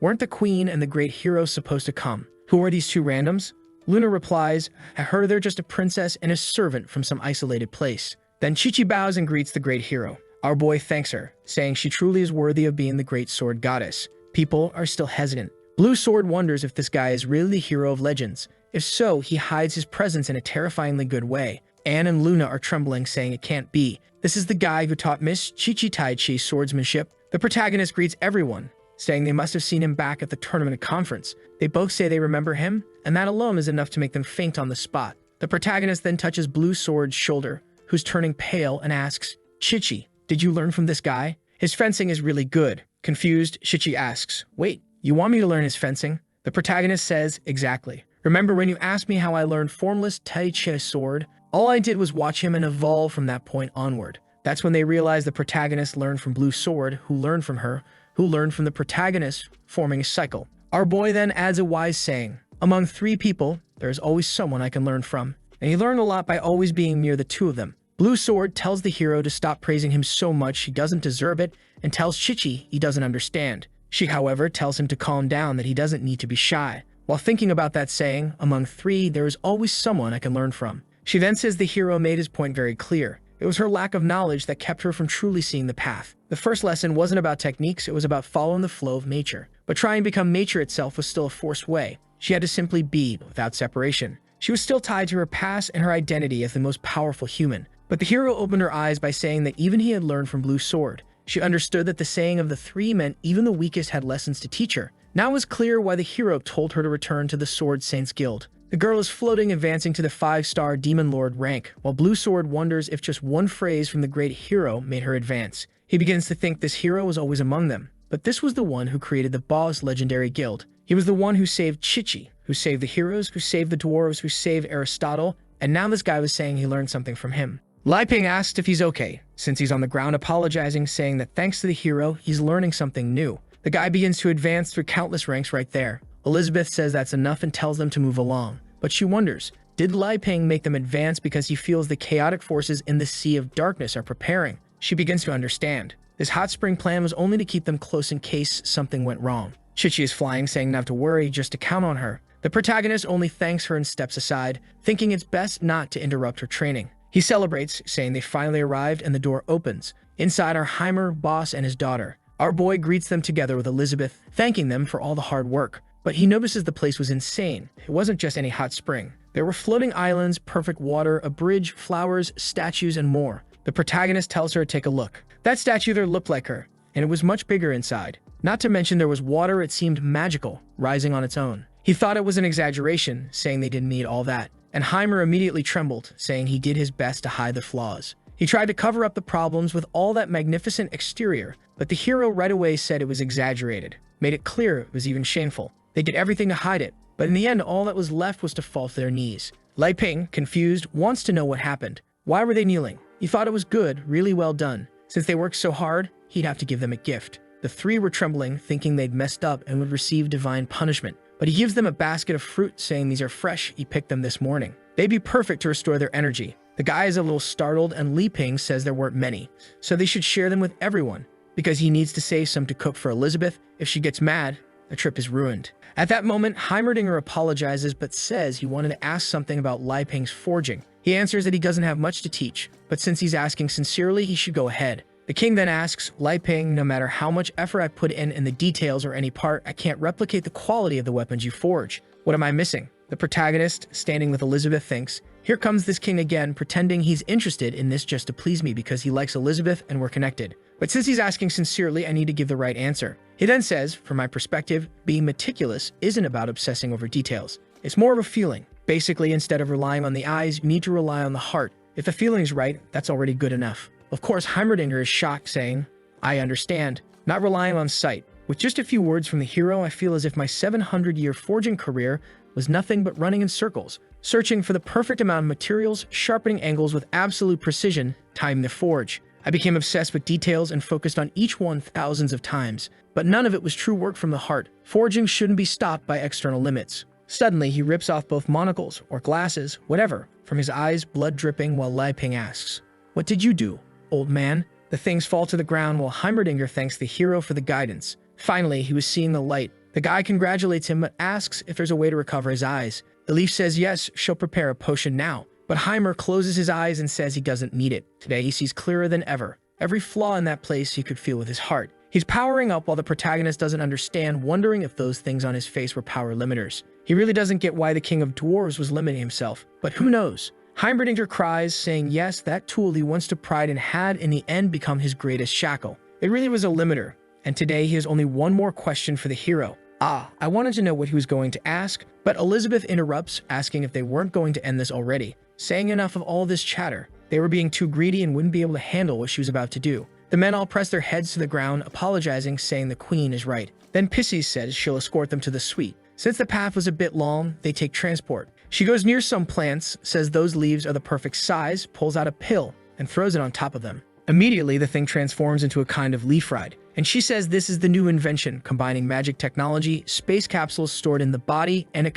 weren't the queen and the great hero supposed to come? Who are these two randoms? Luna replies, I heard they're just a princess and a servant from some isolated place. Then Chi-Chi bows and greets the great hero. Our boy thanks her, saying she truly is worthy of being the great sword goddess. People are still hesitant. Blue Sword wonders if this guy is really the hero of legends. If so, he hides his presence in a terrifyingly good way. Anne and Luna are trembling, saying it can't be. This is the guy who taught Miss Chi-Chi Tai Chi swordsmanship. The protagonist greets everyone, saying they must have seen him back at the tournament conference. They both say they remember him, and that alone is enough to make them faint on the spot. The protagonist then touches Blue Sword's shoulder, who's turning pale, and asks, "Chichi, did you learn from this guy? His fencing is really good." Confused, Chichi asks, "Wait, you want me to learn his fencing?" The protagonist says, "Exactly. Remember when you asked me how I learned formless Tai Chi sword? All I did was watch him and evolve from that point onward." That's when they realize the protagonist learned from Blue Sword, who learned from her, who learned from the protagonist, forming a cycle. Our boy then adds a wise saying, "Among three people, there is always someone I can learn from." And he learned a lot by always being near the two of them. Blue Sword tells the hero to stop praising him so much he doesn't deserve it, and tells Chichi he doesn't understand. She, however, tells him to calm down, that he doesn't need to be shy. While thinking about that saying, "Among three, there is always someone I can learn from," she then says the hero made his point very clear. It was her lack of knowledge that kept her from truly seeing the path. The first lesson wasn't about techniques, it was about following the flow of nature. But trying to become nature itself was still a forced way. She had to simply be, without separation. She was still tied to her past and her identity as the most powerful human. But the hero opened her eyes by saying that even he had learned from Blue Sword. She understood that the saying of the three meant even the weakest had lessons to teach her. Now it was clear why the hero told her to return to the Sword Saints Guild. The girl is floating, advancing to the 5-star Demon Lord rank, while Blue Sword wonders if just one phrase from the great hero made her advance. He begins to think this hero was always among them, but this was the one who created the Boss Legendary Guild. He was the one who saved Chichi, who saved the heroes, who saved the dwarves, who saved Aristotle, and now this guy was saying he learned something from him. Lai Ping asked if he's okay, since he's on the ground apologizing, saying that thanks to the hero, he's learning something new. The guy begins to advance through countless ranks right there. Elizabeth says that's enough and tells them to move along. But she wonders, did Lai Ping make them advance because he feels the chaotic forces in the Sea of Darkness are preparing? She begins to understand. This hot spring plan was only to keep them close in case something went wrong. Chichi is flying, saying not to worry, just to count on her. The protagonist only thanks her and steps aside, thinking it's best not to interrupt her training. He celebrates, saying they finally arrived and the door opens. Inside are Heimer, Boss, and his daughter. Our boy greets them together with Elizabeth, thanking them for all the hard work. But he notices the place was insane. It wasn't just any hot spring. There were floating islands, perfect water, a bridge, flowers, statues, and more. The protagonist tells her to take a look. That statue there looked like her, and it was much bigger inside. Not to mention there was water, it seemed magical, rising on its own. He thought it was an exaggeration, saying they didn't need all that. And Heimer immediately trembled, saying he did his best to hide the flaws. He tried to cover up the problems with all that magnificent exterior, but the hero right away said it was exaggerated, made it clear it was even shameful. They did everything to hide it, but in the end all that was left was to fall to their knees. Lai Ping, confused, wants to know what happened. Why were they kneeling? He thought it was good, really well done. Since they worked so hard, he'd have to give them a gift. The three were trembling, thinking they'd messed up and would receive divine punishment. But he gives them a basket of fruit, saying these are fresh, he picked them this morning. They'd be perfect to restore their energy. The guy is a little startled, and Li Ping says there weren't many, so they should share them with everyone, because he needs to save some to cook for Elizabeth. If she gets mad, the trip is ruined. At that moment, Heimerdinger apologizes but says he wanted to ask something about Lai Ping's forging. He answers that he doesn't have much to teach, but since he's asking sincerely, he should go ahead. The king then asks, Lai Ping, no matter how much effort I put in the details or any part, I can't replicate the quality of the weapons you forge. What am I missing? The protagonist, standing with Elizabeth, thinks, here comes this king again, pretending he's interested in this just to please me because he likes Elizabeth and we're connected. But since he's asking sincerely, I need to give the right answer. He then says, from my perspective, being meticulous isn't about obsessing over details. It's more of a feeling. Basically, instead of relying on the eyes, you need to rely on the heart. If the feeling's right, that's already good enough. Of course, Heimerdinger is shocked, saying, I understand, not relying on sight. With just a few words from the hero, I feel as if my 700-year forging career was nothing but running in circles, searching for the perfect amount of materials, sharpening angles with absolute precision, timing the forge. I became obsessed with details and focused on each one thousands of times, but none of it was true work from the heart. Forging shouldn't be stopped by external limits. Suddenly, he rips off both monocles, or glasses, whatever, from his eyes, blood dripping, while Lai Ping asks, what did you do, old man? The things fall to the ground while Heimerdinger thanks the hero for the guidance. Finally, he was seeing the light. The guy congratulates him but asks if there's a way to recover his eyes. Elif says yes, she'll prepare a potion now. But Heimer closes his eyes and says he doesn't need it. Today he sees clearer than ever. Every flaw in that place he could feel with his heart. He's powering up while the protagonist doesn't understand, wondering if those things on his face were power limiters. He really doesn't get why the king of dwarves was limiting himself, but who knows? Heimerdinger cries, saying yes, that tool he once took pride in had in the end become his greatest shackle. It really was a limiter, and today he has only one more question for the hero. I wanted to know what he was going to ask, but Elizabeth interrupts, asking if they weren't going to end this already, saying enough of all this chatter. They were being too greedy and wouldn't be able to handle what she was about to do. The men all pressed their heads to the ground, apologizing, saying the queen is right. Then Pisces says she'll escort them to the suite. Since the path was a bit long, they take transport. She goes near some plants, says those leaves are the perfect size, pulls out a pill, and throws it on top of them. Immediately, the thing transforms into a kind of leaf ride. And she says this is the new invention, combining magic technology, space capsules stored in the body, and a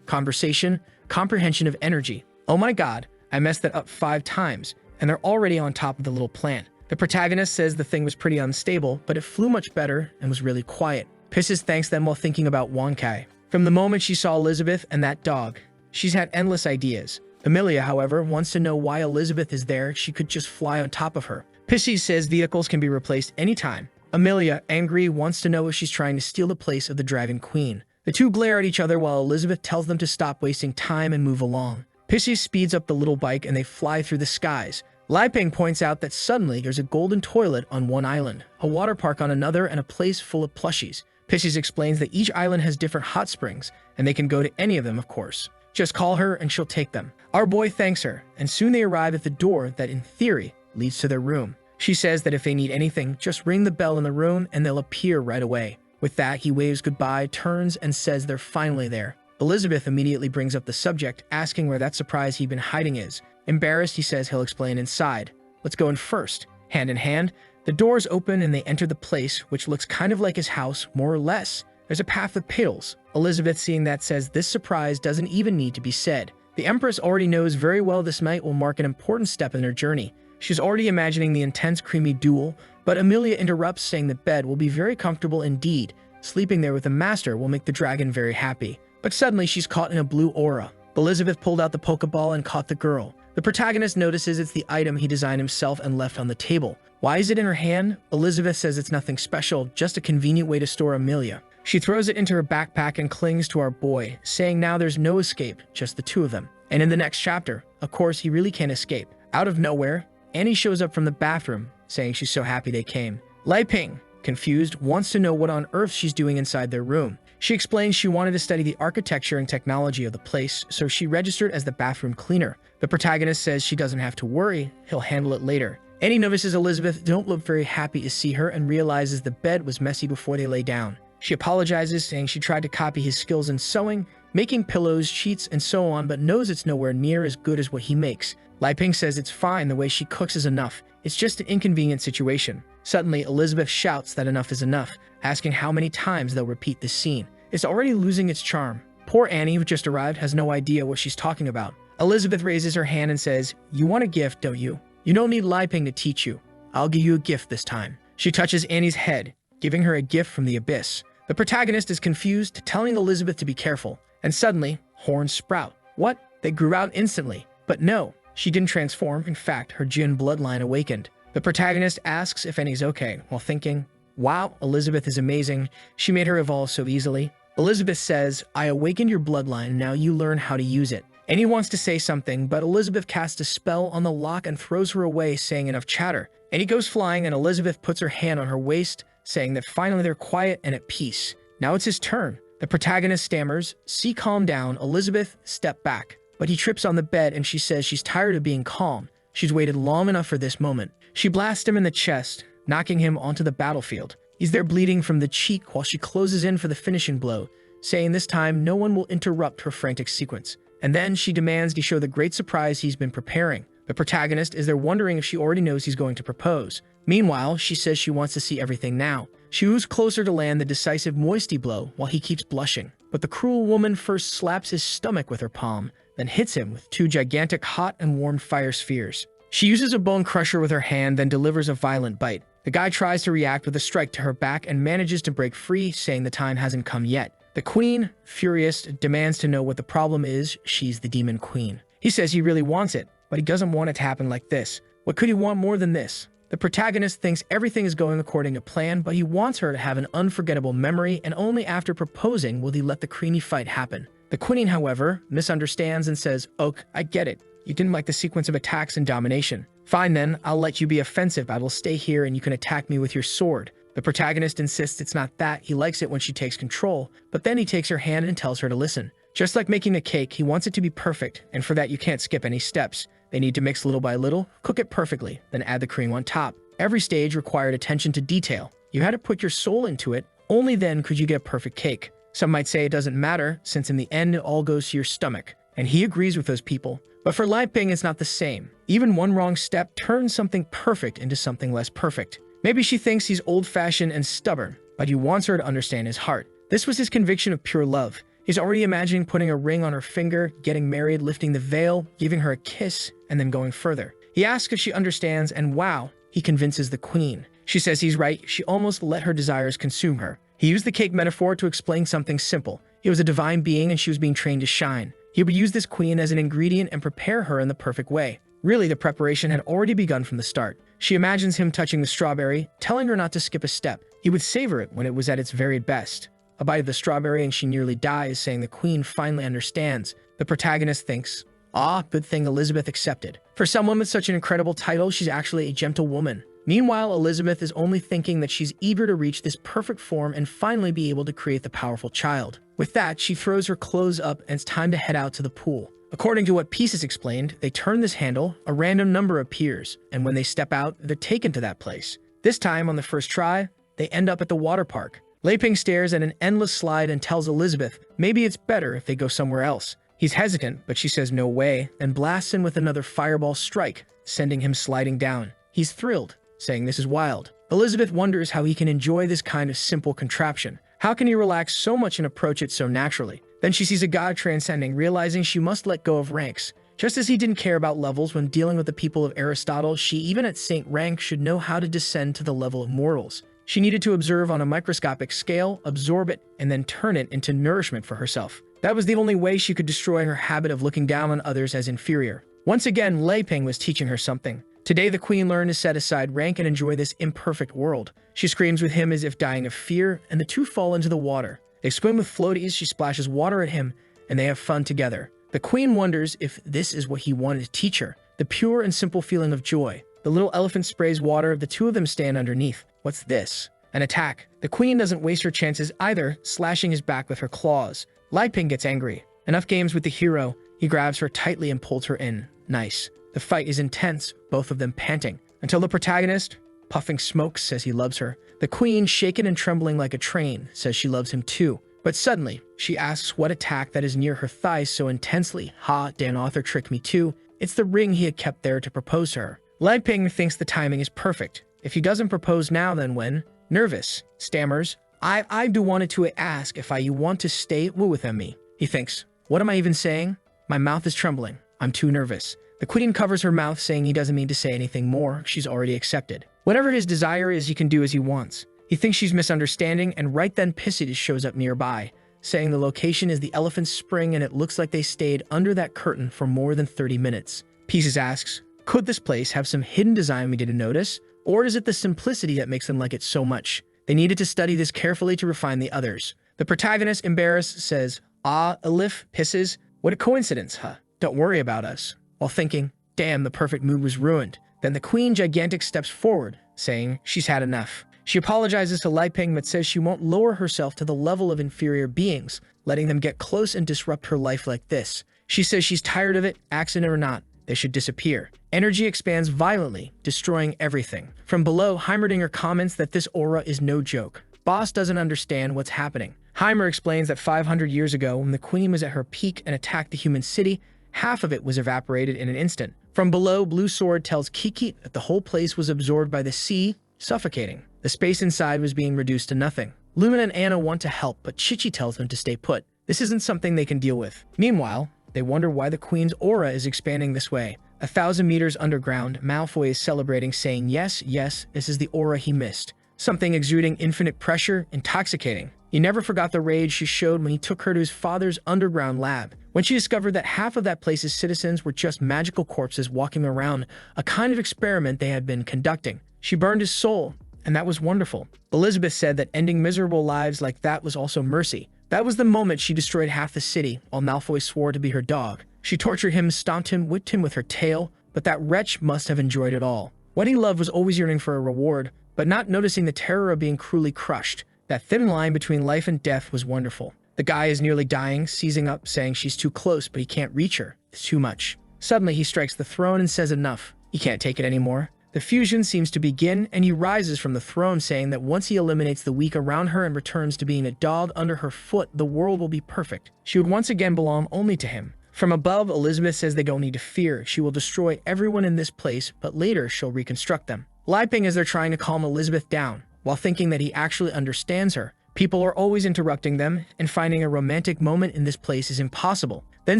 conversation, comprehension of energy. Oh my god, I messed that up 5 times, and they're already on top of the little plant. The protagonist says the thing was pretty unstable, but it flew much better and was really quiet. Pisces thanks them while thinking about Wonkai. From the moment she saw Elizabeth and that dog, she's had endless ideas. Amelia, however, wants to know why Elizabeth is there. She could just fly on top of her. Pisces says vehicles can be replaced anytime. Amelia, angry, wants to know if she's trying to steal the place of the driving queen. The two glare at each other while Elizabeth tells them to stop wasting time and move along. Pisces speeds up the little bike and they fly through the skies. Lai Ping points out that suddenly there's a golden toilet on one island, a water park on another, and a place full of plushies. Pisces explains that each island has different hot springs, and they can go to any of them, of course. Just call her and she'll take them. Our boy thanks her, and soon they arrive at the door that, in theory, leads to their room. She says that if they need anything, just ring the bell in the room and they'll appear right away. With that, he waves goodbye, turns, and says they're finally there. Elizabeth immediately brings up the subject, asking where that surprise he'd been hiding is. Embarrassed, he says he'll explain inside. Let's go in first. Hand in hand, the doors open and they enter the place, which looks kind of like his house, more or less. There's a path with petals. Elizabeth, seeing that, says this surprise doesn't even need to be said. The Empress already knows very well this night will mark an important step in her journey. She's already imagining the intense, creamy duel, but Amelia interrupts, saying the bed will be very comfortable indeed. Sleeping there with the master will make the dragon very happy. But suddenly she's caught in a blue aura. Elizabeth pulled out the Pokeball and caught the girl. The protagonist notices it's the item he designed himself and left on the table. Why is it in her hand? Elizabeth says it's nothing special, just a convenient way to store Amelia. She throws it into her backpack and clings to our boy, saying now there's no escape, just the two of them. And in the next chapter, of course, he really can't escape. Out of nowhere, Annie shows up from the bathroom, saying she's so happy they came. Lai Ping, confused, wants to know what on earth she's doing inside their room. She explains she wanted to study the architecture and technology of the place, so she registered as the bathroom cleaner. The protagonist says she doesn't have to worry, he'll handle it later. Annie notices Elizabeth don't look very happy to see her and realizes the bed was messy before they lay down. She apologizes, saying she tried to copy his skills in sewing, making pillows, sheets, and so on, but knows it's nowhere near as good as what he makes. Lai Ping says it's fine, the way she cooks is enough. It's just an inconvenient situation. Suddenly, Elizabeth shouts that enough is enough, asking how many times they'll repeat this scene. It's already losing its charm. Poor Annie, who just arrived, has no idea what she's talking about. Elizabeth raises her hand and says, "You want a gift, don't you? You don't need Lai Ping to teach you. I'll give you a gift this time." She touches Annie's head, giving her a gift from the abyss. The protagonist is confused, telling Elizabeth to be careful. And suddenly, horns sprout. What? They grew out instantly. But no, she didn't transform. In fact, her Jin bloodline awakened. The protagonist asks if Annie's okay, while thinking, wow, Elizabeth is amazing. She made her evolve so easily. Elizabeth says, I awakened your bloodline, now you learn how to use it. Annie wants to say something, but Elizabeth casts a spell on the lock and throws her away, saying enough chatter. Annie goes flying and Elizabeth puts her hand on her waist, saying that finally they're quiet and at peace. Now it's his turn. The protagonist stammers, "See, calm down, Elizabeth, step back." But he trips on the bed and she says she's tired of being calm. She's waited long enough for this moment. She blasts him in the chest, knocking him onto the battlefield. He's there bleeding from the cheek while she closes in for the finishing blow, saying this time no one will interrupt her frantic sequence. And then she demands he show the great surprise he's been preparing. The protagonist is there wondering if she already knows he's going to propose. Meanwhile, she says she wants to see everything now. She moves closer to land the decisive moisty blow while he keeps blushing. But the cruel woman first slaps his stomach with her palm, then hits him with two gigantic hot and warm fire spheres. She uses a bone crusher with her hand, then delivers a violent bite. The guy tries to react with a strike to her back and manages to break free, saying the time hasn't come yet. The queen, furious, demands to know what the problem is. She's the demon queen. He says he really wants it, but he doesn't want it to happen like this. What could he want more than this? The protagonist thinks everything is going according to plan, but he wants her to have an unforgettable memory, and only after proposing will he let the creamy fight happen. The queen, however, misunderstands and says, "Ok, I get it. You didn't like the sequence of attacks and domination. Fine then, I'll let you be offensive. I will stay here and you can attack me with your sword." The protagonist insists it's not that. He likes it when she takes control, but then he takes her hand and tells her to listen. Just like making a cake, he wants it to be perfect, and for that you can't skip any steps. They need to mix little by little, cook it perfectly, then add the cream on top. Every stage required attention to detail. You had to put your soul into it. Only then could you get a perfect cake. Some might say it doesn't matter, since in the end it all goes to your stomach. And he agrees with those people. But for Lai Ping, it's not the same. Even one wrong step turns something perfect into something less perfect. Maybe she thinks he's old-fashioned and stubborn, but he wants her to understand his heart. This was his conviction of pure love. He's already imagining putting a ring on her finger, getting married, lifting the veil, giving her a kiss, and then going further. He asks if she understands, and wow, he convinces the queen. She says he's right. She almost let her desires consume her. He used the cake metaphor to explain something simple. He was a divine being and she was being trained to shine. He would use this queen as an ingredient and prepare her in the perfect way. Really, the preparation had already begun from the start. She imagines him touching the strawberry, telling her not to skip a step. He would savor it when it was at its very best. A bite of the strawberry and she nearly dies, saying the queen finally understands. The protagonist thinks, ah, good thing Elizabeth accepted. For someone with such an incredible title, she's actually a gentle woman. Meanwhile, Elizabeth is only thinking that she's eager to reach this perfect form and finally be able to create the powerful child. With that, she throws her clothes up and it's time to head out to the pool. According to what Pieces explained, they turn this handle, a random number appears, and when they step out, they're taken to that place. This time, on the first try, they end up at the water park. Lei Ping stares at an endless slide and tells Elizabeth maybe it's better if they go somewhere else. He's hesitant, but she says no way, and blasts him with another fireball strike, sending him sliding down. He's thrilled, saying this is wild. Elizabeth wonders how he can enjoy this kind of simple contraption. How can he relax so much and approach it so naturally? Then she sees a god transcending, realizing she must let go of ranks. Just as he didn't care about levels when dealing with the people of Aristotle, she, even at saint rank, should know how to descend to the level of mortals. She needed to observe on a microscopic scale, absorb it, and then turn it into nourishment for herself. That was the only way she could destroy her habit of looking down on others as inferior. Once again, Lei Ping was teaching her something. Today, the queen learned to set aside rank and enjoy this imperfect world. She screams with him as if dying of fear, and the two fall into the water. They swim with floaties, she splashes water at him, and they have fun together. The queen wonders if this is what he wanted to teach her, the pure and simple feeling of joy. The little elephant sprays water, the two of them stand underneath. What's this? An attack. The queen doesn't waste her chances either, slashing his back with her claws. Lai Ping gets angry. Enough games with the hero. He grabs her tightly and pulls her in. Nice. The fight is intense, both of them panting, until the protagonist, puffing smoke, says he loves her. The queen, shaken and trembling like a train, says she loves him too. But suddenly, she asks what attack that is near her thighs so intensely. Ha, Dan Arthur tricked me too. It's the ring he had kept there to propose to her. Lai Ping thinks the timing is perfect. If he doesn't propose now, then when? Nervous, stammers, I do wanted to ask if you want to stay with me. He thinks, what am I even saying? My mouth is trembling. I'm too nervous. The queen covers her mouth, saying he doesn't mean to say anything more. She's already accepted. Whatever his desire is, he can do as he wants. He thinks she's misunderstanding, and right then Pisides shows up nearby, saying the location is the elephant's spring and it looks like they stayed under that curtain for more than 30 minutes. Pieces asks, could this place have some hidden design we didn't notice? Or is it the simplicity that makes them like it so much? They needed to study this carefully to refine the others. The protagonist, embarrassed, says, ah, Elif, Pisses, what a coincidence, huh? Don't worry about us. While thinking, damn, the perfect mood was ruined. Then the queen, gigantic, steps forward, saying she's had enough. She apologizes to Lai Ping but says she won't lower herself to the level of inferior beings, letting them get close and disrupt her life like this. She says she's tired of it, accident or not. They should disappear. Energy expands violently, destroying everything. From below, Heimerdinger comments that this aura is no joke. Boss doesn't understand what's happening. Heimer explains that 500 years ago, when the queen was at her peak and attacked the human city, half of it was evaporated in an instant. From below, Blue Sword tells Kiki that the whole place was absorbed by the sea, suffocating. The space inside was being reduced to nothing. Lumen and Anna want to help, but Chichi tells them to stay put. This isn't something they can deal with. Meanwhile, they wonder why the queen's aura is expanding this way. 1,000 meters underground, Malfoy is celebrating, saying, yes, yes, this is the aura he missed. Something exuding infinite pressure, intoxicating. He never forgot the rage she showed when he took her to his father's underground lab. When she discovered that half of that place's citizens were just magical corpses walking around, a kind of experiment they had been conducting. She burned his soul, and that was wonderful. Elizabeth said that ending miserable lives like that was also mercy. That was the moment she destroyed half the city, while Malfoy swore to be her dog. She tortured him, stomped him, whipped him with her tail, but that wretch must have enjoyed it all. What he loved was always yearning for a reward, but not noticing the terror of being cruelly crushed. That thin line between life and death was wonderful. The guy is nearly dying, seizing up, saying she's too close, but he can't reach her. It's too much. Suddenly, he strikes the throne and says enough. He can't take it anymore. The fusion seems to begin, and he rises from the throne, saying that once he eliminates the weak around her and returns to being a dog under her foot, the world will be perfect. She would once again belong only to him. From above, Elizabeth says they don't need to fear. She will destroy everyone in this place, but later she'll reconstruct them. Liping as they're trying to calm Elizabeth down, while thinking that he actually understands her. People are always interrupting them, and finding a romantic moment in this place is impossible. Then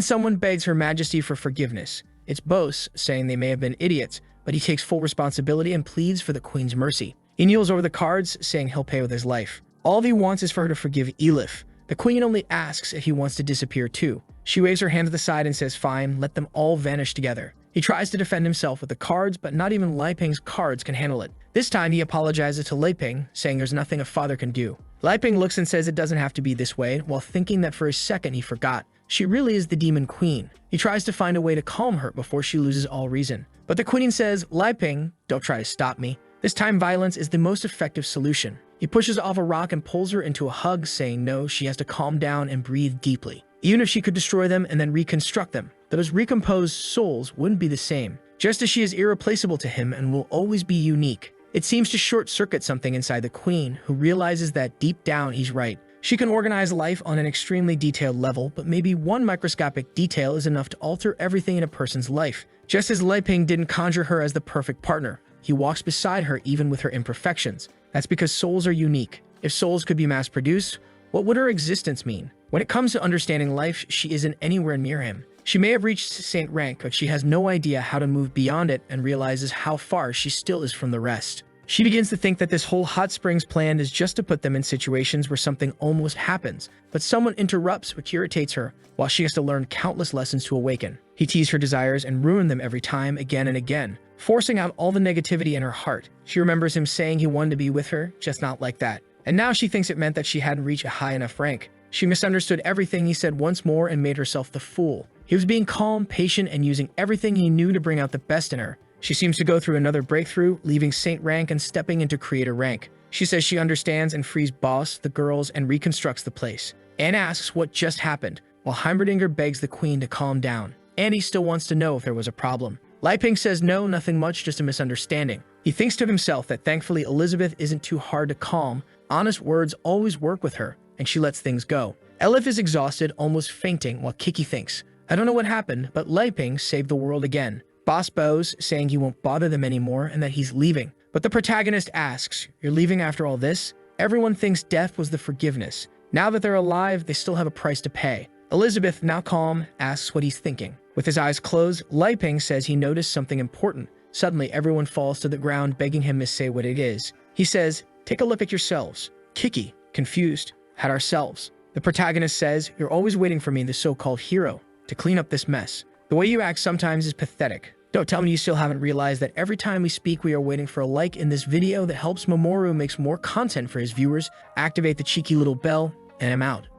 someone begs Her Majesty for forgiveness. It's Bose, saying they may have been idiots, but he takes full responsibility and pleads for the Queen's mercy. He kneels over the cards, saying he'll pay with his life. All he wants is for her to forgive Elif. The Queen only asks if he wants to disappear too. She waves her hand to the side and says fine, let them all vanish together. He tries to defend himself with the cards, but not even Liping's cards can handle it. This time he apologizes to Liping, saying there's nothing a father can do. Liping looks and says it doesn't have to be this way, while thinking that for a second he forgot. She really is the Demon Queen. He tries to find a way to calm her before she loses all reason. But the Queen says, Liping, don't try to stop me. This time violence is the most effective solution. He pushes off a rock and pulls her into a hug, saying no, she has to calm down and breathe deeply. Even if she could destroy them and then reconstruct them, those recomposed souls wouldn't be the same. Just as she is irreplaceable to him and will always be unique. It seems to short-circuit something inside the Queen, who realizes that deep down he's right. She can organize life on an extremely detailed level, but maybe one microscopic detail is enough to alter everything in a person's life. Just as Liping didn't conjure her as the perfect partner, he walks beside her even with her imperfections. That's because souls are unique. If souls could be mass-produced, what would her existence mean? When it comes to understanding life, she isn't anywhere near him. She may have reached saint rank, but she has no idea how to move beyond it and realizes how far she still is from the rest. She begins to think that this whole hot springs plan is just to put them in situations where something almost happens, but someone interrupts, which irritates her, while she has to learn countless lessons to awaken. He teased her desires and ruined them every time, again and again, forcing out all the negativity in her heart. She remembers him saying he wanted to be with her, just not like that. And now she thinks it meant that she hadn't reached a high enough rank. She misunderstood everything he said once more and made herself the fool. He was being calm, patient, and using everything he knew to bring out the best in her. She seems to go through another breakthrough, leaving saint rank and stepping into creator rank. She says she understands and frees Boss, the girls, and reconstructs the place. Anne asks what just happened, while Heimerdinger begs the Queen to calm down. Annie still wants to know if there was a problem. Liping says no, nothing much, just a misunderstanding. He thinks to himself that thankfully Elizabeth isn't too hard to calm. Honest words always work with her, and she lets things go. Elif is exhausted, almost fainting, while Kiki thinks, I don't know what happened, but Liping saved the world again. Boss bows, saying he won't bother them anymore and that he's leaving. But the protagonist asks, you're leaving after all this? Everyone thinks death was the forgiveness. Now that they're alive, they still have a price to pay. Elizabeth, now calm, asks what he's thinking. With his eyes closed, Liping says he noticed something important. Suddenly, everyone falls to the ground, begging him to say what it is. He says, take a look at yourselves. Kiki, confused, had ourselves. The protagonist says, you're always waiting for me, the so-called hero, to clean up this mess. The way you act sometimes is pathetic. Don't tell me you still haven't realized that every time we speak, we are waiting for a like in this video that helps Mamoru makes more content for his viewers. Activate the cheeky little bell, and I'm out.